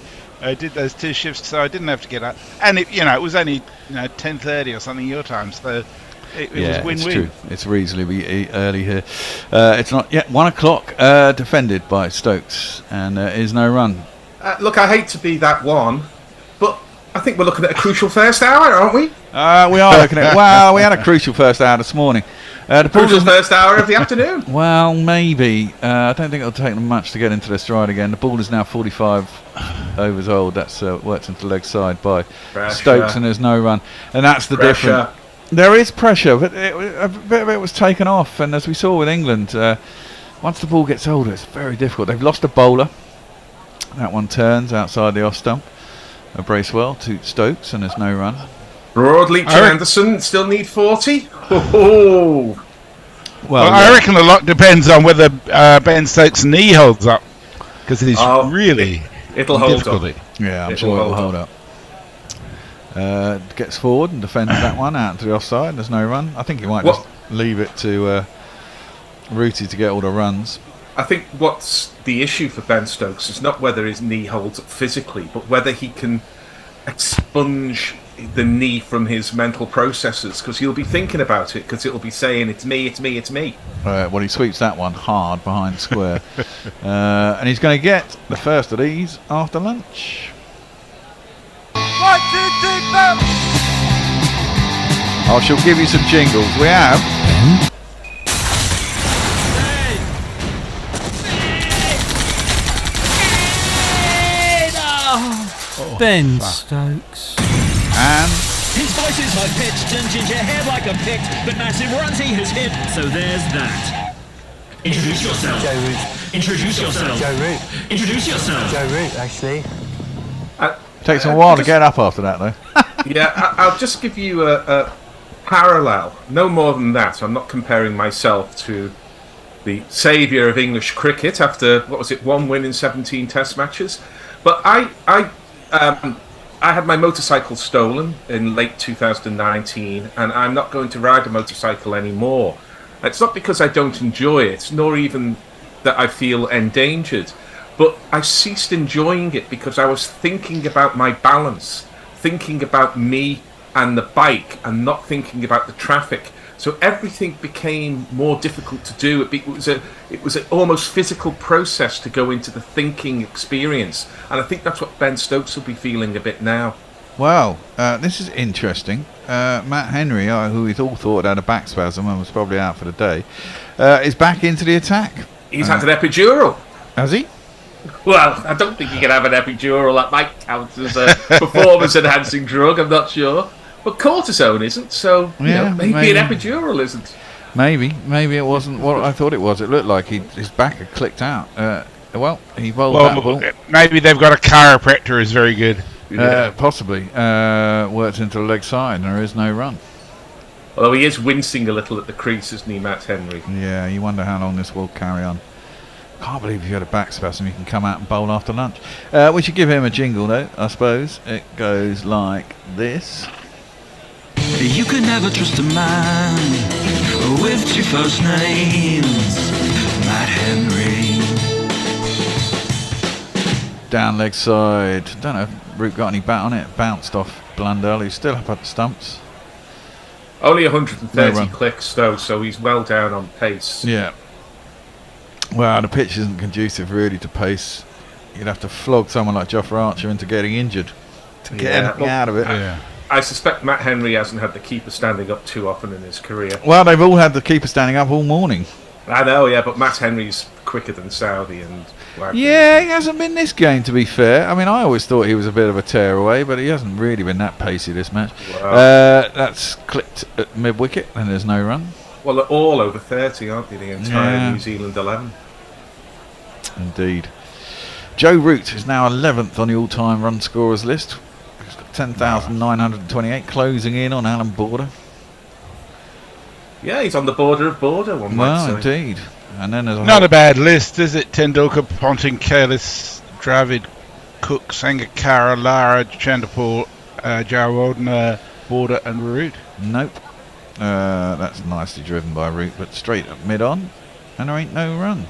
Speaker 17: did those 2 shifts, so I didn't have to get up. And it was only 10:30 or something your time, so it was win-win.
Speaker 2: It's true. It's reasonably early here. It's not yet 1 o'clock. Defended by Stokes, and is no run.
Speaker 7: Look, I hate to be that one, but I think we're looking at a crucial first hour, aren't we?
Speaker 2: We are looking at. Well, we had a crucial first hour this morning. The
Speaker 7: crucial first hour of the afternoon.
Speaker 2: Well, maybe. I don't think it'll take them much to get into their stride again. The ball is now 45 overs old. That's worked into the leg side by Stokes, and there's no run, and that's the difference. There is pressure, but a bit of it was taken off, and as we saw with England, once the ball gets older, it's very difficult. They've lost a bowler. That one turns outside the off stump. A brace well to Stokes, and there's no run.
Speaker 7: Broadleach and Anderson still need 40. Oh.
Speaker 17: Well, I reckon a lot depends on whether Ben Stokes' knee holds up, because he's really
Speaker 7: it'll hold up.
Speaker 2: Yeah, I'm sure it'll hold up. Gets forward and defends that one out to the offside. There's no run. I think he might just leave it to Rooty to get all the runs.
Speaker 7: I think what's the issue for Ben Stokes is not whether his knee holds up physically, but whether he can expunge the knee from his mental processes, because he'll be thinking about it, because it'll be saying, it's me, it's me, it's me.
Speaker 2: Well, he sweeps that one hard behind square. And he's going to get the first of these after lunch.
Speaker 13: 1, 2, 3, 4.
Speaker 2: I shall give you some jingles. We have...
Speaker 1: Ben Stokes.
Speaker 2: And
Speaker 6: his voice is high pitched and ginger hair like a picked, but massive runs he has hit, so there's that. Introduce yourself.
Speaker 13: Joe Root.
Speaker 6: Introduce yourself.
Speaker 13: Joe Root.
Speaker 6: Introduce yourself.
Speaker 13: Joe Root, actually.
Speaker 2: Takes a while to get up after that, though.
Speaker 7: Yeah, I'll just give you a parallel. No more than that. I'm not comparing myself to the saviour of English cricket after, 1 win in 17 Test matches. But I had my motorcycle stolen in late 2019, and I'm not going to ride a motorcycle anymore. It's not because I don't enjoy it, nor even that I feel endangered, but I ceased enjoying it because I was thinking about my balance, thinking about me and the bike, and not thinking about the traffic. So everything became more difficult to do. It was an almost physical process to go into the thinking experience, and I think that's what Ben Stokes will be feeling a bit now.
Speaker 2: Wow, this is interesting. Matt Henry, who we all thought had a back spasm and was probably out for the day, is back into the attack.
Speaker 7: He's had an epidural.
Speaker 2: Has he?
Speaker 7: Well, I don't think you can have an epidural. That might count as a performance-enhancing drug. I'm not sure. But cortisone isn't, so maybe an epidural isn't.
Speaker 2: Maybe it wasn't what I thought it was. It looked like his back had clicked out. He bowled that ball.
Speaker 17: Maybe they've got a chiropractor who's very good.
Speaker 2: Possibly. Worked into the leg side and there is no run.
Speaker 7: Although he is wincing a little at the crease, isn't he, Matt Henry?
Speaker 2: Yeah, you wonder how long this will carry on. Can't believe if you had a back spasm you can come out and bowl after lunch. We should give him a jingle though, I suppose. It goes like this.
Speaker 5: You can never trust a man with two first names, Matt Henry.
Speaker 2: Down leg side. Don't know if Root got any bat on it. Bounced off Blundell, who's still up at the stumps.
Speaker 7: Only 130 clicks though, so he's well down on pace.
Speaker 2: Yeah. Well, the pitch isn't conducive really to pace. You'd have to flog someone like Jofra Archer into getting injured to get anything out of it.
Speaker 7: I suspect Matt Henry hasn't had the keeper standing up too often in his career.
Speaker 2: Well, they've all had the keeper standing up all morning.
Speaker 7: I know, yeah, but Matt Henry's quicker than Saudi and.
Speaker 2: Yeah, he hasn't been this game, to be fair. I mean, I always thought he was a bit of a tearaway, but he hasn't really been that pacey this match.
Speaker 7: Wow.
Speaker 2: That's clipped at mid-wicket, and there's no run.
Speaker 7: Well, they're all over 30, aren't they, the entire New Zealand 11?
Speaker 2: Indeed. Joe Root is now 11th on the all-time run scorers list. He's got 10,928, closing in on Alan Border.
Speaker 7: Yeah, he's on the border of border, one might say.
Speaker 2: Indeed. And then there's
Speaker 17: Not a bad list, is it? Tendulkar, Ponting, Kalis, Dravid, Cook, Sangakkara, Lara, Chanderpaul, Jayawardene, Border and Root.
Speaker 2: Nope. That's nicely driven by Root, but straight up mid-on, and there ain't no run.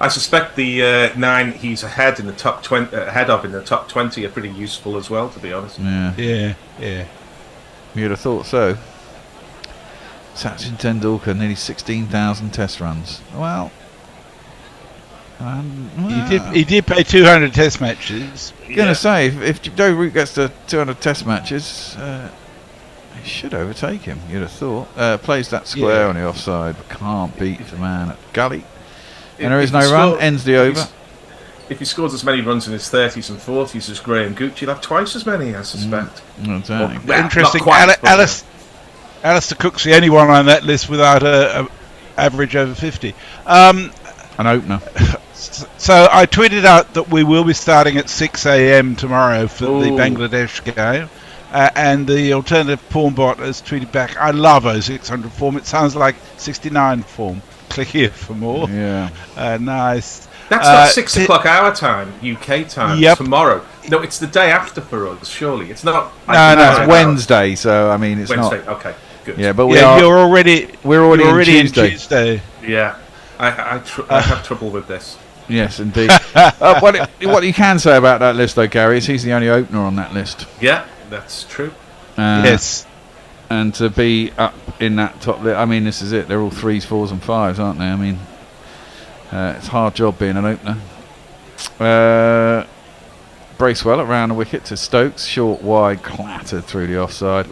Speaker 7: I suspect the 9 he's ahead in the top 20, ahead of in the top 20 are pretty useful as well, to be honest.
Speaker 2: Yeah. You'd have thought so. Sachin Tendulkar, nearly 16,000 test runs. Well,
Speaker 17: he did play 200 test matches.
Speaker 2: Gonna say, if Joe Root gets to 200 test matches, he should overtake him. You'd have thought. Plays that square on the offside, but can't beat the man at gully. And there is no run. Ends the over.
Speaker 7: If he scores as many runs in his 30s and 40s as Graham Gooch, he'll have twice as many, I suspect.
Speaker 2: Exactly.
Speaker 17: Interesting. Alistair Cook's the only one on that list without a average over 50.
Speaker 2: An opener.
Speaker 17: So I tweeted out that we will be starting at 6 a.m. tomorrow for the Bangladesh game. And the alternative porn bot has tweeted back, I love 0600 form. It sounds like 69 form. Click here for more.
Speaker 2: Yeah.
Speaker 17: Nice.
Speaker 7: That's not 6 o'clock our time, UK time, tomorrow. No, it's the day after for us, surely. It's not...
Speaker 2: No, it's Wednesday, so, I mean, it's
Speaker 7: Wednesday.
Speaker 2: not...
Speaker 7: Okay, good.
Speaker 2: Yeah, but
Speaker 17: we're already in Tuesday.
Speaker 7: Yeah, I have trouble with this.
Speaker 2: Yes, indeed. What you can say about that list, though, Gary, is he's the only opener on that list.
Speaker 7: Yeah, that's true.
Speaker 17: Yes.
Speaker 2: And to be up in that top list, I mean, this is it. They're all 3s, 4s and 5s, aren't they? I mean... it's a hard job being an opener. Bracewell around the wicket to Stokes. Short, wide, clattered through the offside.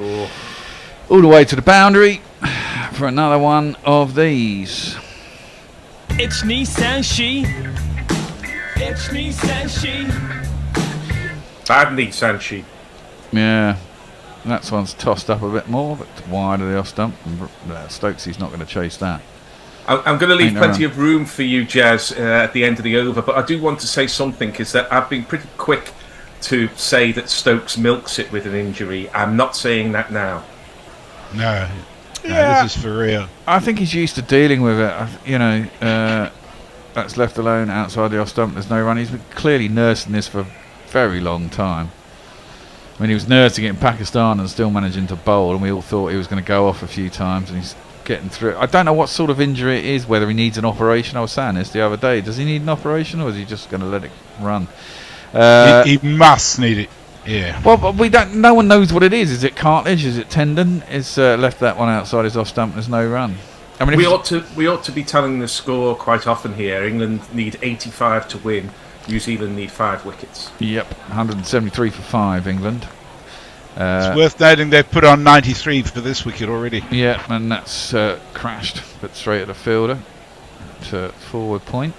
Speaker 2: All the way to the boundary for another one of these.
Speaker 6: It's Nissan She. It's Nissan She.
Speaker 7: Bad Nissan She.
Speaker 2: Yeah. That one's tossed up a bit more, but wide of the off stump. Stokes, he's not going to chase that.
Speaker 7: I'm going to leave plenty of room for you, Jazz, at the end of the over, but I do want to say something, is that I've been pretty quick to say that Stokes milks it with an injury. I'm not saying that now.
Speaker 17: No, this is for real.
Speaker 2: I think he's used to dealing with it. That's left alone outside the off stump. There's no run. He's been clearly nursing this for a very long time. I mean, he was nursing it in Pakistan and still managing to bowl, and we all thought he was going to go off a few times, and he's getting through. I don't know what sort of injury it is, whether he needs an operation. I was saying this the other day. Does he need an operation, or is he just going to let it run?
Speaker 17: He must need it. Yeah.
Speaker 2: Well, but we don't. No one knows what it is. Is it cartilage? Is it tendon? Is left that one outside his off stump. There's no run. I mean, we
Speaker 7: ought to be telling the score quite often here. England need 85 to win. New Zealand need 5 wickets.
Speaker 2: Yep, 173 for 5. England.
Speaker 17: It's worth noting they've put on 93 for this wicket already.
Speaker 2: Yeah, and that's crashed, but straight at the fielder to forward point.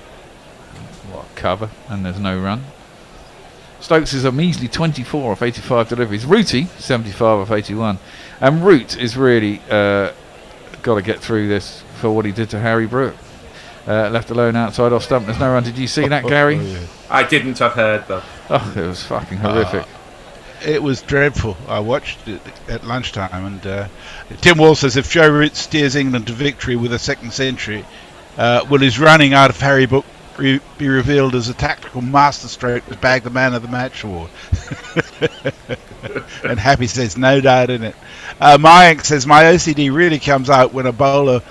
Speaker 2: cover, and there's no run. Stokes is a measly 24 off 85 deliveries. Rooty, 75 off 81. And Root is really got to get through this for what he did to Harry Brewer. Left alone outside off stump. There's no run. Did you see that, Gary?
Speaker 7: I didn't. I've heard though.
Speaker 2: Oh, it was fucking horrific.
Speaker 17: It was dreadful. I watched it at lunchtime, and Tim Wall says if Joe Root steers England to victory with a second century, will his running out of Harry Book be revealed as a tactical masterstroke to bag the Man of the Match award? And Happy says no doubt in it. Mayank says my OCD really comes out when a bowler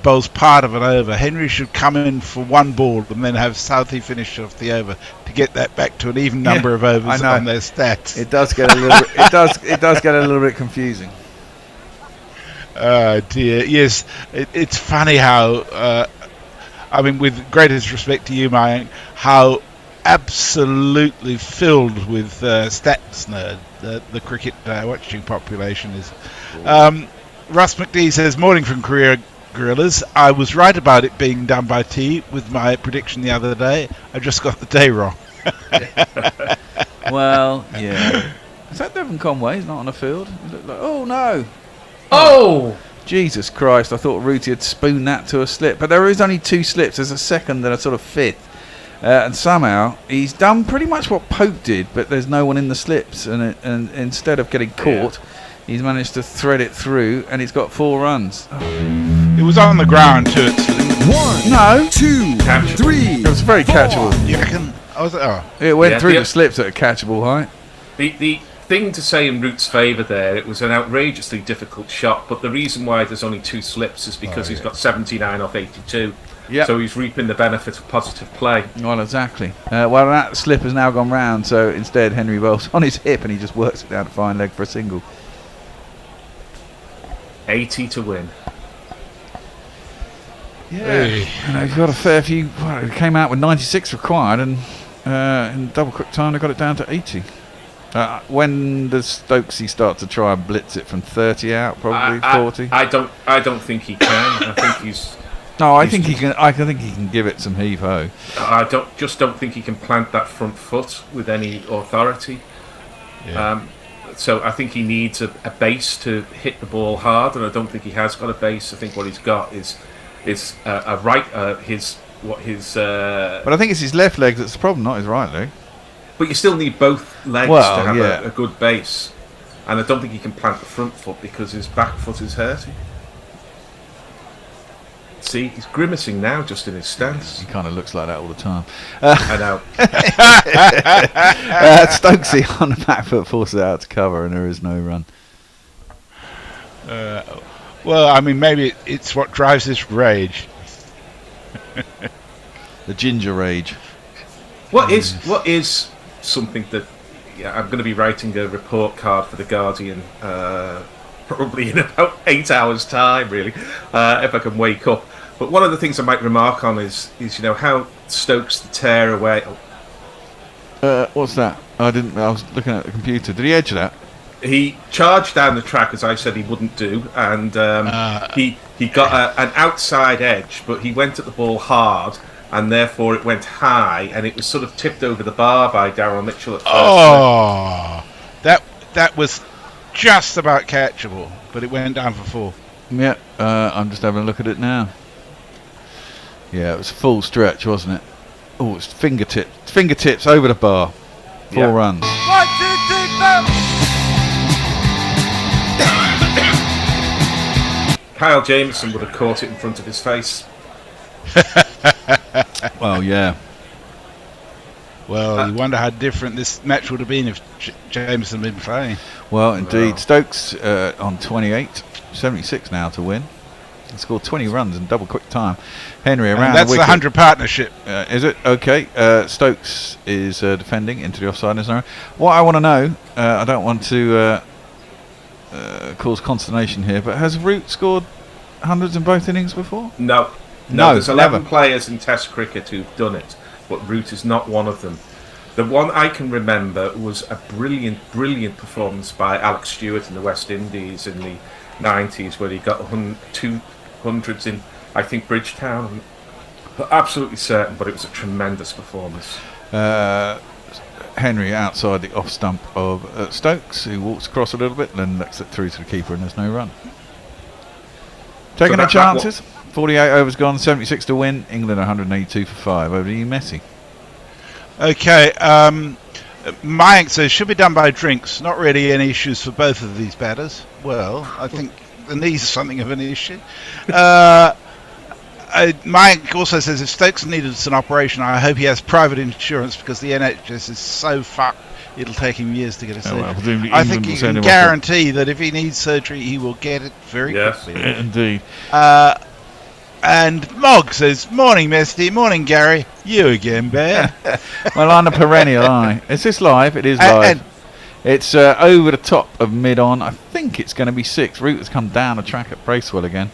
Speaker 17: bowls part of an over. Henry should come in for one ball and then have Southey finish off the over to get that back to an even number of overs on their stats.
Speaker 2: It does get a little bit, it does get a little bit confusing.
Speaker 17: Oh dear, yes. It's funny how I mean, with greatest respect to you, Mayank, how absolutely filled with stats nerd the cricket watching population is. Russ McD says, morning from Korea Gorillas. I was right about it being done by T with my prediction the other day. I just got the day wrong.
Speaker 2: Well, yeah. Is that Devon Conway? He's not on the field. He looked like, oh no.
Speaker 7: Oh!
Speaker 2: Jesus Christ, I thought Rooty had spooned that to a slip. But there is only 2 slips. There's a second and a sort of fifth. And somehow he's done pretty much what Pope did, but there's no one in the slips. And instead of getting caught, he's managed to thread it through, and he's got 4 runs.
Speaker 17: It was on the ground too.
Speaker 2: 1, no, 2, 3. It was very catchable.
Speaker 17: You reckon?
Speaker 2: It went through the slips at a catchable height.
Speaker 7: The thing to say in Root's favour there, it was an outrageously difficult shot, but the reason why there's only 2 slips is because he's got 79 off 82.
Speaker 2: Yep.
Speaker 7: So he's reaping the benefit of positive play.
Speaker 2: Well, exactly. Well, that slip has now gone round, so instead Henry bowls on his hip and he just works it down to fine leg for a single.
Speaker 7: 80 to win.
Speaker 2: Yeah, he's got a fair few. Well, it came out with 96 required, and in double quick time they got it down to 80. When does Stokesy start to try and blitz it from 30 out? Probably 40.
Speaker 7: I don't think he can. I think he's.
Speaker 2: No, I think he can. I think he can give it some heave ho.
Speaker 7: I don't think he can plant that front foot with any authority.
Speaker 17: Yeah.
Speaker 7: So I think he needs a base to hit the ball hard, and I don't think he has got a base. I think what he's got is a right his.
Speaker 2: But I think it's his left leg that's the problem, not his right leg.
Speaker 7: But you still need both legs to have a good base, and I don't think he can plant the front foot because his back foot is hurting. See, he's grimacing now just in his stance.
Speaker 2: He kind of looks like that all the time.
Speaker 7: I know.
Speaker 2: Stokesy on the back foot forces it out to cover, and there is no run.
Speaker 17: Well, I mean, maybe it's what drives this rage.
Speaker 2: The ginger rage.
Speaker 7: What is something that I'm going to be writing a report card for the Guardian probably in about 8 hours' time, really, if I can wake up. But one of the things I might remark on is how Stokes the tear away.
Speaker 2: What's that? I was looking at the computer. Did he edge that?
Speaker 7: He charged down the track as I said he wouldn't do, and he got an outside edge, but he went at the ball hard, and therefore it went high, and it was sort of tipped over the bar by Darryl Mitchell at first.
Speaker 17: Oh, that was just about catchable, but it went down for 4.
Speaker 2: Yeah, I'm just having a look at it now. Yeah, it was full stretch, wasn't it? Oh, it's fingertips over the bar. 4 runs.
Speaker 13: 1, 2, 3, 4.
Speaker 7: Kyle Jameson would have caught it in front of his face.
Speaker 2: Well, yeah.
Speaker 17: Well, you wonder how different this match would have been if Jameson had been playing.
Speaker 2: Well, indeed. Stokes on 28, 76 now to win. He scored 20 runs in double quick time. Henry around
Speaker 17: that's
Speaker 2: the wicket.
Speaker 17: the 100 partnership.
Speaker 2: Is it? Okay. Stokes is defending into the offside zone. What I want to know, I don't want to cause consternation here, but has Root scored hundreds in both innings before?
Speaker 7: No, there's 11 players in Test cricket who've done it, but Root is not one of them. The one I can remember was a brilliant performance by Alex Stewart in the West Indies in the 90s, where he got 200s in, I think, Bridgetown. Absolutely certain, but it was a tremendous performance.
Speaker 2: Henry outside the off stump of Stokes, who walks across a little bit, then lets it through to the keeper, and there's no run. Taking the chances. 48 overs gone, 76 to win. England 182 for 5. Over to you, Messi.
Speaker 17: Okay, Mike says, should be done by drinks. Not really any issues for both of these batters. Well, I think the knees are something of an issue. Mike also says, if Stokes needed an operation, I hope he has private insurance because the NHS is so fucked, it'll take him years to get a surgery. I think he can guarantee that if he needs surgery, he will get it very quickly.
Speaker 2: Indeed.
Speaker 17: And Mog says, morning, Misty. Morning, Gary. You again, Bear.
Speaker 2: Well, I'm a perennial, aren't I? Is this live? It is live. It's over the top of mid-on. I think it's going to be 6. Root has come down the track at Bracewell again.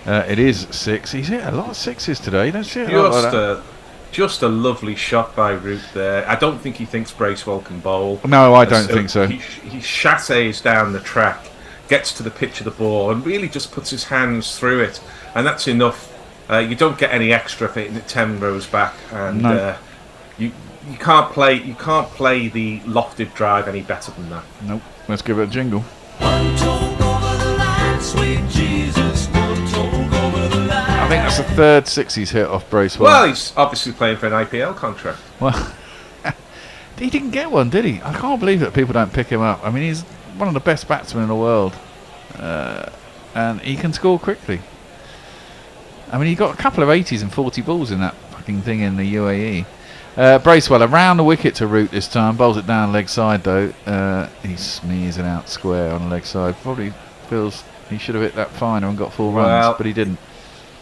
Speaker 2: It is 6. He's hit a lot of 6s today. Don't see it
Speaker 7: just a lovely shot by Root there. I don't think he thinks Bracewell can bowl.
Speaker 2: No, I don't think so.
Speaker 7: He chasses down the track, gets to the pitch of the ball, and really just puts his hands through it. And that's enough. You don't get any extra for hitting it 10 rows back, and you can't play the lofted drive any better than that.
Speaker 2: Nope. Let's give it a jingle.
Speaker 5: One talk over the line, sweet Jesus. One talk over the line.
Speaker 2: I think that's the 3rd 6 he's hit off Bracewell.
Speaker 7: Well, he's obviously playing for an IPL contract.
Speaker 2: Well, he didn't get one, did he? I can't believe that people don't pick him up. I mean, he's one of the best batsmen in the world, and he can score quickly. I mean, he got a couple of 80s and 40 balls in that fucking thing in the UAE. Bracewell around the wicket to Root this time. Bowls it down leg side though. He smears it out square on the leg side. Probably feels he should have hit that finer and got 4 runs, but he didn't.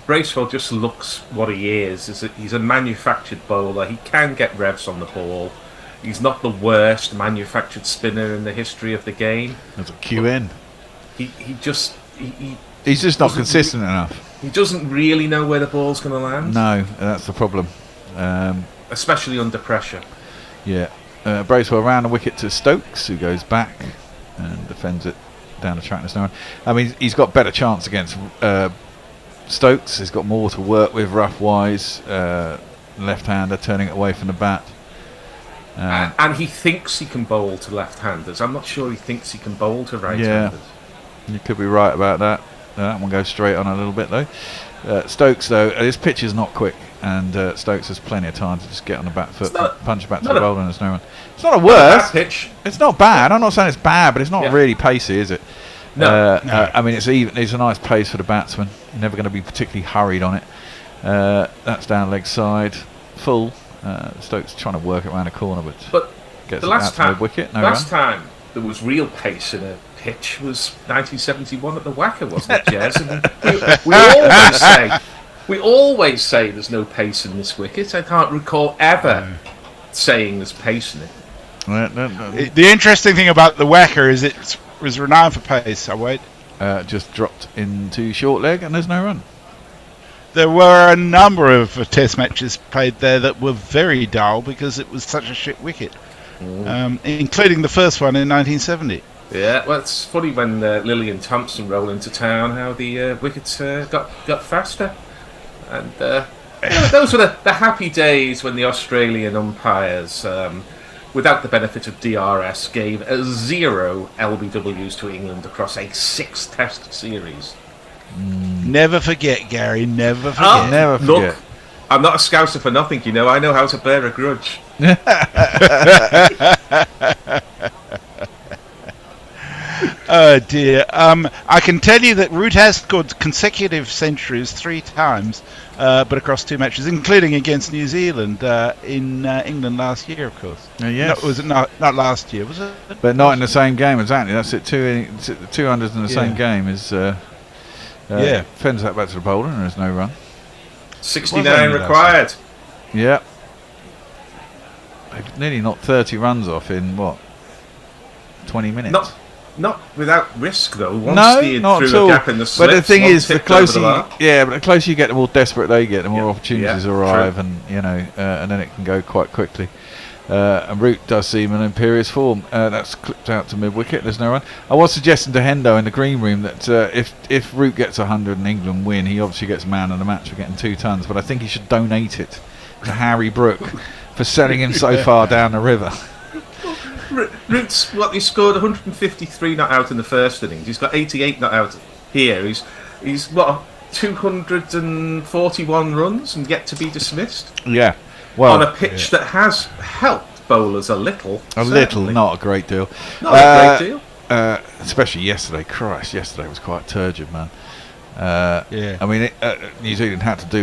Speaker 7: Bracewell just looks what he is. He's a manufactured bowler. He can get revs on the ball. He's not the worst manufactured spinner in the history of the game.
Speaker 2: That's a QN.
Speaker 7: He's
Speaker 2: just not consistent enough.
Speaker 7: He doesn't really know where the ball's going to land.
Speaker 2: No, that's the problem.
Speaker 7: Especially under pressure.
Speaker 2: Yeah. Bracewell around the wicket to Stokes, who goes back and defends it down the track. I mean, he's got better chance against Stokes. He's got more to work with rough-wise. Left-hander turning it away from the bat.
Speaker 7: And he thinks he can bowl to left-handers. I'm not sure he thinks he can bowl to right-handers.
Speaker 2: Yeah, you could be right about that. That one goes straight on a little bit though. Stokes though, his pitch is not quick, and Stokes has plenty of time to just get on the back foot, punch back to the bowler, and there's no one. It's not a worst
Speaker 7: pitch.
Speaker 2: It's not bad. I'm not saying it's bad, but it's not really pacey, is it?
Speaker 7: No.
Speaker 2: I mean, it's even. It's a nice pace for the batsman. You're never going to be particularly hurried on it. That's down leg side, full. Stokes trying to work it around the corner, but gets
Speaker 7: the last time,
Speaker 2: wicket.
Speaker 7: Time there was real pace in a pitch was 1971 at the Wacker, wasn't it, Jez? we always say there's no pace in this wicket. I can't recall ever saying there's pace in it.
Speaker 17: The interesting thing about the Wacker is it was renowned for pace.
Speaker 2: Just dropped into short leg and there's no run.
Speaker 17: There were a number of test matches played there that were very dull because it was such a shit wicket, including the first one in 1970.
Speaker 7: Yeah, well, it's funny when Lilly and Thompson roll into town how the wickets got faster. And those were the happy days when the Australian umpires, without the benefit of DRS, gave 0 LBWs to England across a 6-test series.
Speaker 17: Never forget, Gary, never forget.
Speaker 7: Oh,
Speaker 2: never forget.
Speaker 7: Look, I'm not a Scouser for nothing, you know. I know how to bear a grudge.
Speaker 17: Oh dear. I can tell you that Root has scored consecutive centuries 3 times, but across 2 matches, including against New Zealand in England last year, of course.
Speaker 2: Yes.
Speaker 17: No, was it not last year? Was it?
Speaker 2: But not in the same game, exactly. That's it. 200s in the same game is. Fends that back to the bowler, and there's no run.
Speaker 7: 69 required.
Speaker 2: Yeah. They've nearly knocked 30 runs off in 20 minutes.
Speaker 7: Not without risk though. One
Speaker 2: not
Speaker 7: through
Speaker 2: at all.
Speaker 7: A gap in the slips,
Speaker 2: but the thing is, the closer
Speaker 7: the
Speaker 2: closer you get, the more desperate they get, the more opportunities arrive, and and then it can go quite quickly. And Root does seem an imperious form. That's clipped out to mid-wicket. There's no run. I was suggesting to Hendo in the green room that if Root gets 100 and England win, he obviously gets man of the match for getting 2 tons. But I think he should donate it to Harry Brook for selling him so far down the river.
Speaker 7: Root's he scored 153 not out in the first innings. He's got 88 not out here. He's what 241 runs and yet to be dismissed.
Speaker 2: Yeah. Well,
Speaker 7: on a pitch that has helped bowlers a little.
Speaker 2: Not a great deal.
Speaker 7: Not a great deal.
Speaker 2: Especially yesterday. Christ, yesterday was quite turgid, man. Yeah. I mean, New Zealand had to do.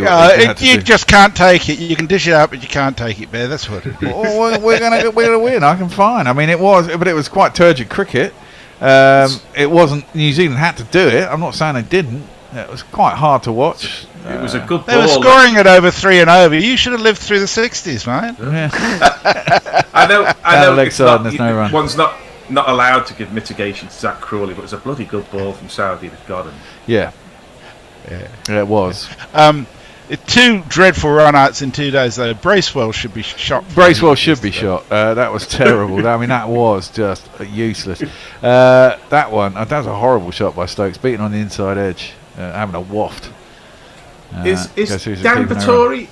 Speaker 17: You just can't take it. You can dish it out, but you can't take it, Bear. That's what it is.
Speaker 2: Well, we're gonna win. I can fine. I mean, it was quite turgid cricket. It wasn't. New Zealand had to do it. I'm not saying they didn't. It was quite hard to watch.
Speaker 7: It was a good
Speaker 17: They
Speaker 7: ball.
Speaker 17: were scoring at over 3 and over. You should have lived through the 60s, man.
Speaker 2: Yeah.
Speaker 7: I know.
Speaker 2: Leg side, there's no run.
Speaker 7: One's not allowed to give mitigation to Zach Crawley, but it was a bloody good ball from Saudi that got him.
Speaker 2: Yeah, it was.
Speaker 17: 2 dreadful run-outs in 2 days, though. Bracewell should be shot.
Speaker 2: Bracewell should be shot. That was terrible. I mean, that was just useless. That one, that was a horrible shot by Stokes, beaten on the inside edge, having a waft.
Speaker 7: Is Dan Vettori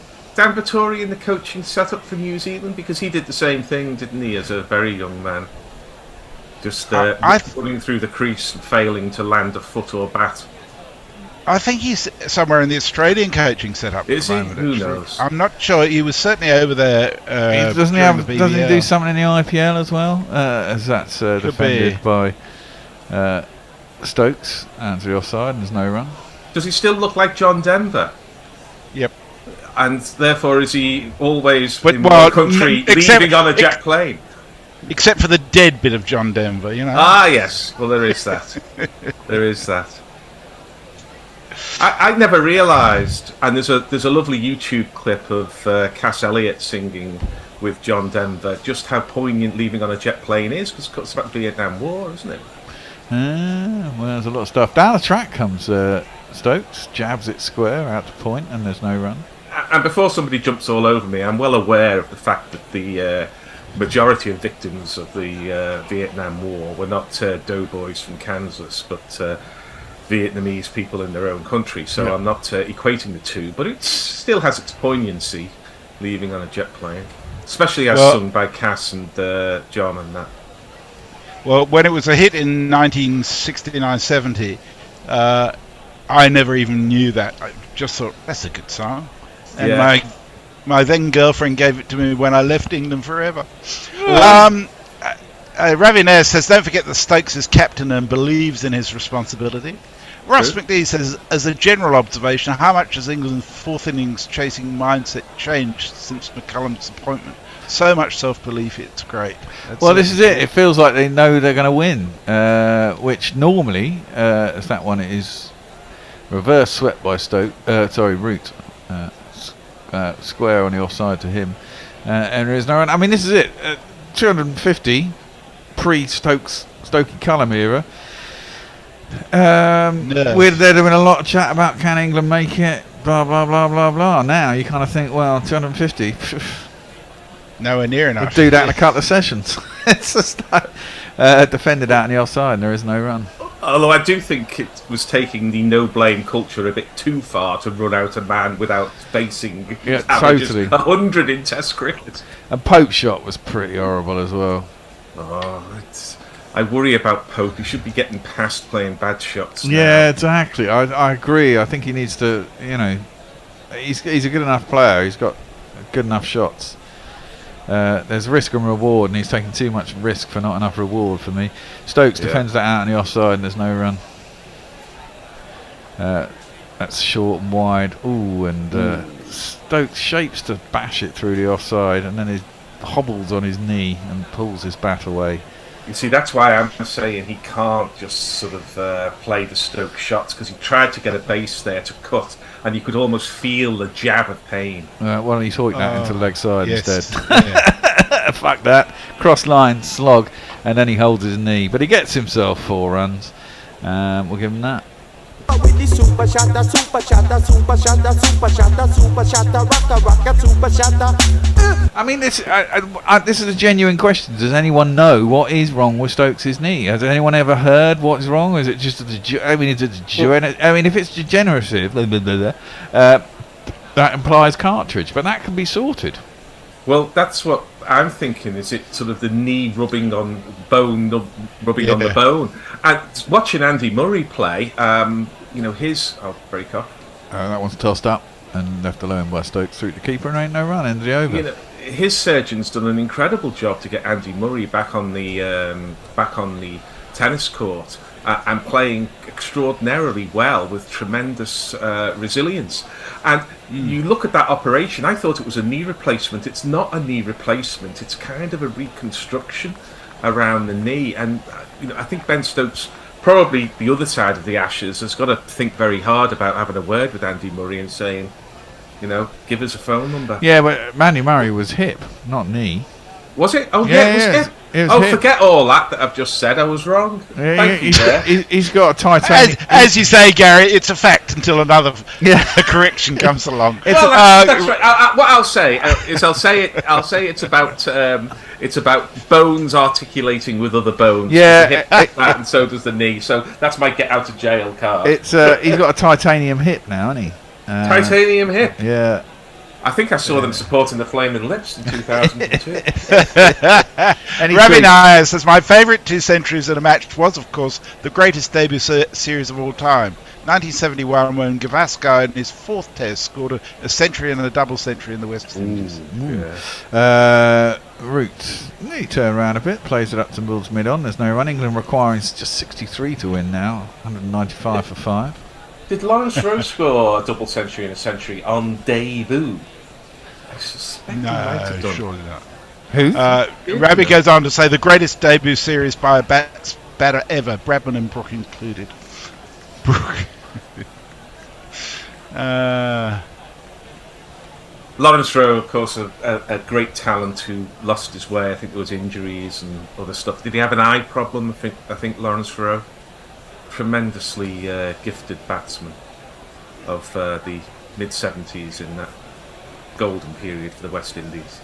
Speaker 7: in the coaching setup for New Zealand? Because he did the same thing, didn't he, as a very young man? Just running through the crease and failing to land a foot or bat.
Speaker 17: I think he's somewhere in the Australian coaching setup.
Speaker 7: Is he?
Speaker 17: Moment,
Speaker 7: Who
Speaker 17: actually.
Speaker 7: knows?
Speaker 17: I'm not sure. He was certainly over there.
Speaker 2: Doesn't he do something in the IPL as well? As that's defended by Stokes and to the offside, and there's no run.
Speaker 7: Does he still look like John Denver?
Speaker 17: Yep.
Speaker 7: And therefore, is he always in one country leaving on a jet plane?
Speaker 17: Except for the dead bit of John Denver, you know.
Speaker 7: Ah, yes. Well, there is that. There is that. I never realised, and there's a lovely YouTube clip of Cass Elliot singing with John Denver, just how poignant leaving on a jet plane is, because it's about the Vietnam War, isn't it?
Speaker 2: Well, there's a lot of stuff. Down the track comes Stokes, jabs it square out to point, and there's no run.
Speaker 7: And before somebody jumps all over me, I'm well aware of the fact that the majority of victims of the Vietnam War were not doughboys from Kansas, but Vietnamese people in their own country. So yeah. I'm not equating the two, but it still has its poignancy, leaving on a jet plane, especially as sung by Cass and John and that.
Speaker 17: Well, when it was a hit in 1969-70, I never even knew that. I just thought, that's a good song. And my then girlfriend gave it to me when I left England forever. Ravi Nair says, don't forget that Stokes is captain and believes in his responsibility. Ross McNee says, as a general observation, how much has England's 4th innings chasing mindset changed since McCullum's appointment? So much self-belief, it's great.
Speaker 2: This is it. It feels like they know they're going to win, which normally, as that one is reverse swept by Root. Square on the offside to him. And there is no run. I mean, this is it. 250 pre-Stokey Cullum era. There'd have been a lot of chat about can England make it, blah blah blah blah blah. Now you kind of think, well, 250
Speaker 17: nowhere near enough.
Speaker 2: We'll do that in a couple of sessions. It's just defended out on the offside and there is no run.
Speaker 7: Although I do think it was taking the no blame culture a bit too far to run out a man without facing
Speaker 2: totally
Speaker 7: 100 in Test cricket.
Speaker 2: And Pope's shot was pretty horrible as well.
Speaker 7: I worry about Pope. He should be getting past playing bad shots now.
Speaker 2: Yeah, exactly. I agree. I think he needs to, he's a good enough player. He's got good enough shots. There's risk and reward, and he's taking too much risk for not enough reward for me. Stokes defends that out on the offside, and there's no run. That's short and wide. Stokes shapes to bash it through the offside, and then he hobbles on his knee and pulls his bat away.
Speaker 7: You see, that's why I'm saying he can't just sort of play the Stokes shots, because he tried to get a base there to cut, and you could almost feel the jab of pain.
Speaker 2: Why don't you talk that into the leg side instead? Fuck that. Cross line, slog, and then he holds his knee. But he gets himself 4 runs. We'll give him that.
Speaker 13: With the super shatter, super shatter, super shatter, super shatter, super shatter, rocka, rocka, super shatter.
Speaker 2: I mean, this is a genuine question. Does anyone know what is wrong with Stokes' knee? Has anyone ever heard what's wrong? Or is it just if it's degenerative, that implies cartilage, but that can be sorted.
Speaker 7: Well, that's what I'm thinking. Is it sort of the knee rubbing on bone, rubbing on the bone? And watching Andy Murray play, I'll break off.
Speaker 2: That one's tossed up and left alone by Stokes through the keeper and ain't no run. Ended over.
Speaker 7: His surgeon's done an incredible job to get Andy Murray back on the tennis court and playing extraordinarily well with tremendous resilience. And you look at that operation, I thought it was a knee replacement. It's not a knee replacement. It's kind of a reconstruction around the knee. And I think Ben Stokes, probably the other side of the Ashes, has got to think very hard about having a word with Andy Murray and saying, give us a phone number.
Speaker 2: Yeah, but Andy Murray was hip, not knee.
Speaker 7: Was it? Oh, yeah, it was hip.
Speaker 2: Hip.
Speaker 7: Forget all that I've just said. I was wrong. Thank you.
Speaker 2: He's got a titanium.
Speaker 17: As you say, Gary, it's a fact until another correction comes along.
Speaker 7: That's right. What I'll say is I'll say it's about bones articulating with other bones.
Speaker 2: Yeah,
Speaker 7: the hip does that, and so does the knee. So that's my get out of jail card.
Speaker 2: He's got a titanium hip now, hasn't he?
Speaker 7: Titanium hip.
Speaker 2: Yeah.
Speaker 7: I think I saw them supporting the Flaming Lips in 2002.
Speaker 17: Ravi Nair says, my favourite 2 centuries in a match was, of course, the greatest debut series of all time. 1971, when Gavaskar in his 4th test scored a century and a double century in the West Indies.
Speaker 2: Root. He turned around a bit, plays it up to Bulls mid-on. There's no run. England requiring just 63 to win now. 195 for 5.
Speaker 7: Did Lawrence Rowe score a double century and a century on debut? I suspect he might have done.
Speaker 17: Surely not.
Speaker 2: Who?
Speaker 17: Ravi goes on to say the greatest debut series by a batter ever, Bradman and Brook included.
Speaker 7: Lawrence Rowe, of course, a great talent who lost his way. I think there was injuries and other stuff. Did he have an eye problem? I think Lawrence Rowe. Tremendously gifted batsman of the mid-70s in that golden period for the West Indies.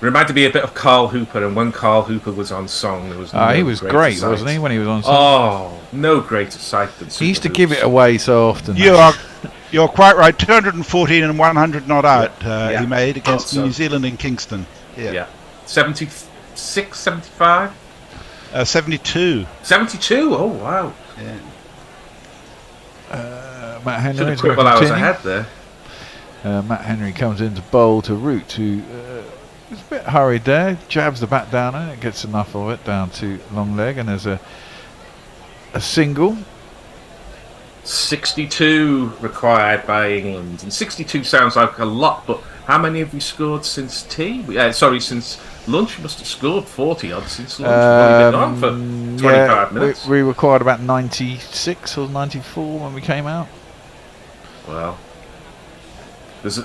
Speaker 7: Reminded me a bit of Carl Hooper, and when Carl Hooper was on song, there was
Speaker 2: he was great, wasn't he, when he was on song?
Speaker 7: Oh, no greater sight than
Speaker 2: he used to give it away so often.
Speaker 17: You're quite right. 214 and 100 not out he made against New Zealand in Kingston.
Speaker 7: Yeah. 76, 75?
Speaker 17: 72.
Speaker 7: 72? Oh, wow.
Speaker 2: Yeah. Matt Henry.
Speaker 7: Should have quit while I was ahead there.
Speaker 2: Matt Henry comes in to bowl to Root, who is a bit hurried there. Jabs the bat down and it gets enough of it down to long leg, and there's a single.
Speaker 7: 62 required by England, and 62 sounds like a lot, but how many have we scored since tea? Since lunch. We must have scored 40 odd since lunch. We've only been on for 25 minutes.
Speaker 2: We required about 96 or 94 when we came out.
Speaker 7: Well, there's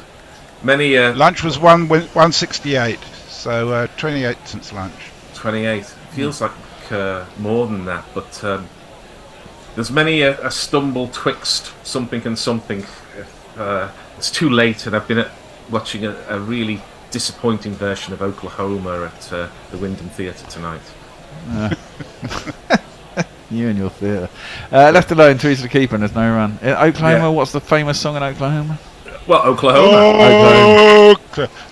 Speaker 7: many.
Speaker 17: Lunch was 168, so 28 since lunch. 28
Speaker 7: feels like more than that, but there's many a stumble twixt something and something. It's too late, and I've been watching a really disappointing version of Oklahoma at the Wyndham Theatre tonight.
Speaker 2: You and your theatre. Left alone, through to the keeper, and there's no run. Oklahoma, what's the famous song in Oklahoma?
Speaker 7: Well, Oklahoma.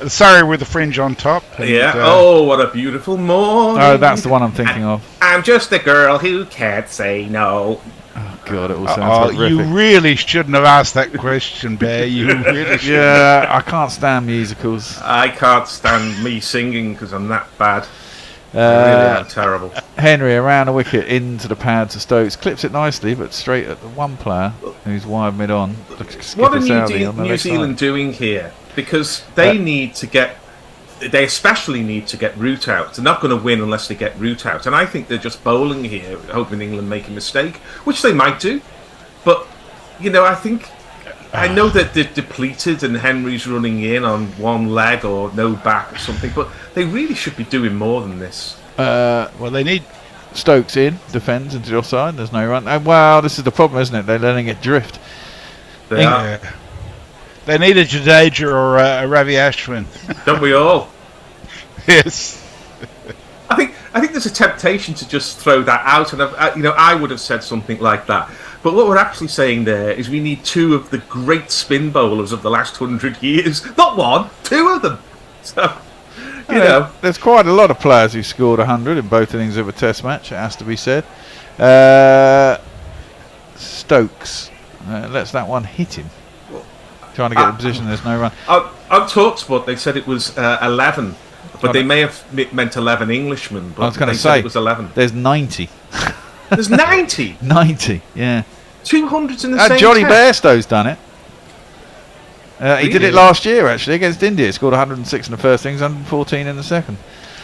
Speaker 17: Sorry, with the fringe on top.
Speaker 7: And, oh, what a beautiful morning.
Speaker 2: Oh, that's the one I'm thinking of.
Speaker 7: I'm just a girl who can't say no.
Speaker 2: Oh, God, it all sounds horrific.
Speaker 17: You really shouldn't have asked that question, Bear. You really should.
Speaker 2: Yeah, I can't stand musicals.
Speaker 7: I can't stand me singing because I'm that bad. I really am terrible.
Speaker 2: Henry around a wicket into the pad to Stokes, clips it nicely, but straight at the one player who's wide mid on.
Speaker 7: What are New Zealand doing here? Because they need to get. They especially need to get Root out. They're not going to win unless they get Root out. And I think they're just bowling here, hoping England make a mistake, which they might do. But, I know that they're depleted and Henry's running in on one leg or no back or something, but they really should be doing more than this.
Speaker 17: Well, they need
Speaker 2: Stokes in, defends into the offside. There's no run. Well, this is the problem, isn't it? They're letting it drift.
Speaker 7: They are.
Speaker 17: They need a Jadeja or a Ravi Ashwin.
Speaker 7: Don't we all?
Speaker 17: Yes.
Speaker 7: I think there's a temptation to just throw that out, and I would have said something like that. But what we're actually saying there is we need two of the great spin bowlers of the last 100 years. Not one, two of them. So, you know.
Speaker 2: There's quite a lot of players who scored 100 in both innings of a Test match, it has to be said. Stokes lets that one hit him. Trying to get the position, there's no run.
Speaker 7: On TalkSport, they said it was 11. But they may have meant 11 Englishmen. But
Speaker 2: I was going to
Speaker 7: said
Speaker 2: say,
Speaker 7: it was 11.
Speaker 2: There's 90.
Speaker 7: There's 90?
Speaker 2: 90, yeah.
Speaker 7: 200s in the same
Speaker 2: Johnny
Speaker 7: test.
Speaker 2: Bairstow's done it. He did it last year, actually, against India. He scored 106 in the first innings, 114 in the second.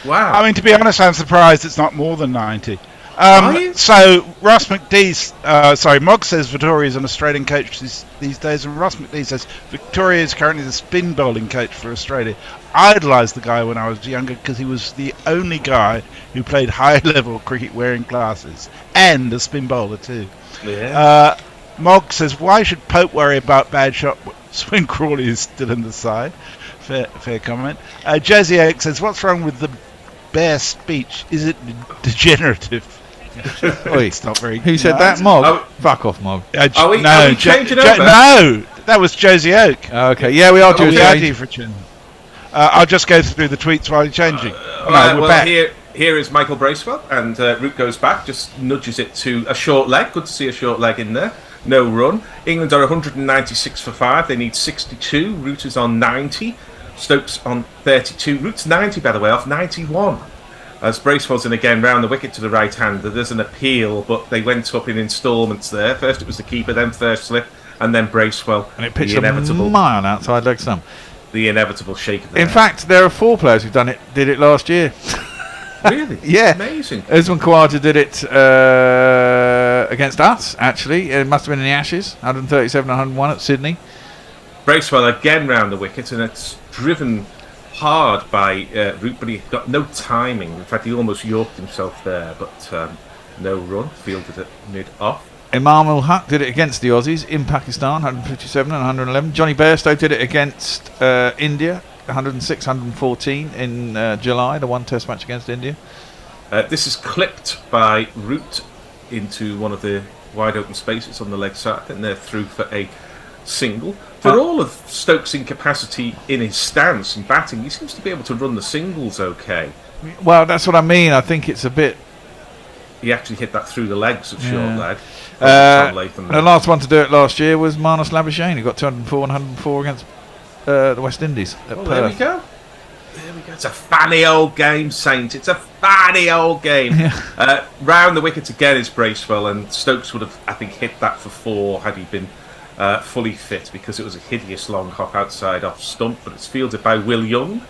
Speaker 7: Wow.
Speaker 17: I mean, to be honest, I'm surprised it's not more than 90. So Ross McDee, Mogg says Victoria is an Australian coach these days, and Ross McDee says Victoria is currently the spin bowling coach for Australia. I idolised the guy when I was younger because he was the only guy who played high-level cricket wearing glasses and a spin bowler too.
Speaker 7: Yeah.
Speaker 17: Mogg says, why should Pope worry about bad shot when Crawley is still in the side? Fair comment. Jazzy Oak says, what's wrong with the Bear speech? Is it degenerative? It's not very.
Speaker 2: Who said that? Mogg? Fuck off, Mogg.
Speaker 7: Are we changing over?
Speaker 17: No, that was Josie Oak.
Speaker 2: Okay, yeah, we are Josie
Speaker 17: Oak. I'll just go through the tweets while you're changing.
Speaker 7: We're back. Here is Michael Bracewell, and Root goes back, just nudges it to a short leg. Good to see a short leg in there. No run. England are 196 for 5. They need 62. Root is on 90. Stokes on 32. Root's 90, by the way, off 91. As Bracewell's in again round the wicket to the right hand. There's an appeal, but they went up in instalments there. First it was the keeper, then first slip, and then Bracewell.
Speaker 2: And it pitched a mile outside leg stump.
Speaker 7: The inevitable shake of the
Speaker 2: In fact, there are 4 players who did it last year.
Speaker 7: Really?
Speaker 2: Yeah.
Speaker 7: Amazing.
Speaker 2: Usman Khawaja did it against us, actually. It must have been in the Ashes. 137 and 101 at Sydney.
Speaker 7: Bracewell again round the wicket, and it's driven hard by Root, but he got no timing. In fact, he almost yorked himself there, but no run. Fielded it mid-off.
Speaker 2: Imam ul Haq did it against the Aussies in Pakistan, 157 and 111. Johnny Bairstow did it against India, 106, 114 in July, the one Test match against India.
Speaker 7: This is clipped by Root into one of the wide open spaces on the leg side, and they're through for a single. For all of Stokes' incapacity in his stance and batting, he seems to be able to run the singles okay.
Speaker 2: Well, that's what I mean. I think it's a bit...
Speaker 7: He actually hit that through the legs of short leg.
Speaker 2: The last one to do it last year was Marnus Labuschagne, who got 204 and 104 against the West Indies at Perth.
Speaker 7: There we go. There we go. It's a funny old game, Saint. It's a funny old game. Round the wicket again is Bracewell, and Stokes would have, I think, hit that for 4 had he been fully fit, because it was a hideous long hop outside off stump, but it's fielded by Will Young,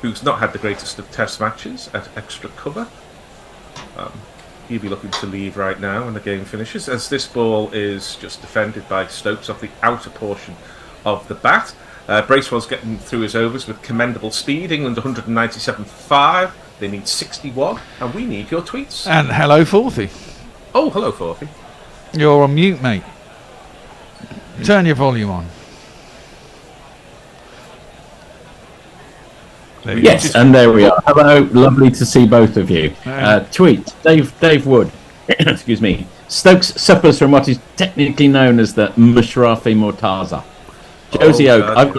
Speaker 7: who's not had the greatest of Test matches at extra cover. He'll be looking to leave right now when the game finishes, as this ball is just defended by Stokes off the outer portion of the bat. Bracewell's getting through his overs with commendable speed. England 197 for 5. They need 61, and we need your tweets.
Speaker 2: And hello, Forthy.
Speaker 7: Oh, hello, Forthy.
Speaker 2: You're on mute, mate. Turn your volume on.
Speaker 10: Yes, and there we are. Hello, lovely to see both of you. Tweet, Dave Wood. Excuse me. Stokes suffers from what is technically known as the Mushrafi Mortaza. Josie Oak, I've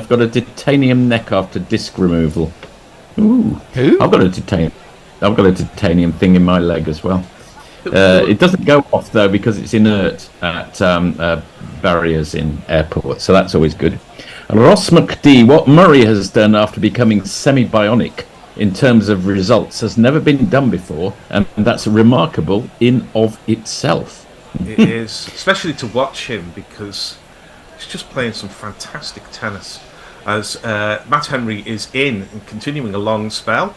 Speaker 10: got a titanium neck after disc removal. Ooh.
Speaker 2: Who?
Speaker 10: I've got a titanium thing in my leg as well. It doesn't go off though because it's inert at barriers in airports, so that's always good. Ross McDee, what Murray has done after becoming semi-bionic in terms of results has never been done before, and that's remarkable in of itself.
Speaker 7: It is, especially to watch him, because he's just playing some fantastic tennis. As Matt Henry is in and continuing a long spell,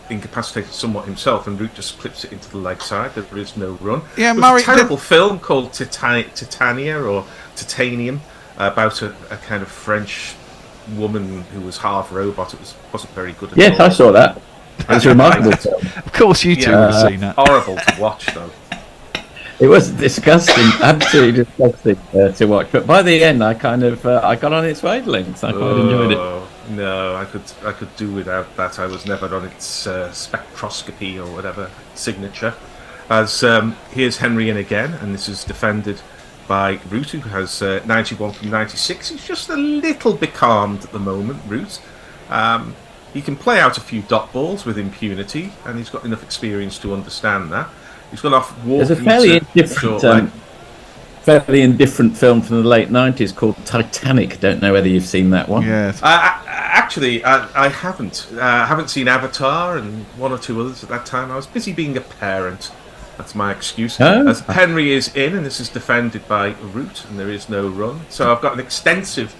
Speaker 7: incapacitated somewhat himself, and Root just clips it into the leg side. There is no run.
Speaker 2: Yeah,
Speaker 7: There was a terrible film called Titania or Titanium, about a kind of French woman who was half robot. It wasn't very good at all.
Speaker 10: Yes, I saw that. It's a remarkable film.
Speaker 2: Of course, you two would have seen that.
Speaker 7: Horrible to watch, though.
Speaker 10: It was disgusting, absolutely disgusting to watch. But by the end, I kind of I got on its wavelengths. I quite enjoyed it.
Speaker 7: No, I could do without that. I was never on its spectroscopy or whatever signature. As here's Henry in again, and this is defended by Root, who has 91 from 96. He's just a little becalmed at the moment, Root. He can play out a few dot balls with impunity, and he's got enough experience to understand that. He's gone off walking.
Speaker 10: There's a fairly indifferent film from the late 90s called Titanic. Don't know whether you've seen that one.
Speaker 2: Yes.
Speaker 7: Actually, I haven't. I haven't seen Avatar and one or two others at that time. I was busy being a parent. That's my excuse.
Speaker 10: Oh.
Speaker 7: As Henry is in, and this is defended by Root, and there is no run. So I've got an extensive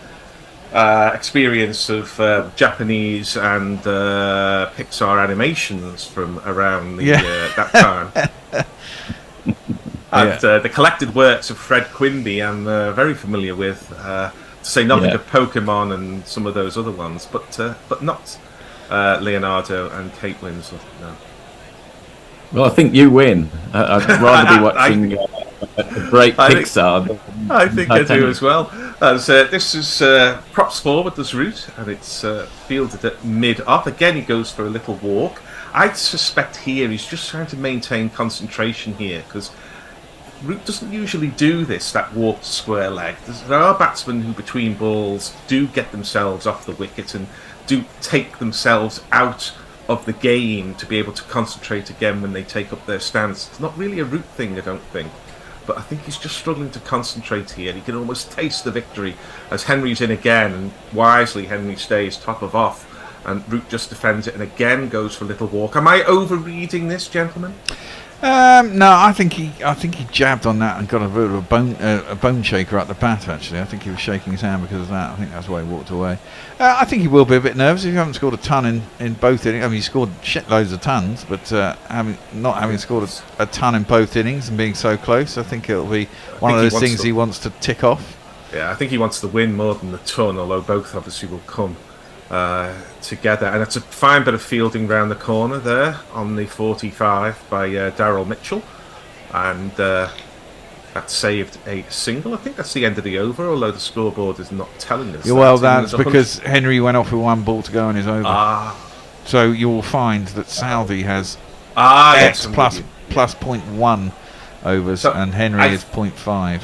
Speaker 7: experience of Japanese and Pixar animations from around that time. And the collected works of Fred Quimby I'm very familiar with, to say nothing of Pokemon and some of those other ones, but not Leonardo and Kate Winslet, no.
Speaker 10: Well, I think you win. I'd rather be watching a great Pixar.
Speaker 7: I think I do as well. As this is props forward, there's Root, and it's fielded at mid-off. Again, he goes for a little walk. I suspect here he's just trying to maintain concentration here, because Root doesn't usually do this, that walk to square leg. There are batsmen who, between balls, do get themselves off the wicket and do take themselves out of the game to be able to concentrate again when they take up their stance. It's not really a Root thing, I don't think. But I think he's just struggling to concentrate here. He can almost taste the victory as Henry's in again, and wisely Henry stays top of off, and Root just defends it and again goes for a little walk. Am I overreading this, gentlemen?
Speaker 2: No, I think he jabbed on that and got a bit of a bone shaker at the bat. Actually, I think he was shaking his hand because of that. I think that's why he walked away. I think he will be a bit nervous if you haven't scored a ton in both innings. I mean, he scored shitloads of tons, but not having scored a ton in both innings and being so close, I think it'll be one of those things he wants to tick off.
Speaker 7: Yeah, I think he wants the win more than the ton, although both obviously will come together. And it's a fine bit of fielding round the corner there on the 45 by Daryl Mitchell, and that saved a single. I think that's the end of the over, although the scoreboard is not telling us.
Speaker 2: Well, that's because Henry went off with one ball to go in his over. So you will find that Southey has X plus 0.1 overs, so and Henry is 0.5.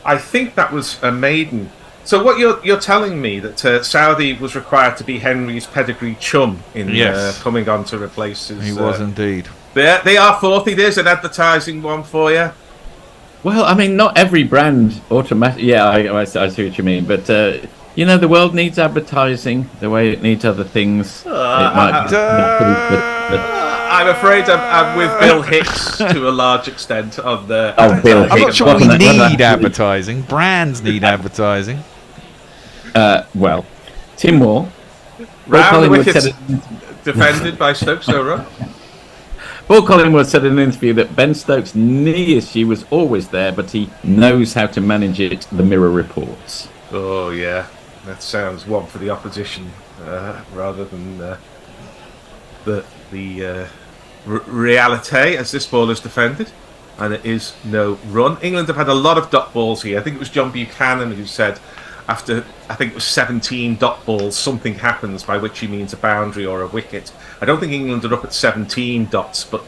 Speaker 7: I think that was a maiden. So what you're telling me that Southey was required to be Henry's pedigree chum in coming on to replace his...
Speaker 2: He was indeed.
Speaker 7: They are 40. There's an advertising one for you.
Speaker 10: Well, I mean, not every brand automatically... Yeah, I see what you mean. But, you know, the world needs advertising the way it needs other things.
Speaker 7: I'm afraid I'm with Bill Hicks to a large extent on the...
Speaker 10: Bill Hicks.
Speaker 2: I'm not sure we need advertising. Brands need advertising.
Speaker 10: Well, Tim Moore.
Speaker 7: Round the wickets defended by Stokes and Root.
Speaker 10: Paul Collingwood said in an interview that Ben Stokes' knee issue was always there, but he knows how to manage it, the Mirror reports.
Speaker 7: Oh, yeah. That sounds one for the opposition rather than the reality as this ball is defended. And it is no run. England have had a lot of dot balls here. I think it was John Buchanan who said after, I think it was 17 dot balls, something happens, by which he means a boundary or a wicket. I don't think England are up at 17 dots, but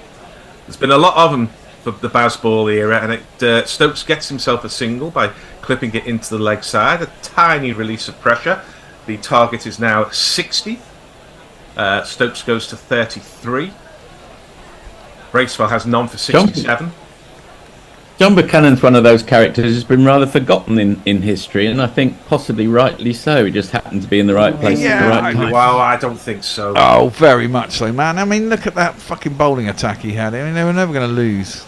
Speaker 7: there's been a lot of them for the Bazball era, and Stokes gets himself a single by clipping it into the leg side. A tiny release of pressure. The target is now 60. Stokes goes to 33. Bracewell has none for 67.
Speaker 10: John Buchanan's one of those characters who's been rather forgotten in history, and I think possibly rightly so. He just happened to be in the right place at the right time.
Speaker 7: Well, I don't think so.
Speaker 2: Oh, very much so, man. I mean, look at that fucking bowling attack he had. I mean, they were never going to lose.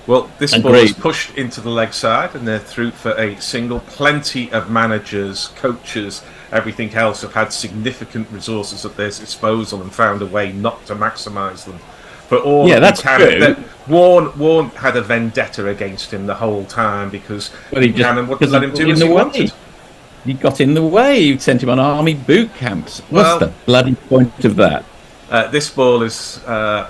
Speaker 7: Well, this ball is pushed into the leg side, and they're through for a single. Plenty of managers, coaches, everything else have had significant resources at their disposal and found a way not to maximise them. For all
Speaker 10: that's true.
Speaker 7: Warne had a vendetta against him the whole time because Buchanan wouldn't let him do as he wanted.
Speaker 10: He got in the way. He sent him on army boot camps. What's the bloody point of that?
Speaker 7: This ball is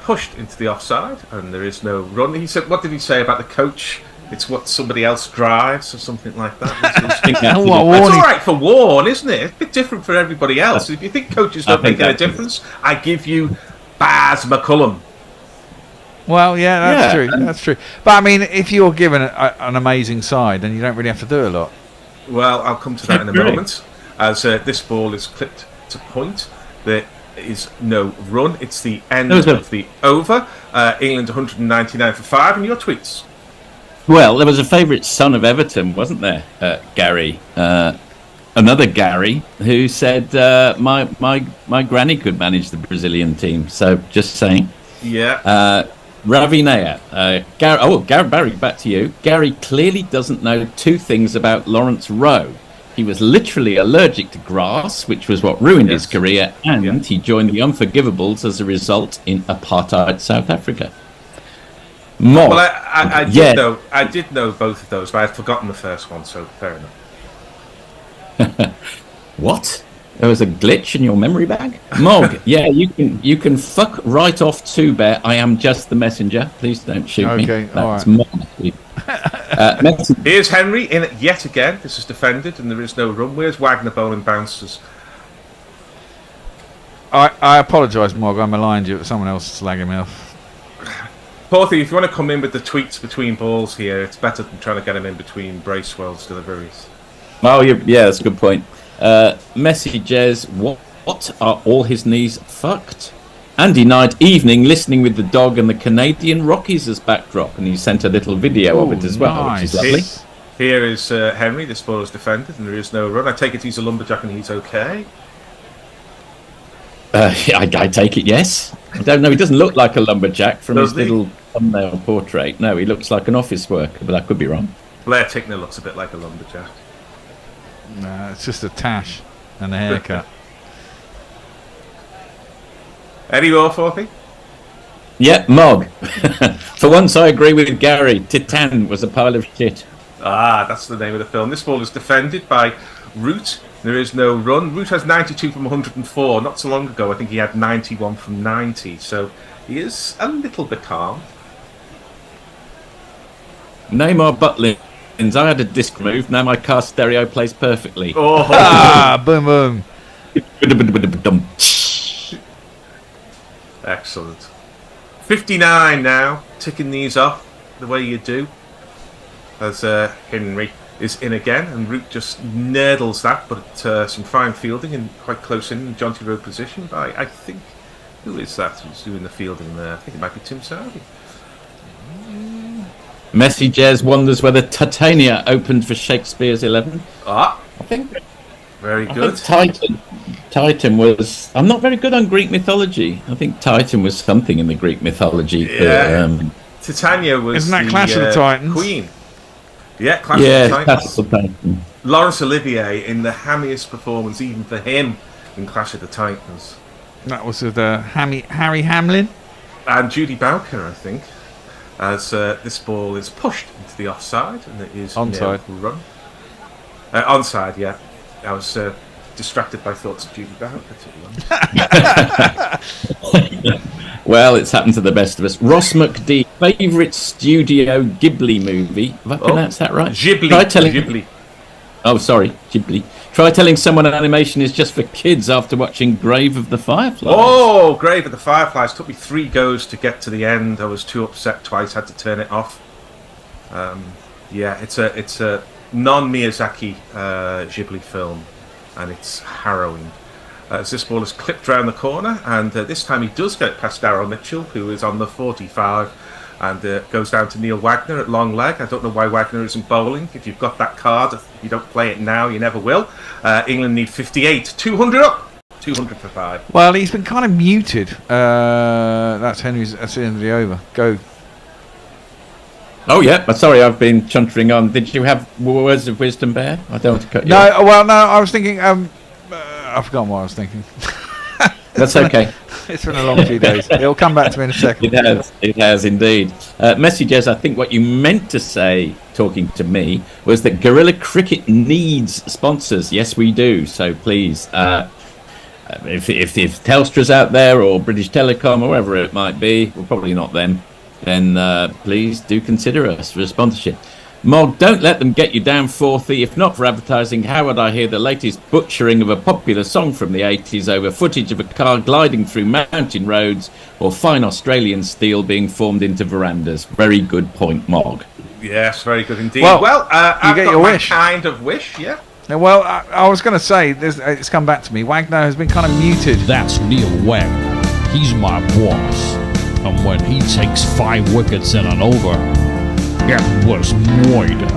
Speaker 7: pushed into the offside, and there is no run. He said, "What did he say about the coach? It's what somebody else drives, or something like that." It's all right for Warren, isn't it? It's a bit different for everybody else. If you think coaches don't make a difference, I give you Baz McCullum.
Speaker 2: Well, yeah, that's true. That's true. But I mean, if you're given an amazing side, then you don't really have to do a lot.
Speaker 7: Well, I'll come to that in a moment. As this ball is clipped to point, there is no run. It's the end of the over. England 199 for 5, and your tweets.
Speaker 10: Well, there was a favourite son of Everton, wasn't there, Gary? Another Gary who said my granny could manage the Brazilian team. So just saying.
Speaker 7: Yeah.
Speaker 10: Ravi Nair. Gary Barry, back to you. Gary clearly doesn't know two things about Lawrence Rowe. He was literally allergic to grass, which was what ruined his career, and he joined the Unforgivables as a result in apartheid South Africa.
Speaker 7: Well, I did know both of those, but I'd forgotten the first one, so fair enough.
Speaker 10: What? There was a glitch in your memory bag? Mog, you can fuck right off too, Bear. I am just the messenger. Please don't shoot me.
Speaker 2: Okay,
Speaker 10: That's
Speaker 2: all
Speaker 10: right.
Speaker 7: Here's Henry in it yet again. This is defended, and there is no run. Where's Wagner bowling bounces?
Speaker 2: I apologise, Mog. I maligned you, but someone else is slagging me off.
Speaker 7: Porthy, if you want to come in with the tweets between balls here, it's better than trying to get him in between Bracewell's deliveries.
Speaker 10: Oh, yeah, that's a good point. Messi Jez, what are all his knees fucked? Andy Knight, evening, listening with the dog and the Canadian Rockies as backdrop, and he sent a little video of it as well, which is lovely.
Speaker 7: Here is Henry. This ball is defended, and there is no run. I take it he's a lumberjack and he's okay.
Speaker 10: I take it, yes. I don't know. He doesn't look like a lumberjack from his little thumbnail portrait. No, he looks like an office worker, but I could be wrong.
Speaker 7: Blair Tickner looks a bit like a lumberjack.
Speaker 2: No, it's just a tash and a haircut.
Speaker 7: Any more, Forthy?
Speaker 10: Yeah, Mog. For once, I agree with Gary. Titan was a pile of shit.
Speaker 7: Ah, that's the name of the film. This ball is defended by Root. There is no run. Root has 92 from 104. Not so long ago, I think he had 91 from 90. So he is a little bit calm.
Speaker 10: Neymar Butlins. I had a disc removed. Now my car stereo plays perfectly.
Speaker 2: Oh, boom, boom.
Speaker 7: Excellent. 59 now. Ticking these off the way you do. As Henry is in again, and Root just nurdles that, but some fine fielding and quite close in Jonty Road position by, I think, who is that who's doing the fielding there? I think it might be Tim Saudi.
Speaker 10: Messi Jez wonders whether Titania opened for Shakespeare's 11.
Speaker 7: I
Speaker 10: think
Speaker 7: very good.
Speaker 10: Titan was. I'm not very good on Greek mythology. I think Titan was something in the Greek mythology.
Speaker 7: Yeah. Titania was.
Speaker 2: Isn't that Clash of the Titans?
Speaker 7: Queen. Yeah, Clash of the
Speaker 10: Clash of the Titans.
Speaker 7: Laurence Olivier in the hammiest performance, even for him, in Clash of the Titans.
Speaker 2: That was with Harry Hamlin
Speaker 7: and Judy Bowker, I think. As this ball is pushed into the offside, and it is
Speaker 2: onside.
Speaker 7: No run. Onside, yeah. I was distracted by thoughts of Judy Bowker.
Speaker 10: Well, it's happened to the best of us. Ross McD, favourite Studio Ghibli movie. Have I pronounced that right?
Speaker 7: Ghibli.
Speaker 10: Oh, sorry, Ghibli. Try telling someone an animation is just for kids after watching Grave of the Fireflies.
Speaker 7: Oh, Grave of the Fireflies. Took me 3 goes to get to the end. I was too upset twice, had to turn it off. Yeah, it's a non-Miyazaki Ghibli film, and it's harrowing. As this ball is clipped round the corner, and this time he does get past Darryl Mitchell, who is on the 45, and goes down to Neil Wagner at long leg. I don't know why Wagner isn't bowling. If you've got that card, if you don't play it now, you never will. England need 58. 200 up. 200 for 5.
Speaker 2: Well, he's been kind of muted. That's Henry's. That's the end of the over. Go.
Speaker 10: Oh yeah, sorry, I've been chuntering on. Did you have words of wisdom, Bear? I don't want to cut you.
Speaker 2: No,
Speaker 10: off.
Speaker 2: well, no. I was thinking. I've forgotten what I was thinking.
Speaker 10: That's okay.
Speaker 2: It's been a long few days. It'll come back to me in a second.
Speaker 10: It has indeed. Messages, I think what you meant to say, talking to me, was that Guerrilla Cricket needs sponsors. Yes, we do. So please. If Telstra's out there or British Telecom or wherever it might be, well, probably not them, then please do consider us for a sponsorship. Mog, don't let them get you down, Forthy. If not for advertising, how would I hear the latest butchering of a popular song from the 80s over footage of a car gliding through mountain roads or fine Australian steel being formed into verandas? Very good point, Mog.
Speaker 7: Yes, very good indeed.
Speaker 2: Well,
Speaker 7: I've
Speaker 2: get
Speaker 7: got
Speaker 2: your
Speaker 7: my
Speaker 2: wish.
Speaker 7: kind of wish, yeah.
Speaker 2: Well, I was going to say, it's come back to me. Wagner has been kind of muted.
Speaker 11: That's Neil Wagner. He's my boss. And when he takes 5 wickets in an over, it was moida.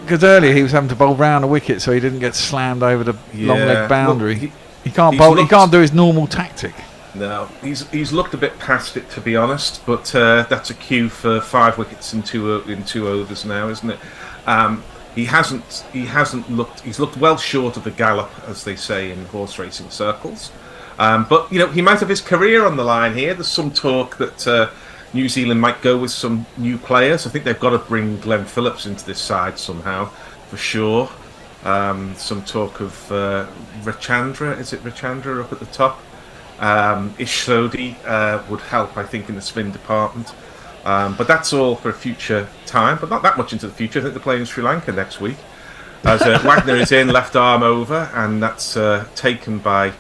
Speaker 2: Because earlier he was having to bowl round a wicket so he didn't get slammed over the long leg boundary.
Speaker 7: Look,
Speaker 2: he can't bowl. He can't do his normal tactic.
Speaker 7: No, he's looked a bit past it, to be honest. But that's a cue for 5 wickets in 2 overs now, isn't it? He hasn't looked. He's looked well short of the gallop, as they say in horse racing circles. But he might have his career on the line here. There's some talk that New Zealand might go with some new players. I think they've got to bring Glenn Phillips into this side somehow, for sure. Some talk of Rachandra. Is it Rachandra up at the top? Ish Sodhi would help, I think, in the spin department. But that's all for a future time, but not that much into the future. I think they're playing Sri Lanka next week. As Wagner is in, left arm over, and that's taken by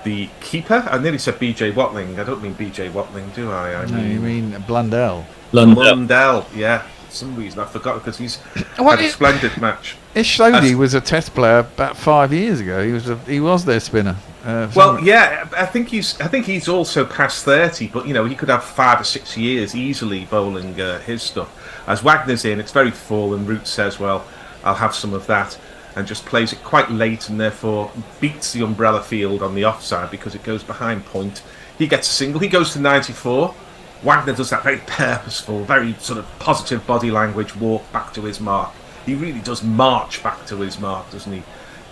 Speaker 7: the keeper. I nearly said BJ Watling. I don't mean BJ Watling, do I?
Speaker 2: No, you mean Blundell.
Speaker 7: Blundell, yeah. For some reason I forgot, because he's had a splendid match.
Speaker 2: Ish Sodhi was a Test player about 5 years ago. He was their spinner.
Speaker 7: Yeah, I think he's also past 30, but he could have 5 or 6 years easily bowling his stuff. As Wagner's in, it's very full, and Root says, "Well, I'll have some of that," and just plays it quite late, and therefore beats the umbrella field on the offside because it goes behind point. He gets a single. He goes to 94. Wagner does that very purposeful, very sort of positive body language walk back to his mark. He really does march back to his mark, doesn't he,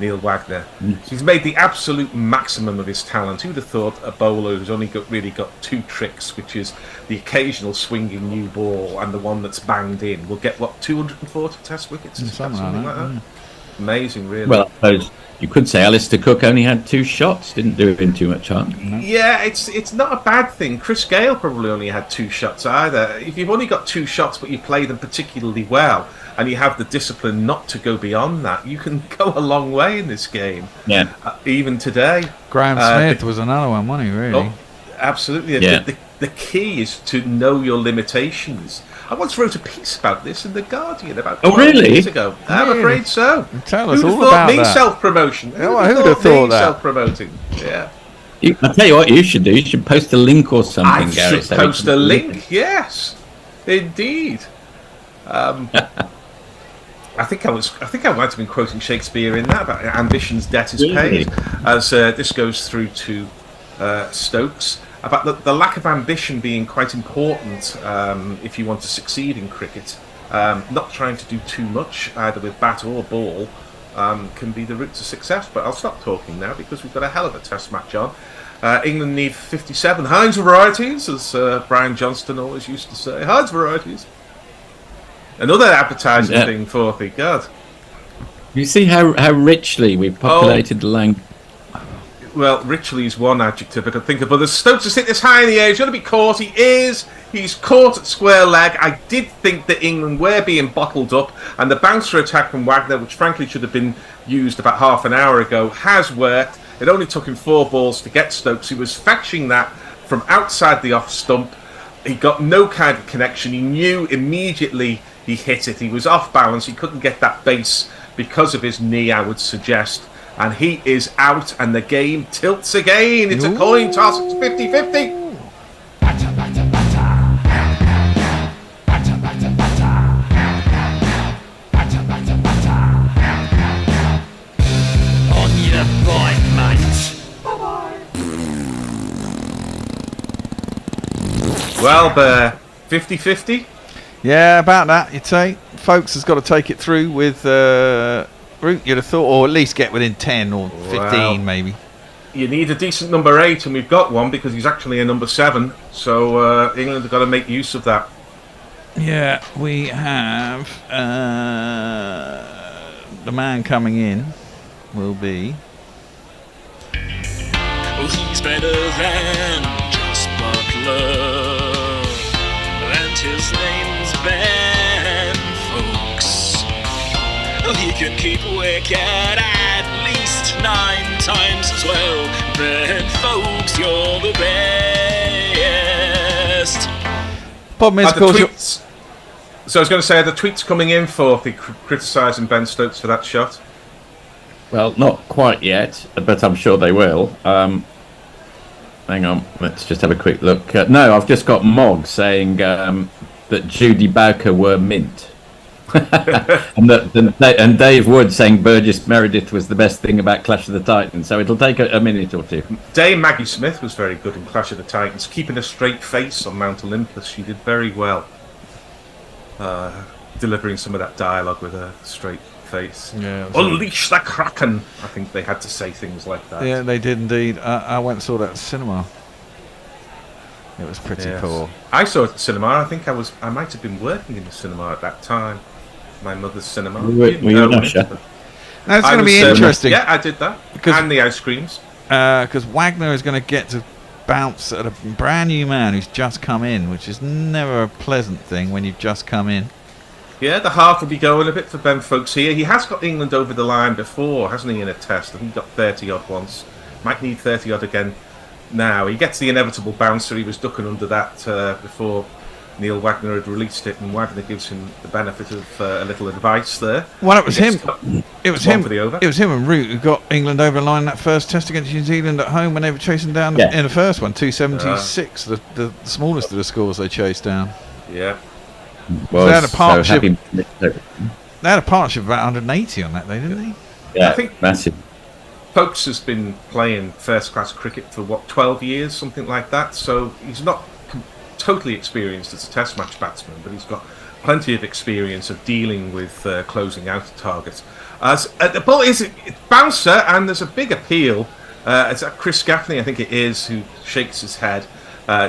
Speaker 7: Neil Wagner? So he's made the absolute maximum of his talent. Who'd have thought a bowler who's only really got 2 tricks, which is the occasional swinging new ball and the one that's banged in, will get, 240 Test wickets? Something like that? Amazing, really.
Speaker 10: Well, I suppose you could say Alistair Cook only had 2 shots, didn't do him too much harm.
Speaker 7: Yeah, it's not a bad thing. Chris Gale probably only had 2 shots either. If you've only got 2 shots but you play them particularly well, and you have the discipline not to go beyond that, you can go a long way in this game.
Speaker 10: Yeah.
Speaker 7: Even today.
Speaker 2: Graham Smith was another one, wasn't he, really?
Speaker 7: Oh, absolutely.
Speaker 10: Yeah.
Speaker 7: The key is to know your limitations. I once wrote a piece about this in The Guardian about 12 years ago. I'm afraid so.
Speaker 2: Tell us
Speaker 7: Who'd
Speaker 2: all
Speaker 7: have thought
Speaker 2: about
Speaker 7: me
Speaker 2: that.
Speaker 7: Self-promotion.
Speaker 2: Who'd have thought that?
Speaker 7: Self-promoting. Yeah.
Speaker 10: I'll tell you what you should do. You should post a link or something,
Speaker 7: I
Speaker 10: Gary.
Speaker 7: should post a link, yes. Indeed. I think I might have been quoting Shakespeare in that, about ambition's debt is paid, as this goes through to Stokes, about the lack of ambition being quite important if you want to succeed in cricket. Not trying to do too much, either with bat or ball, can be the route to success. But I'll stop talking now, because we've got a hell of a Test match on. England need 57 Heinz varieties, as Brian Johnston always used to say. Heinz varieties. Another advertising thing for the God.
Speaker 10: You see how richly we've populated the language.
Speaker 7: Well, richly is one adjective I could think of, but there's Stokes to sit this high in the air. He's going to be caught. He is. He's caught at square leg. I did think that England were being bottled up, and the bouncer attack from Wagner, which frankly should have been used about half an hour ago, has worked. It only took him 4 balls to get Stokes. He was fetching that from outside the off stump. He got no kind of connection. He knew immediately he hit it. He was off balance. He couldn't get that base because of his knee, I would suggest. And he is out, and the game tilts again. It's a coin toss. It's 50-50.
Speaker 5: On your bike, mate.
Speaker 7: Well, Bear, 50-50?
Speaker 2: Yeah, about that, you'd say. Folks has got to take it through with Root, you'd have thought, or at least get within 10 or 15, maybe.
Speaker 7: You need a decent number 8, and we've got one, because he's actually a number 7. So England have got to make use of that.
Speaker 2: Yeah, we have the man coming in will be
Speaker 5: he's better than just Butler. And his name's Ben Folks. He can keep a wicket at least 9 times as well. Ben Folks, you're the best.
Speaker 2: Problem is, of course,
Speaker 7: tweets. So I was going to say, are the tweets coming in for criticising Ben Stokes for that shot?
Speaker 10: Well, not quite yet, but I'm sure they will. Hang on, let's just have a quick look. No, I've just got Mog saying that Judy Bowker were mint. and Dave Wood saying Burgess Meredith was the best thing about Clash of the Titans. So it'll take a minute or two.
Speaker 7: Dame Maggie Smith was very good in Clash of the Titans, keeping a straight face on Mount Olympus. She did very well, delivering some of that dialogue with a straight face.
Speaker 2: Yeah,
Speaker 7: Unleash the Kraken. I think they had to say things like that.
Speaker 2: Yeah, they did indeed. I went and saw that at the cinema. It was pretty cool.
Speaker 7: I saw it at the cinema. I think I might have been working in the cinema at that time. My mother's cinema.
Speaker 10: Were you an usher?
Speaker 2: Now it's going to be interesting.
Speaker 7: Yeah, I did that. And the ice creams.
Speaker 2: Because Wagner is going to get to bounce at a brand new man who's just come in, which is never a pleasant thing when you've just come in.
Speaker 7: Yeah, the heart will be going a bit for Ben Folks here. He has got England over the line before, hasn't he, in a test? I think he got 30-odd once. Might need 30-odd again now. He gets the inevitable bouncer. He was ducking under that before Neil Wagner had released it, and Wagner gives him the benefit of a little advice there.
Speaker 2: Well, it was him. It was him.
Speaker 7: For the over.
Speaker 2: It was him and Root who got England over the line that first test against New Zealand at home when they were chasing down in the first one, 276, the smallest of the scores they chased down.
Speaker 7: Yeah.
Speaker 2: Well, they had a partnership. They had a partnership of about 180 on that day, didn't they?
Speaker 10: Yeah,
Speaker 7: I think
Speaker 10: massive.
Speaker 7: Folks has been playing first-class cricket for 12 years, something like that. So he's not totally experienced as a Test match batsman, but he's got plenty of experience of dealing with closing out targets. As the ball is a bouncer, and there's a big appeal. It's Chris Gaffney, I think it is, who shakes his head.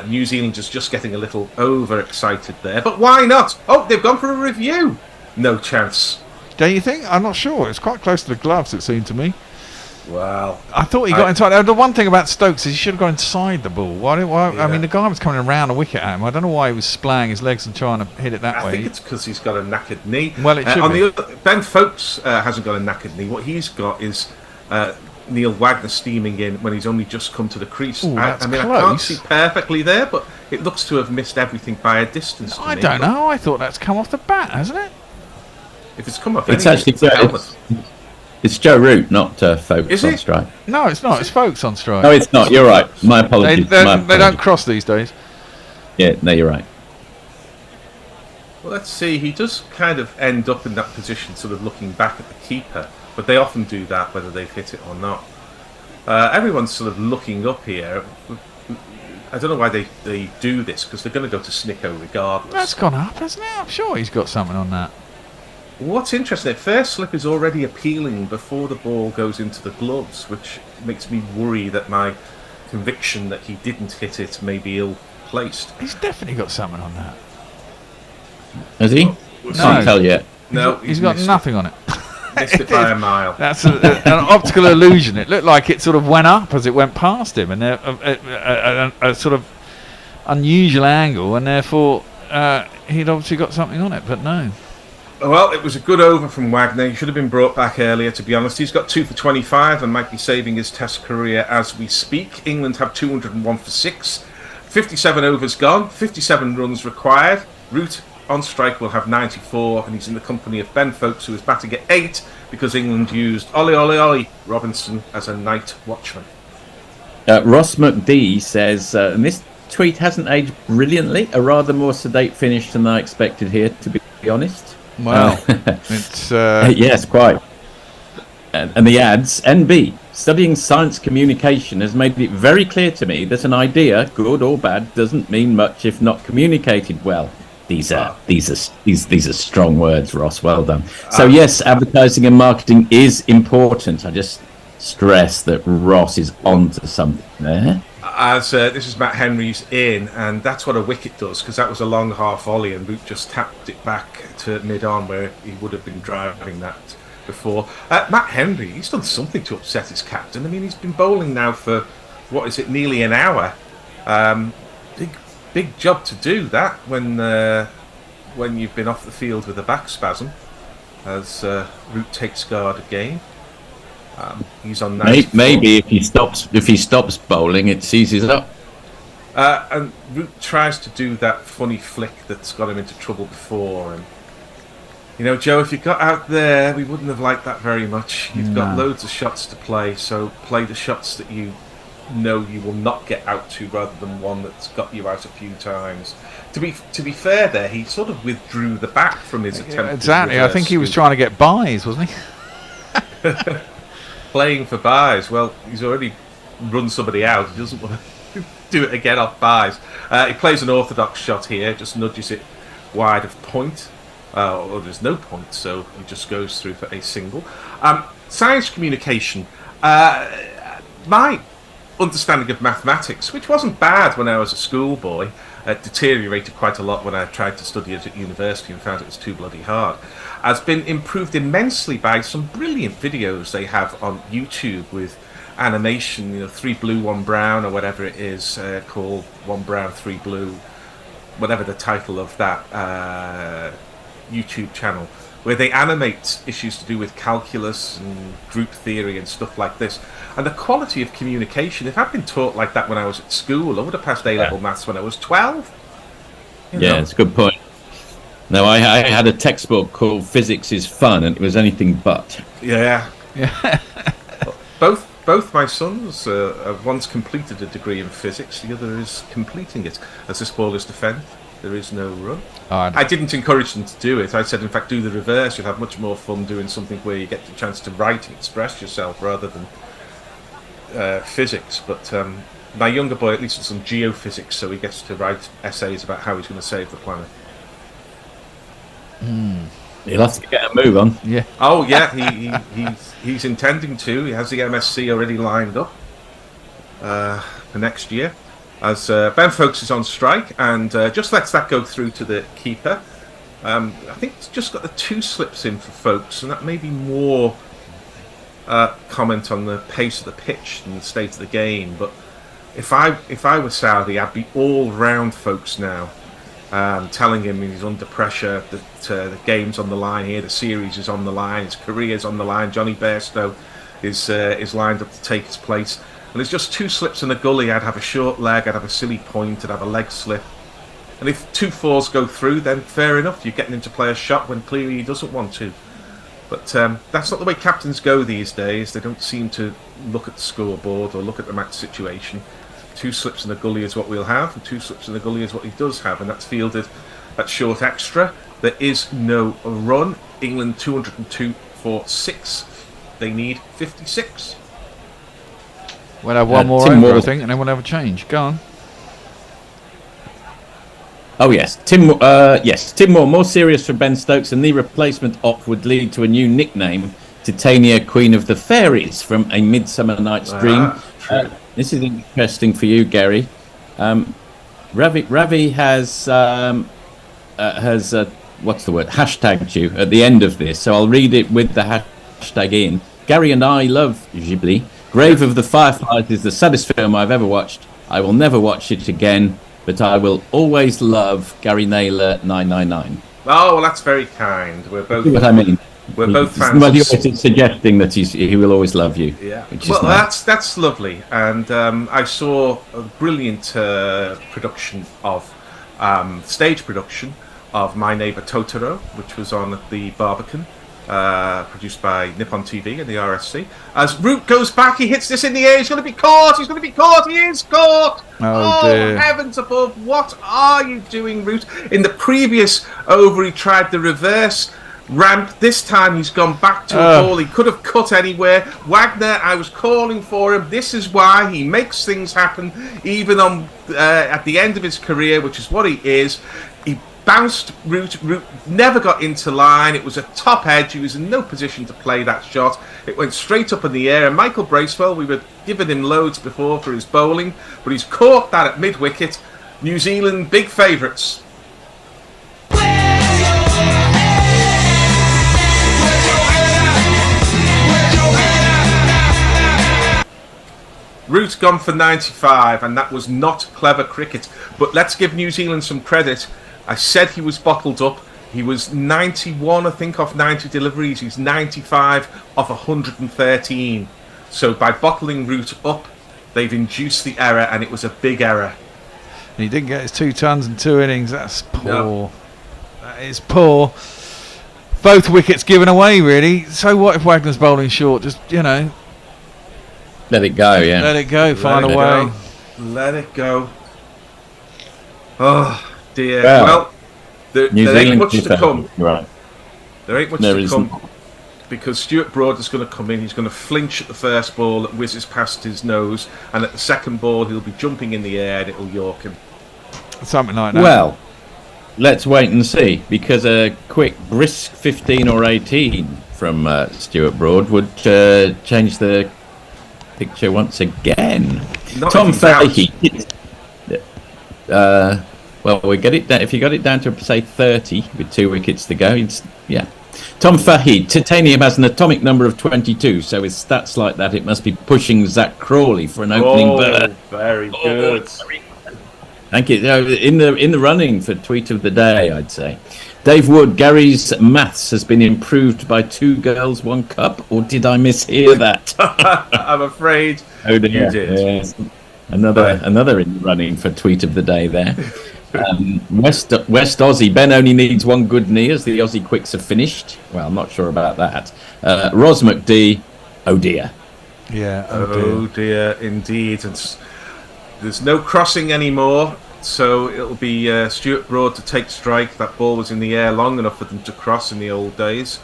Speaker 7: New Zealand is just getting a little overexcited there, but why not? Oh, they've gone for a review. No chance.
Speaker 2: Don't you think? I'm not sure. It's quite close to the gloves, it seemed to me.
Speaker 7: Well,
Speaker 2: I thought he got inside. The one thing about Stokes is he should have gone inside the ball. Why? I mean, the guy was coming around a wicket at him. I don't know why he was splaying his legs and trying to hit it that way.
Speaker 7: I think it's because he's got a knackered knee.
Speaker 2: Well, it should be.
Speaker 7: Ben Folks hasn't got a knackered knee. What he's got is Neil Wagner steaming in when he's only just come to the crease.
Speaker 2: Ooh,
Speaker 7: I mean,
Speaker 2: close.
Speaker 7: I can't see perfectly there, but it looks to have missed everything by a distance.
Speaker 2: I don't know. I thought that's come off the bat, hasn't it?
Speaker 7: If it's come off,
Speaker 10: It's actually it's Joe Root, not Folks on strike.
Speaker 2: No, it's not. It's Folks on strike.
Speaker 10: No, it's not. You're right. My apologies.
Speaker 2: They don't cross these days.
Speaker 10: Yeah, no, you're right.
Speaker 7: Well, let's see. He does kind of end up in that position, sort of looking back at the keeper, but they often do that, whether they've hit it or not. Everyone's sort of looking up here. I don't know why they do this, because they're going to go to Snicko regardless.
Speaker 2: That's gone up, hasn't it? I'm sure he's got something on that.
Speaker 7: What's interesting, first slip is already appealing before the ball goes into the gloves, which makes me worry that my conviction that he didn't hit it may be ill-placed.
Speaker 2: He's definitely got something on that.
Speaker 10: Has he? Can't tell yet.
Speaker 7: No,
Speaker 2: he's got nothing on it.
Speaker 7: Missed it by a mile.
Speaker 2: That's an optical illusion. It looked like it sort of went up as it went past him, and a sort of unusual angle, and therefore he'd obviously got something on it, but no.
Speaker 7: Well, it was a good over from Wagner. He should have been brought back earlier, to be honest. He's got 2 for 25 and might be saving his Test career as we speak. England have 201 for 6. 57 overs gone, 57 runs required. Root on strike will have 94, and he's in the company of Ben Folks, who is batting at 8 because England used Ollie Robinson as a night watchman.
Speaker 10: Ross McD says, and this tweet hasn't aged brilliantly, a rather more sedate finish than I expected here, to be honest.
Speaker 2: Wow. It's
Speaker 10: yes, quite. And the adds, NB, studying science communication has made it very clear to me that an idea, good or bad, doesn't mean much if not communicated well. These are strong words, Ross. Well done. So yes, advertising and marketing is important. I just stress that Ross is onto something there.
Speaker 7: As this is Matt Henry's in, and that's what a wicket does, because that was a long half volley, and Root just tapped it back to mid-on where he would have been driving that before. Matt Henry, he's done something to upset his captain. I mean, he's been bowling now for what is it, nearly an hour. Big job to do that when you've been off the field with a back spasm, as Root takes guard again. He's on 94.
Speaker 10: Maybe if he stops bowling, it seizes up.
Speaker 7: And Root tries to do that funny flick that's got him into trouble before. And you know, Joe, if you got out there, we wouldn't have liked that very much. You've got loads of shots to play, so play the shots that you know you will not get out to, rather than one that's got you out a few times. To be fair, there he sort of withdrew the bat from his attempt.
Speaker 2: Exactly. I think he was trying to get buys, wasn't he?
Speaker 7: Playing for buys. Well, he's already run somebody out. He doesn't want to do it again off buys. He plays an orthodox shot here, just nudges it wide of point. Or there's no point, so he just goes through for a single. Science communication. My understanding of mathematics, which wasn't bad when I was a schoolboy, deteriorated quite a lot when I tried to study it at university and found it was too bloody hard, has been improved immensely by some brilliant videos they have on YouTube with animation, you know, 3 blue, 1 brown, or whatever it is, called 1 brown, 3 blue, whatever the title of that YouTube channel, where they animate issues to do with calculus and group theory and stuff like this. And the quality of communication, if I'd been taught like that when I was at school, I would have passed A-level maths when I was 12.
Speaker 10: Yeah, it's a good point. No, I had a textbook called Physics is Fun, and it was anything but.
Speaker 7: Yeah. Both my sons have once completed a degree in physics, the other is completing it. As this ball is defended, there is no run. I didn't encourage them to do it. I said, in fact, do the reverse. You'll have much more fun doing something where you get the chance to write and express yourself rather than physics. But my younger boy at least has some geophysics, so he gets to write essays about how he's going to save the planet.
Speaker 10: He'll have to get a move on.
Speaker 2: Yeah.
Speaker 7: Oh yeah, he's intending to. He has the MSc already lined up for next year. As Ben Folks is on strike and just lets that go through to the keeper. I think it's just got the 2 slips in for Folks, and that may be more comment on the pace of the pitch than the state of the game. But if I were Saudi, I'd be all round Folks now, telling him he's under pressure, that the game's on the line here, the series is on the line, his career's on the line. Johnny Bairstow is lined up to take his place. And there's just 2 slips in the gully. I'd have a short leg, I'd have a silly point, I'd have a leg slip. And if 2 fours go through, then fair enough. You're getting him to play a shot when clearly he doesn't want to. But that's not the way captains go these days. They don't seem to look at the scoreboard or look at the match situation. 2 slips in the gully is what we'll have, and 2 slips in the gully is what he does have. And that's fielded at short extra. There is no run. England 202 for 6. They need 56.
Speaker 2: We'll have one more over, I think, and then we'll have a change. Go on.
Speaker 10: Oh yes, Tim Moore, more serious for Ben Stokes. A knee replacement op would lead to a new nickname, Titania, Queen of the Fairies, from A Midsummer Night's Dream. This is interesting for you, Gary. Ravi has what's the word? Hashtagged you at the end of this, so I'll read it with the hashtag in. Gary and I love Ghibli. Grave of the Fireflies is the saddest film I've ever watched. I will never watch it again, but I will always love Gary Naylor 999.
Speaker 7: Oh, well, that's very kind. We're both.
Speaker 10: See what I mean?
Speaker 7: We're both fans.
Speaker 10: Well, you're suggesting that he will always love you.
Speaker 7: Yeah.
Speaker 10: Which
Speaker 7: Well,
Speaker 10: is nice.
Speaker 7: that's lovely. And I saw a brilliant production of stage production of My Neighbor Totoro, which was on at the Barbican. Produced by Nippon TV and the RSC. As Root goes back, he hits this in the air. He's going to be caught. He's going to be caught. He is caught.
Speaker 2: Oh dear.
Speaker 7: Heavens above! What are you doing, Root? In the previous over, he tried the reverse ramp. This time, he's gone back to a ball he could have cut anywhere. Wagner, I was calling for him. This is why he makes things happen, even on at the end of his career, which is what he is. He bounced Root never got into line. It was a top edge. He was in no position to play that shot. It went straight up in the air. And Michael Bracewell, we were giving him loads before for his bowling, but he's caught that at mid-wicket. New Zealand, big favourites. Root gone for 95, and that was not clever cricket. But let's give New Zealand some credit. I said he was bottled up. He was 91, I think, off 90 deliveries. He's 95 off 113. So by bottling Root up, they've induced the error, and it was a big error.
Speaker 2: And he didn't get his 2 tons in 2 innings. That's poor.
Speaker 7: No.
Speaker 2: That is poor. Both wickets given away, really. So what if Wagner's bowling short? Just,
Speaker 10: let it go, yeah.
Speaker 2: Let it go, find a way.
Speaker 7: Let it go. Oh, dear.
Speaker 10: Well,
Speaker 7: Well, there ain't much to come.
Speaker 10: Right.
Speaker 7: There ain't much to come. Because Stuart Broad is going to come in. He's going to flinch at the first ball that whizzes past his nose. And at the second ball, he'll be jumping in the air and it'll york him.
Speaker 2: Something like that.
Speaker 10: Well, let's wait and see. Because a quick, brisk 15 or 18 from Stuart Broad would change the picture once again. Tom Fahey. Well, we get it down. If you got it down to say 30 with 2 wickets to go, Tom Fahey. Titanium has an atomic number of 22, so with stats like that, it must be pushing Zach Crawley for an opening bird.
Speaker 7: Very good.
Speaker 10: Thank you. In the running for tweet of the day, I'd say. Dave Wood, Gary's maths has been improved by 2 girls, 1 cup, or did I mishear that?
Speaker 7: I'm afraid
Speaker 10: you did. Yes. Another in the running for tweet of the day there. West Aussie, Ben only needs 1 good knee as the Aussie quicks are finished. Well, I'm not sure about that. Ros McD, oh dear.
Speaker 2: Yeah,
Speaker 7: oh dear indeed. There's no crossing anymore. So it'll be Stuart Broad to take strike. That ball was in the air long enough for them to cross in the old days.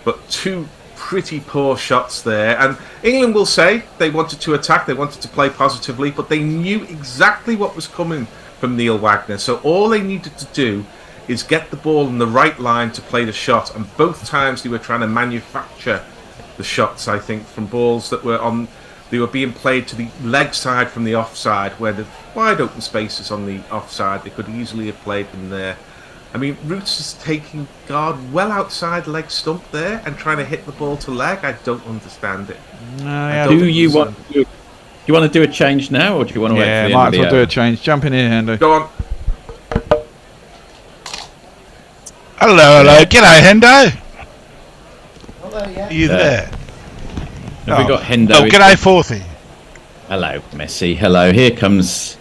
Speaker 7: But 2 pretty poor shots there. And England will say they wanted to attack, they wanted to play positively, but they knew exactly what was coming from Neil Wagner. So all they needed to do is get the ball in the right line to play the shot. And both times they were trying to manufacture the shots, I think, from balls that were on... They were being played to the leg side from the offside, where the wide open spaces on the offside, they could easily have played them there. I mean, Roots is taking guard well outside leg stump there and trying to hit the ball to leg. I don't understand it.
Speaker 10: Do you want to do a change now, or do you want to wait for the end
Speaker 2: might
Speaker 10: of
Speaker 2: as
Speaker 10: the
Speaker 2: well do
Speaker 10: over?
Speaker 2: a change. Jump in here, Hendo.
Speaker 7: Go on.
Speaker 17: Hello. G'day, Hendo. Are you there?
Speaker 10: Have we got Hendo?
Speaker 17: Oh, g'day, Forthy.
Speaker 10: Hello, Messi. Hello. Here comes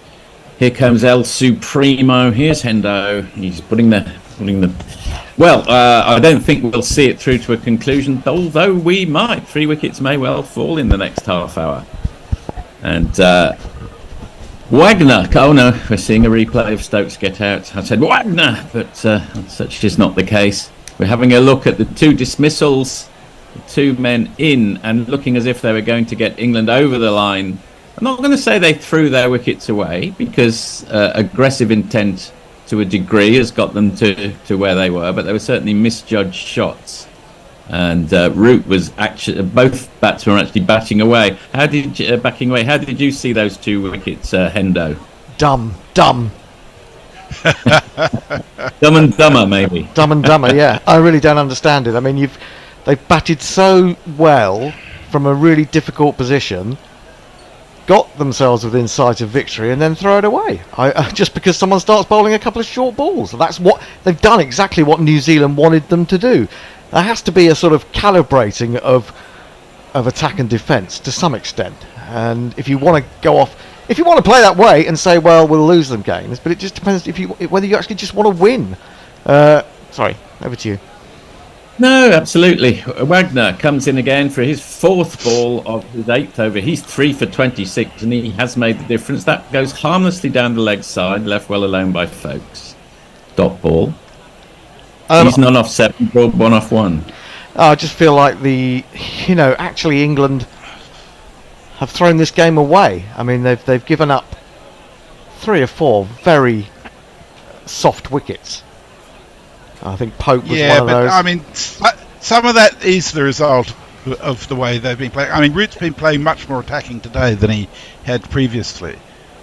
Speaker 10: El Supremo. Here's Hendo. He's putting the. Well, I don't think we'll see it through to a conclusion, although we might. 3 wickets may well fall in the next half hour. And Wagner. Oh no, we're seeing a replay of Stokes get out. I said Wagner, but such is not the case. We're having a look at the 2 dismissals. 2 men in and looking as if they were going to get England over the line. I'm not going to say they threw their wickets away, because aggressive intent to a degree has got them to where they were, but they were certainly misjudged shots. And Root was actually, both batsmen were actually backing away. How did you see those 2 wickets, Hendo?
Speaker 3: Dumb.
Speaker 10: Dumb and dumber, maybe.
Speaker 3: Dumb and dumber, yeah. I really don't understand it. I mean, they've batted so well from a really difficult position, got themselves within sight of victory, and then throw it away. Just because someone starts bowling a couple of short balls. That's what they've done, exactly what New Zealand wanted them to do. There has to be a sort of calibrating of attack and defence to some extent. And if you want to go off, if you want to play that way and say, well, we'll lose them games, but it just depends whether you actually just want to win. Sorry, over to you.
Speaker 10: No, absolutely. Wagner comes in again for his 4th ball of his 8th over. He's 3 for 26, and he has made the difference. That goes harmlessly down the leg side, left well alone by Folkes. Dot ball. He's none off 7, brought 1 off 1.
Speaker 3: I just feel like actually England have thrown this game away. I mean, they've given up 3 or 4 very soft wickets. I think Pope was one of those.
Speaker 17: I mean, some of that is the result of the way they've been playing. I mean, Root's been playing much more attacking today than he had previously.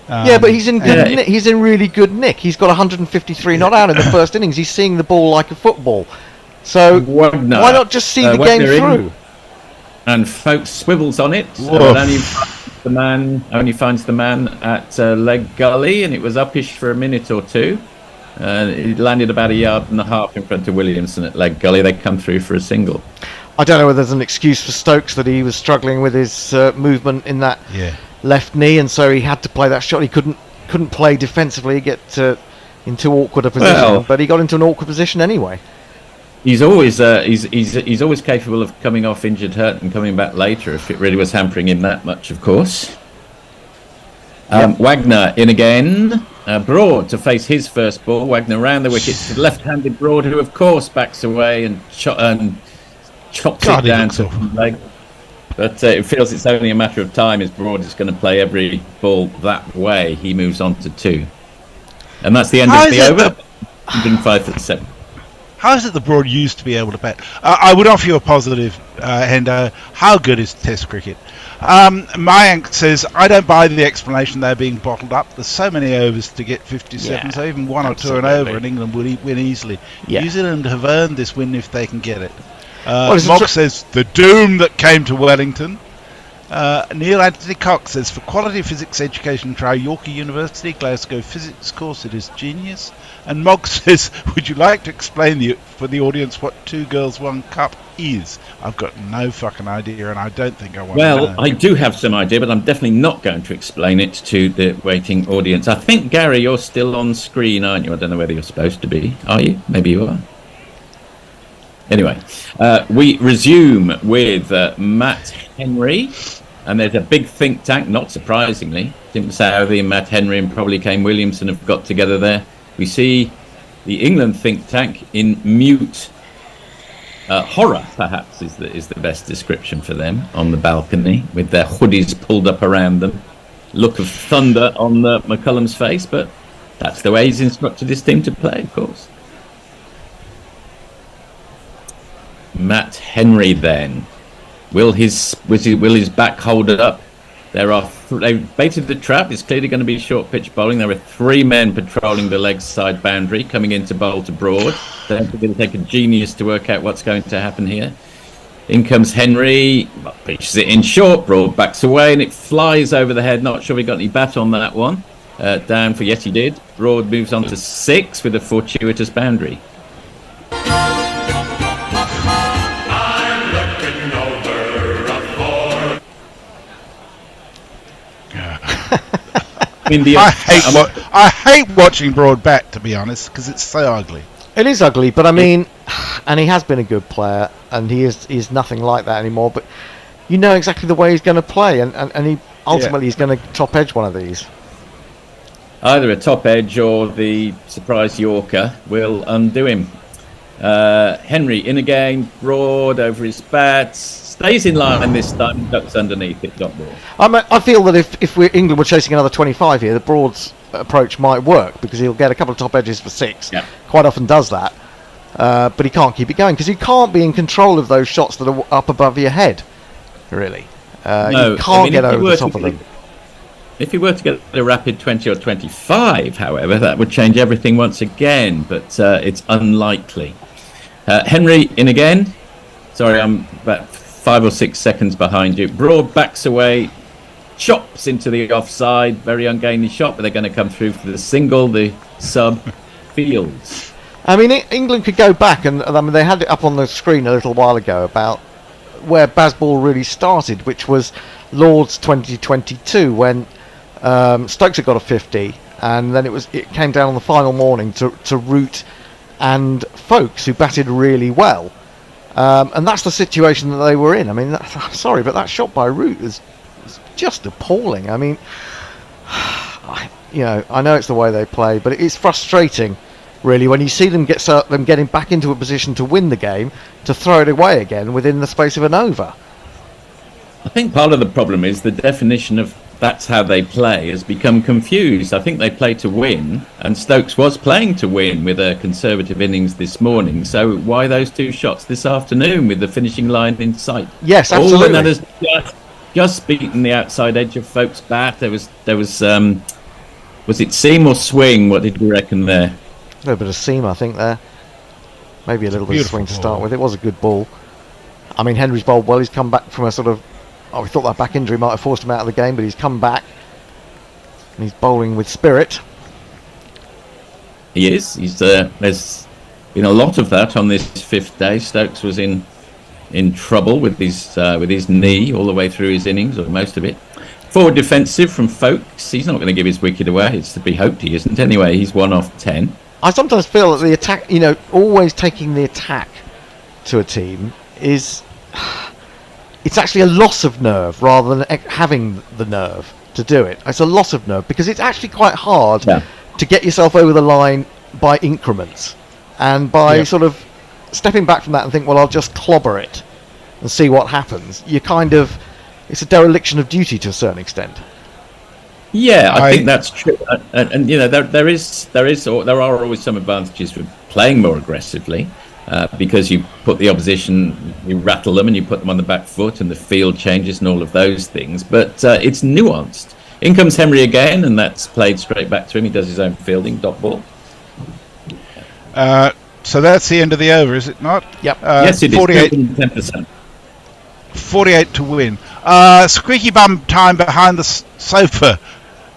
Speaker 3: But he's in good he's in really good nick. He's got 153 not out in the first innings. He's seeing the ball like a football. So why not just see the game through?
Speaker 10: And Folkes swivels on it. the man at leg gully, and it was uppish for a minute or two. It landed about 1.5 yards in front of Williamson at leg gully. They come through for a single.
Speaker 3: I don't know whether there's an excuse for Stokes that he was struggling with his movement in that left knee, and so he had to play that shot. He couldn't play defensively, get into awkward a position, but he got into an awkward position anyway.
Speaker 10: He's always he's always capable of coming off injured hurt and coming back later if it really was hampering him that much, of course. Wagner in again. Broad to face his first ball. Wagner round the wickets to the left-handed Broad, who of course backs away and chops it down to the leg. But it feels it's only a matter of time as Broad is going to play every ball that way. He moves on to 2. And that's the end of the over. 105 for the 7.
Speaker 17: How is it the Broad used to be able to bat? I would offer you a positive, Hendo. How good is Test cricket? Mayank says, I don't buy the explanation they're being bottled up. There's so many overs to get 57, so even 1 or 2 and over, and England would win easily. New Zealand have earned this win if they can get it. Mock says, the doom that came to Wellington. Neil Anthony Cox says, for quality physics education, try Yorker University, Glasgow physics course, it is genius. And Mog says, would you like to explain for the audience what 2 Girls 1 Cup is? I've got no fucking idea, and I don't think I want to know.
Speaker 10: I do have some idea, but I'm definitely not going to explain it to the waiting audience. I think, Gary, you're still on screen, aren't you? I don't know whether you're supposed to be. Are you? Maybe you are. Anyway, we resume with Matt Henry, and there's a big think tank, not surprisingly. Tim Southey and Matt Henry and probably Kane Williamson have got together there. We see the England think tank in mute horror, perhaps, is the best description for them, on the balcony with their hoodies pulled up around them. Look of thunder on McCullum's face, but that's the way he's instructed his team to play, of course. Matt Henry then. Will his back hold it up? They've baited the trap. It's clearly going to be short pitch bowling. There are 3 men patrolling the leg side boundary, coming in to bowl to Broad. They're going to take a genius to work out what's going to happen here. In comes Henry, pitches it in short. Broad backs away and it flies over the head. Not sure we got any bat on that one. Down for yes, he did. Broad moves on to 6 with a fortuitous boundary.
Speaker 17: I hate watching Broad bat, to be honest, because it's so ugly.
Speaker 3: It is ugly, but I mean, and he has been a good player, and he is nothing like that anymore. But you know exactly the way he's going to play, and he ultimately is going to top edge one of these.
Speaker 10: Either a top edge or the surprise Yorker will undo him. Henry in again, Broad over his bats. Stays in line this time, ducks underneath it, got ball.
Speaker 3: I feel that if England were chasing another 25 here, the Broad's approach might work, because he'll get a couple of top edges for 6.
Speaker 10: Yeah.
Speaker 3: Quite often does that. But he can't keep it going, because he can't be in control of those shots that are up above your head, really. You can't get over the top of them.
Speaker 10: If he were to get a rapid 20 or 25, however, that would change everything once again, but it's unlikely. Henry in again. Sorry, I'm about 5 or 6 seconds behind you. Broad backs away, chops into the offside. Very ungainly shot, but they're going to come through for the single, the sub Fields.
Speaker 3: I mean, England could go back, and I mean, they had it up on the screen a little while ago about where Bazball really started, which was Lord's 2022, when Stokes had got a 50, and then it came down on the final morning to Root and Folkes, who batted really well. And that's the situation that they were in. I mean, sorry, but that shot by Root is just appalling. I mean, I know it's the way they play, but it's frustrating, really, when you see them getting back into a position to win the game, to throw it away again within the space of an over.
Speaker 10: I think part of the problem is the definition of that's how they play has become confused. I think they play to win, and Stokes was playing to win with a conservative innings this morning. So why those 2 shots this afternoon with the finishing line in sight?
Speaker 3: Yes, absolutely.
Speaker 10: All that just beaten the outside edge of Folkes' bat. There was it seam or swing? What did you reckon there?
Speaker 3: A little bit of seam, I think, there. Maybe a little bit of swing to start with. It was a good ball. I mean, Henry's bowled well. He's come back from a sort of we thought that back injury might have forced him out of the game, but he's come back. And he's bowling with spirit.
Speaker 10: He is. There's been a lot of that on this 5th day. Stokes was in trouble with his knee all the way through his innings, or most of it. Forward defensive from Folkes. He's not going to give his wicket away. It's to be hoped he isn't. Anyway, he's 1 off 10.
Speaker 3: I sometimes feel that the attack, always taking the attack to a team it's actually a loss of nerve rather than having the nerve to do it. It's a loss of nerve because it's actually quite hard to get yourself over the line by increments and by sort of stepping back from that and think, well, I'll just clobber it and see what happens. It's a dereliction of duty to a certain extent.
Speaker 10: Yeah, I think that's true, and there are always some advantages for playing more aggressively, because you put the opposition, you rattle them, and you put them on the back foot, and the field changes and all of those things. But it's nuanced. In comes Henry again, and that's played straight back to him. He does his own fielding, dot ball.
Speaker 17: So that's the end of the over, is it not?
Speaker 3: Yep.
Speaker 10: Yes, it is.
Speaker 17: 10%. 48 to win. Squeaky bum time behind the sofa.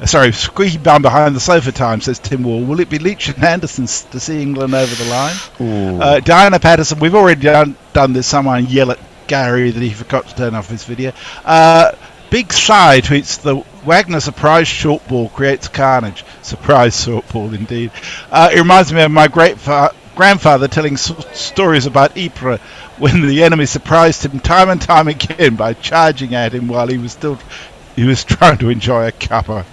Speaker 17: Sorry, squeaky bum behind the sofa time, says Tim Wall. Will it be Leach and Anderson to see England over the line? Diana Patterson, we've already done this. Someone yell at Gary that he forgot to turn off his video. Big Side tweets, the Wagner surprise short ball creates carnage. Surprise short ball, indeed. It reminds me of my grandfather telling stories about Ypres when the enemy surprised him time and time again by charging at him while he was trying to enjoy a cuppa.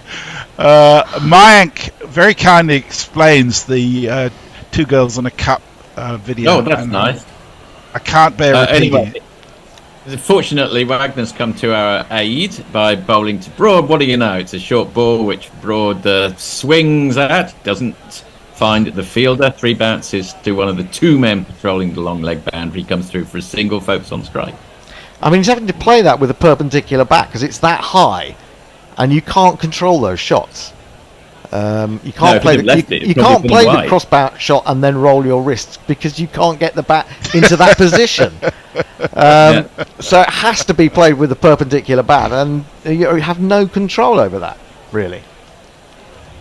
Speaker 17: Mayank very kindly explains the 2 girls in a cup video.
Speaker 10: Oh, that's nice.
Speaker 17: I can't bear repeating
Speaker 10: anyway, fortunately, Wagner's come to our aid by bowling to Broad. What do you know? It's a short ball which Broad swings at, doesn't find the fielder. 3 bounces to one of the 2 men patrolling the long leg boundary. He comes through for a single, Folkes on strike.
Speaker 3: I mean, he's having to play that with a perpendicular bat because it's that high, and you can't control those shots. You can't play the cross-bat shot and then roll your wrists because you can't get the bat into that position. So it has to be played with a perpendicular bat, and you have no control over that, really.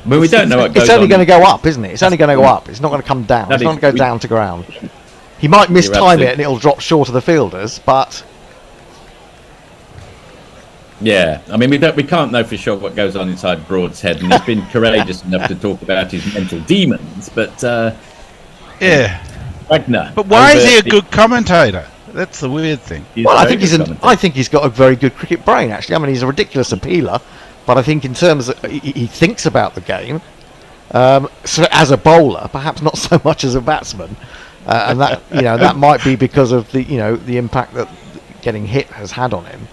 Speaker 10: But we don't know what goes on.
Speaker 3: It's only going to go up, isn't it? It's only going to go up. It's not going to come down. It's not going to go down to ground. He might mistime it and it'll drop short of the fielders, but...
Speaker 10: Yeah, I mean, we can't know for sure what goes on inside Broad's head, and he's been courageous enough to talk about his mental demons, but... Wagner.
Speaker 17: But why is he a good commentator? That's the weird thing.
Speaker 3: Well, I think he's got a very good cricket brain, actually. I mean, he's a ridiculous appealer, but I think in terms of... He thinks about the game. So as a bowler, perhaps not so much as a batsman. And that, that might be because of the impact that getting hit has had on him.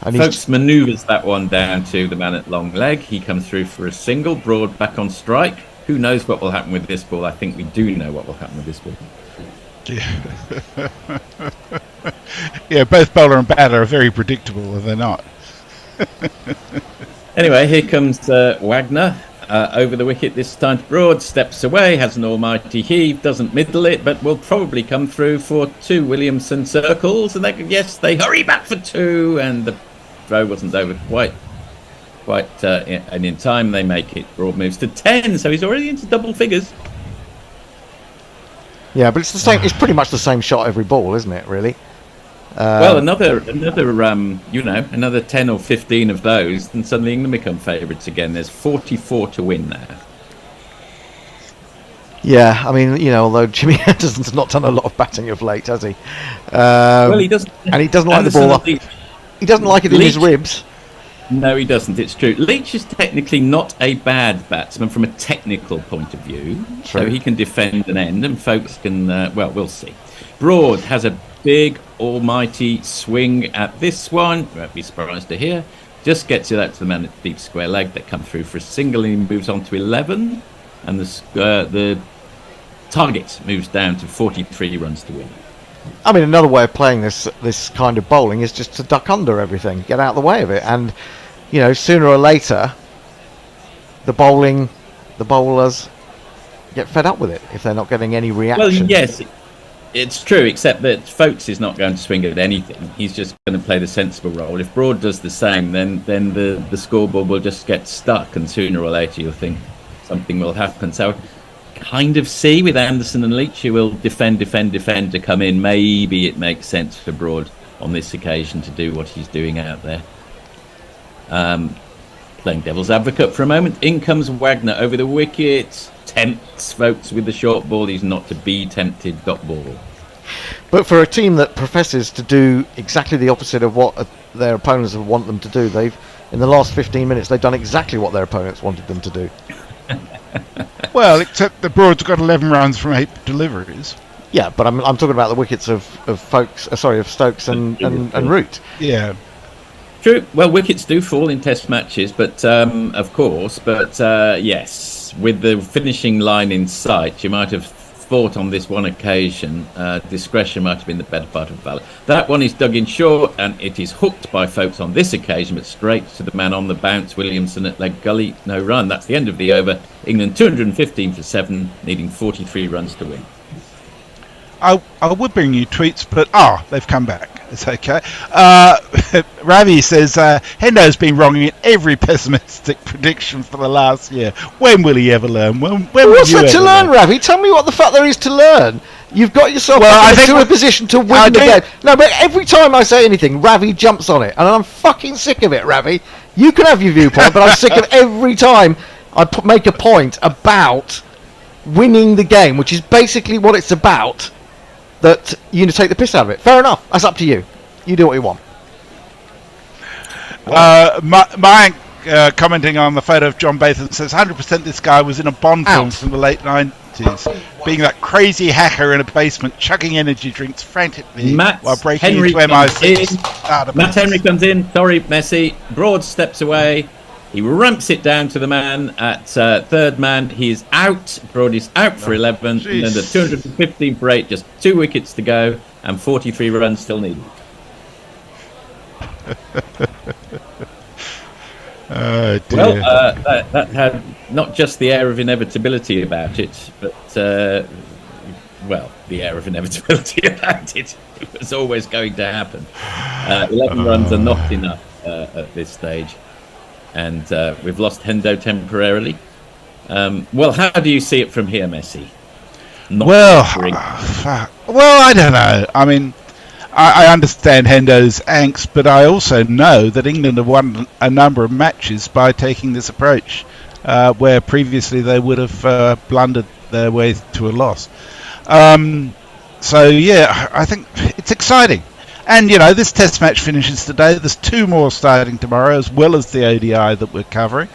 Speaker 3: And
Speaker 10: Folkes manoeuvres that one down to the man at long leg. He comes through for a single. Broad back on strike. Who knows what will happen with this ball? I think we do know what will happen with this ball.
Speaker 17: Yeah, both bowler and batter are very predictable, are they not?
Speaker 10: Anyway, here comes Wagner. Over the wicket this time to Broad, steps away, has an almighty heave, doesn't middle it, but will probably come through for 2 Williamson circles, and they hurry back for 2, and the throw wasn't over quite and in time they make it. Broad moves to 10, so he's already into double figures.
Speaker 3: Yeah, but it's the same. It's pretty much the same shot every ball, isn't it? Really.
Speaker 10: Well, another 10 or 15 of those, and suddenly England become favourites again. There's 44 to win now.
Speaker 3: Yeah, I mean, although Jimmy Anderson's not done a lot of batting of late, has he?
Speaker 10: Well, he doesn't,
Speaker 3: and he doesn't like the ball. He doesn't like it in his ribs.
Speaker 10: No, he doesn't. It's true. Leach is technically not a bad batsman from a technical point of view, so he can defend an end, and Folkes can. We'll see. Broad has a big almighty swing at this one. Won't be surprised to hear. Just gets it out to the man at deep square leg. That come through for a single, and he moves on to 11, and the target moves down to 43 runs to win.
Speaker 3: I mean, another way of playing this kind of bowling is just to duck under everything, get out of the way of it, and sooner or later, the bowlers get fed up with it if they're not getting any reaction.
Speaker 10: Well, yes. It's true, except that Folkes is not going to swing at anything. He's just going to play the sensible role. If Broad does the same, then the scoreboard will just get stuck, and sooner or later you'll think something will happen. So kind of see with Anderson and Leach, who will defend to come in. Maybe it makes sense for Broad on this occasion to do what he's doing out there. Playing devil's advocate for a moment, in comes Wagner over the wicket, tempts Folkes with the short ball. He's not to be tempted, dot ball.
Speaker 3: But for a team that professes to do exactly the opposite of what their opponents want them to do, in the last 15 minutes they've done exactly what their opponents wanted them to do.
Speaker 17: Well, except the Broad's got 11 runs from 8 deliveries.
Speaker 3: Yeah, but I'm talking about the wickets of Stokes and Root.
Speaker 17: Yeah.
Speaker 10: True. Well, wickets do fall in Test matches, but of course. But yes, with the finishing line in sight, you might have thought on this one occasion discretion might have been the better part of valor. That one is dug in short, and it is hooked by Folkes on this occasion, but straight to the man on the bounce, Williamson at leg gully. No run. That's the end of the over. England 215 for 7, needing 43 runs to win.
Speaker 17: I would bring you tweets, but they've come back. It's okay. Ravi says Hendo's been wrong in every pessimistic prediction for the last year. When will he ever learn?
Speaker 3: What's there to learn, Ravi? Tell me what the fuck there is to learn. You've got yourself into a position to win the game. No, but every time I say anything, Ravi jumps on it, and I'm fucking sick of it, Ravi. You can have your viewpoint, but I'm sick of every time I make a point about winning the game, which is basically what it's about. That you need to take the piss out of it. Fair enough. That's up to you. You do what you want.
Speaker 17: Mayank commenting on the photo of John Batham says 100% this guy was in a Bond film from the late 90s, being that crazy hacker in a basement, chugging energy drinks frantically while breaking into MI6.
Speaker 10: Matt Henry comes in. Sorry, Messi. Broad steps away. He ramps it down to the man at third man. He is out. Broad is out for 11. And then the 215 for 8. Just 2 wickets to go and 43 runs still needed.
Speaker 17: Oh, dear.
Speaker 10: Well, that had not just the air of inevitability about it, but the air of inevitability about it. It was always going to happen. 11 runs are not enough at this stage. And we've lost Hendo temporarily. Well, how do you see it from here, Messi?
Speaker 17: Well, I don't know. I mean, I understand Hendo's angst, but I also know that England have won a number of matches by taking this approach, where previously they would have blundered their way to a loss. So, yeah, I think it's exciting. And, this test match finishes today. There's 2 more starting tomorrow, as well as the ODI that we're covering.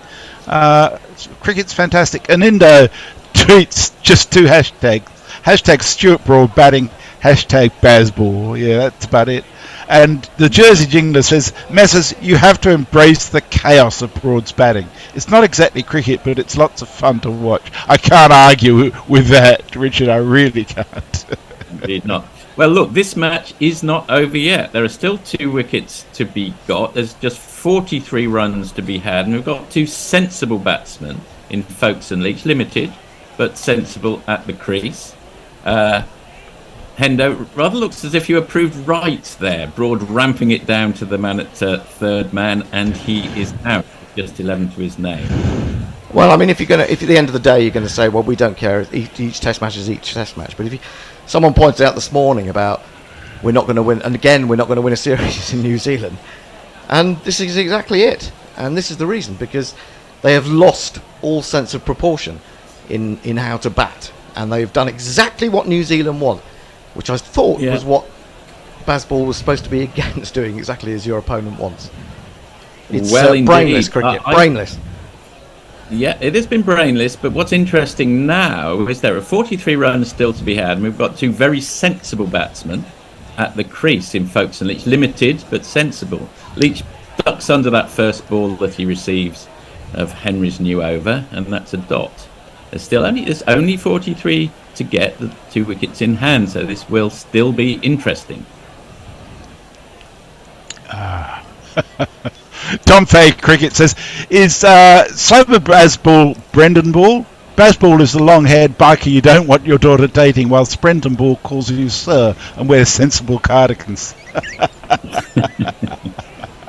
Speaker 17: Cricket's fantastic. And Indo tweets just 2 hashtags. Hashtag Stuart Broad batting, hashtag Bazball. Yeah, that's about it. And the Jersey Jingler says, Messers, you have to embrace the chaos of Broad's batting. It's not exactly cricket, but it's lots of fun to watch. I can't argue with that, Richard. I really can't.
Speaker 10: Indeed not. Well, look, this match is not over yet. There are still 2 wickets to be got. There's just 43 runs to be had. And we've got 2 sensible batsmen in Folkes and Leach. Limited, but sensible at the crease. Hendo rather looks as if you approved right there. Broad ramping it down to the man at third man, and he is out. Just 11 to his name.
Speaker 3: Well, I mean, if at the end of the day you're going to say, well, we don't care. Each test match is each test match. But if someone pointed out this morning about we're not going to win, and again we're not going to win a series in New Zealand, and this is exactly it, and this is the reason, because they have lost all sense of proportion in how to bat, and they've done exactly what New Zealand want, which I thought was what Bazball was supposed to be against, doing exactly as your opponent wants. It's brainless cricket, brainless.
Speaker 10: Yeah, it has been brainless, but what's interesting now is there are 43 runs still to be had, and we've got 2 very sensible batsmen at the crease in Folkes and Leach. Limited, but sensible. Leach ducks under that first ball that he receives of Henry's new over, and that's a dot. There's only 43 to get, the 2 wickets in hand, so this will still be interesting.
Speaker 17: Tom Fay Cricket says, is Sober Bazball Brendan Ball? Baseball is the long-haired biker you don't want your daughter dating, while Sprint and Ball calls you sir and wears sensible cardigans.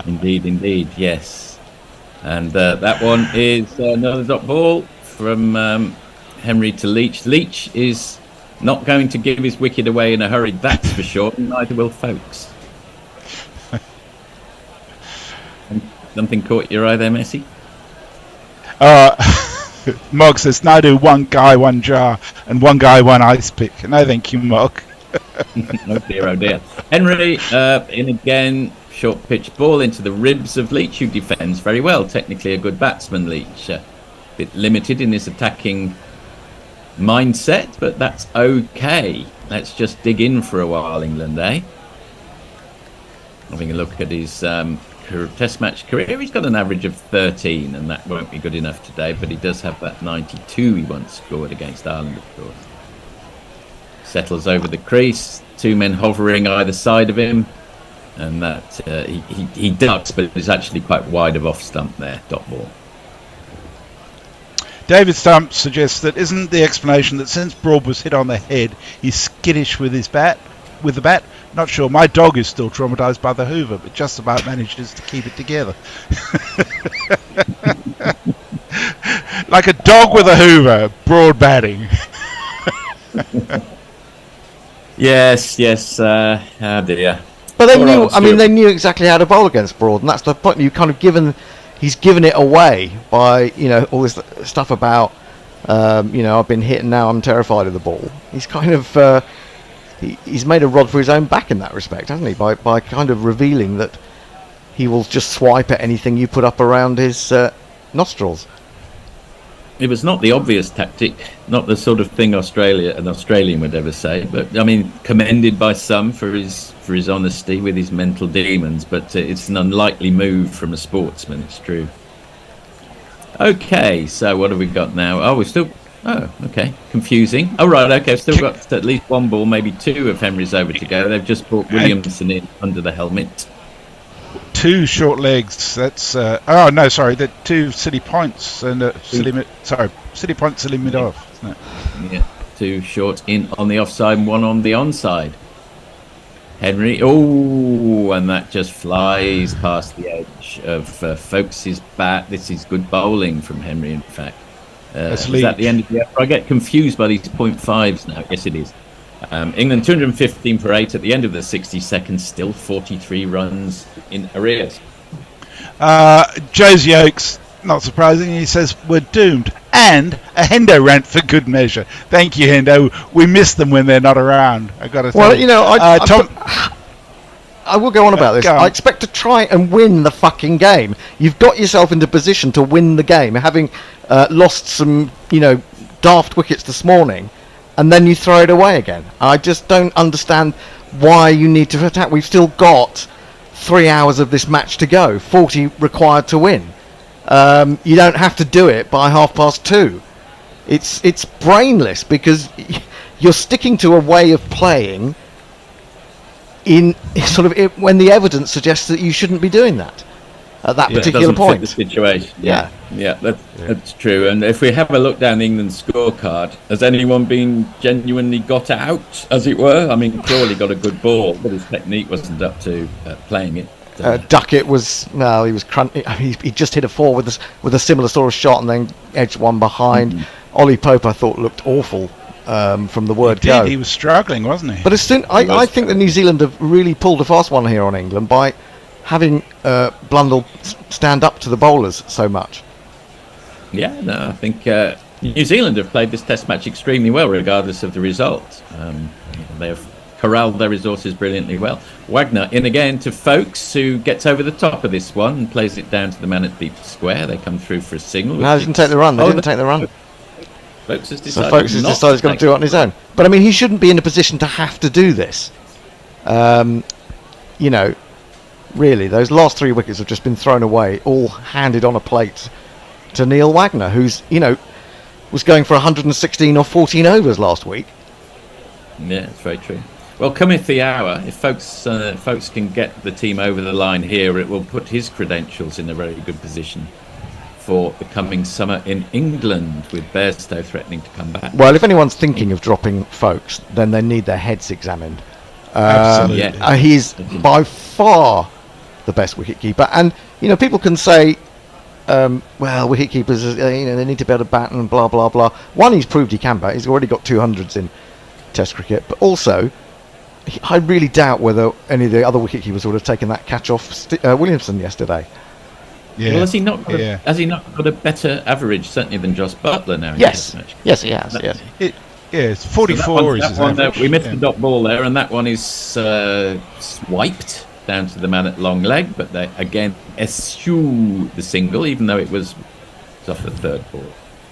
Speaker 10: Indeed, yes. And that one is another dot ball from Henry to Leach. Leach is not going to give his wicket away in a hurry, that's for sure, and neither will Folkes. Something caught your eye there, Messi?
Speaker 17: Mog says, Naidu, one guy, one jar, and one guy, one ice pick. No, thank you, Mog.
Speaker 10: Oh dear. Henry in again, short pitch ball into the ribs of Leach, who defends very well. Technically a good batsman, Leach. A bit limited in his attacking mindset, but that's okay. Let's just dig in for a while, England, eh? Having a look at his Test match career, he's got an average of 13, and that won't be good enough today, but he does have that 92 he once scored against Ireland, of course. Settles over the crease, two men hovering either side of him, and that he ducks, but it's actually quite wide of off stump there, dot ball.
Speaker 17: David Stump suggests that isn't the explanation that since Broad was hit on the head, he's skittish with the bat. Not sure. My dog is still traumatised by the Hoover, but just about manages to keep it together. Like a dog with a Hoover, Broad batting.
Speaker 10: Yes. Oh dear.
Speaker 3: But they knew exactly how to bowl against Broad, and that's the point. He's given it away by all this stuff about I've been hit and now I'm terrified of the ball. He's kind of he's made a rod for his own back in that respect, hasn't he? By kind of revealing that he will just swipe at anything you put up around his nostrils.
Speaker 10: It was not the obvious tactic, not the sort of thing an Australian would ever say, but I mean, commended by some for his honesty with his mental demons, but it's an unlikely move from a sportsman, it's true. Okay, so what have we got now? Oh, okay. Confusing. Oh, right, okay. I've still got at least one ball, maybe two of Henry's over to go. They've just brought Williamson in under the helmet.
Speaker 17: Two short legs. That's the two silly points and silly points silly mid off, isn't it?
Speaker 10: Yeah, two short in on the offside and one on the onside. Henry, and that just flies past the edge of Folkes' bat. This is good bowling from Henry, in fact. Is that the end of the effort? I get confused by these 0.5s now. Yes, it is. England 215 for 8 at the end of the 60 seconds, still 43 runs in arrears.
Speaker 17: Josie Oakes, not surprising, he says we're doomed. And a Hendo rant for good measure. Thank you, Hendo. We miss them when they're not around. I got to say.
Speaker 3: Well, I will go on about this. I expect to try and win the fucking game. You've got yourself into position to win the game, having lost some, daft wickets this morning, and then you throw it away again. I just don't understand why you need to attack. We've still got 3 hours of this match to go, 40 required to win. You don't have to do it by 2:30. It's brainless because you're sticking to a way of playing in when the evidence suggests that you shouldn't be doing that at that particular point.
Speaker 10: Fit the situation. Yeah, that's true. And if we have a look down England's scorecard, has anyone been genuinely got out, as it were? I mean, Crawley got a good ball, but his technique wasn't up to playing it.
Speaker 3: Duckett was he was he just hit a 4 with a similar sort of shot and then edged one behind. Ollie Pope, I thought, looked awful. From the word go.
Speaker 17: He was struggling, wasn't he?
Speaker 3: But I think that New Zealand have really pulled a fast one here on England by having Blundell stand up to the bowlers so much.
Speaker 10: Yeah, no, I think New Zealand have played this Test match extremely well, regardless of the result. They have corralled their resources brilliantly well. Wagner in again to Folkes, who gets over the top of this one and plays it down to the man at deep square. They come through for a signal.
Speaker 3: No, they didn't take the run. They didn't take the run.
Speaker 10: Folkes has
Speaker 3: decided he's going to do it on his own. But I mean, he shouldn't be in a position to have to do this. Really, those last 3 wickets have just been thrown away, all handed on a plate to Neil Wagner, who's was going for 116 or 14 overs last week.
Speaker 10: Yeah, it's very true. Well, cometh the hour. If Folkes can get the team over the line here, it will put his credentials in a very good position for the coming summer in England, with Bairstow threatening to come back.
Speaker 3: Well, if anyone's thinking of dropping Folkes, then they need their heads examined.
Speaker 10: Absolutely.
Speaker 3: He's by far the best wicketkeeper, and people can say, well, wicketkeepers, they need to be able to bat and blah blah blah. One, he's proved he can bat. He's already got 200s in Test cricket, but also, I really doubt whether any of the other wicketkeepers would have taken that catch off Williamson yesterday.
Speaker 10: Yeah. Well, has he not got a better average, certainly, than Joss Buttler now?
Speaker 3: Yes, yes, he has. Yes.
Speaker 17: It's 44.
Speaker 10: We missed the dot ball there, and that one is swiped down to the man at long leg, but they again eschew the single, even though it was off the third ball.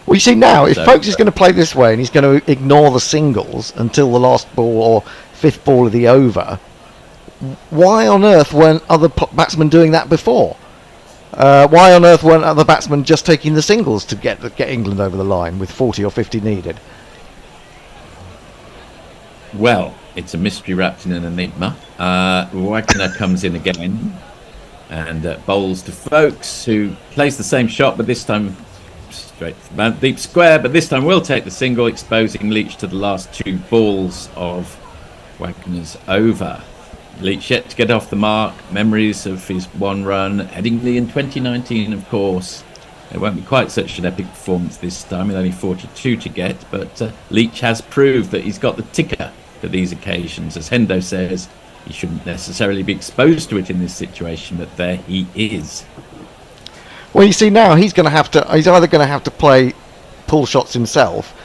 Speaker 3: Well, you see now, if Folkes is going to play this way and he's going to ignore the singles until the last ball or fifth ball of the over, why on earth weren't other batsmen doing that before? Why on earth weren't other batsmen just taking the singles to get England over the line with 40 or 50 needed?
Speaker 10: Well, it's a mystery wrapped in an enigma. Wagner comes in again and bowls to Folkes, who plays the same shot, but this time straight to deep square, but this time will take the single, exposing Leach to the last two balls of Wagner's over. Leach yet to get off the mark. Memories of his one run at Headingley in 2019, of course. It won't be quite such an epic performance this time, with only 42 to get, but Leach has proved that he's got the ticker for these occasions. As Hendo says, he shouldn't necessarily be exposed to it in this situation, but there he is.
Speaker 3: Well, you see now, he's either going to have to play pull shots himself,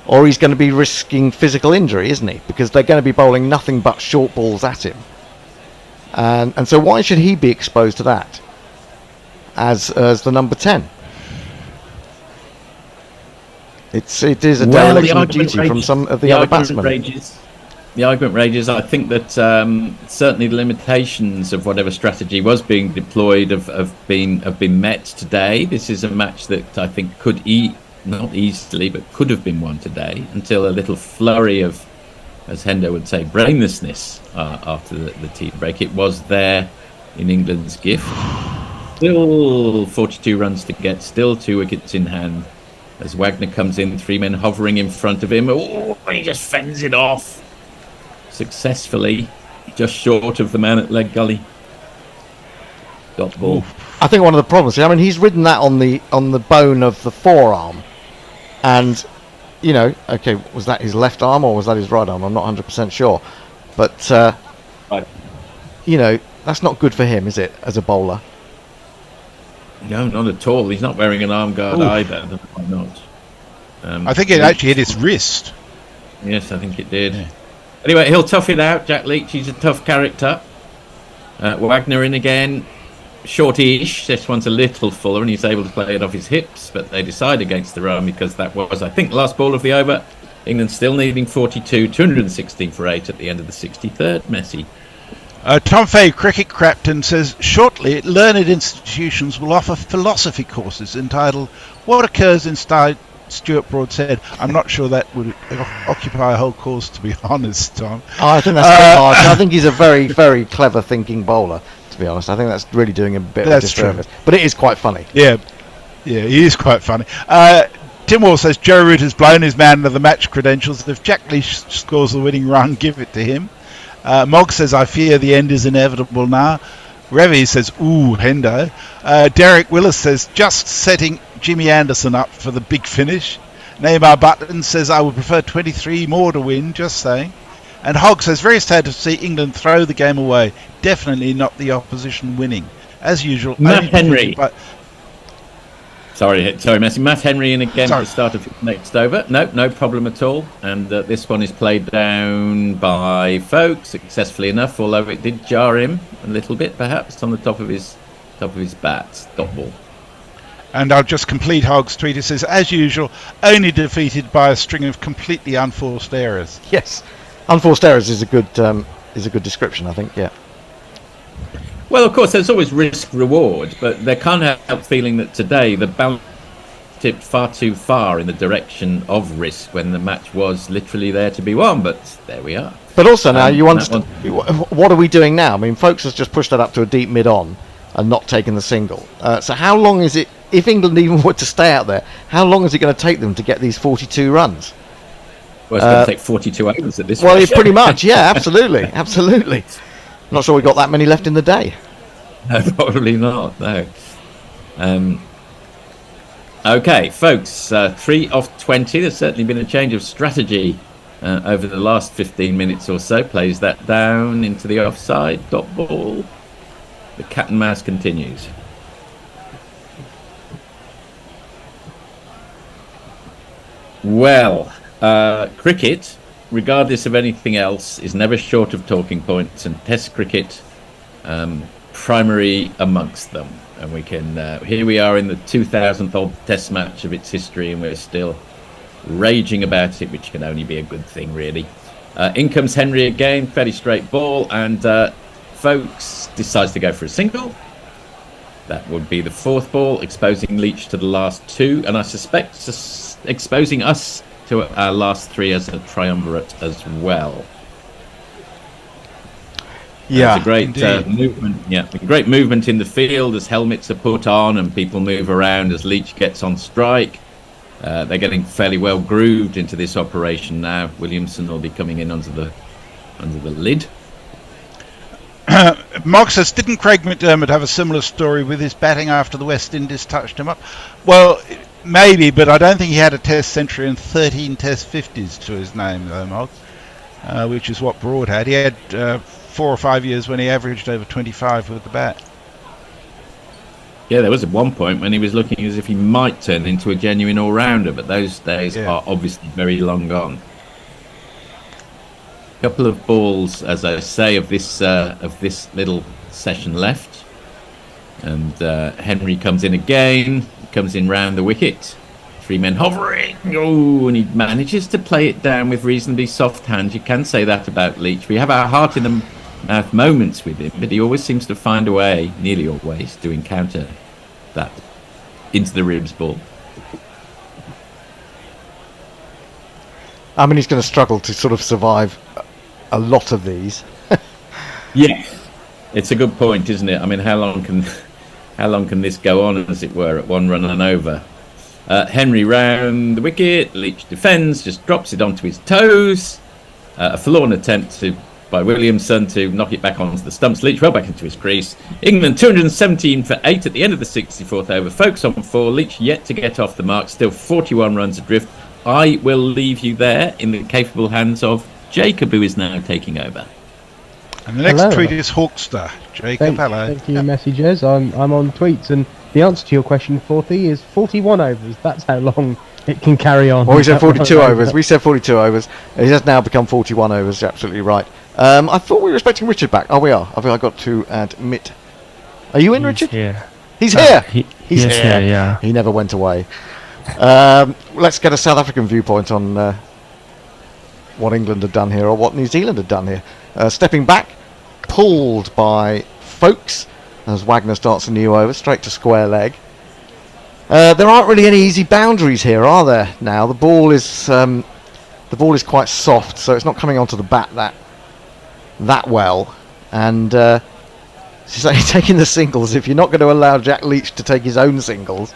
Speaker 3: or he's going to be risking physical injury, isn't he? Because they're going to be bowling nothing but short balls at him. And so why should he be exposed to that as the number 10? It is a dereliction of duty from some of the other batsmen.
Speaker 10: The argument rages. I think that certainly the limitations of whatever strategy was being deployed have been met today. This is a match that I think could not easily, but could have been won today, until a little flurry of, as Hendo would say, brainlessness after the tea break. It was there in England's gift. Still 42 runs to get, still 2 wickets in hand. As Wagner comes in, 3 men hovering in front of him. Oh, he just fends it off successfully, just short of the man at leg gully. Dot ball.
Speaker 3: I think one of the problems, he's ridden that on the bone of the forearm, and okay, was that his left arm or was that his right arm? I'm not 100% sure, but
Speaker 10: right.
Speaker 3: That's not good for him, is it, as a bowler?
Speaker 10: No, not at all. He's not wearing an arm guard either. Why not?
Speaker 17: I think it actually hit his wrist.
Speaker 10: Yes, I think it did. Yeah. Anyway, he'll tough it out. Jack Leach, he's a tough character. Wagner in again. Shorty-ish. This one's a little fuller, and he's able to play it off his hips, but they decide against the run because that was, I think, the last ball of the over. England still needing 42, 216 for 8 at the end of the 63rd. Messi.
Speaker 17: Tom Fay, Cricket Crapton, says, shortly, learned institutions will offer philosophy courses entitled What Occurs Inside Stuart Broad Said. I'm not sure that would occupy a whole course, to be honest, Tom.
Speaker 3: I think that's very hard. I think he's a very, very clever thinking bowler, to be honest. I think that's really doing him a bit of a disservice. But it is quite funny.
Speaker 17: Yeah, he is quite funny. Tim Wall says, Joe Root has blown his man of the match credentials. If Jack Leach scores the winning run, give it to him. Mog says, I fear the end is inevitable now. Revy says, ooh, Hendo. Derek Willis says, just setting Jimmy Anderson up for the big finish. Neymar Button says, I would prefer 23 more to win, just saying. And Hogg says, very sad to see England throw the game away. Definitely not the opposition winning. As usual.
Speaker 10: Matt Henry. Sorry, Messi. Matt Henry in again at the start of next over. No problem at all. And this one is played down by Folkes successfully enough, although it did jar him a little bit, perhaps, on the top of his bat. Dot ball.
Speaker 17: And I'll just complete Hogg's tweet. It says, as usual, only defeated by a string of completely unforced errors.
Speaker 3: Yes, unforced errors is a good description, I think. Yeah.
Speaker 10: Well, of course, there's always risk-reward, but they can't help feeling that today the balance tipped far too far in the direction of risk when the match was literally there to be won, but there we are.
Speaker 3: But also now, you understand, what are we doing now? I mean, Folkes has just pushed that up to a deep mid-on and not taken the single. So how long is it if England even were to stay out there, how long is it going to take them to get these 42 runs?
Speaker 10: Well, it's going to take 42 hours at this
Speaker 3: Well,
Speaker 10: rate.
Speaker 3: pretty much, yeah, absolutely, absolutely. Not sure we've got that many left in the day.
Speaker 10: No, probably not, no. Okay, folks, 3 off 20. There's certainly been a change of strategy over the last 15 minutes or so. Plays that down into the offside dot ball. The cat and mouse continues. Well, cricket, regardless of anything else, is never short of talking points, and Test cricket primary amongst them. And we can here we are in the 2000th odd Test match of its history, and we're still raging about it, which can only be a good thing, really. In comes Henry again, fairly straight ball, and Folks decides to go for a single. That would be the fourth ball, exposing Leach to the last two, and I suspect exposing us to our last three as a triumvirate as well.
Speaker 3: Yeah,
Speaker 10: it's a great movement. Yeah, great movement in the field as helmets are put on and people move around as Leach gets on strike. They're getting fairly well grooved into this operation now. Williamson will be coming in under the lid.
Speaker 17: Mark says, didn't Craig McDermott have a similar story with his batting after the West Indies touched him up? Well, maybe, but I don't think he had a Test century and 13 Test 50s to his name, though, Mark, which is what Broad had. He had 4 or 5 years when he averaged over 25 with the bat.
Speaker 10: Yeah, there was at one point when he was looking as if he might turn into a genuine all-rounder, but those days are obviously very long gone. A couple of balls, as I say, of this little session left, and Henry comes in again. Comes in round the wicket. 3 men hovering. Oh, and he manages to play it down with reasonably soft hands. You can say that about Leach. We have our heart in the mouth moments with him, but he always seems to find a way, nearly always, to encounter that into the ribs ball.
Speaker 3: I mean, he's going to struggle to sort of survive a lot of these.
Speaker 10: Yeah, it's a good point, isn't it? I mean, how long can this go on, as it were, at one run and over? Henry round the wicket. Leach defends, just drops it onto his toes. A forlorn attempt by Williamson to knock it back onto the stumps. Leach well back into his crease. England 217 for 8 at the end of the 64th over. Folks on 4. Leach yet to get off the mark. Still 41 runs adrift. I will leave you there in the capable hands of Jacob, who is now taking over.
Speaker 17: And the next tweet is Hawkster. Jacob, hello.
Speaker 4: Thank you, messages. I'm on tweets, and the answer to your question, 40, is 41 overs. That's how long it can carry on.
Speaker 3: Well, we said 42 overs. We said 42 overs. It has now become 41 overs. You're absolutely right. I thought we were expecting Richard back. Oh, we are. I got to admit. Are you in, Richard?
Speaker 8: Here.
Speaker 3: He's here. He's
Speaker 8: here. Yeah.
Speaker 3: He never went away. Let's get a South African viewpoint on what England had done here, or what New Zealand had done here. Stepping back, pulled by Folks as Wagner starts a new over, straight to square leg. There aren't really any easy boundaries here, are there? Now the ball is quite soft, so it's not coming onto the bat that well. And taking the singles, if you're not going to allow Jack Leach to take his own singles,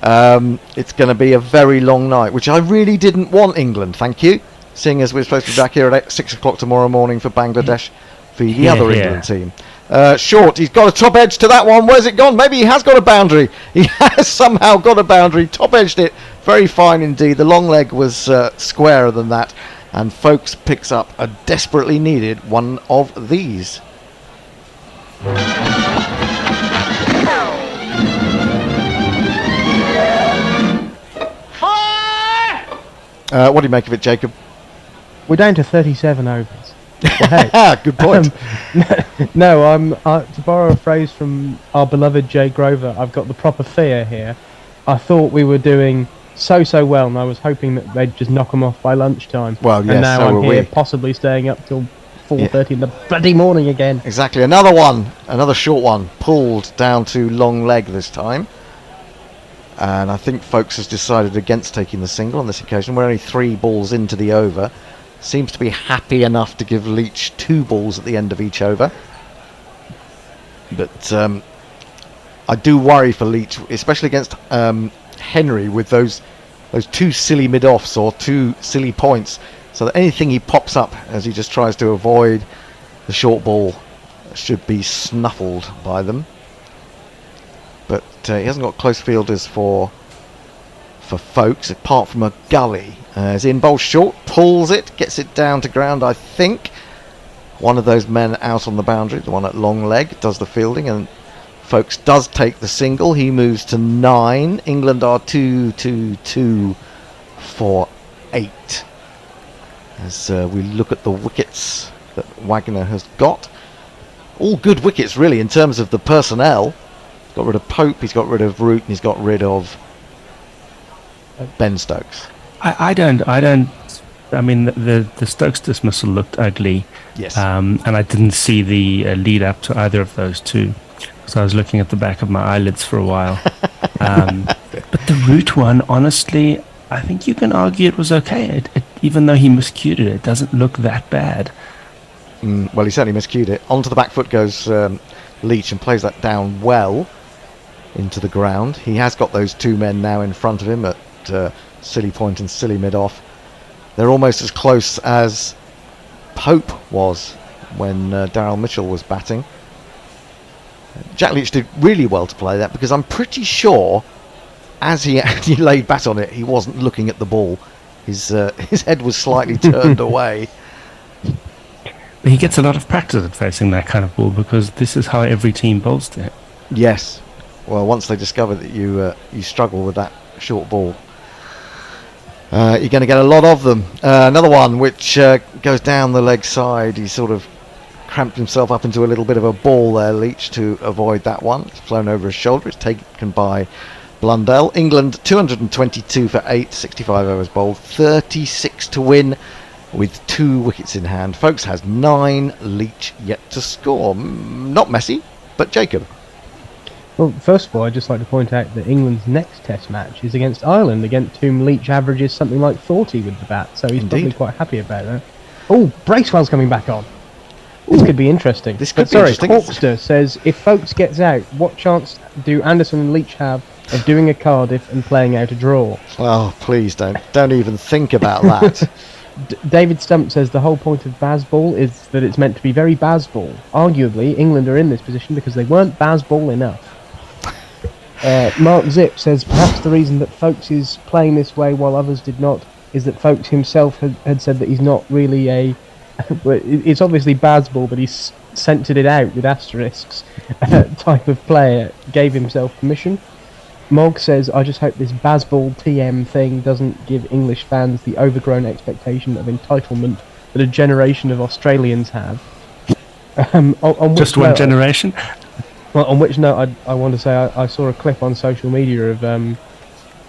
Speaker 3: it's going to be a very long night, which I really didn't want England, thank you, seeing as we're supposed to be back here at 6 o'clock tomorrow morning for Bangladesh v the other England team. Short, he's got a top edge to that one. Where's it gone? Maybe he has got a boundary. He has somehow got a boundary, top edged it very fine indeed. The long leg was squarer than that, and Folks picks up a desperately needed one of these. What do you make of it, Jacob?
Speaker 4: We're down to 37 overs.
Speaker 3: Good point.
Speaker 4: To borrow a phrase from our beloved Jay Grover, I've got the proper fear here. I thought we were doing so well, and I was hoping that they'd just knock them off by lunchtime.
Speaker 3: Well, yes,
Speaker 4: and now
Speaker 3: so
Speaker 4: I'm
Speaker 3: were
Speaker 4: here,
Speaker 3: we.
Speaker 4: possibly staying up till 4:30 in the bloody morning again.
Speaker 3: Exactly. Another short one, pulled down to long leg this time. And I think Folks has decided against taking the single on this occasion. We're only 3 balls into the over. Seems to be happy enough to give Leach 2 balls at the end of each over. But I do worry for Leach, especially against Henry with those two silly mid-offs or two silly points. So that anything he pops up as he just tries to avoid the short ball should be snuffled by them. But he hasn't got close fielders for Folkes, apart from a gully. As in bowls short, pulls it, gets it down to ground, I think. One of those men out on the boundary, the one at long leg, does the fielding, and Folkes does take the single. He moves to 9. England are 2-2-2 for 8. As we look at the wickets that Wagner has got. All good wickets, really, in terms of the personnel. He's got rid of Pope, he's got rid of Root, and he's got rid of Ben Stokes.
Speaker 8: I mean, the Stokes dismissal looked ugly.
Speaker 3: Yes.
Speaker 8: And I didn't see the lead up to either of those two. So I was looking at the back of my eyelids for a while. But the Root one, honestly, I think you can argue it was okay. Even though he miscued it doesn't look that bad.
Speaker 3: Well, he certainly miscued it. Onto the back foot goes Leach and plays that down well into the ground. He has got those two men now in front of him at silly point and silly mid-off. They're almost as close as Pope was when Daryl Mitchell was batting. Jack Leach did really well to play that, because I'm pretty sure as he laid bat on it, he wasn't looking at the ball. His head was slightly turned away.
Speaker 8: He gets a lot of practice at facing that kind of ball, because this is how every team bowls to it.
Speaker 3: Yes. Well, once they discover that you struggle with that short ball, you're going to get a lot of them. Another one which goes down the leg side. He sort of cramped himself up into a little bit of a ball there, Leach, to avoid that one. It's flown over his shoulder. It's taken by Blundell. England 222 for 8, 65 overs bowled, 36 to win with 2 wickets in hand. Folkes has 9, Leach yet to score. Not messy, but Jacob.
Speaker 4: Well, first of all, I'd just like to point out that England's next Test match is against Ireland, against whom Leach averages something like 40 with the bat, so he's probably quite happy about that. Oh, Bracewell's coming back on. This could be interesting.
Speaker 3: This could be interesting.
Speaker 4: Hawkster says, if Folkes gets out, what chance do Anderson and Leach have of doing a Cardiff and playing out a draw?
Speaker 3: Oh, please don't even think about that.
Speaker 4: David Stump says the whole point of Bazball is that it's meant to be very Bazball. Arguably, England are in this position because they weren't Bazball enough. Mark Zip says perhaps the reason that Folkes is playing this way while others did not is that Folkes himself had said that he's not really a... it's obviously Bazball, but he's censored it out with asterisks. Type of player gave himself permission. Mog says, I just hope this Bazball TM thing doesn't give English fans the overgrown expectation of entitlement that a generation of Australians have.
Speaker 8: Just one generation?
Speaker 4: Well, on which note, I want to say I saw a clip on social media of an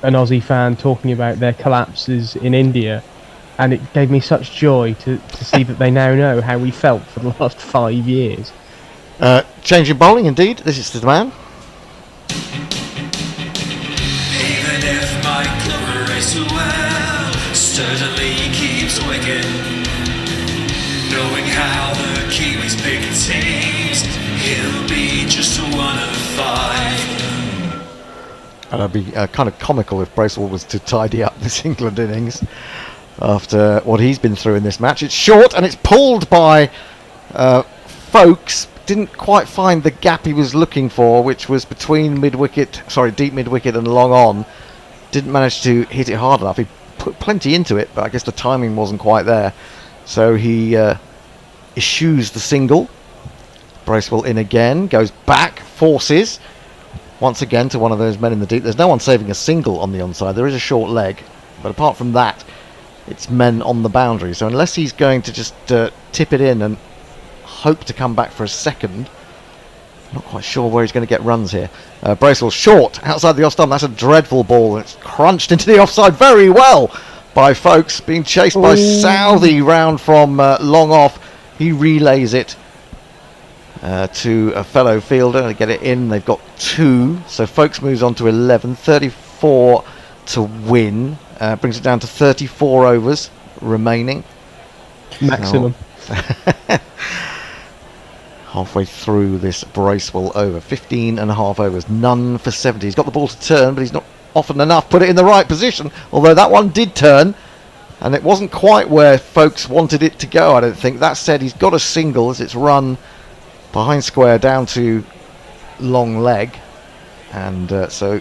Speaker 4: Aussie fan talking about their collapses in India, and it gave me such joy to see that they now know how we felt for the last 5 years.
Speaker 3: Change in bowling, indeed. This is the man.
Speaker 5: Even if my clover race well sturdily keeps wicket, knowing how the Kiwis pick teams, he'll be just one of 5.
Speaker 3: And it'd be kind of comical if Bracewell was to tidy up this England innings after what he's been through in this match. It's short and it's pulled by Folkes. Didn't quite find the gap he was looking for, which was between deep mid-wicket and long on. Didn't manage to hit it hard enough. He put plenty into it, but I guess the timing wasn't quite there. So he eschews the single. Bracewell in again, goes back, forces once again to one of those men in the deep. There's no one saving a single on the onside. There is a short leg, but apart from that, it's men on the boundary. So unless he's going to just tip it in and hope to come back for a second, not quite sure where he's going to get runs here. Bracewell short outside the off stump. That's a dreadful ball. It's crunched into the offside very well by Folkes, being chased by Southey round from long off. He relays it to a fellow fielder and get it in. They've got 2, so Folkes moves on to 11, 34 to win. Brings it down to 34 overs remaining.
Speaker 4: Maximum.
Speaker 3: halfway through this Bracewell over. 15 and a half overs, none for 70. He's got the ball to turn, but he's not often enough put it in the right position, although that one did turn, and it wasn't quite where folks wanted it to go, I don't think. That said, he's got a single as it's run behind square down to long leg, and so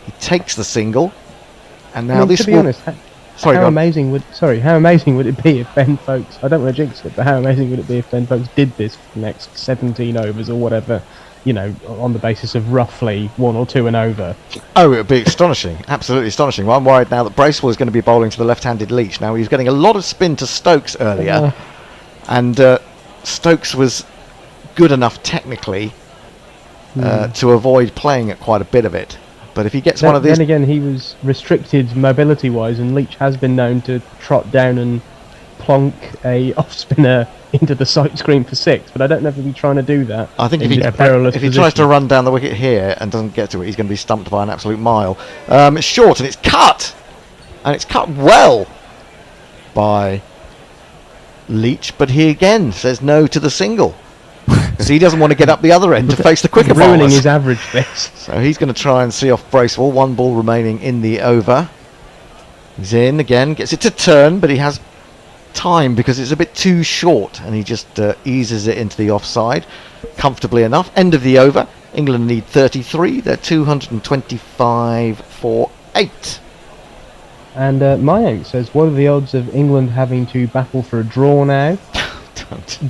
Speaker 3: he takes the single, and now this
Speaker 4: to be
Speaker 3: will...
Speaker 4: honest,
Speaker 3: Sorry,
Speaker 4: how amazing would it be if Ben Folks, I don't want to jinx it, but how amazing would it be if Ben Folks did this for the next 17 overs or whatever, you know, on the basis of roughly 1 or 2 and over?
Speaker 3: Oh, it would be astonishing, absolutely astonishing. Well, I'm worried now that Bracewell is going to be bowling to the left-handed Leach. Now, he was getting a lot of spin to Stokes earlier, and Stokes was good enough technically to avoid playing at quite a bit of it. But if he gets one of these...
Speaker 4: Then again, he was restricted mobility-wise, and Leach has been known to trot down and plonk a off-spinner into the sight screen for 6, but I don't know if he'll be trying to do that.
Speaker 3: I think if he tries to run down the wicket here and doesn't get to it, he's going to be stumped by an absolute mile. It's short, and it's cut! And it's cut well by Leach, but he again says no to the single. Because he doesn't want to get up the other end to face the quicker bowlers.
Speaker 4: Ruining his average this.
Speaker 3: So he's going to try and see off Bracewell. 1 ball remaining in the over. He's in again, gets it to turn, but he has time because it's a bit too short, and he just eases it into the offside comfortably enough. End of the over. England need 33. They're 225 for 8.
Speaker 4: And Mayank says, what are the odds of England having to battle for a draw now?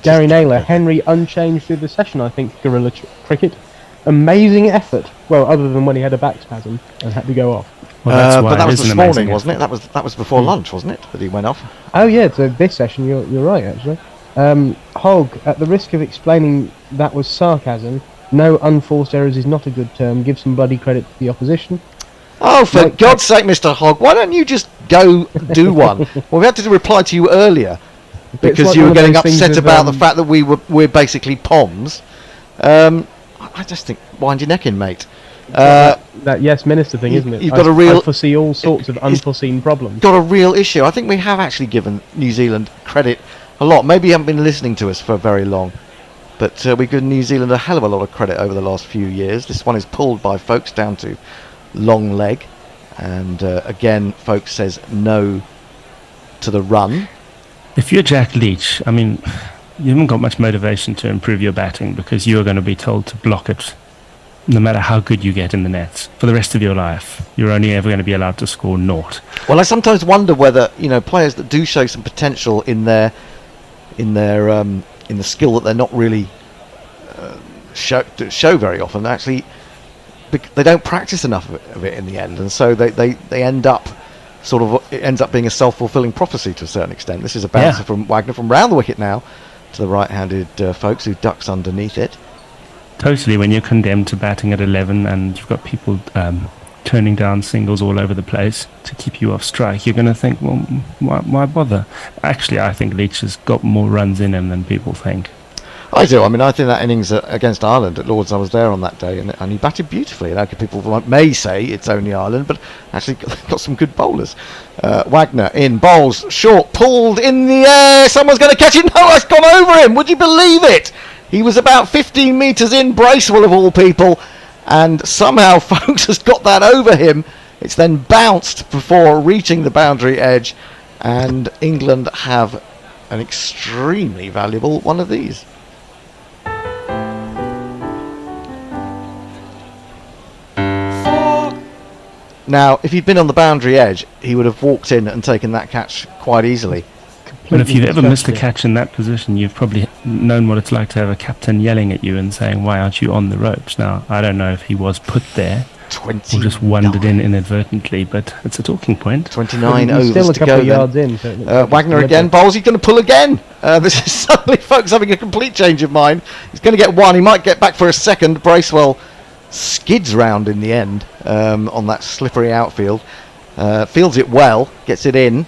Speaker 4: Gary Naylor, Henry unchanged through the session, I think, Guerrilla Cricket. Amazing effort. Well, other than when he had a back spasm and had to go off.
Speaker 3: Well, but that was this morning, wasn't it? That was before lunch, wasn't it? That he went off.
Speaker 4: Oh yeah, so this session, you're right, actually. Hogg, at the risk of explaining that was sarcasm, no unforced errors is not a good term. Give some bloody credit to the opposition.
Speaker 3: Oh, for God's sake, Mr. Hogg, why don't you just go do one? Well, we had to reply to you earlier because
Speaker 4: like
Speaker 3: you were getting upset
Speaker 4: of,
Speaker 3: about the fact that we're basically POMs. I just think, wind your neck in, mate.
Speaker 4: That yes minister thing, isn't it?
Speaker 3: You've got a real...
Speaker 4: I foresee all sorts of unforeseen problems.
Speaker 3: Got a real issue. I think we have actually given New Zealand credit a lot. Maybe you haven't been listening to us for very long, but we've given New Zealand a hell of a lot of credit over the last few years. This one is pulled by folks down to long leg, and again, folks says no to the run.
Speaker 8: If you're Jack Leach, I mean, you haven't got much motivation to improve your batting because you are going to be told to block it no matter how good you get in the nets for the rest of your life. You're only ever going to be allowed to score naught.
Speaker 3: Well, I sometimes wonder whether, you know, players that do show some potential in the skill that they're not really show very often, actually they don't practice enough of it in the end, and so they end up sort of, it ends up being a self-fulfilling prophecy to a certain extent. This is a bouncer from Wagner from round the wicket now to the right-handed folks who ducks underneath it.
Speaker 8: Totally, when you're condemned to batting at 11 and you've got people turning down singles all over the place to keep you off strike, you're going to think, well, why bother? Actually, I think Leach has got more runs in him than people think.
Speaker 3: I do. I mean, I think that innings against Ireland at Lord's, I was there on that day, and he batted beautifully. You know, people may say it's only Ireland, but actually got some good bowlers. Wagner in, bowls, short, pulled in the air. Someone's going to catch it. No, it's gone over him. Would you believe it? He was about 15 metres in, Bracewell of all people, and somehow Folks has got that over him. It's then bounced before reaching the boundary edge, and England have an extremely valuable one of these. Now, if he'd been on the boundary edge, he would have walked in and taken that catch quite easily.
Speaker 8: But if you've ever missed a catch in that position, you've probably known what it's like to have a captain yelling at you and saying, why aren't you on the ropes? Now, I don't know if he was put there or just wandered in inadvertently, but it's a talking point.
Speaker 3: 29 overs
Speaker 4: still a
Speaker 3: to
Speaker 4: couple
Speaker 3: go
Speaker 4: of yards in. So
Speaker 3: Wagner again, bowls, he's going to pull again. This is suddenly Folks having a complete change of mind. He's going to get one, he might get back for a second. Bracewell skids round in the end on that slippery outfield. Fields it well, gets it in.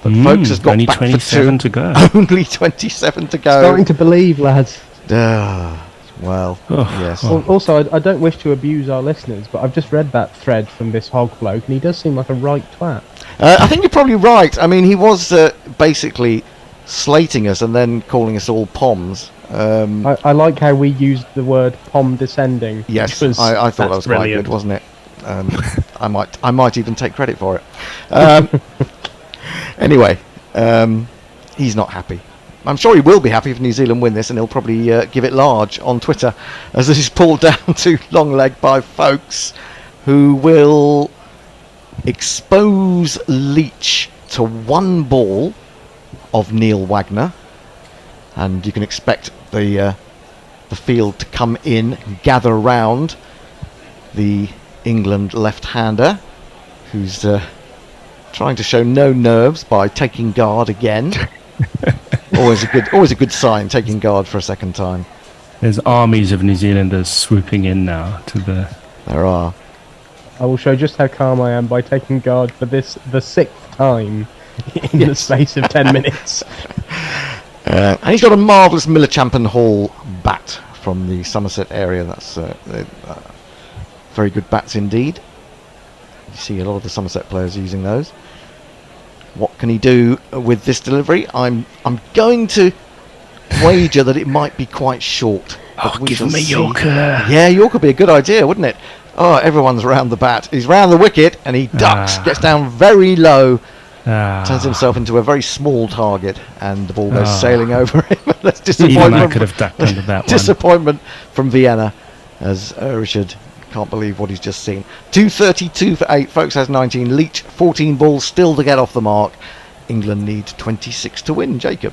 Speaker 3: But Folks has got
Speaker 8: only
Speaker 3: back
Speaker 8: 27
Speaker 3: for 2.
Speaker 8: to go.
Speaker 3: Only 27 to go.
Speaker 4: Starting to believe, lads.
Speaker 3: Well, yes.
Speaker 4: Also, I don't wish to abuse our listeners, but I've just read that thread from this Hogg bloke, and he does seem like a right twat.
Speaker 3: I think you're probably right. I mean, he was basically slating us and then calling us all POMs.
Speaker 4: I like how we used the word pom descending.
Speaker 3: Yes,
Speaker 4: because
Speaker 3: I thought that
Speaker 4: that's
Speaker 3: was quite
Speaker 4: brilliant.
Speaker 3: good, wasn't it? I might even take credit for it. Anyway, he's not happy. I'm sure he will be happy if New Zealand win this, and he'll probably give it large on Twitter as this is pulled down to long leg by Folks, who will expose Leach to one ball of Neil Wagner, and you can expect the field to come in and gather round the England left-hander, who's trying to show no nerves by taking guard again. always a good sign, taking guard for a second time.
Speaker 8: There's armies of New Zealanders swooping in now to the.
Speaker 3: There are.
Speaker 4: I will show just how calm I am by taking guard for the 6th time in the space of 10 minutes.
Speaker 3: And he's got a marvellous Millerchampon Hall bat from the Somerset area. That's very good bats indeed. You see a lot of the Somerset players using those. What can he do with this delivery? I'm going to wager that it might be quite short.
Speaker 8: Oh, give him a Yorker.
Speaker 3: Yeah, Yorker would be a good idea, wouldn't it? Oh, everyone's round the bat. He's round the wicket and he ducks, gets down very low, turns himself into a very small target, and the ball goes sailing over him. That's disappointment.
Speaker 8: Even I could have ducked under that one.
Speaker 3: Disappointment from Vienna, as Richard can't believe what he's just seen. 232 for 8. Folks has 19. Leach 14 balls still to get off the mark. England need 26 to win. Jacob.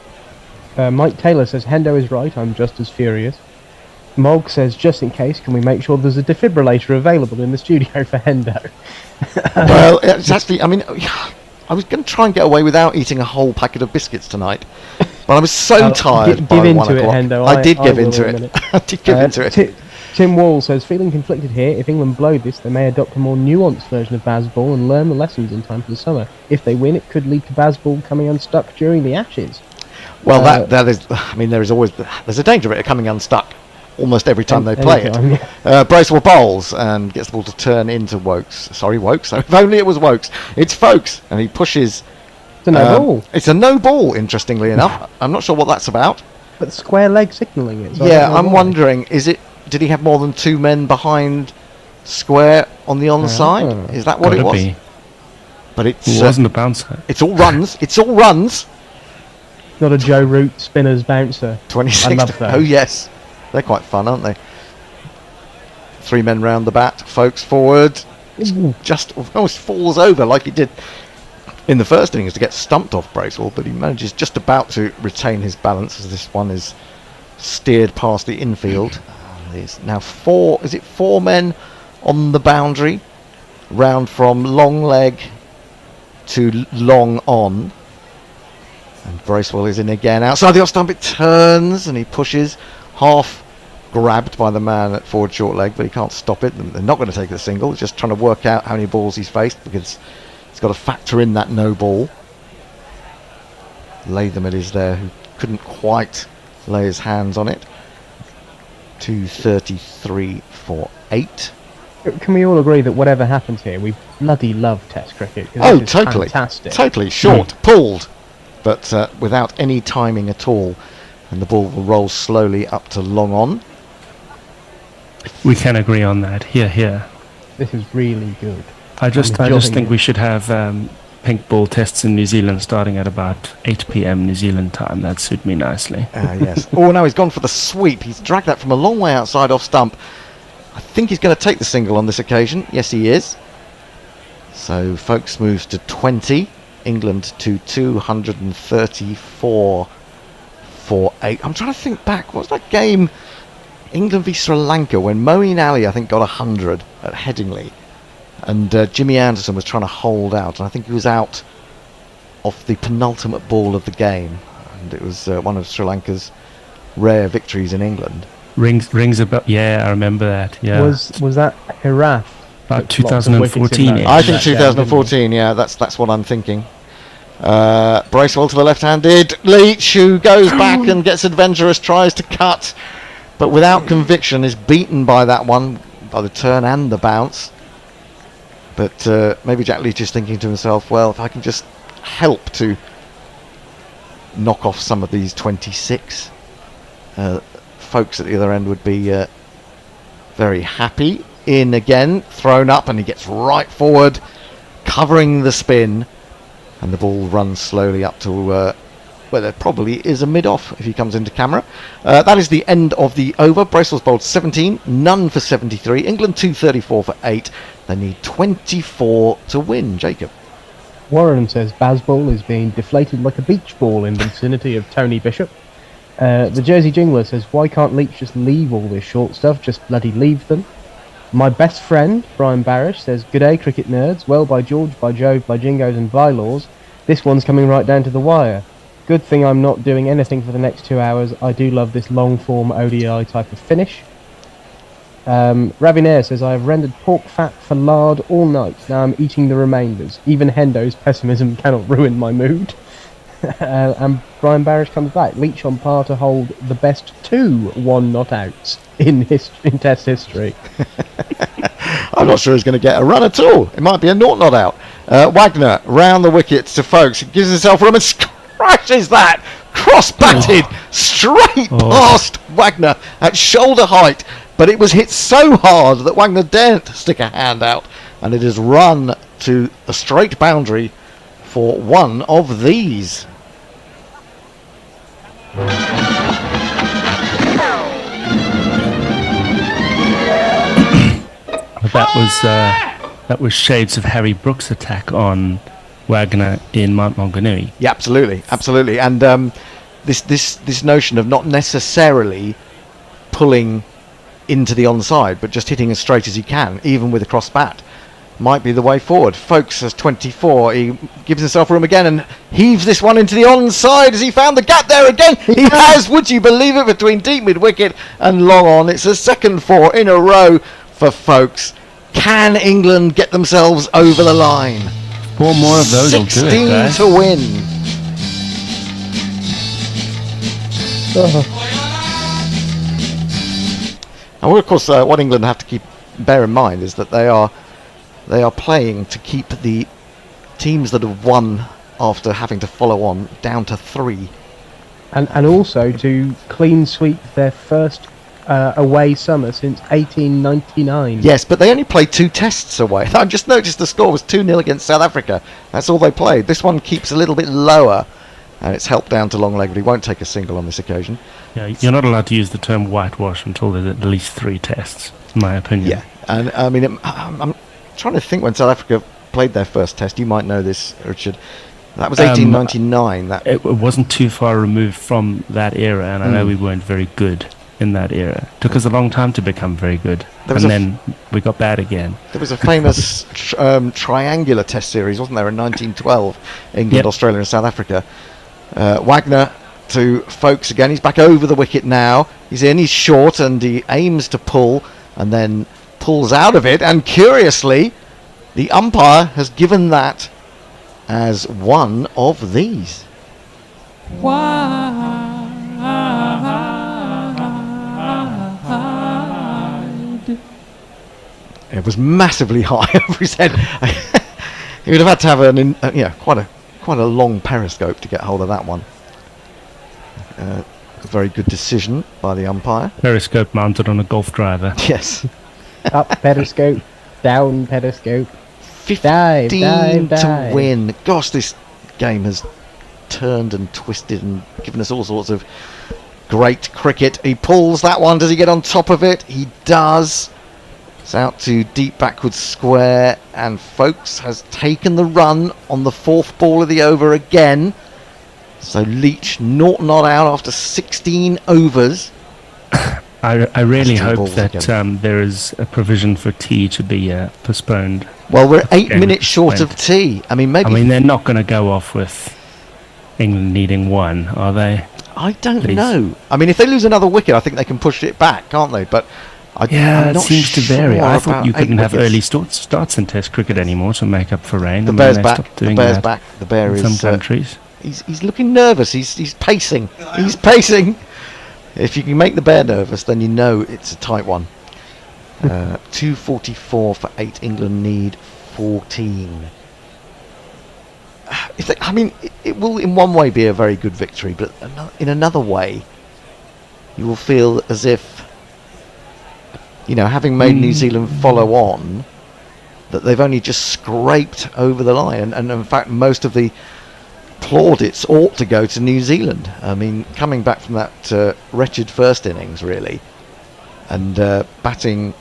Speaker 4: Mike Taylor says Hendo is right. I'm just as furious. Mog says, just in case, can we make sure there's a defibrillator available in the studio for Hendo?
Speaker 3: Well, it's actually, I mean, I was going to try and get away without eating a whole packet of biscuits tonight, but I was so tired by
Speaker 4: give
Speaker 3: 1
Speaker 4: into
Speaker 3: o'clock.
Speaker 4: it, Hendo.
Speaker 3: I did give
Speaker 4: will
Speaker 3: into
Speaker 4: in a
Speaker 3: it.
Speaker 4: minute.
Speaker 3: I did give into it.
Speaker 4: Tim Wall says, feeling conflicted here. If England blow this, they may adopt a more nuanced version of Bazball and learn the lessons in time for the summer. If they win, it could lead to Bazball coming unstuck during the Ashes.
Speaker 3: Well, that is, I mean, there's a danger of it coming unstuck almost every time they play it. Bracewell bowls and gets the ball to turn into Wokes. Sorry, Wokes. If only it was Wokes. It's Folks, and he pushes.
Speaker 4: It's a no ball.
Speaker 3: It's a no ball, interestingly enough. I'm not sure what that's about.
Speaker 4: But square leg signalling it. So
Speaker 3: yeah, I'm wondering, did he have more than 2 men behind square on the onside? Is that what it was?
Speaker 8: Be.
Speaker 3: But it
Speaker 8: wasn't a bouncer.
Speaker 3: It's all runs. It's all runs.
Speaker 4: Not a Joe Root spinner's bouncer.
Speaker 3: 26.
Speaker 4: I love those.
Speaker 3: Oh yes, they're quite fun, aren't they? 3 men round the bat. Folks forward. Just almost falls over like he did in the first innings to get stumped off Bracewell, but he manages just about to retain his balance as this one is steered past the infield. There's now 4 men on the boundary, round from long leg to long on, and Bracewell is in again outside the off stump. It turns and he pushes, half grabbed by the man at forward short leg, but he can't stop it. They're not going to take the single. He's just trying to work out how many balls he's faced, because he's got to factor in that no ball. Latham it is there, who couldn't quite lay his hands on it. 233 for 8.
Speaker 4: Can we all agree that whatever happens here, we bloody love Test cricket?
Speaker 3: Oh,
Speaker 4: this is
Speaker 3: totally.
Speaker 4: fantastic.
Speaker 3: Totally. Short, pulled, but without any timing at all. And the ball will roll slowly up to long on.
Speaker 8: We can agree on that. Here.
Speaker 4: This is really good.
Speaker 8: I just think we should have pink ball tests in New Zealand starting at about 8 p.m. New Zealand time. That'd suit me nicely.
Speaker 3: Yes. Oh, no, he's gone for the sweep. He's dragged that from a long way outside off stump. I think he's going to take the single on this occasion. Yes, he is. So, Folks moves to 20. England to 234 for 8. I'm trying to think back. What was that game? England v Sri Lanka, when Moeen Ali, I think, got 100 at Headingley. And Jimmy Anderson was trying to hold out. And I think he was out off the penultimate ball of the game. And it was one of Sri Lanka's rare victories in England.
Speaker 8: Rings a bell. Yeah, I remember that. Yeah.
Speaker 4: Was that Hirath?
Speaker 8: About 2014.
Speaker 3: I think 2014. Yeah, that's what I'm thinking. Bracewell to the left-handed. Leach, who goes back and gets adventurous, tries to cut, but without conviction, is beaten by that one, by the turn and the bounce. But maybe Jack Leach is thinking to himself, well, if I can just help to knock off some of these 26, folks at the other end would be very happy. In again, thrown up, and he gets right forward, covering the spin, and the ball runs slowly up to where there probably is a mid-off if he comes into camera. That is the end of the over. Bracewell's bowled 17, none for 73. England 234 for 8. They need 24 to win. Jacob.
Speaker 4: Warren says Bazball is being deflated like a beach ball in the vicinity of Tony Bishop. The Jersey Jingler says, why can't Leach just leave all this short stuff? Just bloody leave them. My best friend, Brian Barish, says, good day, cricket nerds. Well, by George, by Jove, by Jingos and bylaws, this one's coming right down to the wire. Good thing I'm not doing anything for the next 2 hours. I do love this long-form ODI type of finish. Ravinair says, I have rendered pork fat for lard all night. Now I'm eating the remainders. Even Hendo's pessimism cannot ruin my mood. And Brian Barish comes back. Leach on par to hold the best 2 1-not-outs in Test history.
Speaker 3: I'm not sure he's going to get a run at all. It might be a not-out. Wagner round the wickets to Folks. He gives himself room and scratches that. Cross-batted straight past Wagner at shoulder height. But it was hit so hard that Wagner daren't stick a hand out. And it is run to the straight boundary for one of these.
Speaker 8: That was shades of Harry Brooks' attack on Wagner in Mount Maunganui.
Speaker 3: Yeah, absolutely. And this notion of not necessarily pulling into the onside, but just hitting as straight as he can, even with a cross bat, might be the way forward. Folks has 24. He gives himself room again and heaves this one into the onside as he found the gap there again. He has, would you believe it, between deep mid-wicket and long on. It's a second 4 in a row for Folks. Can England get themselves over the line?
Speaker 8: 4 more of those will do it, guys.
Speaker 3: 16 to win. And of course, what England have to bear in mind is that they are playing to keep the teams that have won after having to follow on down to 3.
Speaker 4: And also to clean sweep their first away summer since 1899.
Speaker 3: Yes, but they only played 2 tests away. I just noticed the score was 2-0 against South Africa. That's all they played. This one keeps a little bit lower, and it's helped down to long leg, but he won't take a single on this occasion.
Speaker 8: Yeah, you're not allowed to use the term whitewash until there's at least 3 tests, in my opinion.
Speaker 3: Yeah, and I mean, I'm trying to think when South Africa played their first test. You might know this, Richard. That was 1899.
Speaker 8: It wasn't too far removed from that era, and I know we weren't very good in that era. It took us a long time to become very good, and then we got bad again.
Speaker 3: There was a famous triangular test series, wasn't there, in 1912? England, Australia and South Africa. Wagner to Folks again. He's back over the wicket now. He's in, he's short, and he aims to pull, and then pulls out of it, and curiously, the umpire has given that as one of these. It was massively high over his head. He would have had to have quite a long periscope to get hold of that one. A very good decision by the umpire.
Speaker 8: Periscope mounted on a golf driver.
Speaker 3: Yes.
Speaker 4: Up periscope, down periscope.
Speaker 3: 15 to win. Gosh, this game has turned and twisted and given us all sorts of great cricket. He pulls that one. Does he get on top of it? He does. It's out to deep backward square, and Folks has taken the run on the 4th ball of the over again. So Leach not out after 16 overs.
Speaker 8: I really hope that there is a provision for tea to be postponed.
Speaker 3: Well, we're 8 minutes short of tea. I mean, they're not going
Speaker 8: to go off with England needing 1, are they?
Speaker 3: I don't know. I mean, if they lose another wicket, I think they can push it back, can't they? But
Speaker 8: it seems to vary. I thought you couldn't have early starts in Test cricket anymore to make up for rain.
Speaker 3: The Bear's back. The Bear's back. The Bear
Speaker 8: is
Speaker 3: in
Speaker 8: some countries.
Speaker 3: He's looking nervous. He's pacing. He's pacing. If you can make the Bear nervous, then you know it's a tight one. 244 for 8. England need 14. It will in one way be a very good victory, but in another way, you will feel as if, having made New Zealand follow on, that they've only just scraped over the line. And in fact, most of the plaudits ought to go to New Zealand. I mean, coming back from that wretched first innings, really, and batting,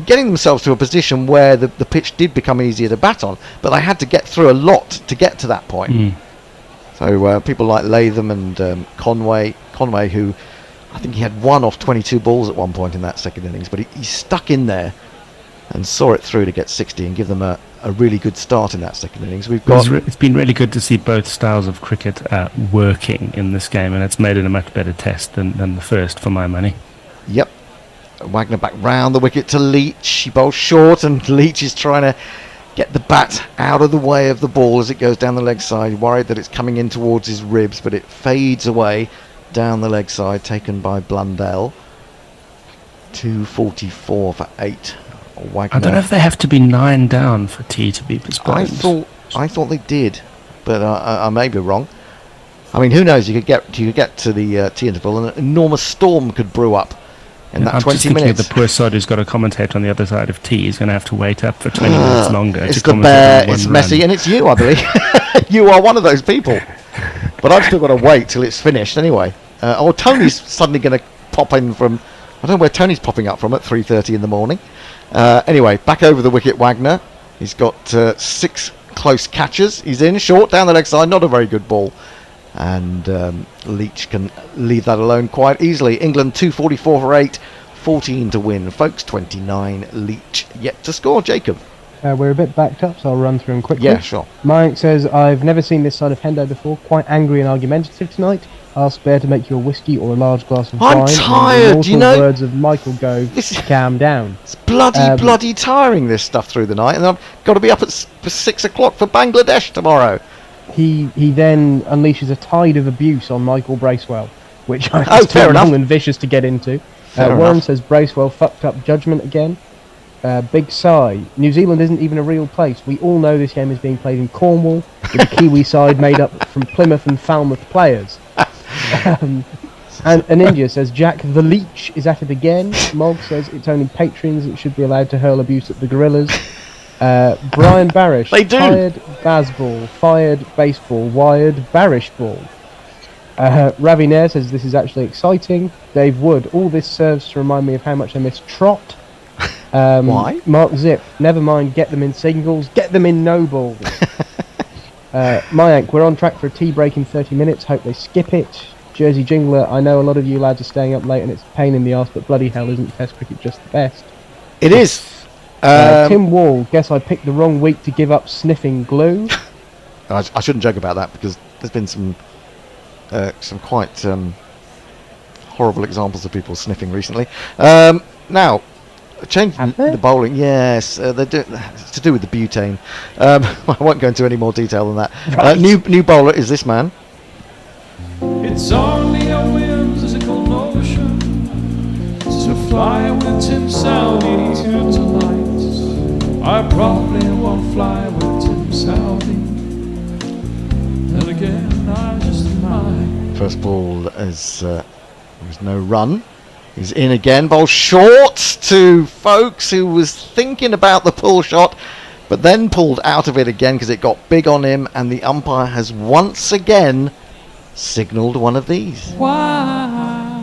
Speaker 3: getting themselves to a position where the pitch did become easier to bat on, but they had to get through a lot to get to that point. So people like Latham and Conway, who I think he had 1 off 22 balls at one point in that second innings, but he stuck in there and saw it through to get 60 and give them a really good start in that second innings.
Speaker 8: It's been really good to see both styles of cricket working in this game, and it's made it a much better test than the first, for my money.
Speaker 3: Yep. Wagner back round the wicket to Leach. He bowls short, and Leach is trying to get the bat out of the way of the ball as it goes down the leg side, worried that it's coming in towards his ribs, but it fades away down the leg side, taken by Blundell. 244 for 8. Wagner.
Speaker 8: I don't know if they have to be 9 down for T to be postponed.
Speaker 3: I thought they did, but I may be wrong. I mean, who knows? You could get to the T interval, and an enormous storm could brew up in that 20 minutes.
Speaker 8: I'm just thinking of the poor sod who's got to commentate on the other side of T. He's going to have to wait up for 20 minutes longer.
Speaker 3: It's the bear, it's Messi, and it's you, I believe. You are one of those people. But I've still got to wait till it's finished anyway. Tony's suddenly going to pop in from... I don't know where Tony's popping up from at 3:30 in the morning. Anyway, back over the wicket, Wagner. He's got 6 close catches. He's in short down the leg side. Not a very good ball. And Leach can leave that alone quite easily. England 244 for 8, 14 to win. Folks, 29. Leach yet to score. Jacob.
Speaker 4: We're a bit backed up, so I'll run through them quickly.
Speaker 3: Yeah, sure.
Speaker 4: Mike says, I've never seen this side of Hendo before. Quite angry and argumentative tonight. Ask Bear to make you a whiskey or a large glass of wine.
Speaker 3: I'm tired,
Speaker 4: do you know? Words of Michael Gove, calm down.
Speaker 3: It's bloody tiring, this stuff through the night. And I've got to be up at 6 o'clock for Bangladesh tomorrow.
Speaker 4: He then unleashes a tide of abuse on Michael Bracewell, which I
Speaker 3: fair
Speaker 4: too
Speaker 3: enough.
Speaker 4: long and vicious to get into.
Speaker 3: Fair
Speaker 4: Warren
Speaker 3: enough.
Speaker 4: says Bracewell fucked up judgment again. Big sigh. New Zealand isn't even a real place. We all know this game is being played in Cornwall, with a Kiwi side made up from Plymouth and Falmouth players. And India says Jack the Leech is at it again. Mog says it's only patrons that should be allowed to hurl abuse at the gorillas. Brian Barish,
Speaker 3: They do.
Speaker 4: tired Bazball, fired baseball, wired Barish ball. Ravi Nair says this is actually exciting. Dave Wood, all this serves to remind me of how much I miss Trot.
Speaker 3: Why?
Speaker 4: Mark Zip, never mind, get them in singles, get them in no balls. Mayank, we're on track for a tea break in 30 minutes, hope they skip it. Jersey Jingler, I know a lot of you lads are staying up late and it's a pain in the arse, but bloody hell isn't Test cricket just the best?
Speaker 3: It is.
Speaker 4: Tim Wall, guess I picked the wrong week to give up sniffing glue.
Speaker 3: I shouldn't joke about that because there's been some quite horrible examples of people sniffing recently. Now, changing the bowling, yes, it's to do with the butane. I won't go into any more detail than that.
Speaker 4: Right.
Speaker 3: New bowler is this man.
Speaker 1: It's only a whimsical notion to fly with Tim Southey here tonight. I probably won't fly with Tim Southey. And again, I just might.
Speaker 3: First ball is there's no run. He's in again. Bowl short to Folks, who was thinking about the pull shot, but then pulled out of it again because it got big on him, and the umpire has once again signalled one of these. I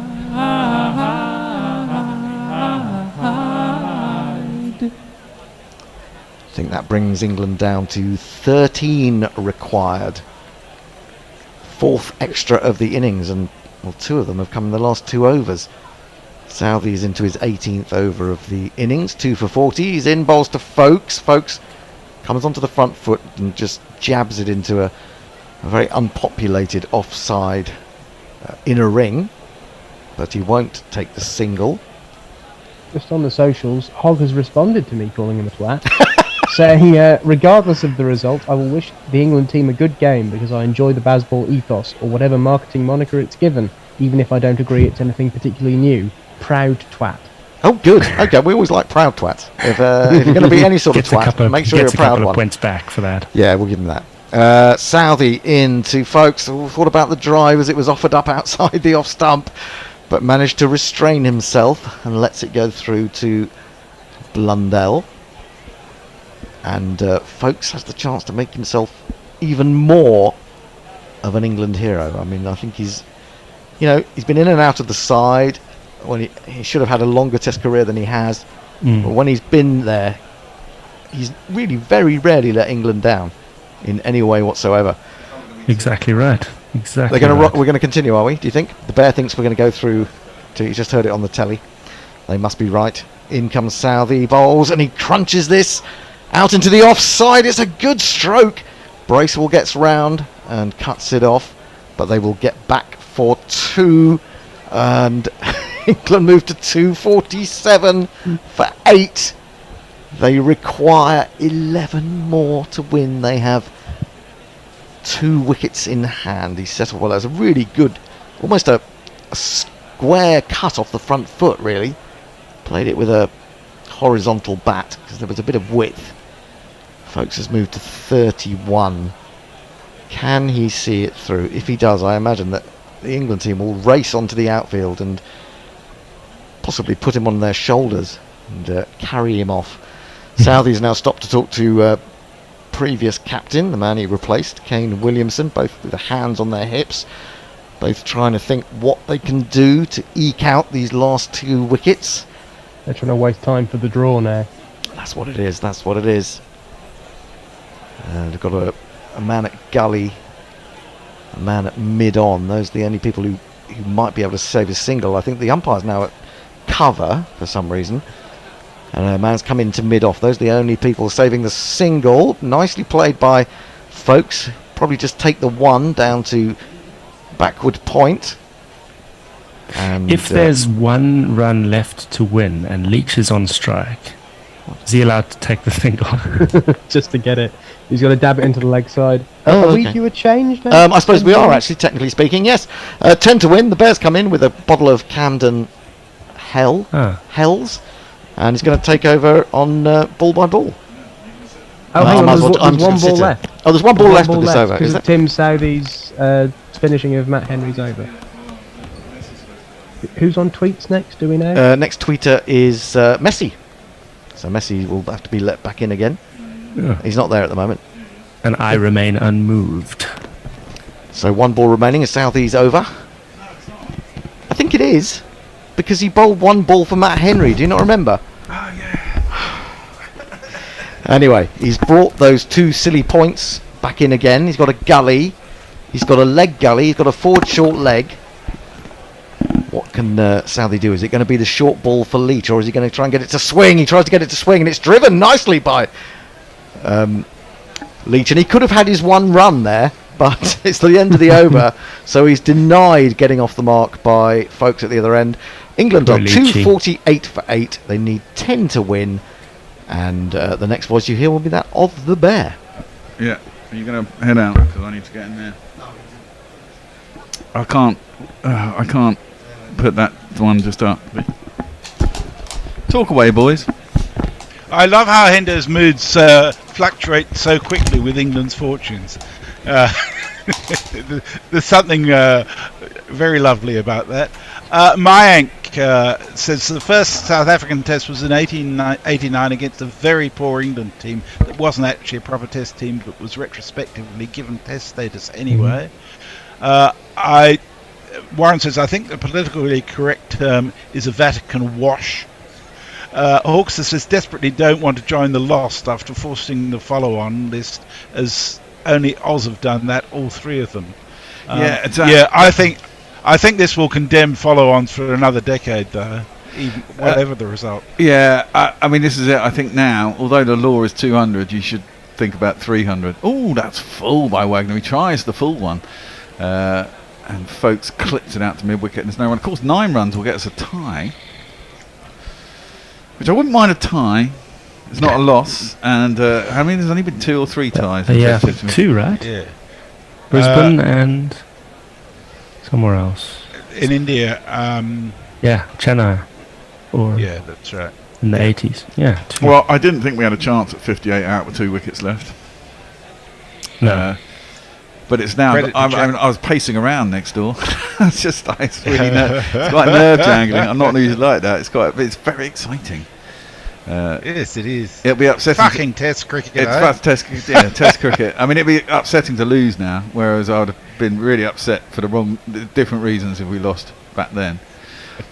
Speaker 3: think that brings England down to 13 required. 4th extra of the innings, and 2 of them have come in the last 2 overs. Southey's into his 18th over of the innings, 2 for 40. He's in, bowls to Folks. Folks comes onto the front foot and just jabs it into a very unpopulated offside inner ring, but he won't take the single.
Speaker 4: Just on the socials, Hogg has responded to me calling him a twat, saying, regardless of the result, I will wish the England team a good game because I enjoy the Bazball ethos, or whatever marketing moniker it's given, even if I don't agree it's anything particularly new. Proud twat.
Speaker 3: Oh, good. Okay, we always like proud twats. If you're going to be any sort of twat, make sure you're a proud one.
Speaker 8: Gets a couple of points back for that.
Speaker 3: Yeah, we'll give him that. Southey into Folks. Thought about the drive as it was offered up outside the off stump, but managed to restrain himself and lets it go through to Blundell. And Folkes has the chance to make himself even more of an England hero. I mean, I think he's been in and out of the side. When he should have had a longer Test career than he has. But when he's been there, he's really very rarely let England down in any way whatsoever.
Speaker 8: Exactly right. Exactly.
Speaker 3: We're going to continue, are we? Do you think the Bear thinks we're going to go through? You just heard it on the telly. They must be right. In comes Southey, bowls, and he crunches this out into the offside. It's a good stroke. Bracewell gets round and cuts it off, but they will get back for 2, and England move to 247 for 8. They require 11 more to win. They have 2 wickets in hand. He settled well. That was a really good, almost a square cut off the front foot, really. Played it with a horizontal bat because there was a bit of width. Folkes has moved to 31. Can he see it through? If he does, I imagine that the England team will race onto the outfield and possibly put him on their shoulders and carry him off. Southey's now stopped to talk to previous captain, the man he replaced, Kane Williamson, both with their hands on their hips, both trying to think what they can do to eke out these last 2 wickets.
Speaker 4: They're trying to waste time for the draw now.
Speaker 3: That's what it is. They've got a man at gully, a man at mid-on. Those are the only people who might be able to save a single. I think the umpire's now at cover for some reason. And a man's come into mid-off. Those are the only people saving the single. Nicely played by Folkes. Probably just take the 1 down to backward point. And
Speaker 8: if there's 1 run left to win and Leach is on strike, is he allowed to take the single?
Speaker 4: Just to get it. He's got to dab it into the leg side.
Speaker 3: Oh,
Speaker 4: Are we
Speaker 3: okay.
Speaker 4: due a change now?
Speaker 3: I suppose we are actually, technically speaking, yes. 10 to win. The Bears come in with a bottle of Camden Hells. And he's going to take over on ball by ball.
Speaker 4: Oh, hang on, there's 1 ball left.
Speaker 3: Oh, there's 1 ball left of this over.
Speaker 4: Because of Tim Southey's finishing of Matt Henry's over. Who's on tweets next, do we know?
Speaker 3: Next tweeter is Messi. So Messi will have to be let back in again.
Speaker 8: Yeah.
Speaker 3: He's not there at the moment.
Speaker 8: And I remain unmoved.
Speaker 3: So 1 ball remaining as Southey's over. I think it is, because he bowled 1 ball for Matt Henry. Do you not remember?
Speaker 2: Oh, yeah.
Speaker 3: Anyway, he's brought those 2 silly points back in again. He's got a gully. He's got a leg gully. He's got a forward short leg. What can Southey do? Is it going to be the short ball for Leach, or is he going to try and get it to swing? He tries to get it to swing, and it's driven nicely by Leach. And he could have had his 1 run there, but it's the end of the over, so he's denied getting off the mark by Folkes at the other end. England on 248 for 8. They need 10 to win, and the next voice you hear will be that of the Bear.
Speaker 2: Yeah, are you going to head out? Because I need to get in there. I can't put that one just up. Talk away, boys.
Speaker 17: I love how Hendo's moods fluctuate so quickly with England's fortunes. There's something very lovely about that. Mayank says the first South African test was in 1889 against a very poor England team that wasn't actually a proper test team but was retrospectively given test status anyway. Warren says, I think the politically correct term is a Vatican wash. Hawkster says, desperately don't want to join the lost after forcing the follow-on list, as only Oz have done that, all 3 of them. I think this will condemn follow-ons for another decade, though, even whatever the result.
Speaker 2: Yeah, I mean, this is it. I think now, although the law is 200, you should think about 300. Oh, that's full by Wagner. He tries the full one. And Folkes clips it out to mid-wicket, and there's no run. Of course, 9 runs will get us a tie, which I wouldn't mind a tie. It's not a loss. And I mean, there's only been 2 or 3 ties.
Speaker 8: Yeah, 2, right?
Speaker 17: Yeah.
Speaker 8: Brisbane and somewhere else.
Speaker 17: In India.
Speaker 8: Yeah, Chennai.
Speaker 17: Yeah, that's right.
Speaker 8: In the 80s. Yeah. 2.
Speaker 2: Well, I didn't think we had a chance at 58 out with 2 wickets left.
Speaker 8: No.
Speaker 2: But it's now.
Speaker 17: Credit to
Speaker 2: I was pacing around next door. It's really it's quite nerve jangling. I'm not usually like that. It's very exciting.
Speaker 17: Yes, it is.
Speaker 2: It'll be upsetting.
Speaker 17: Fucking Test cricket.
Speaker 2: It's Test cricket. I mean, it'd be upsetting to lose now, whereas I would have been really upset for different reasons if we lost back then.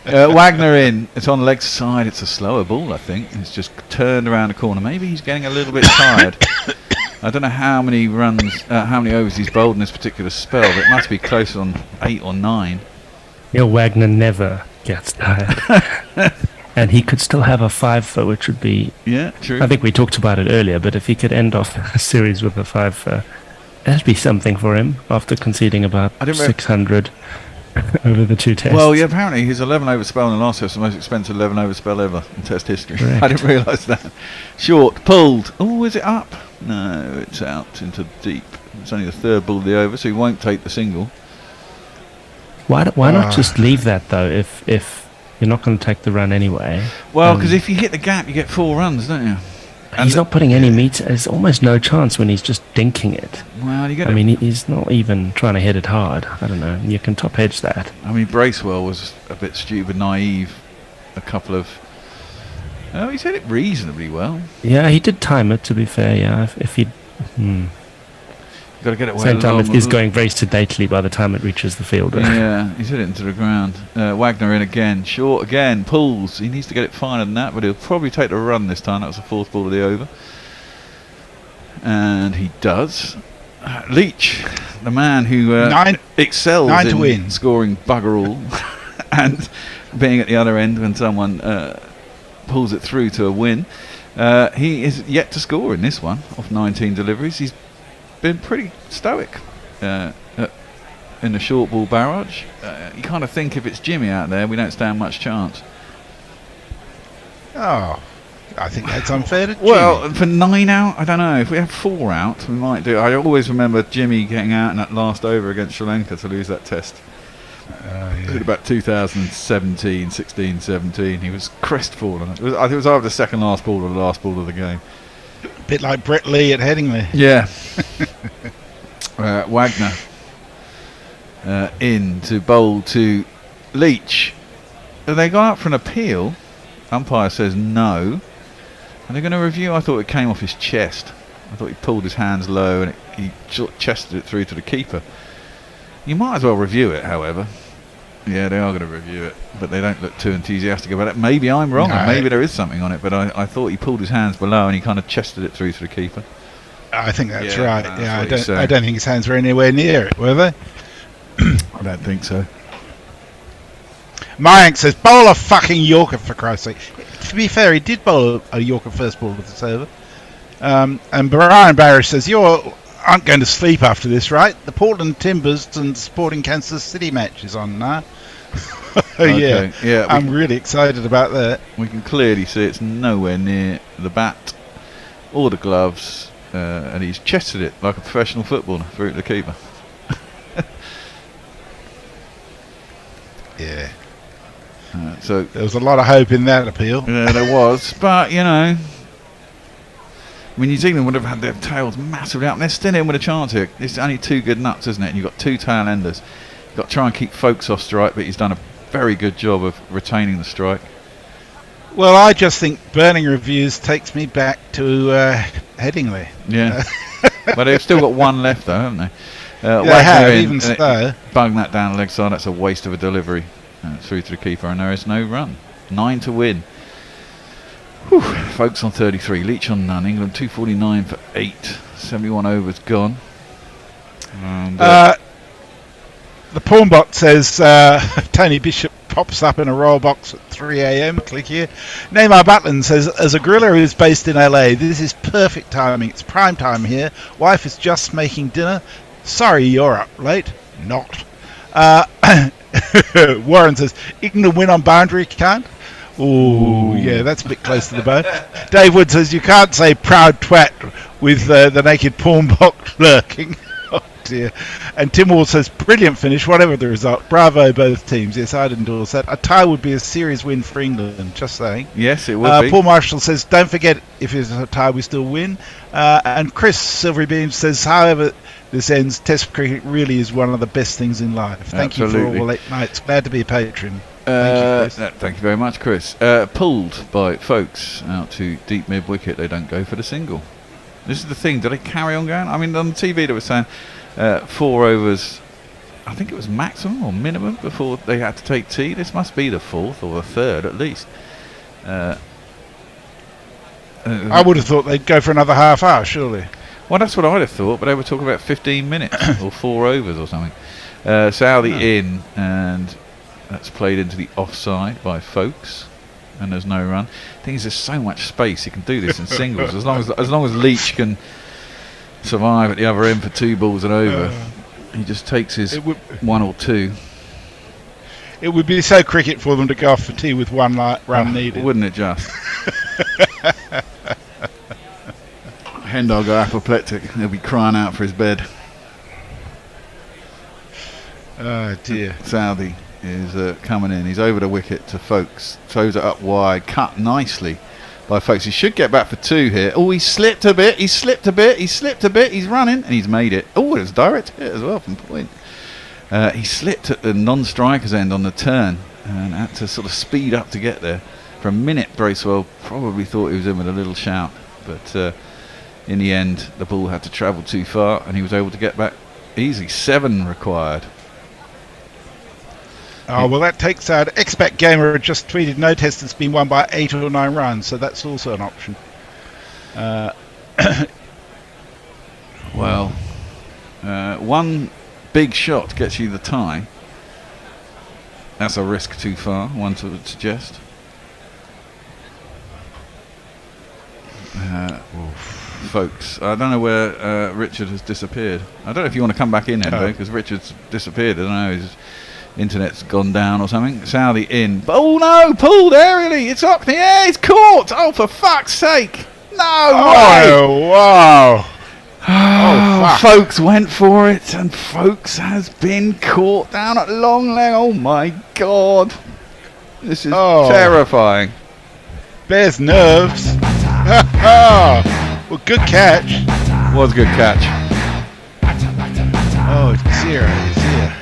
Speaker 2: Wagner in. It's on leg side. It's a slower ball, I think. It's just turned around the corner. Maybe he's getting a little bit tired. I don't know how many runs, how many overs he's bowled in this particular spell, but it must be close on 8 or 9.
Speaker 8: Neil Wagner never gets tired. And he could still have a 5-for, which would be...
Speaker 2: Yeah, true.
Speaker 8: I think we talked about it earlier, but if he could end off a series with a 5-for, that'd be something for him after conceding about 600 over the 2 tests.
Speaker 2: Well, yeah, apparently his 11-over spell in the last test was the most expensive 11-over spell ever in Test history.
Speaker 8: Correct.
Speaker 2: I didn't realise that. Short, pulled. Oh, is it up? No, it's out into deep. It's only the 3rd ball of the over, so he won't take the single.
Speaker 8: Why not just leave that, though, if you're not going to take the run anyway?
Speaker 2: Well, because if you hit the gap, you get 4 runs, don't you?
Speaker 8: He's not putting any meat. There's almost no chance when he's just dinking it.
Speaker 2: Well, you get.
Speaker 8: I mean, he's not even trying to hit it hard. I don't know. You can top edge that.
Speaker 2: I mean, Bracewell was a bit stupid, naive. A couple of. Oh, he's hit it reasonably well.
Speaker 8: Yeah, he did time it. To be fair, yeah. If he.
Speaker 2: Got to get it.
Speaker 8: Same time, it is going very sedately by the time it reaches the fielder.
Speaker 2: Yeah, he's hit it into the ground. Wagner in again, short again, pulls. He needs to get it finer than that, but he'll probably take the run this time. That was the 4th ball of the over, and he does. Leach, the man who excels in scoring bugger all, and being at the other end when someone pulls it through to a win. He is yet to score in this one off 19 deliveries. He's been pretty stoic in the short ball barrage. You kind of think if it's Jimmy out there, we don't stand much chance.
Speaker 17: Oh, I think that's unfair to Jimmy.
Speaker 2: Well, for 9 out, I don't know. If we have 4 out, we might do. I always remember Jimmy getting out in that last over against Sri Lanka to lose that test.
Speaker 17: Yeah.
Speaker 2: About 2017, 16, 17. He was crestfallen. I think it was either the second last ball or the last ball of the game.
Speaker 17: A bit like Brett Lee at Headingley.
Speaker 2: Yeah. Wagner in to bowl to Leach. Have they gone up for an appeal? Umpire says no. Are they going to review? I thought it came off his chest. I thought he pulled his hands low and he sort of chested it through to the keeper. You might as well review it, however. Yeah, they are going to review it, but they don't look too enthusiastic about it. Maybe I'm wrong, and maybe there is something on it, but I thought he pulled his hands below and he kind of chested it through to the keeper.
Speaker 17: I think that's right. Yeah, I don't think his hands were anywhere near it, were they?
Speaker 2: I don't think so.
Speaker 17: Mayank says, bowl a fucking Yorker, for Christ's sake. To be fair, he did bowl a Yorker first ball with the over. And Brian Barrish says, you aren't going to sleep after this, right? The Portland Timbers and Sporting Kansas City match is on now. Yeah, I'm really excited about that.
Speaker 2: We can clearly see it's nowhere near the bat or the gloves, and he's chested it like a professional footballer through to the keeper.
Speaker 17: Yeah.
Speaker 2: So
Speaker 17: there was a lot of hope in that appeal.
Speaker 2: Yeah, there was, but you know, I mean, New Zealand would have had their tails massively up, and they're still in with a chance here. It's only 2 good nuts, isn't it? And you've got 2 tail enders. You've got to try and keep Folkes off strike, but he's done a very good job of retaining the strike.
Speaker 17: Well, I just think Burning Reviews takes me back to Headingley.
Speaker 2: Yeah. But they've still got 1 left, though, haven't they?
Speaker 17: They have, even so.
Speaker 2: Bung that down the leg side. That's a waste of a delivery through to the keeper, and there is no run. 9 to win. Whew. Folkes on 33, Leach on none. England 249 for 8. 71 overs gone. And,
Speaker 17: the Pornbot says Tony Bishop pops up in a royal box at 3 a.m. Click here. Neymar Butland says, as a griller who is based in LA, this is perfect timing. It's prime time here. Wife is just making dinner. Sorry you're up late. Not. Warren says, England win on boundary, can't? Ooh, yeah, that's a bit close to the bone. Dave Wood says, you can't say proud twat with the naked porn box lurking. dear. And Tim Ward says, brilliant finish, whatever the result. Bravo, both teams. Yes, I'd endorse that. A tie would be a serious win for England, just saying.
Speaker 2: Yes, it would be.
Speaker 17: Paul Marshall says, don't forget, if it's a tie, we still win. And Chris Silvery Beam says, however this ends, Test cricket really is one of the best things in life. Thank you for all late nights. Glad to be a patron.
Speaker 2: Thank you very much, Chris. Pulled by folks out to deep mid wicket. They don't go for the single. This is the thing. Do they carry on going? I mean, on the TV they were saying 4 overs. I think it was maximum or minimum before they had to take tea. This must be the 4th or the 3rd at least.
Speaker 17: I would have thought they'd go for another half hour, surely.
Speaker 2: Well, that's what I'd have thought, but they were talking about 15 minutes or 4 overs or something. Southey in, and that's played into the offside by folks. And there's no run. The thing is, there's so much space. He can do this in singles as long as Leach can survive at the other end for 2 balls and over. He just takes his 1 or 2.
Speaker 17: It would be so cricket for them to go off for tea with 1 run needed,
Speaker 2: wouldn't it? Just Hendar will go apoplectic. He'll be crying out for his bed.
Speaker 17: Oh dear.
Speaker 2: Southey is coming in. He's over the wicket to Folks. Throws it up wide. Cut nicely by Folks. He should get back for 2 here. Oh, he slipped a bit. He's running. And he's made it. Oh, it was a direct hit as well from point. He slipped at the non-striker's end on the turn and had to sort of speed up to get there. For a minute, Bracewell probably thought he was in with a little shout. But in the end, the ball had to travel too far and he was able to get back easy. 7 required.
Speaker 17: Oh, well, that takes out Expat Gamer just tweeted no test has been won by 8 or 9 runs, so that's also an option.
Speaker 2: Well, one big shot gets you the tie. That's a risk too far, one would suggest. Folks, I don't know where Richard has disappeared. I don't know if you want to come back in, Endo, because Richard's disappeared. I don't know, his internet's gone down or something. Southey in. Oh no, pulled aerially. It's up in the air. It's caught. Oh, for fuck's sake. No way.
Speaker 17: Oh, wow.
Speaker 2: Oh, Folks went for it, and Folks has been caught down at long leg. Oh my God. This is terrifying.
Speaker 17: Bears nerves. Well, good catch.
Speaker 2: Was a good catch.
Speaker 17: Oh dear, dear.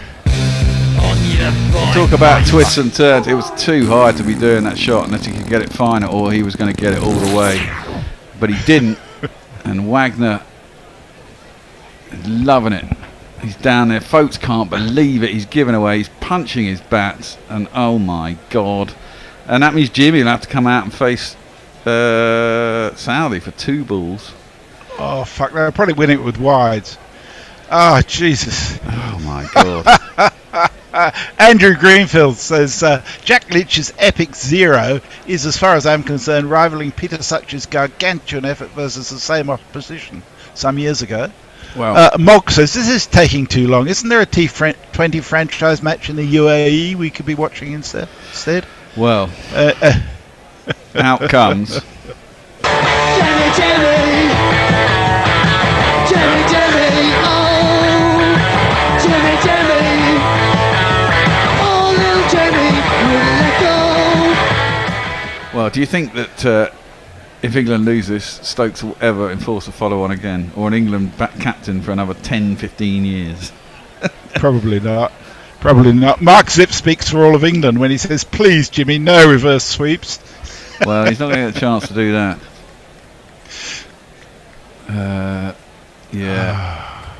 Speaker 2: Talk about twists and turns. It was too high to be doing that shot unless he could get it fine, or he was going to get it all the way. But he didn't. And Wagner is loving it. He's down there. Folks can't believe it. He's giving away. He's punching his bats. And oh my God. And that means Jimmy will have to come out and face Southey for 2 balls.
Speaker 17: Oh, fuck. They'll probably win it with wides. Oh, Jesus.
Speaker 2: Oh my God.
Speaker 17: Andrew Greenfield says Jack Leach's epic 0 is, as far as I'm concerned, rivaling Peter Such's gargantuan effort versus the same opposition some years ago.
Speaker 2: Well,
Speaker 17: Mog says this is taking too long. Isn't there a T20 franchise match in the UAE we could be watching instead?
Speaker 2: Well, out comes Well, do you think that if England loses, Stokes will ever enforce a follow-on again, or an England captain for another 10, 15 years?
Speaker 17: Probably not. Probably not. Mark Zipp speaks for all of England when he says, please, Jimmy, no reverse sweeps.
Speaker 2: Well, he's not going to get a chance to do that. Yeah.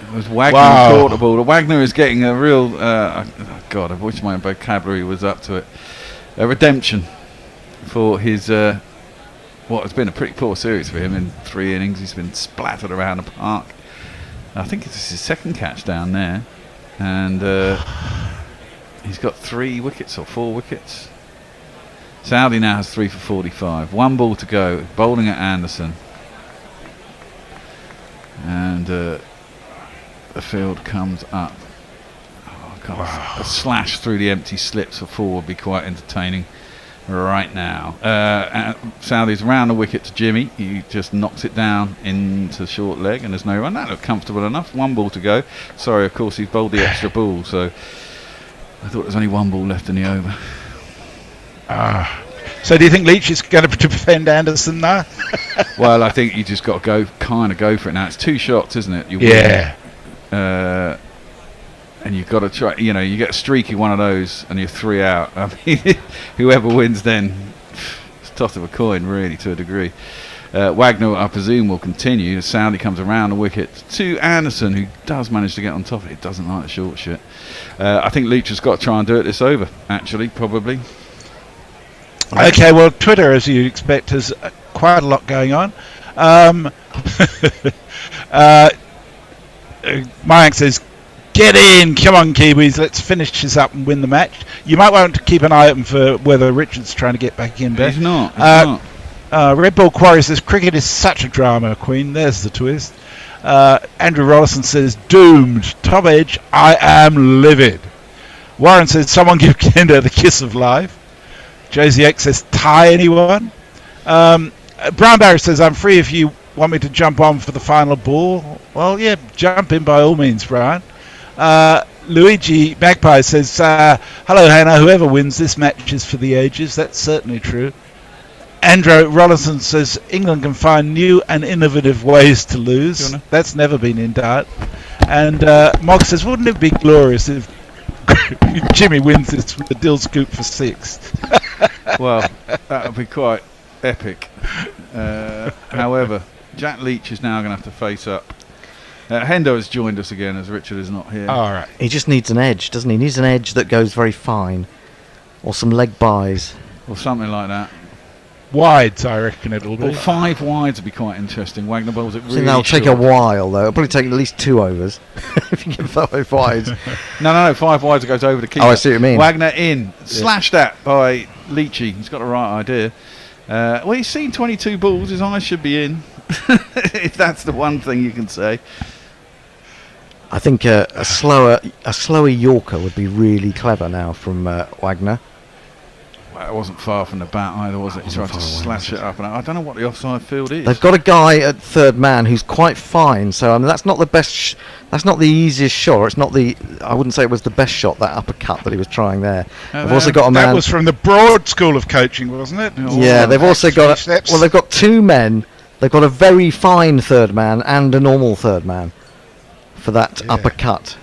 Speaker 2: It was Wagner who caught the ball. Wagner is getting a real... God, I wish my vocabulary was up to it. A redemption for his what has been a pretty poor series for him in 3 innings. He's been splattered around the park. I think it's his 2nd catch down there, and he's got 3 wickets or 4 wickets. Southey now has 3 for 45. 1 ball to go, bowling at Anderson, and the field comes up. A slash through the empty slips for 4 would be quite entertaining. right now. Southey's round the wicket to Jimmy. He just knocks it down into short leg, and there's no run. That looked comfortable enough. 1 ball to go. Sorry, of course, he's bowled the extra ball, so I thought there's only 1 ball left in the over.
Speaker 17: So do you think Leach is going to defend Anderson now?
Speaker 2: Well, I think you just got to go for it now. It's 2 shots, isn't it?
Speaker 17: Yeah.
Speaker 2: And you've got to try. You know, you get a streaky one of those, and you're 3 out. I mean, whoever wins then, it's a toss of a coin, really, to a degree. Wagner, I presume, will continue. Southey comes around the wicket to Anderson, who does manage to get on top of it. Doesn't like the short shit. I think Leach has got to try and do it this over. Actually, probably.
Speaker 17: Okay, well, Twitter, as you expect, has quite a lot going on. Mayank says, "Get in, come on, Kiwis, let's finish this up and win the match." You might want to keep an eye open for whether Richard's trying to get back in there.
Speaker 2: He's not.
Speaker 17: Red Bull Quarry says, "Cricket is such a drama, Queen." There's the twist. Andrew Rollison says, "Doomed. Top edge, I am livid." Warren says, "Someone give Kenda the kiss of life." Josie X says, "Tie anyone?" Brown Barry says, "I'm free if you want me to jump on for the final ball." Well, yeah, jump in by all means, Brian. Luigi Magpie says, "Hello, Hannah. Whoever wins this match is for the ages." That's certainly true. Andrew Rollison says, "England can find new and innovative ways to lose." That's never been in doubt. And Mog says, "Wouldn't it be glorious if Jimmy wins this with a dill scoop for 6?
Speaker 2: Well, that would be quite epic. However, Jack Leach is now going to have to face up. Hendo has joined us again as Richard is not here.
Speaker 17: All right.
Speaker 3: He just needs an edge, doesn't he? He needs an edge that goes very fine. Or some leg buys.
Speaker 2: Or something like that.
Speaker 17: Wides, I reckon it'll be.
Speaker 2: Well, 5 wides would be quite interesting. Wagner bowls it really
Speaker 3: that'll take a
Speaker 2: short.
Speaker 3: while, though. It'll probably take at least 2 overs if you give 5 wides.
Speaker 2: No, 5 wides, it goes over the keeper.
Speaker 3: Oh, I see what you mean.
Speaker 2: Wagner in. Slashed at by Leachy. He's got the right idea. Well, he's seen 22 balls. His eyes should be in. If that's the one thing you can say.
Speaker 3: I think a slower Yorker would be really clever now from Wagner.
Speaker 2: Well, it wasn't far from the bat either, was it? He tried to slash it up, and I don't know what the offside field is.
Speaker 3: They've got a guy at third man who's quite fine, so I mean, that's not the best. That's not the easiest shot. It's not the. I wouldn't say it was the best shot, that uppercut that he was trying there. They've also got a man.
Speaker 17: That was from the Broad School of Coaching, wasn't it?
Speaker 3: Yeah, they've also got. Well, they've got 2 men. They've got a very fine third man and a normal third man for that uppercut,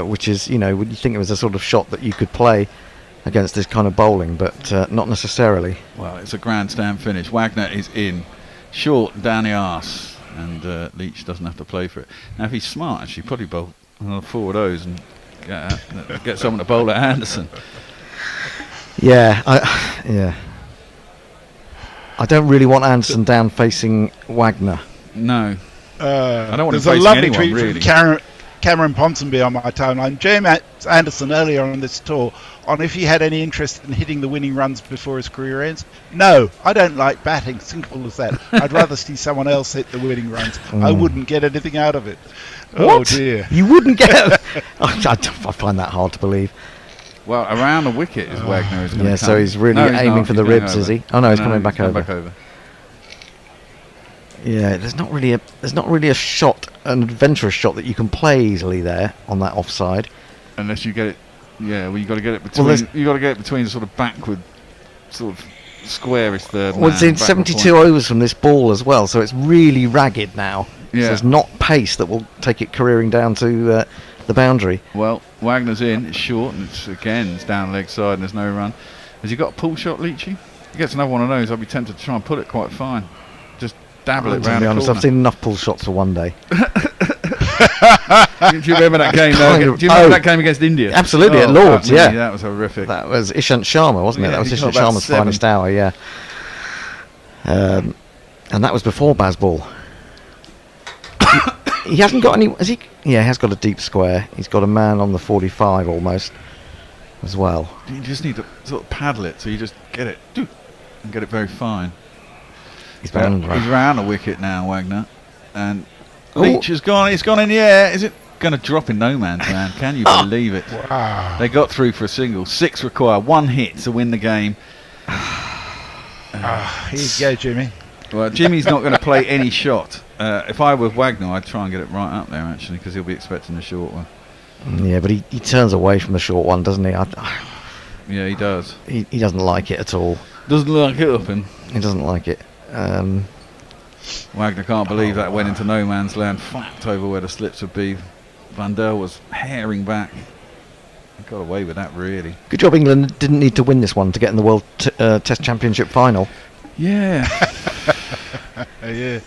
Speaker 3: which is, you know, would you think it was a sort of shot that you could play against this kind of bowling, but not necessarily.
Speaker 2: Well, it's a grandstand finish. Wagner is in, short down the arse, and Leach doesn't have to play for it. Now, if he's smart, actually, probably bowl another 4 of those and get someone to bowl at Anderson.
Speaker 3: Yeah, I don't really want Anderson down facing Wagner.
Speaker 2: No. I don't want
Speaker 17: There's
Speaker 2: him
Speaker 17: a
Speaker 2: facing
Speaker 17: lovely
Speaker 2: anyone,
Speaker 17: tweet
Speaker 2: really.
Speaker 17: from Cameron Ponsonby on my timeline. James Anderson earlier on this tour on if he had any interest in hitting the winning runs before his career ends. No, I don't like batting. Simple as that. I'd rather see someone else hit the winning runs. I wouldn't get anything out of it. Oh
Speaker 3: What?
Speaker 17: dear.
Speaker 3: You wouldn't get. I find that hard to believe.
Speaker 2: Well, around the wicket is Wagner. Is
Speaker 3: Yeah, so he's really aiming for the ribs, is he? Oh no, he's coming back over. Yeah, there's not really a shot, an adventurous shot that you can play easily there on that offside.
Speaker 2: Unless you get it, yeah. Well, you got to get it between. You got to get it between the sort of backward, sort of squarish third.
Speaker 3: Well, it's in 72 overs from this ball as well, so it's really ragged now.
Speaker 2: Yeah.
Speaker 3: So there's not pace that will take it careering down to the boundary.
Speaker 2: Well, Wagner's in. It's short, and it's down leg side, and there's no run. Has he got a pull shot, Leachy? He gets another one of those. I'd be tempted to try and put it quite fine. Just dabble it round the corner.
Speaker 3: I've seen enough pull shots for one day.
Speaker 2: Do you remember that game? Do you remember that game against India?
Speaker 3: Absolutely, at Lord's. Yeah,
Speaker 2: that was horrific.
Speaker 3: That was Ishant Sharma, wasn't it?
Speaker 2: Yeah,
Speaker 3: That was
Speaker 2: he
Speaker 3: Ishant
Speaker 2: got about
Speaker 3: Sharma's
Speaker 2: 7.
Speaker 3: finest hour. Yeah, and that was before Bazball. He hasn't got any. Has he? Yeah, he has got a deep square. He's got a man on the 45 almost, as well.
Speaker 2: You just need to sort of paddle it, so you just get it and get it very fine.
Speaker 3: He's round
Speaker 2: the wicket now, Wagner, and Leach has gone. It's gone in the air. Is it going to drop in no man's land? Can you believe it?
Speaker 17: Wow!
Speaker 2: They got through for a single. 6 required. 1 hit to win the game.
Speaker 17: Here you go, Jimmy.
Speaker 2: Well, Jimmy's not going to play any shot. If I were Wagner, I'd try and get it right up there, actually, because he'll be expecting a short one.
Speaker 3: Yeah, but he turns away from the short one, doesn't he?
Speaker 2: Yeah, he does.
Speaker 3: He doesn't like it at all.
Speaker 2: Doesn't like it, up in.
Speaker 3: He doesn't like it.
Speaker 2: Wagner can't believe that went into no man's land, flapped over where the slips would be. Vandel was herring back. He got away with that, really.
Speaker 3: Good job England didn't need to win this one to get in the World Test Championship final.
Speaker 2: Yeah.
Speaker 17: Yeah.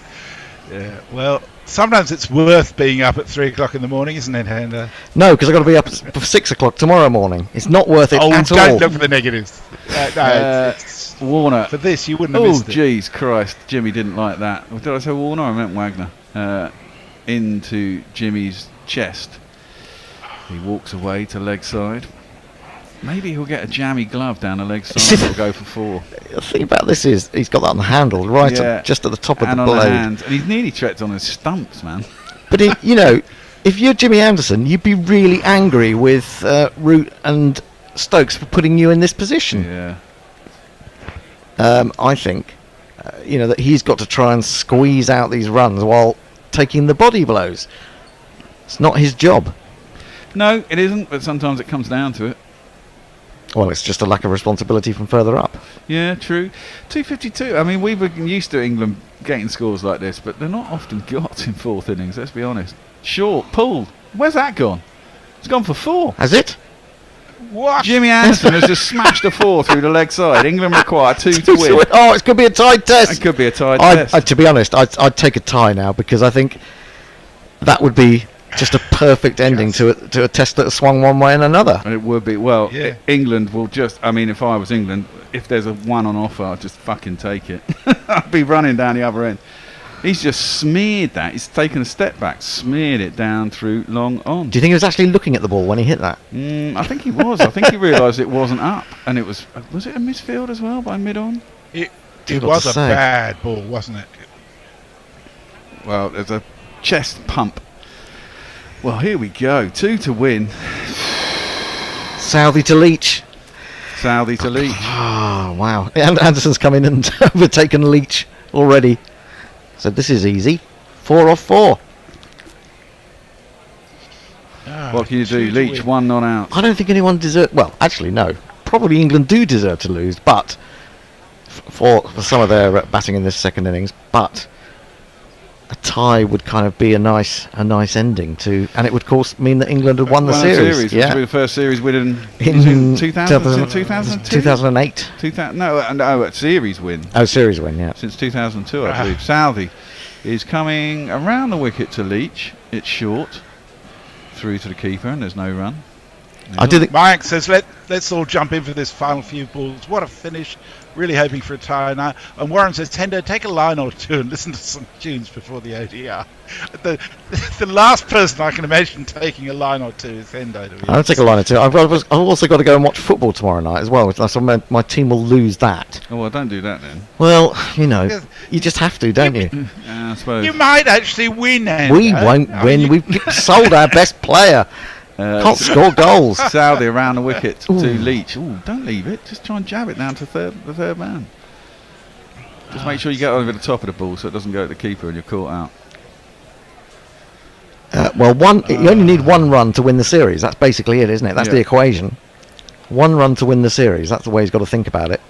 Speaker 17: Well, sometimes it's worth being up at 3 o'clock in the morning, isn't it, Hendo?
Speaker 3: No, because I've got to be up for 6 o'clock tomorrow morning. It's not worth it at all.
Speaker 17: Don't look for the negatives. It's
Speaker 2: Warner.
Speaker 17: For this, you wouldn't have missed it.
Speaker 2: Oh, jeez Christ. Jimmy didn't like that. Did I say Warner? I meant Wagner. Into Jimmy's chest. He walks away to leg side. Maybe he'll get a jammy glove down the leg side and he'll go for 4.
Speaker 3: The thing about this is he's got that on the handle, right just at the top of the blade.
Speaker 2: And he's nearly treads on his stumps, man.
Speaker 3: But, if you're Jimmy Anderson, you'd be really angry with Root and Stokes for putting you in this position.
Speaker 2: Yeah.
Speaker 3: I think, that he's got to try and squeeze out these runs while taking the body blows. It's not his job.
Speaker 2: No, it isn't, but sometimes it comes down to it.
Speaker 3: Well, it's just a lack of responsibility from further up.
Speaker 2: Yeah, true. 252. I mean, we've been used to England getting scores like this, but they're not often got in fourth innings, let's be honest. Short, pulled. Where's that gone? It's gone for 4.
Speaker 3: Has it?
Speaker 17: What?
Speaker 2: Jimmy Anderson has just smashed a 4 through the leg side. England require 2 to win.
Speaker 3: Oh, it could be a tied test.
Speaker 2: It could be a tied test.
Speaker 3: To be honest, I'd take a tie now, because I think that would be just a perfect ending to a test that swung one way and another.
Speaker 2: And it would be. Well, England will just... I mean, if I was England, if there's a 1 on offer, I'd just fucking take it. I'd be running down the other end. He's just smeared that. He's taken a step back, smeared it down through long on.
Speaker 3: Do you think he was actually looking at the ball when he hit that?
Speaker 2: I think he was. I think he realised it wasn't up. And it was... Was it a misfield as well by mid-on?
Speaker 17: It was a bad ball, wasn't it?
Speaker 2: Well, there's a chest pump. Well, here we go. 2 to win.
Speaker 3: Southey to Leach.
Speaker 2: Southey to Leach.
Speaker 3: Oh, wow. And Anderson's come in and overtaken Leach already. So this is easy. 4 off 4.
Speaker 2: What can you do? Leach, 1 not out.
Speaker 3: I don't think anyone deserves... Well, actually, no. Probably England do deserve to lose, but... For some of their batting in this second innings, but... A tie would kind of be a nice ending to, and it would of course mean that England had won the series.
Speaker 2: Yeah, the first series win
Speaker 3: in
Speaker 2: 2002.
Speaker 3: 2008.
Speaker 2: No, a series win.
Speaker 3: Oh, series win, yeah.
Speaker 2: Since 2002, I believe. Southey is coming around the wicket to Leach. It's short, through to the keeper, and there's no run.
Speaker 17: I did it. Mike says, let's all jump in for this final few balls. What a finish. Really hoping for a tie now. And Warren says, Tendo, take a line or two and listen to some tunes before the ODR. The last person I can imagine taking a line or two is Tendo.
Speaker 3: I'll take a line or two. I've also got to go and watch football tomorrow night as well. So my team will lose that.
Speaker 2: Oh, well, don't do that then.
Speaker 3: Well, you just have to, don't you?
Speaker 2: I suppose.
Speaker 17: You might actually win, Tendo.
Speaker 3: We won't win. We've sold our best player. Can't score goals.
Speaker 2: Southey around the wicket to Leach. Ooh, don't leave it. Just try and jab it down to the third man. Just make sure you get over the top of the ball so it doesn't go to the keeper and you're caught
Speaker 3: out. You only need 1 run to win the series. That's basically it, isn't it? That's the equation. 1 run to win the series. That's the way he's got to think about it.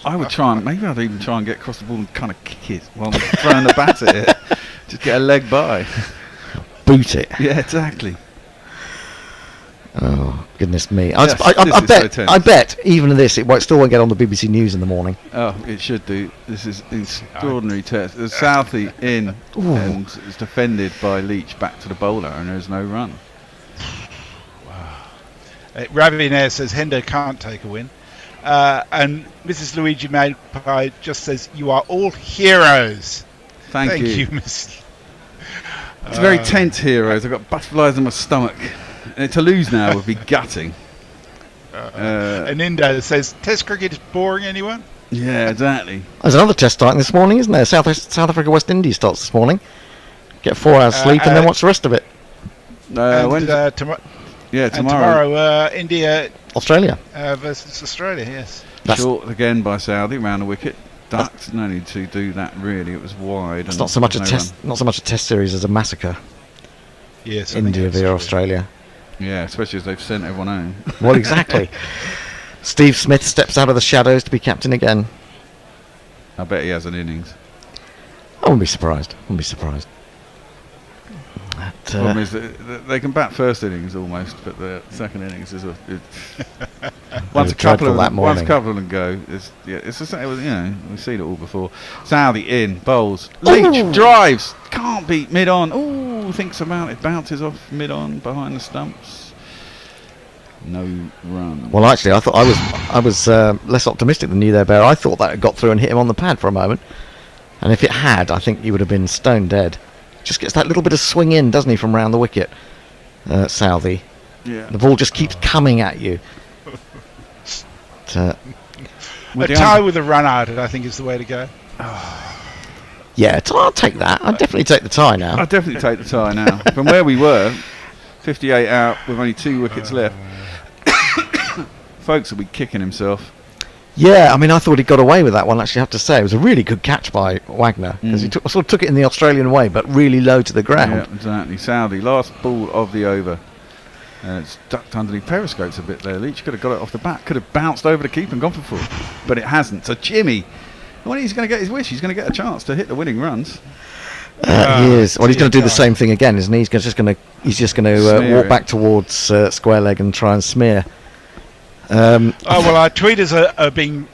Speaker 2: I would try and maybe I'd even try and get across the ball and kind of kick it while I'm throwing the bat at it. Just get a leg by.
Speaker 3: Boot it.
Speaker 2: Yeah, exactly.
Speaker 3: Oh goodness me!
Speaker 2: Yes,
Speaker 3: I bet even this it still won't get on the BBC News in the morning.
Speaker 2: Oh, it should do. This is an extraordinary test. There's Southey in and it's defended by Leach back to the bowler, and there's no run.
Speaker 17: Wow. Ravinair says Hendo can't take a win, and Mrs. Luigi Magpie just says you are all heroes.
Speaker 2: Thank you,
Speaker 17: Miss.
Speaker 2: It's very tense, heroes. I've got butterflies in my stomach. To lose now would be gutting.
Speaker 17: And Indo says, Test cricket is boring, anyone?
Speaker 2: Yeah, exactly.
Speaker 3: There's another test starting this morning, isn't there? South Africa, West Indies starts this morning. Get 4 hours sleep and then watch the rest of it.
Speaker 2: Tomorrow.
Speaker 17: Tomorrow, India...
Speaker 3: Australia.
Speaker 17: Versus Australia, yes.
Speaker 2: Short again by Southey around the wicket. Ducked. No need to do that really. It was wide.
Speaker 3: It's not so much a test. Not so much a test series as a massacre.
Speaker 17: Yes.
Speaker 3: India via Australia.
Speaker 2: Yeah, especially as they've sent everyone home.
Speaker 3: Well, exactly. Steve Smith steps out of the shadows to be captain again.
Speaker 2: I bet he has an innings.
Speaker 3: I wouldn't be surprised.
Speaker 2: Problem is that they can bat first innings almost, but the second innings is once a couple of them go. It's the same. We've seen it all before. Southey in bowls. Leach drives. Can't beat mid on. Ooh, thinks about it. Bounces off mid on behind the stumps. No run.
Speaker 3: Well, actually, I thought I was less optimistic than you there, Bear. I thought that had got through and hit him on the pad for a moment, and if it had, I think he would have been stone dead. Just gets that little bit of swing in, doesn't he, from round the wicket, Southey.
Speaker 2: Yeah.
Speaker 3: The ball just keeps coming at you.
Speaker 17: A tie with a run out, I think, is the way to go.
Speaker 3: Yeah, I'll take that. I'd definitely take the tie now.
Speaker 2: I'd definitely take the tie now. From where we were, 58 out with only 2 wickets left. Folks will be kicking himself.
Speaker 3: Yeah, I mean, I thought he got away with that one, actually, I have to say. It was a really good catch by Wagner, because he sort of took it in the Australian way, but really low to the ground.
Speaker 2: Yeah, exactly. Southey, last ball of the over. It's ducked underneath periscopes a bit there. Leach could have got it off the bat, could have bounced over the keeper and gone for 4, but it hasn't. So Jimmy, when he's going to get his wish, he's going to get a chance to hit the winning runs.
Speaker 3: He is. Well, he's going to do the same thing again, isn't he? He's just going to walk back towards square leg and try and smear.
Speaker 17: Our tweeters are being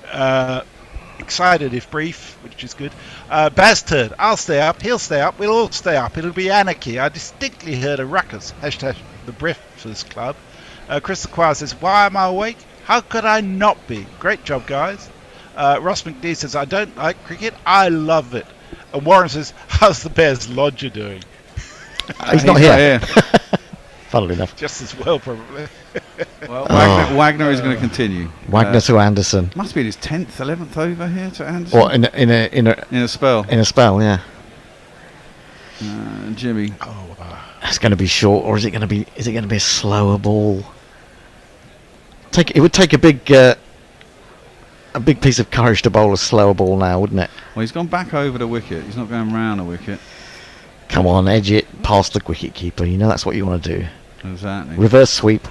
Speaker 17: excited, if brief, which is good. Bastard, I'll stay up, he'll stay up, we'll all stay up. It'll be anarchy. I distinctly heard a ruckus. Hashtag the Breakfast Club. Chris the Choir says, why am I awake? How could I not be? Great job, guys. Ross McNee says, I don't like cricket, I love it. And Warren says, how's the Bears Lodger doing?
Speaker 3: He's not here. Funnily enough.
Speaker 17: Just as well, probably.
Speaker 2: Well, Wagner is going to continue.
Speaker 3: Wagner to Anderson.
Speaker 2: Must be in his 10th, 11th over here to Anderson.
Speaker 3: What, in a spell? In a spell, yeah.
Speaker 2: Jimmy.
Speaker 3: It's going to be short, or is it going to be a slower ball? It would take a big piece of courage to bowl a slower ball now, wouldn't it?
Speaker 2: Well, he's gone back over the wicket. He's not going round the wicket.
Speaker 3: Come on, edge it past the wicket keeper. You know that's what you want to do.
Speaker 2: Exactly.
Speaker 3: Reverse sweep.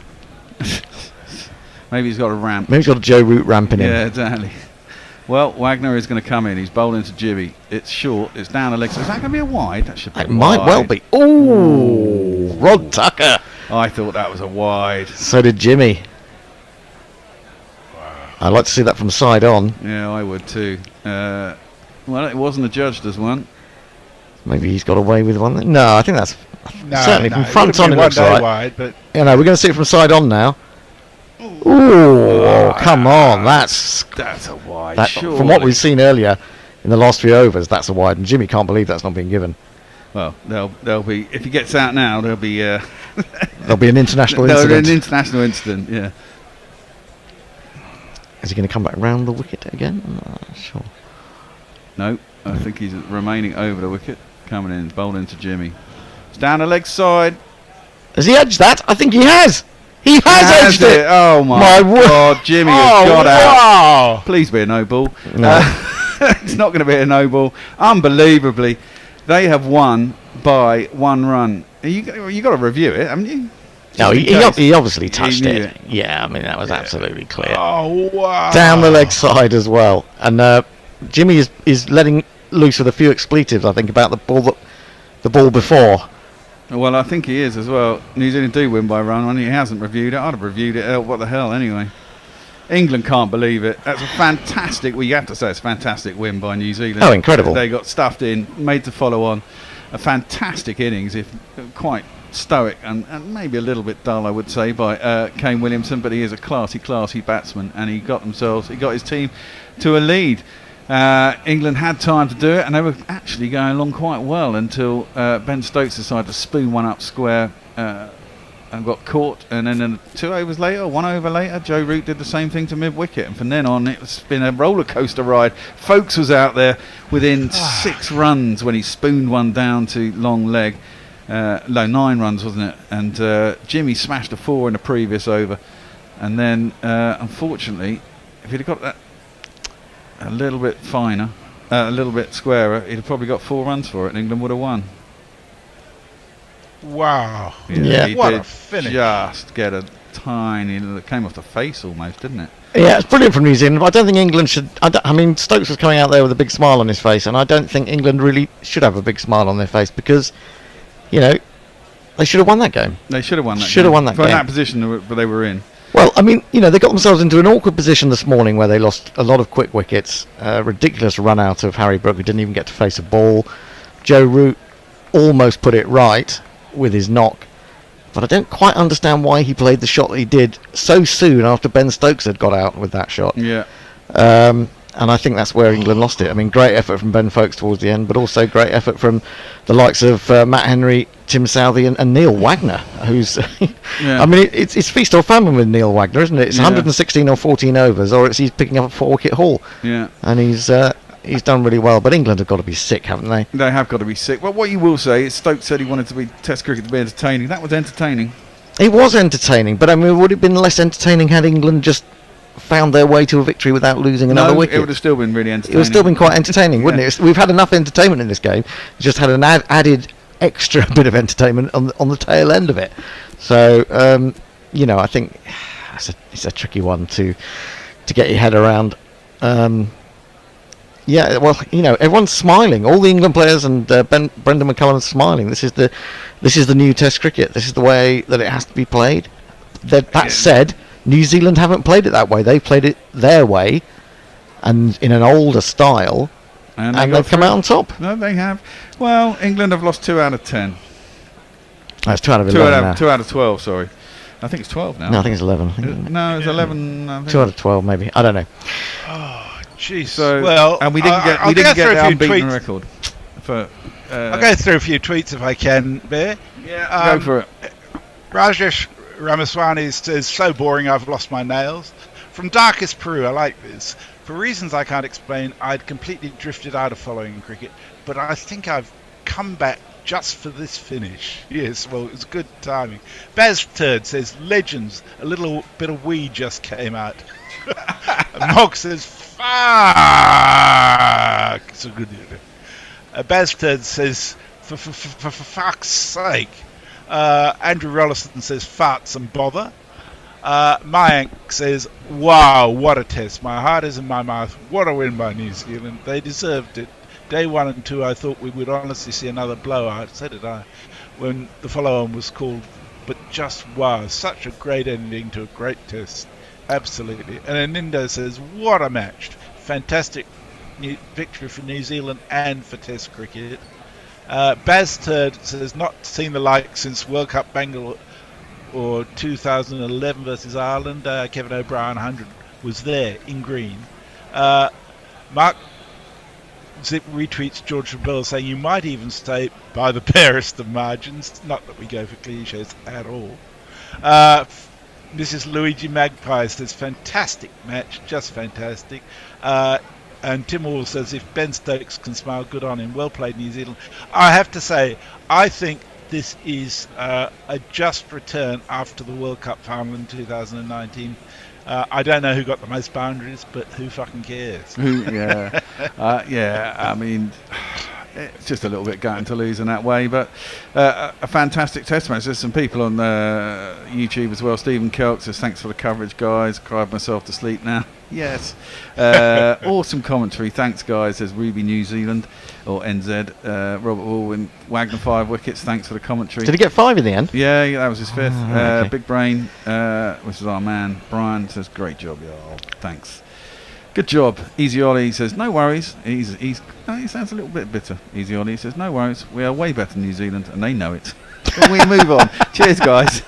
Speaker 2: Maybe he's got a ramp.
Speaker 3: Maybe he's got a Joe Root ramp in him.
Speaker 2: Yeah, exactly. Well, Wagner is going to come in. He's bowling to Jimmy. It's short. It's down the leg. So is that going to be a wide? That should be.
Speaker 3: It might well be. Ooh, Rod Tucker.
Speaker 2: I thought that was a wide.
Speaker 3: So did Jimmy. I'd like to see that from side on.
Speaker 2: Yeah, I would too. Well, it wasn't adjudged as one.
Speaker 3: Maybe he's got away with one. No, I think that's certainly from front on. It looks
Speaker 17: right.
Speaker 3: Like.
Speaker 17: Wide, but
Speaker 3: we're going to see it from side on now. Ooh, come on, that's
Speaker 2: a wide.
Speaker 3: From what we've seen earlier in the last 3 overs, that's a wide, and Jimmy can't believe that's not been given.
Speaker 2: Well, there'll be, if he gets out now, there'll be an
Speaker 3: international incident.
Speaker 2: There'll be an international incident, yeah.
Speaker 3: Is he going to come back round the wicket again? I'm not sure.
Speaker 2: No, I think he's remaining over the wicket, coming in, bowling to Jimmy. It's down the leg side.
Speaker 3: Has he edged that? I think he has. He has edged it.
Speaker 2: Oh my God, Jimmy has got out. Please be a no ball.
Speaker 3: No.
Speaker 2: It's not going to be a no ball. Unbelievably, they have won by 1 run. You got to review it, haven't you?
Speaker 3: No, he obviously touched it. Yeah, I mean that was absolutely clear.
Speaker 17: Oh wow!
Speaker 3: Down the leg side as well, and Jimmy is letting loose with a few expletives. I think about the ball before.
Speaker 2: Well, I think he is as well. New Zealand do win by 1 run. When he hasn't reviewed it, I'd have reviewed it. What the hell, anyway? England can't believe it. That's a fantastic. Well, you have to say it's a fantastic win by New Zealand.
Speaker 3: Oh, incredible!
Speaker 2: They got stuffed in, made to follow on. A fantastic innings, if quite stoic and maybe a little bit dull, I would say, by Kane Williamson, but he is a classy batsman, and he got his team to a lead. England had time to do it, and they were actually going along quite well until Ben Stokes decided to spoon one up square and got caught, and then 1 over later, Joe Root did the same thing to mid-wicket, and from then on it's been a roller coaster ride. Folkes was out there within 6 runs when he spooned one down to long leg. 9 runs, wasn't it? And Jimmy smashed a 4 in the previous over, and then unfortunately, if he'd have got that a little bit finer, a little bit squarer, he'd have probably got 4 runs for it, and England would have won.
Speaker 17: Wow.
Speaker 2: He
Speaker 17: What
Speaker 2: did
Speaker 17: a finish.
Speaker 2: just get a tiny, it came off the face almost, didn't it?
Speaker 3: Yeah, it's brilliant from New Zealand. But I don't think England should. I mean, Stokes was coming out there with a big smile on his face, and I don't think England really should have a big smile on their face because, you know, they should have won that game.
Speaker 2: They should have won that.
Speaker 3: Should have won that
Speaker 2: for
Speaker 3: game.
Speaker 2: that position that they were in.
Speaker 3: Well, I mean, you know, they got themselves into an awkward position this morning where they lost a lot of quick wickets. Ridiculous run out of Harry Brook, who didn't even get to face a ball. Joe Root almost put it right with his knock. But I don't quite understand why he played the shot that he did so soon after Ben Stokes had got out with that shot.
Speaker 2: Yeah.
Speaker 3: And I think that's where England lost it. I mean, great effort from Ben Foakes towards the end, but also great effort from the likes of Matt Henry, Tim Southey and Neil Wagner, who's... I mean, it's feast or famine with Neil Wagner, isn't it? It's 116 or 14 overs, or he's picking up a 4-wicket haul.
Speaker 2: Yeah.
Speaker 3: And he's done really well, but England have got to be sick, haven't they?
Speaker 2: They have got to be sick. Well, what you will say is Stokes said he wanted to be Test cricket to be entertaining. That was entertaining.
Speaker 3: It was entertaining, but I mean, would it have been less entertaining had England just found their way to a victory without losing another wicket?
Speaker 2: It would have still been really entertaining.
Speaker 3: It would have still been quite entertaining, wouldn't it? We've had enough entertainment in this game. Just had an added extra bit of entertainment on the tail end of it. So, you know, I think it's a tricky one to get your head around. Yeah, well, you know, everyone's smiling. All the England players and Brendan McCullum is smiling. This is the new Test cricket. This is the way that it has to be played. That said, New Zealand haven't played it that way. They've played it their way, and in an older style, and they've come out on top.
Speaker 2: No, they have. Well, England have lost 2 out of 10.
Speaker 3: That's 2 out of 11 now.
Speaker 2: 2 out of 12. Sorry, I think it's 12 now.
Speaker 3: No, I think it's 11.
Speaker 2: No, it's 11. I think.
Speaker 3: 2 out of 12, maybe. I don't know.
Speaker 17: Jeez.
Speaker 2: So,
Speaker 17: well,
Speaker 2: and we didn't get the unbeaten record.
Speaker 17: I'll go through a few tweets if I can, Bear.
Speaker 2: Yeah, go for it.
Speaker 17: Rajesh Ramaswamy says, so boring I've lost my nails. From Darkest Peru, I like this. For reasons I can't explain, I'd completely drifted out of following cricket, but I think I've come back just for this finish. Yes, well, it was good timing. Baz Turd says, legends, a little bit of weed just came out. Mog says, fuck! So good. Baz Turd says, for fuck's sake. Andrew Rollison says, farts and bother. Mayank says, wow, what a test. My heart is in my mouth. What a win by New Zealand. They deserved it. Day 1 and 2, I thought we would honestly see another blowout. So did I. When the follow-on was called. But just wow, such a great ending to a great test. Absolutely. And Anindo says, what a match. Fantastic victory for New Zealand and for Test cricket. Baz Turd says, not seen the like since World Cup Bangalore or 2011 versus Ireland. Kevin O'Brien 100 was there in green. Mark Zip retweets George Trabell saying, you might even say by the barest of margins. Not that we go for cliches at all. Mrs. Luigi Magpie says, fantastic match, just fantastic. And Tim Hall says, if Ben Stokes can smile, good on him. Well played, New Zealand. I have to say, I think this is a just return after the World Cup final in 2019. I don't know who got the most boundaries, but who fucking cares?
Speaker 2: Yeah, I mean, it's just a little bit gutting to lose in that way, but a fantastic test match. There's some people on YouTube as well. Stephen Kelk says, thanks for the coverage, guys. Cried myself to sleep now. Yes. Awesome commentary. Thanks, guys. Says Ruby New Zealand or NZ. Robert Baldwin, Wagner 5 wickets. Thanks for the commentary.
Speaker 3: Did he get 5 in the end?
Speaker 2: Yeah, that was his 5th.
Speaker 3: Okay.
Speaker 2: Big Brain, which is our man. Brian says, great job, y'all. Thanks. Good job. Easy Ollie says, no worries. He sounds a little bit bitter. Easy Ollie says, no worries. We are way better than New Zealand, and they know it. But we move on. Cheers, guys.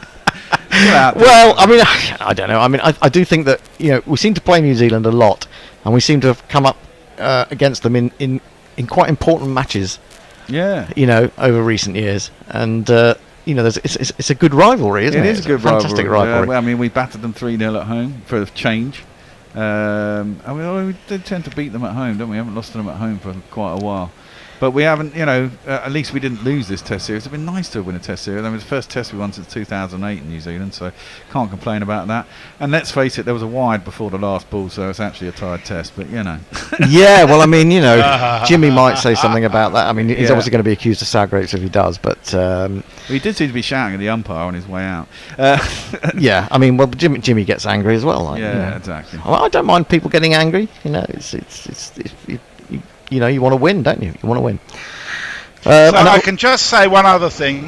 Speaker 3: Well, I mean, I don't know. I mean, I do think that, you know, we seem to play New Zealand a lot, and we seem to have come up against them in quite important matches.
Speaker 2: Yeah.
Speaker 3: You know, over recent years, and you know, it's a good rivalry, isn't it?
Speaker 2: It is a good
Speaker 3: fantastic rivalry.
Speaker 2: I mean, we battered them 3-0 at home for a change. I mean, we did tend to beat them at home, don't we? We haven't lost to them at home for quite a while. But we haven't, at least we didn't lose this Test series. It'd been nice to win a Test series. I mean, it was the first Test we won since 2008 in New Zealand, so can't complain about that. And let's face it, there was a wide before the last ball, so it's actually a tied Test. But
Speaker 3: Yeah, well, I mean, Jimmy might say something about that. I mean, he's obviously going to be accused of sour grapes if he does, but
Speaker 2: he did seem to be shouting at the umpire on his way out.
Speaker 3: Yeah, I mean, well, Jimmy gets angry as well.
Speaker 2: Exactly.
Speaker 3: I don't mind people getting angry. You want to win, don't you? You want to win.
Speaker 17: So I can just say one other thing.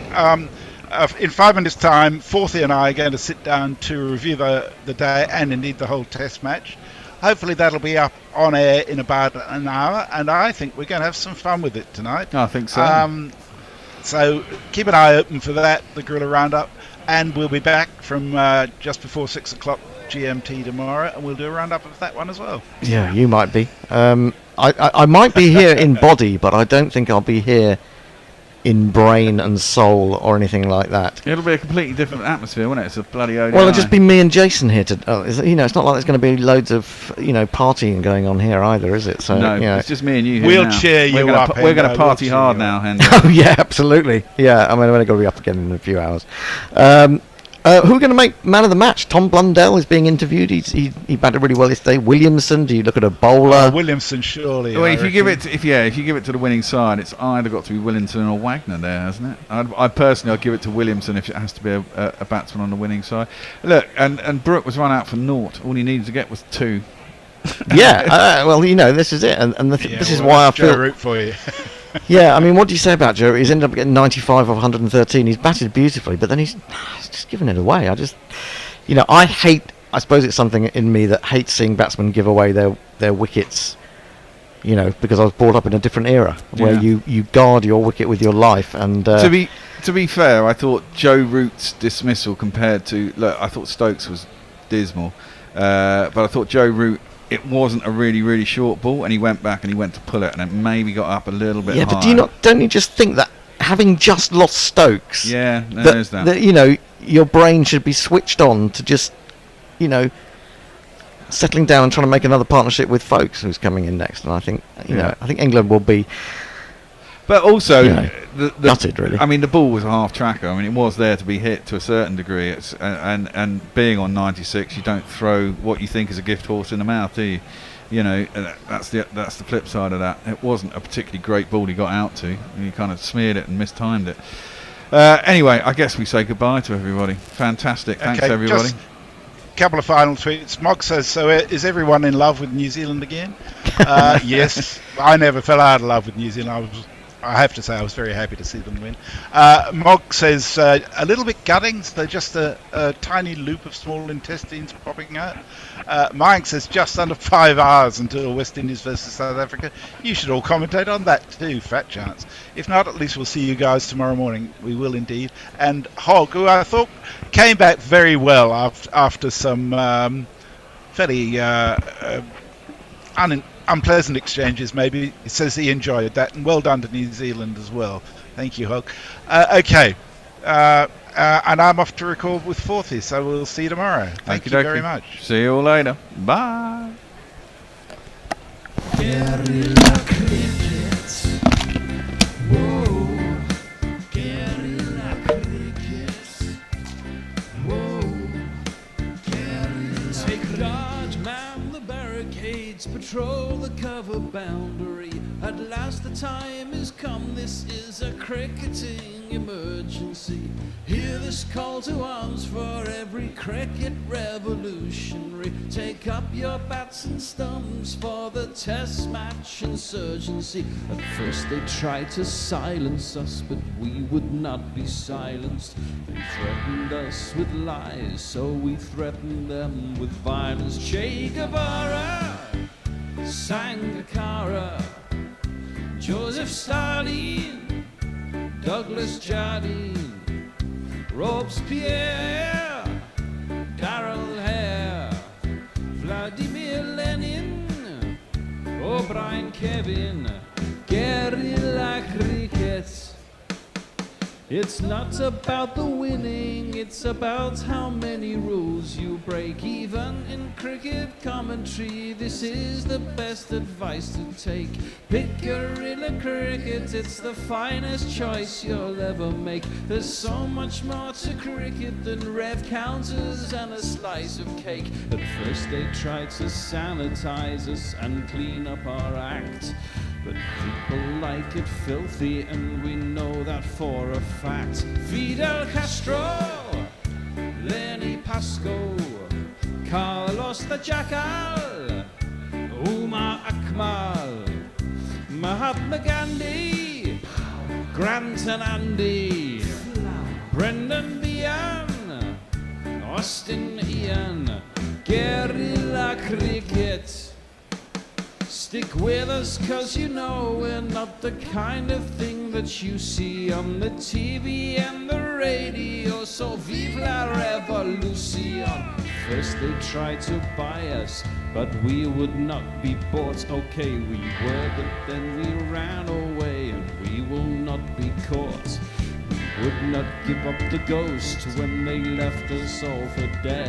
Speaker 17: In 5 minutes' time, Forthy and I are going to sit down to review the day and indeed the whole Test match. Hopefully that'll be up on air in about an hour, and I think we're going to have some fun with it tonight.
Speaker 2: I think so.
Speaker 17: So keep an eye open for that, the Gorilla Roundup, and we'll be back from just before 6 o'clock GMT tomorrow, and we'll do a roundup of that one as well.
Speaker 3: Yeah, you might be. I might be here in body, but I don't think I'll be here in brain and soul or anything like that.
Speaker 2: It'll be a completely different atmosphere, won't it? It's a bloody ODI.
Speaker 3: Well, it'll just be me and Jason here. It's not like there's going to be loads of partying going on here either, is it? So
Speaker 2: no, it's just me and you here
Speaker 17: We'll
Speaker 2: now.
Speaker 17: cheer you up.
Speaker 2: We're going to party hard now, Henry.
Speaker 3: Oh yeah, absolutely. Yeah, I mean, I'm only going to be up again in a few hours. Who are going to make man of the match? Tom Blundell is being interviewed. He batted really well yesterday. Williamson. Do you look at a bowler?
Speaker 17: Williamson, surely.
Speaker 2: Well, if you give it to the winning side, it's either got to be Wellington or Wagner there, hasn't it? I'd give it to Williamson if it has to be a batsman on the winning side. Look, and Brooke was run out for naught. All he needed to get was 2.
Speaker 3: Yeah, well, this is it, and this is why I feel.
Speaker 17: Joe Root for you.
Speaker 3: Yeah, I mean, what do you say about Joe? He's ended up getting 95 of 113. He's batted beautifully, but then he's just given it away. I suppose it's something in me that hates seeing batsmen give away their wickets, because I was brought up in a different era where you guard your wicket with your life. And
Speaker 2: to be fair, I thought Joe Root's dismissal compared to I thought Stokes was dismal, but I thought Joe Root, it wasn't a really, really short ball, and he went back and he went to pull it, and it maybe got up a little bit higher.
Speaker 3: But don't you just think that having just lost Stokes,
Speaker 2: there's that.
Speaker 3: Your brain should be switched on to just, settling down and trying to make another partnership with Folkes, who's coming in next, and I think, I think England will be.
Speaker 2: But also,
Speaker 3: gutted, really.
Speaker 2: I mean, the ball was a half tracker. I mean, it was there to be hit to a certain degree. And being on 96, you don't throw what you think is a gift horse in the mouth, do you? That's the flip side of that. It wasn't a particularly great ball he got out to. He kind of smeared it and mistimed it. Anyway, I guess we say goodbye to everybody. Fantastic. Thanks, everybody.
Speaker 17: Just a couple of final tweets. Mog says, so is everyone in love with New Zealand again? Yes. I never fell out of love with New Zealand. I have to say I was very happy to see them win. Mog says a little bit gutting, so just a tiny loop of small intestines popping out. Mike says just under 5 hours until West Indies versus South Africa. You should all commentate on that too, fat chance. If not, at least we'll see you guys tomorrow morning. We will indeed. And Hog, who I thought came back very well after some fairly unpleasant exchanges, maybe. He says he enjoyed that, and well done to New Zealand as well. Thank you, Hog. Okay, and I'm off to record with Forthy, so we'll see you tomorrow. Thank you very much.
Speaker 2: See you all later. Bye.
Speaker 5: Guerrilla crickets. Whoa. Guerrilla crickets. Whoa. Guerrilla. Take guard, man the barricades, patrol the cover boundary. At last the time has come, this is a cricketing emergency. Hear this call to arms for every cricket revolutionary. Take up your bats and stumps for the test match insurgency. At first they tried to silence us, but we would not be silenced. They threatened us with lies, so we threatened them with violence. Che Guevara, Sangakkara, Joseph Stalin, Douglas Jardine, Robespierre, Darrell Hare, Vladimir Lenin, O'Brien Kevin, Guerrilla cricket,
Speaker 1: It's not about the winning, it's about how many rules you break. Even in cricket commentary, this is the best advice to take. Pick Guerrilla Cricket, it's the finest choice you'll ever make. There's so much more to cricket than rev counters and a slice of cake. At first they tried to sanitize us and clean up our act, but people like it filthy, and we know that for a fact. Fidel Castro, Lenny Pascoe, Carlos the Jackal, Umar Akmal, Mahatma Gandhi, Grant and Andy, Brendan Behan, Austin Ian, Guerrilla Cricket. Stick with us, cause you know we're not the kind of thing that you see on the TV and the radio. So vive la revolution. First they tried to buy us, but we would not be bought. Okay, we were, but then we ran away, and we will not be caught. We would not give up the ghost when they left us all for dead.